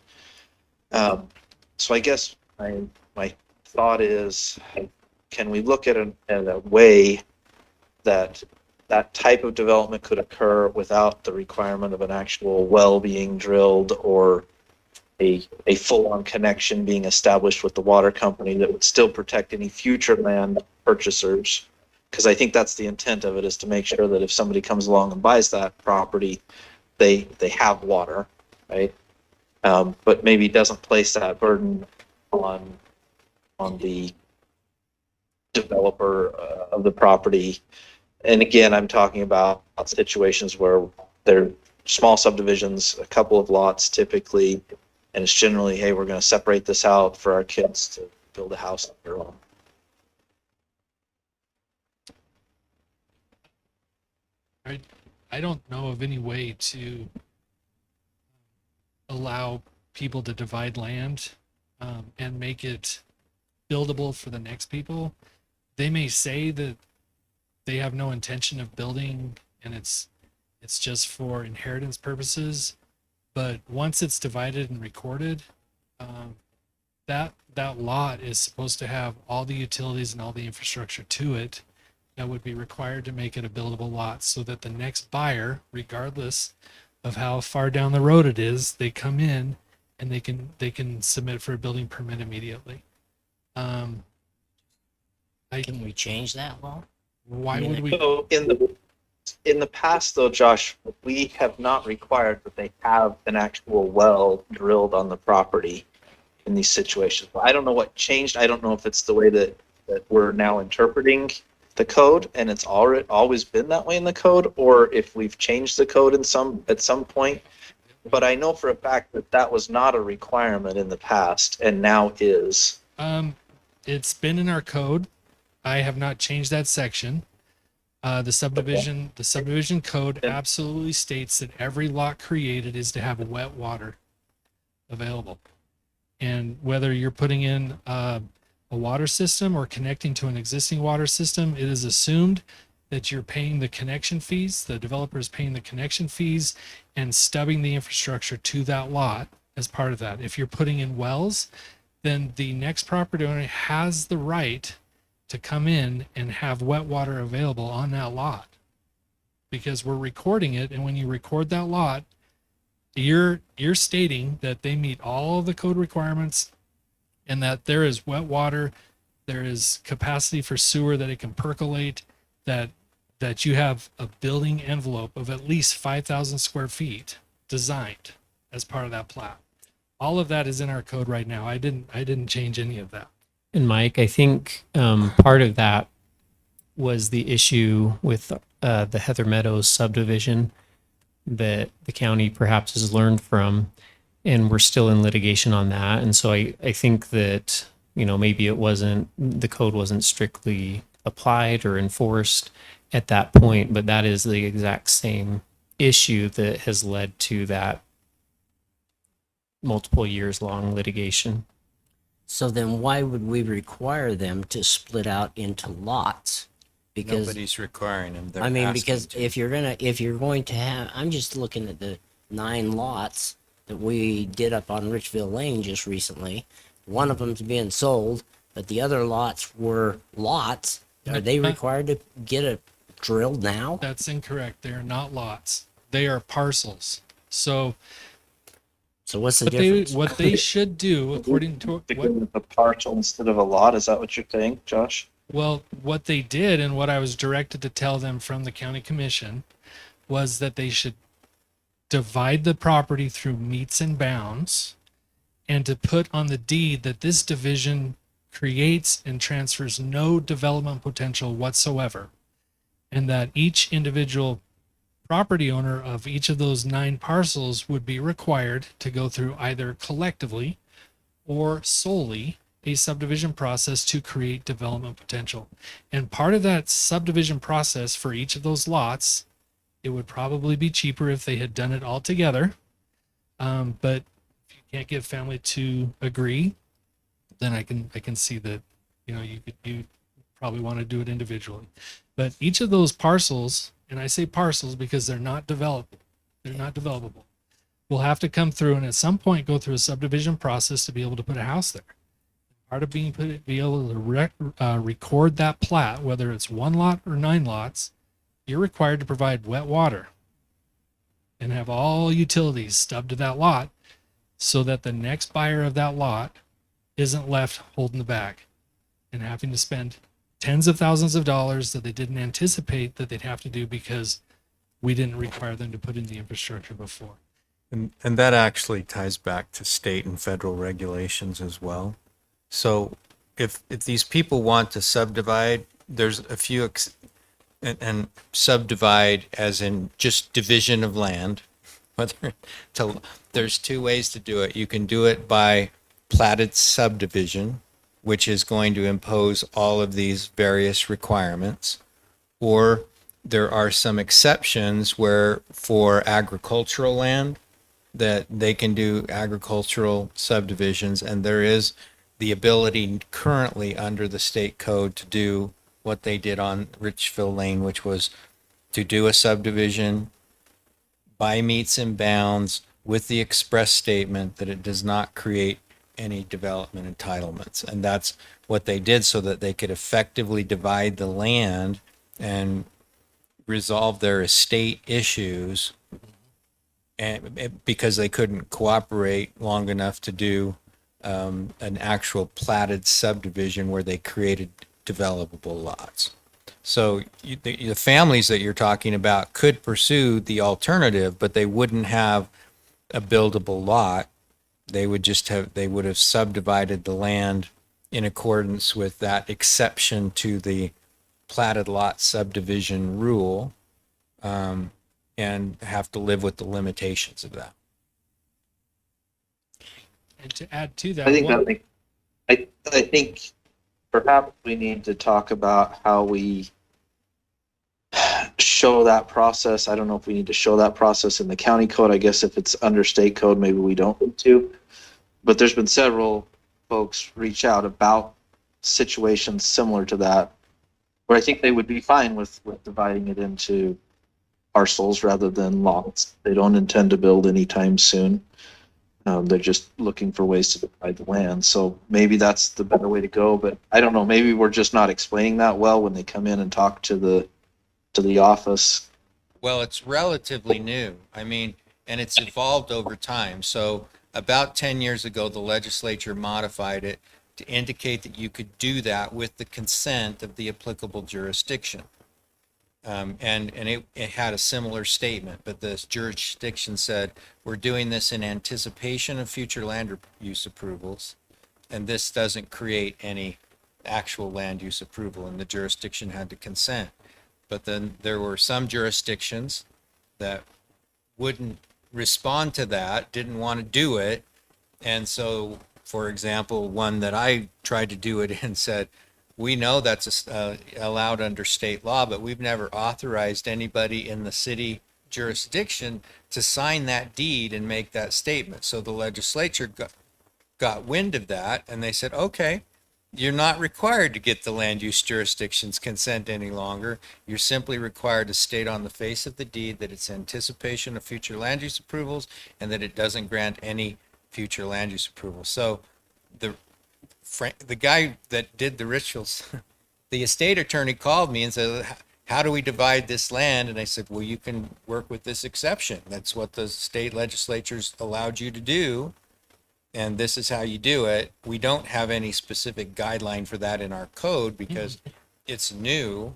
So I guess my thought is, can we look at a way that type of development could occur without the requirement of an actual well being drilled or a full-on connection being established with the water company that would still protect any future land purchasers? Because I think that's the intent of it, is to make sure that if somebody comes along and buys that property, they have water, right? But maybe doesn't place that burden on the developer of the property. And again, I'm talking about situations where they're small subdivisions, a couple of lots typically, and it's generally, hey, we're going to separate this out for our kids to build a house on their own. I don't know of any way to allow people to divide land and make it buildable for the next people. They may say that they have no intention of building and it's just for inheritance purposes, but once it's divided and recorded, that lot is supposed to have all the utilities and all the infrastructure to it that would be required to make it a buildable lot, so that the next buyer, regardless of how far down the road it is, they come in and they can submit for a building permit immediately. Can we change that law? Why would we? So in the past, though, Josh, we have not required that they have an actual well drilled on the property in these situations. I don't know what changed. I don't know if it's the way that we're now interpreting the code and it's always been that way in the code, or if we've changed the code at some point. But I know for a fact that was not a requirement in the past and now is. It's been in our code. I have not changed that section. The subdivision code absolutely states that every lot created is to have wet water available. And whether you're putting in a water system or connecting to an existing water system, it is assumed that you're paying the connection fees, the developer is paying the connection fees and stubbing the infrastructure to that lot as part of that. If you're putting in wells, then the next property owner has the right to come in and have wet water available on that lot, because we're recording it. And when you record that lot, you're stating that they meet all of the code requirements and that there is wet water, there is capacity for sewer, that it can percolate, that you have a building envelope of at least 5,000 square feet designed as part of that plat. All of that is in our code right now. I didn't change any of that. And Mike, I think part of that was the issue with the Heather Meadows subdivision that the county perhaps has learned from, and we're still in litigation on that. And so I think that, you know, maybe the code wasn't strictly applied or enforced at that point, but that is the exact same issue that has led to that multiple years long litigation. So then why would we require them to split out into lots? Because Nobody's requiring them. They're I mean, asking because to. if you're going to have, I'm just looking at the 9 lots that we did up on Richville Lane just recently. One of them's being sold, but the other lots were lots. Are they required to get it drilled now? That's incorrect. They are not lots. They are parcels. So what's the difference? What they should do, according to what A parcel instead of a lot, is that what you're saying, Josh? Well, what they did and what I was directed to tell them from the county commission was that they should divide the property through meets and bounds, and to put on the deed that this division creates and transfers no development potential whatsoever, and that each individual property owner of each of those 9 parcels would be required to go through either collectively or solely a subdivision process to create development potential. And part of that subdivision process for each of those lots, it would probably be cheaper if they had done it all together. But if you can't get family to agree, then I can see that, you know, you probably want to do it individually. But each of those parcels, and I say parcels because they're not developable, will have to come through and at some point go through a subdivision process to be able to put a house there. Part of be able to record that plat, whether it's 1 lot or 9 lots, you're required to provide wet water and have all utilities stubbed to that lot so that the next buyer of that lot isn't left holding the bag and having to spend tens of thousands of dollars that they didn't anticipate that they'd have to do because we didn't require them to put in the infrastructure before. And that actually ties back to state and federal regulations as well. So if these people want to subdivide, there's a few and subdivide as in just division of land. There's 2 ways to do it. You can do it by platted subdivision, which is going to impose all of these various requirements, or there are some exceptions where for agricultural land that they can do agricultural subdivisions, and there is the ability currently under the state code to do what they did on Richville Lane, which was to do a subdivision by meets and bounds with the express statement that it does not create any development entitlements. And that's what they did so that they could effectively divide the land and resolve their estate issues, and because they couldn't cooperate long enough to do an actual platted subdivision where they created developable lots. So the families that you're talking about could pursue the alternative, but they wouldn't have a buildable lot. They would have subdivided the land in accordance with that exception to the platted lot subdivision rule, and have to live with the limitations of that. And to add to that, I think perhaps we need to talk about how we show that process. I don't know if we need to show that process in the county code. I guess if it's under state code, maybe we don't need to. But there's been several folks reach out about situations similar to that But I think they would be fine with dividing it into parcels rather than lots. They don't intend to build anytime soon. They're just looking for ways to divide the land. So maybe that's the better way to go, but I don't know, maybe we're just not explaining that well when they come in and talk to the office. Well, it's relatively new. I mean, and it's evolved over time. So about 10 years ago, the legislature modified it to indicate that you could do that with the consent of the applicable jurisdiction. And it had a similar statement, but the jurisdiction said, we're doing this in anticipation of future land use approvals, and this doesn't create any actual land use approval, and the jurisdiction had to consent. But then there were some jurisdictions that wouldn't respond to that, didn't want to do it. And so, for example, one that I tried to do it in said, we know that's allowed under state law, but we've never authorized anybody in the city jurisdiction to sign that deed and make that statement. So the legislature got wind of that, and they said, okay, you're not required to get the land use jurisdiction's consent any longer. You're simply required to state on the face of the deed that it's anticipation of future land use approvals and that it doesn't grant any future land use approval. So the guy that did the rituals, the estate attorney called me and said, how do we divide this land? And I said, well, you can work with this exception. That's what the state legislatures allowed you to do. And this is how you do it. We don't have any specific guideline for that in our code because it's new.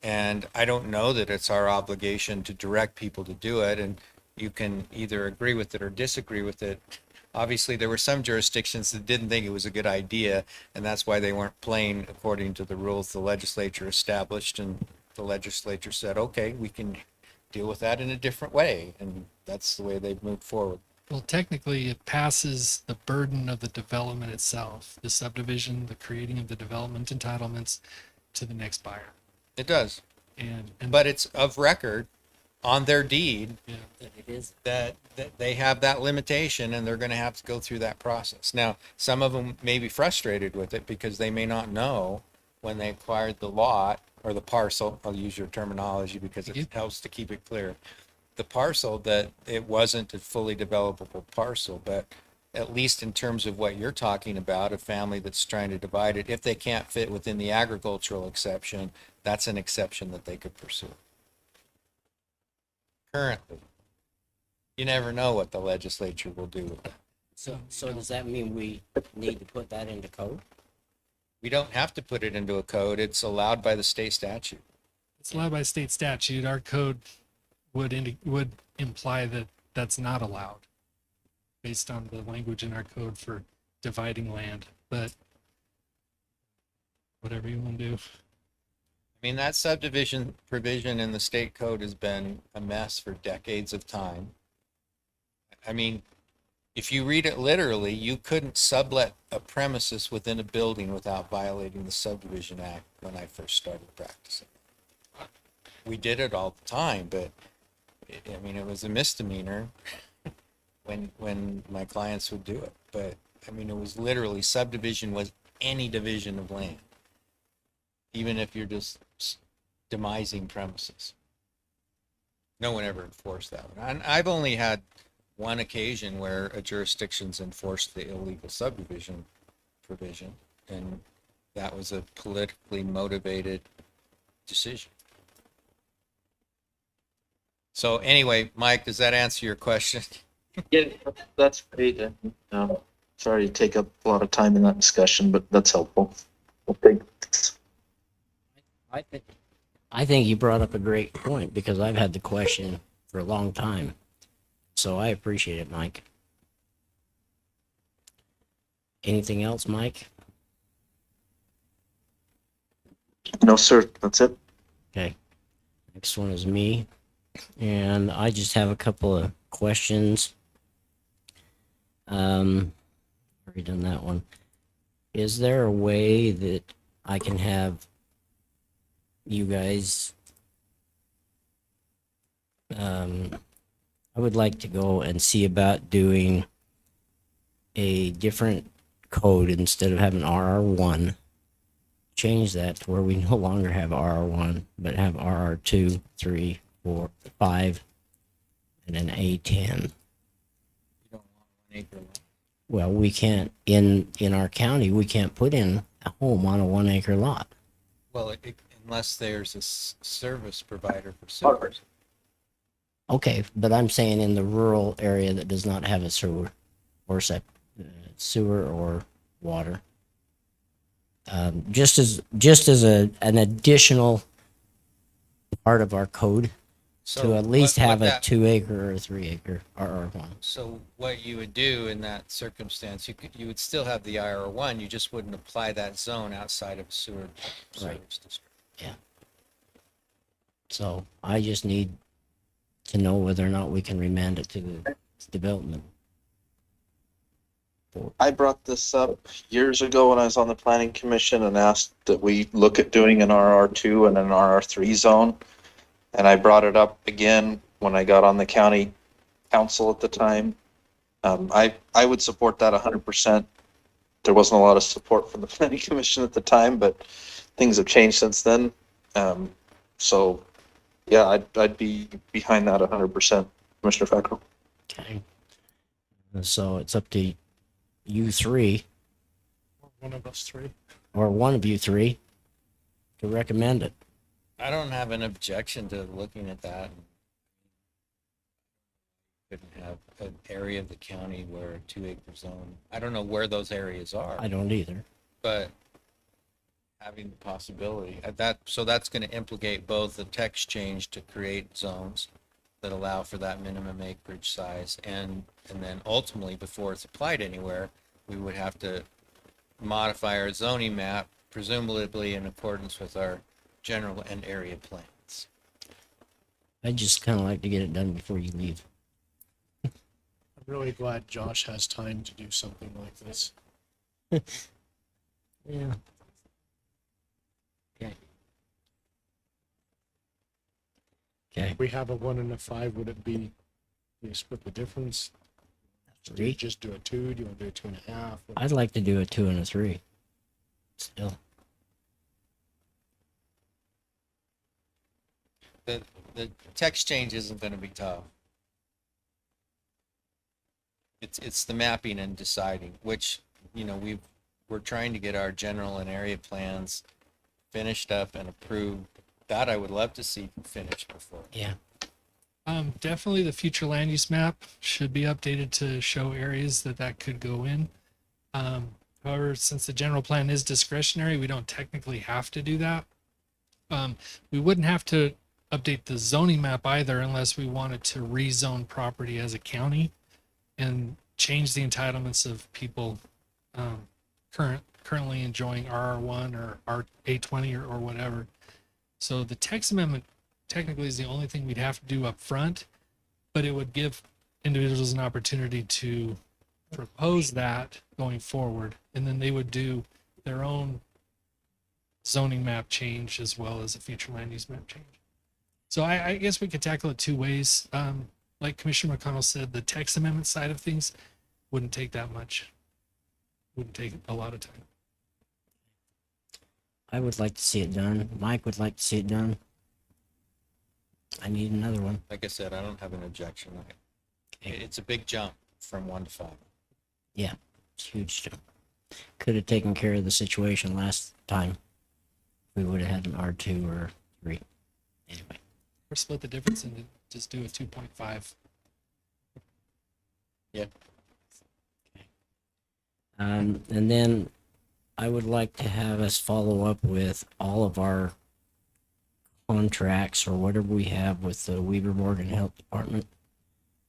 And I don't know that it's our obligation to direct people to do it. And you can either agree with it or disagree with it. Obviously, there were some jurisdictions that didn't think it was a good idea, and that's why they weren't playing according to the rules the legislature established. And the legislature said, okay, we can deal with that in a different way. And that's the way they've moved forward. Well, technically, it passes the burden of the development itself, the subdivision, the creating of the development entitlements to the next buyer. It does. And but it's of record on their deed That it is. that they have that limitation, and they're going to have to go through that process. Now, some of them may be frustrated with it because they may not know when they acquired the lot or the parcel. I'll use your terminology because it helps to keep it clear. The parcel, that it wasn't a fully developable parcel, but at least in terms of what you're talking about, a family that's trying to divide it, if they can't fit within the agricultural exception, that's an exception that they could pursue. Currently, you never know what the legislature will do with that. So does that mean we need to put that into code? We don't have to put it into a code. It's allowed by the state statute. it's allowed by state statute. Our code would imply that that's not allowed based on the language in our code for dividing land, but whatever you want to do. I mean, that subdivision provision in the state code has been a mess for decades of time. I mean, if you read it literally, you couldn't sublet a premises within a building without violating the Subdivision Act when I first started practicing. We did it all the time, but I mean, it was a misdemeanor when my clients would do it. But I mean, it was literally, subdivision was any division of land, even if you're just demising premises. No one ever enforced that one. And I've only had one occasion where a jurisdiction's enforced the illegal subdivision provision, and that was a politically motivated decision. So anyway, Mike, does that answer your question? Yeah, that's great. Sorry to take up a lot of time in that discussion, but that's helpful. Okay. I think you brought up a great point because I've had the question for a long time. So I appreciate it, Mike. Anything else, Mike? No, sir. That's it. Okay. Next one is me. And I just have a couple of questions. Already done that one. Is there a way that I can have you guys, I would like to go and see about doing a different code instead of having RR1, change that to where we no longer have RR1, but have RR2, 3, 4, 5, and then A10. Well, we can't, in our county, we can't put in a home on a 1 acre lot. Well, unless there's a service provider for sewers. Okay, but I'm saying in the rural area that does not have a sewer or sewer or water. Just as an additional part of our code So to at least what have a that- 2 acre or 3 acre RR1. So what you would do in that circumstance, you would still have the IR1, you just wouldn't apply that zone outside of a sewer service district. Yeah. So I just need to know whether or not we can remand it to the development. I brought this up years ago when I was on the planning commission and asked that we look at doing an RR2 and an RR3 zone. And I brought it up again when I got on the county council at the time. I would support that 100%. There wasn't a lot of support from the planning commission at the time, but things have changed since then. So yeah, I'd be behind that 100%, Commissioner Fackrell. Okay. So it's up to you three, One of us three. or one of you three, to recommend it. I don't have an objection to looking at that. Couldn't have an area of the county where a 2 acre zone, I don't know where those areas are. I don't either. But having the possibility so that's going to implicate both the text change to create zones that allow for that minimum acreage size, and then ultimately, before it's applied anywhere, we would have to modify our zoning map, presumably in accordance with our general and area plans. I'd just kind of like to get it done before you leave. I'm really glad Josh has time to do something like this. Yeah. Okay. Okay. If we have a 1 and a 5, would it be, you split the difference? Do you 3. just do a 2? Do you want to do a 2.5? I'd like to do a 2 and a 3. Still. The text change isn't going to be tough. It's the mapping and deciding, which, we're trying to get our general and area plans finished up and approved. That I would love to see finished before. Yeah. Definitely the future land use map should be updated to show areas that could go in. However, since the general plan is discretionary, we don't technically have to do that. We wouldn't have to update the zoning map either unless we wanted to rezone property as a county and change the entitlements of people currently enjoying RR1 or A20 or whatever. So the text amendment technically is the only thing we'd have to do up front, but it would give individuals an opportunity to propose that going forward, and then they would do their own zoning map change as well as a future land use map change. So I guess we could tackle it two ways. Like Commissioner McConnell said, the text amendment side of things wouldn't take that much. Wouldn't take a lot of time. I would like to see it done. Mike would like to see it done. I need another one. Like I said, I don't have an objection. It's a big jump from 1 to 5. Yeah, it's huge jump. Could have taken care of the situation last time. We would have had an R2 or 3. Anyway. Or split the difference and just do a 2.5. Yeah. And then I would like to have us follow up with all of our contracts or whatever we have with the Weber Morgan Health Department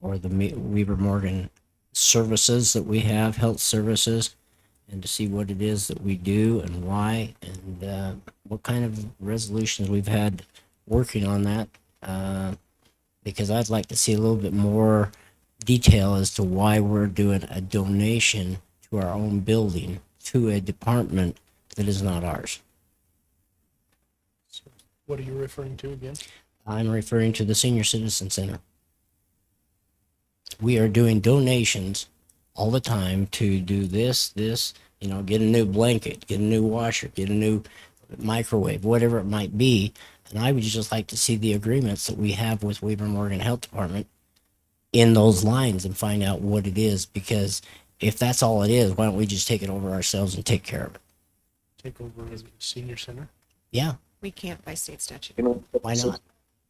or the Weber Morgan services that we have, health services, and to see what it is that we do and why and what kind of resolutions we've had working on that. Because I'd like to see a little bit more detail as to why we're doing a donation to our own building to a department that is not ours. What are you referring to again? I'm referring to the Senior Citizen Center. We are doing donations all the time to do this, get a new blanket, get a new washer, get a new microwave, whatever it might be. And I would just like to see the agreements that we have with Weber Morgan Health Department in those lines and find out what it is, because if that's all it is, why don't we just take it over ourselves and take care of it? Take over the senior center. Yeah, We can't by state statute. why not?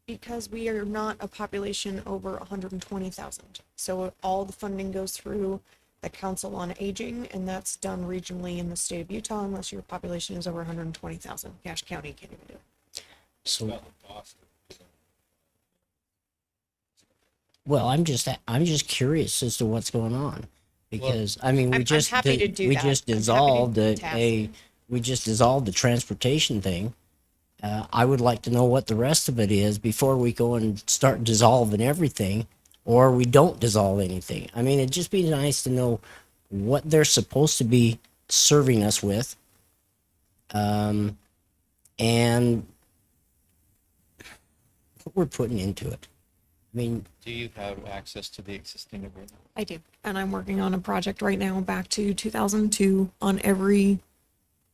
Because we are not a population over 120,000. So all the funding goes through the Council on Aging, and that's done regionally in the state of Utah unless your population is over 120,000. Cache County can't even do it. So, well, I'm just curious as to what's going on, because I mean, I'm happy to do we that. just I'm happy to dissolved task we just dissolved the transportation thing. I would like to know what the rest of it is before we go and start dissolving everything, or we don't dissolve anything. I mean, it'd just be nice to know what they're supposed to be serving us with, and what we're putting into it. I mean, Do you have access to the existing agreement? I do. And I'm working on a project right now back to 2002 on every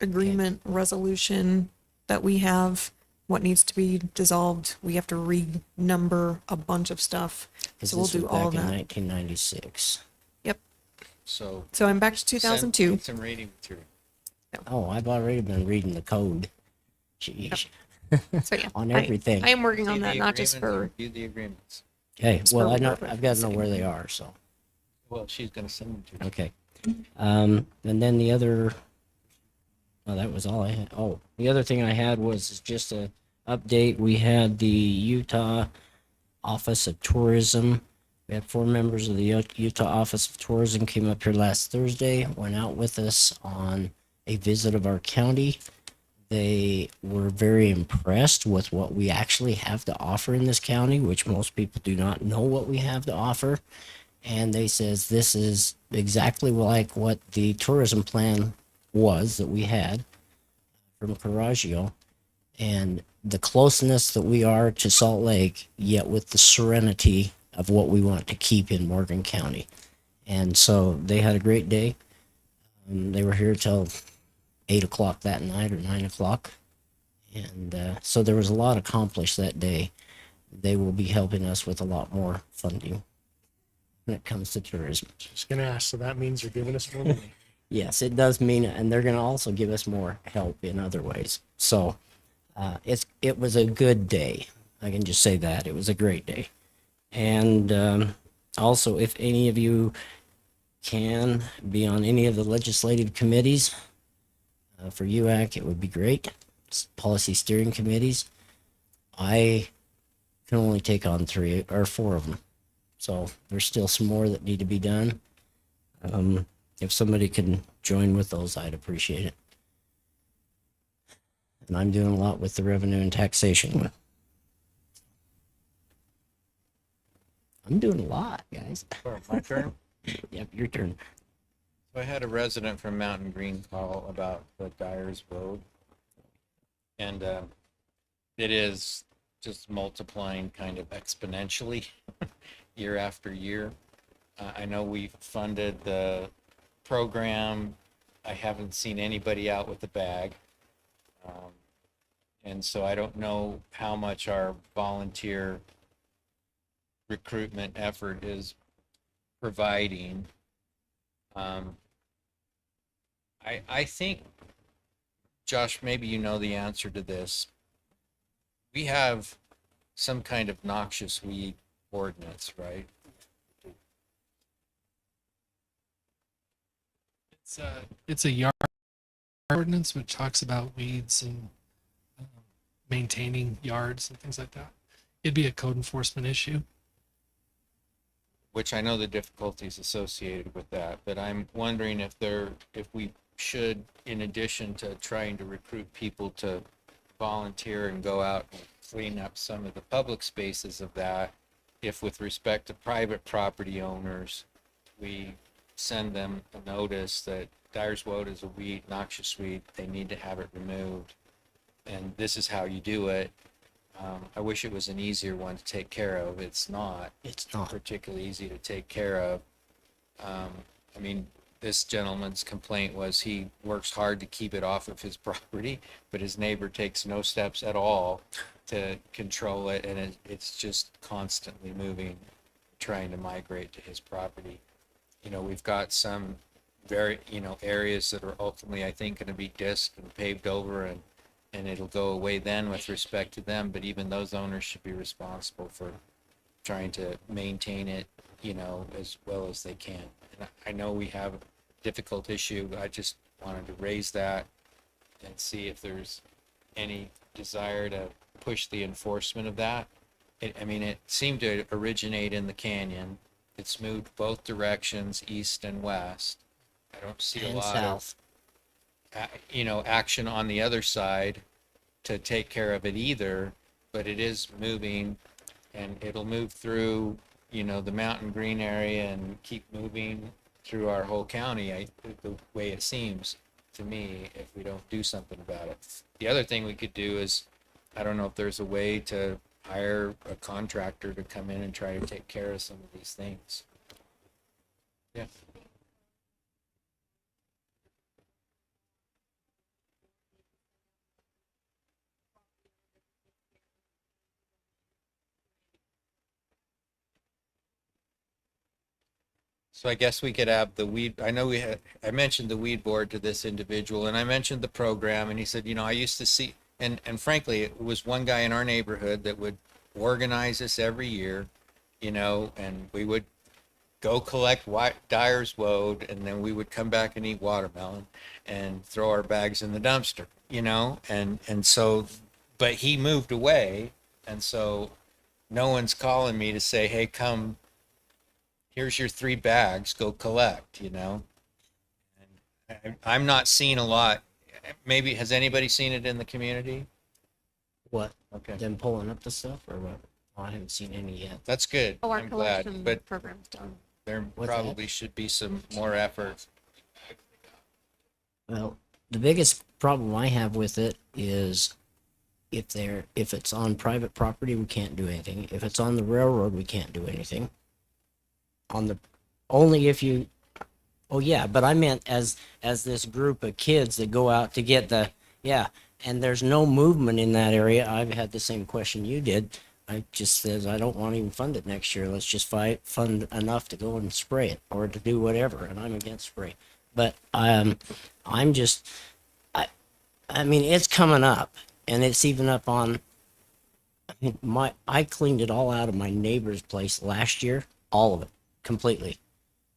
agreement resolution that we have, what needs to be dissolved. We have to renumber a bunch of stuff. So we'll this was do all of back in that. 1996. Yep. So. So I'm back to 2002. Send some reading material. Oh, I've already been reading the code. Jeez. So yeah, On everything. I am working on Review that, the not just agreements, for, Review the agreements. Okay, It's well, for I know, Robert I've got to know City. where they are, so, Well, she's gonna send them to you. okay. And then the other, oh, that was all I had. Oh, the other thing I had was just a update. We had the Utah Office of Tourism. We had 4 members of the Utah Office of Tourism came up here last Thursday, went out with us on a visit of our county. They were very impressed with what we actually have to offer in this county, which most people do not know what we have to offer. And they says this is exactly like what the tourism plan was that we had from Carraggio, and the closeness that we are to Salt Lake, yet with the serenity of what we want to keep in Morgan County. And so they had a great day. They were here till 8 o'clock that night or 9 o'clock. And so there was a lot accomplished that day. They will be helping us with a lot more funding when it comes to tourism. Just gonna ask, so that means you're giving us more money. Yes, it does mean it, and they're going to also give us more help in other ways. So it was a good day. I can just say that it was a great day. And also, if any of you can be on any of the legislative committees for UAC, it would be great. Policy steering committees. I can only take on 3 or 4 of them. So there's still some more that need to be done. If somebody can join with those, I'd appreciate it. And I'm doing a lot with the revenue and taxation one. I'm doing a lot, guys. My turn. Yep, your turn. So I had a resident from Mountain Green call about the Dyers Road. And it is just multiplying kind of exponentially year after year. I know we've funded the program. I haven't seen anybody out with a bag. And so I don't know how much our volunteer recruitment effort is providing. I think, Josh, maybe you know the answer to this. We have some kind of noxious weed ordinance, right? It's a yard ordinance which talks about weeds and maintaining yards and things like that. It'd be a code enforcement issue. Which I know the difficulties associated with that, but I'm wondering if we should, in addition to trying to recruit people to volunteer and go out and clean up some of the public spaces of that, if with respect to private property owners, we send them a notice that Dyer's Woad is a weed, noxious weed, they need to have it removed, and this is how you do it. I wish it was an easier one to take care of. It's not. It's not particularly easy to take care of. I mean, this gentleman's complaint was he works hard to keep it off of his property, but his neighbor takes no steps at all to control it, and it's just constantly moving, trying to migrate to his property. You know, we've got some very, areas that are ultimately, I think, going to be disked and paved over, and it'll go away then with respect to them, but even those owners should be responsible for trying to maintain it, as well as they can. And I know we have a difficult issue. I just wanted to raise that and see if there's any desire to push the enforcement of that. It seemed to originate in the canyon. It's moved both directions, east and west. I don't see a And lot south. of, action on the other side to take care of it either, but it is moving, and it'll move through, the Mountain Green area and keep moving through our whole county, the way it seems to me, if we don't do something about it. The other thing we could do is, I don't know if there's a way to hire a contractor to come in and try to take care of some of these things. Yeah. So I guess we could have the weed, I know I mentioned the weed board to this individual, and I mentioned the program, and he said, I used to see, and frankly, it was one guy in our neighborhood that would organize this every year, and we would go collect Dyer's Woad, and then we would come back and eat watermelon and throw our bags in the dumpster, and so, but he moved away, and so no one's calling me to say, hey, come, here's your 3 bags, go collect, And I'm not seeing a lot. Maybe, has anybody seen it in the community? What? Okay. Them pulling up the stuff or what? Oh, I haven't seen any yet. That's good. Oh, our I'm glad, collection but program's done. there What's that? probably should be some more effort. Well, the biggest problem I have with it is if it's on private property, we can't do anything. If it's on the railroad, we can't do anything. Only if you, oh yeah, but I meant as this group of kids that go out to get and there's no movement in that area. I've had the same question you did. I just says, I don't want to even fund it next year. Let's just fund enough to go and spray it or to do whatever. And I'm against spray, but, it's coming up, and it's even up on, I cleaned it all out of my neighbor's place last year, all of it, completely.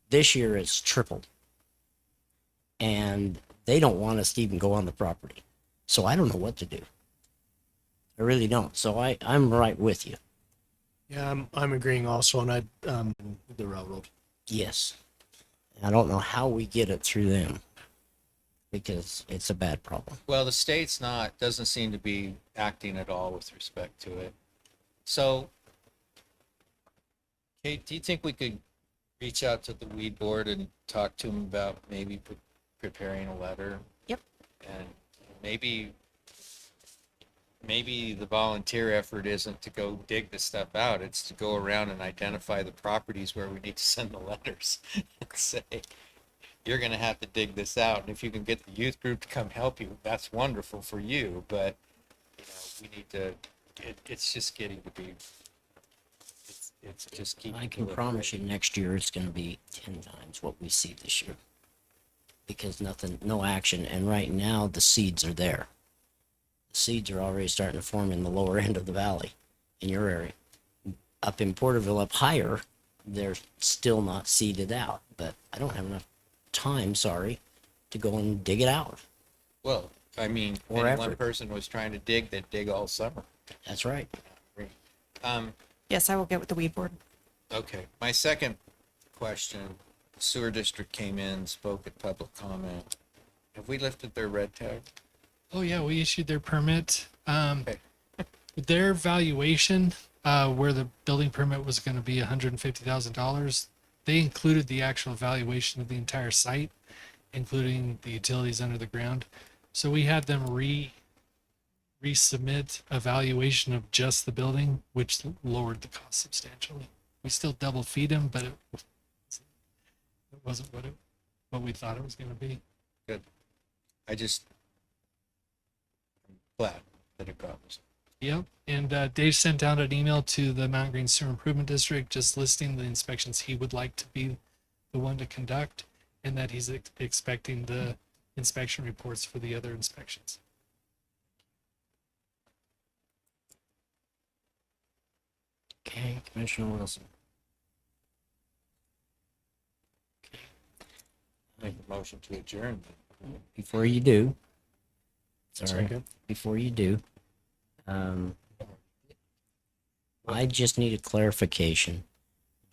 This year it's tripled. And they don't want us to even go on the property. So I don't know what to do. I really don't. So I'm right with you. Yeah, I'm agreeing also, and the railroad. Yes. I don't know how we get it through them because it's a bad problem. Well, the state's doesn't seem to be acting at all with respect to it. So, Kate, do you think we could reach out to the weed board and talk to them about maybe preparing a letter? Yep. And maybe the volunteer effort isn't to go dig the stuff out. It's to go around and identify the properties where we need to send the letters and say, you're going to have to dig this out. And if you can get the youth group to come help you, that's wonderful for you. But, we need to, it's just getting to be, it's just keeping. I can promise you next year it's going to be 10 times what we see this year. Because no action. And right now the seeds are there. The seeds are already starting to form in the lower end of the valley in your area. Up in Porterville, up higher, they're still not seeded out. But I don't have enough time, to go and dig it out. Well, if Or one effort. person was trying to dig, they'd dig all summer. That's right. Yes, I will get with the weed board. Okay, my second question, the sewer district came in, spoke at public comment. Have we lifted their red tag? Oh yeah, we issued their permit. Okay. Their valuation, where the building permit was going to be $150,000, they included the actual valuation of the entire site, including the utilities under the ground. So we had them resubmit a valuation of just the building, which lowered the cost substantially. We still double feed them, but it wasn't what it what we thought it was going to be. Good. I'm glad that it got us. Yep. And Dave sent out an email to the Mountain Green Sewer Improvement District just listing the inspections he would like to be the one to conduct, and that he's expecting the inspection reports for the other inspections. Okay, Commissioner Wilson. Make a motion to adjourn. Before you do, sorry, Second. before you do, I just need a clarification.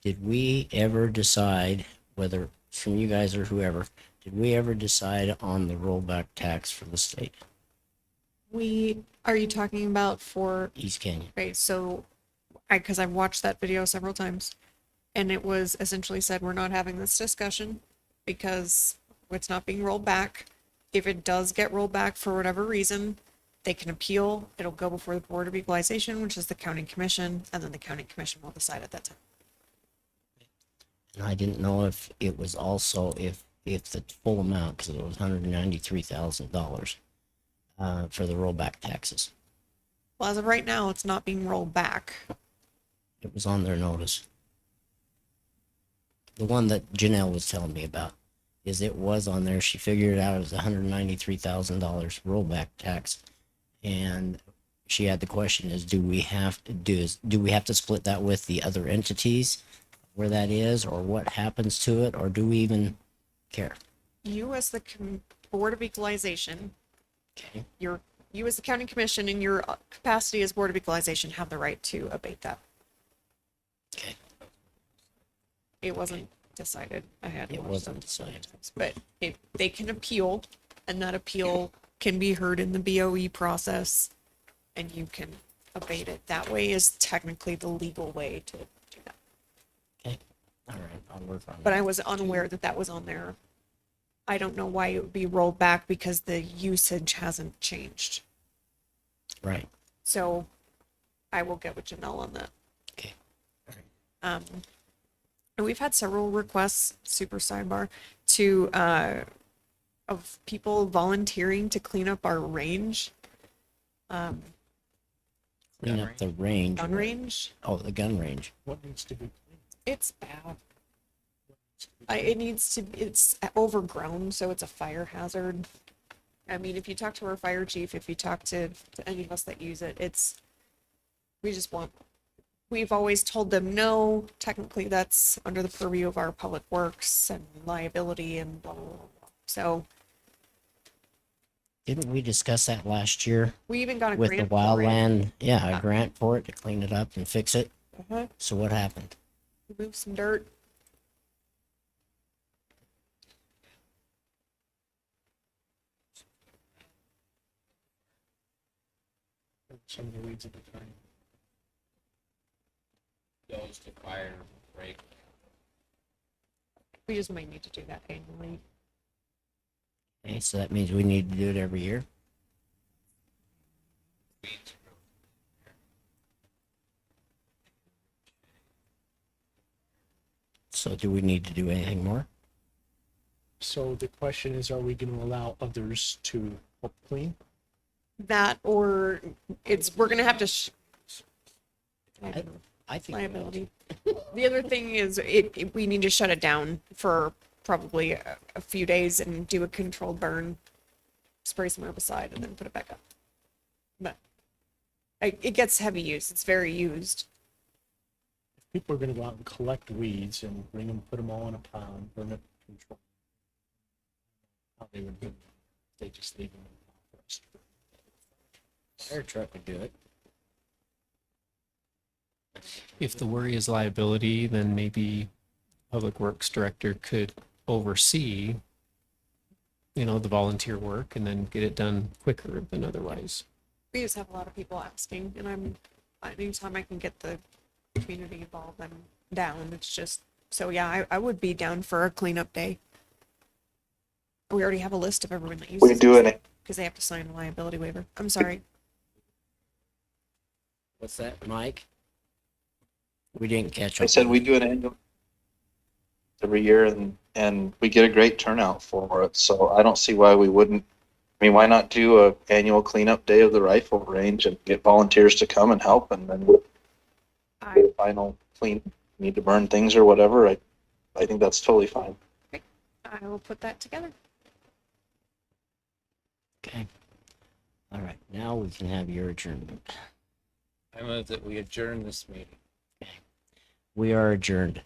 Did we ever decide, whether from you guys or whoever, did we ever decide on the rollback tax for the state, Are you talking about for, East Canyon? right, so because I've watched that video several times, and it was essentially said, we're not having this discussion because it's not being rolled back. If it does get rolled back for whatever reason, they can appeal. It'll go before the Board of Equalization, which is the county commission, and then the county commission will decide at that time. And I didn't know if it was also, if the full amount, because it was $193,000 for the rollback taxes. Well, as of right now, it's not being rolled back. It was on their notice. The one that Janelle was telling me about is it was on there. She figured it out as $193,000 rollback tax. And she had the question is, do we have to split that with the other entities where that is, or what happens to it, or do we even care? You as the Board of Equalization, Okay. you as the county commission in your capacity as Board of Equalization have the right to abate that. Okay. It wasn't decided. I had It watched wasn't them decided. sometimes, but they can appeal, and that appeal can be heard in the BOE process, and you can abate it. That way is technically the legal way to do that. Okay. All right. I'll work on But that. I was unaware that that was on there. I don't know why it would be rolled back because the usage hasn't changed. Right. So I will get with Janelle on that. Okay. All right. And we've had several requests, super sidebar, to of people volunteering to clean up our range. Clean up the range. Gun range. Oh, the gun range. What needs to be? It's bad. It's overgrown, so it's a fire hazard. I mean, if you talk to our fire chief, if you talk to any of us that use it, we've always told them, no, technically that's under the purview of our public works and liability and blah, blah, blah, blah. So Didn't we discuss that last year we even got a with the grant for it. wildland? Yeah, a grant for it to clean it up and fix it. Uh-huh. So what happened? Remove some dirt. Some of the weeds at the time. Goes to fire break. We just might need to do that annually. Okay, so that means we need to do it every year. So do we need to do anything more? So the question is, are we going to allow others to help clean? That or we're gonna have to I think liability. The other thing is we need to shut it down for probably a few days and do a controlled burn, spray some herbicide, and then put it back up. But it gets heavy use. It's very used. If people are going to go out and collect weeds and bring them, put them all in a pile and burn it, control. How they would do it. They just leave them in the pile for us to burn. Fire truck would do it. If the worry is liability, then maybe Public Works Director could oversee, the volunteer work and then get it done quicker than otherwise. We just have a lot of people asking, and anytime I can get the community involved, I'm down. It's just, so yeah, I would be down for a cleanup day. We already have a list of everyone that uses We do it. because they have to sign a liability waiver. I'm sorry. What's that, Mike? We didn't catch I up. said we do an annual every year, and and we get a great turnout for it. So I don't see why we wouldn't. I mean, why not do a annual cleanup day of the rifle range and get volunteers to come and help, and then the final clean, need to burn things or whatever. I think that's totally fine. I will put that together. Okay. All right, now we can have your adjournment. I move that we adjourn this meeting. We are adjourned.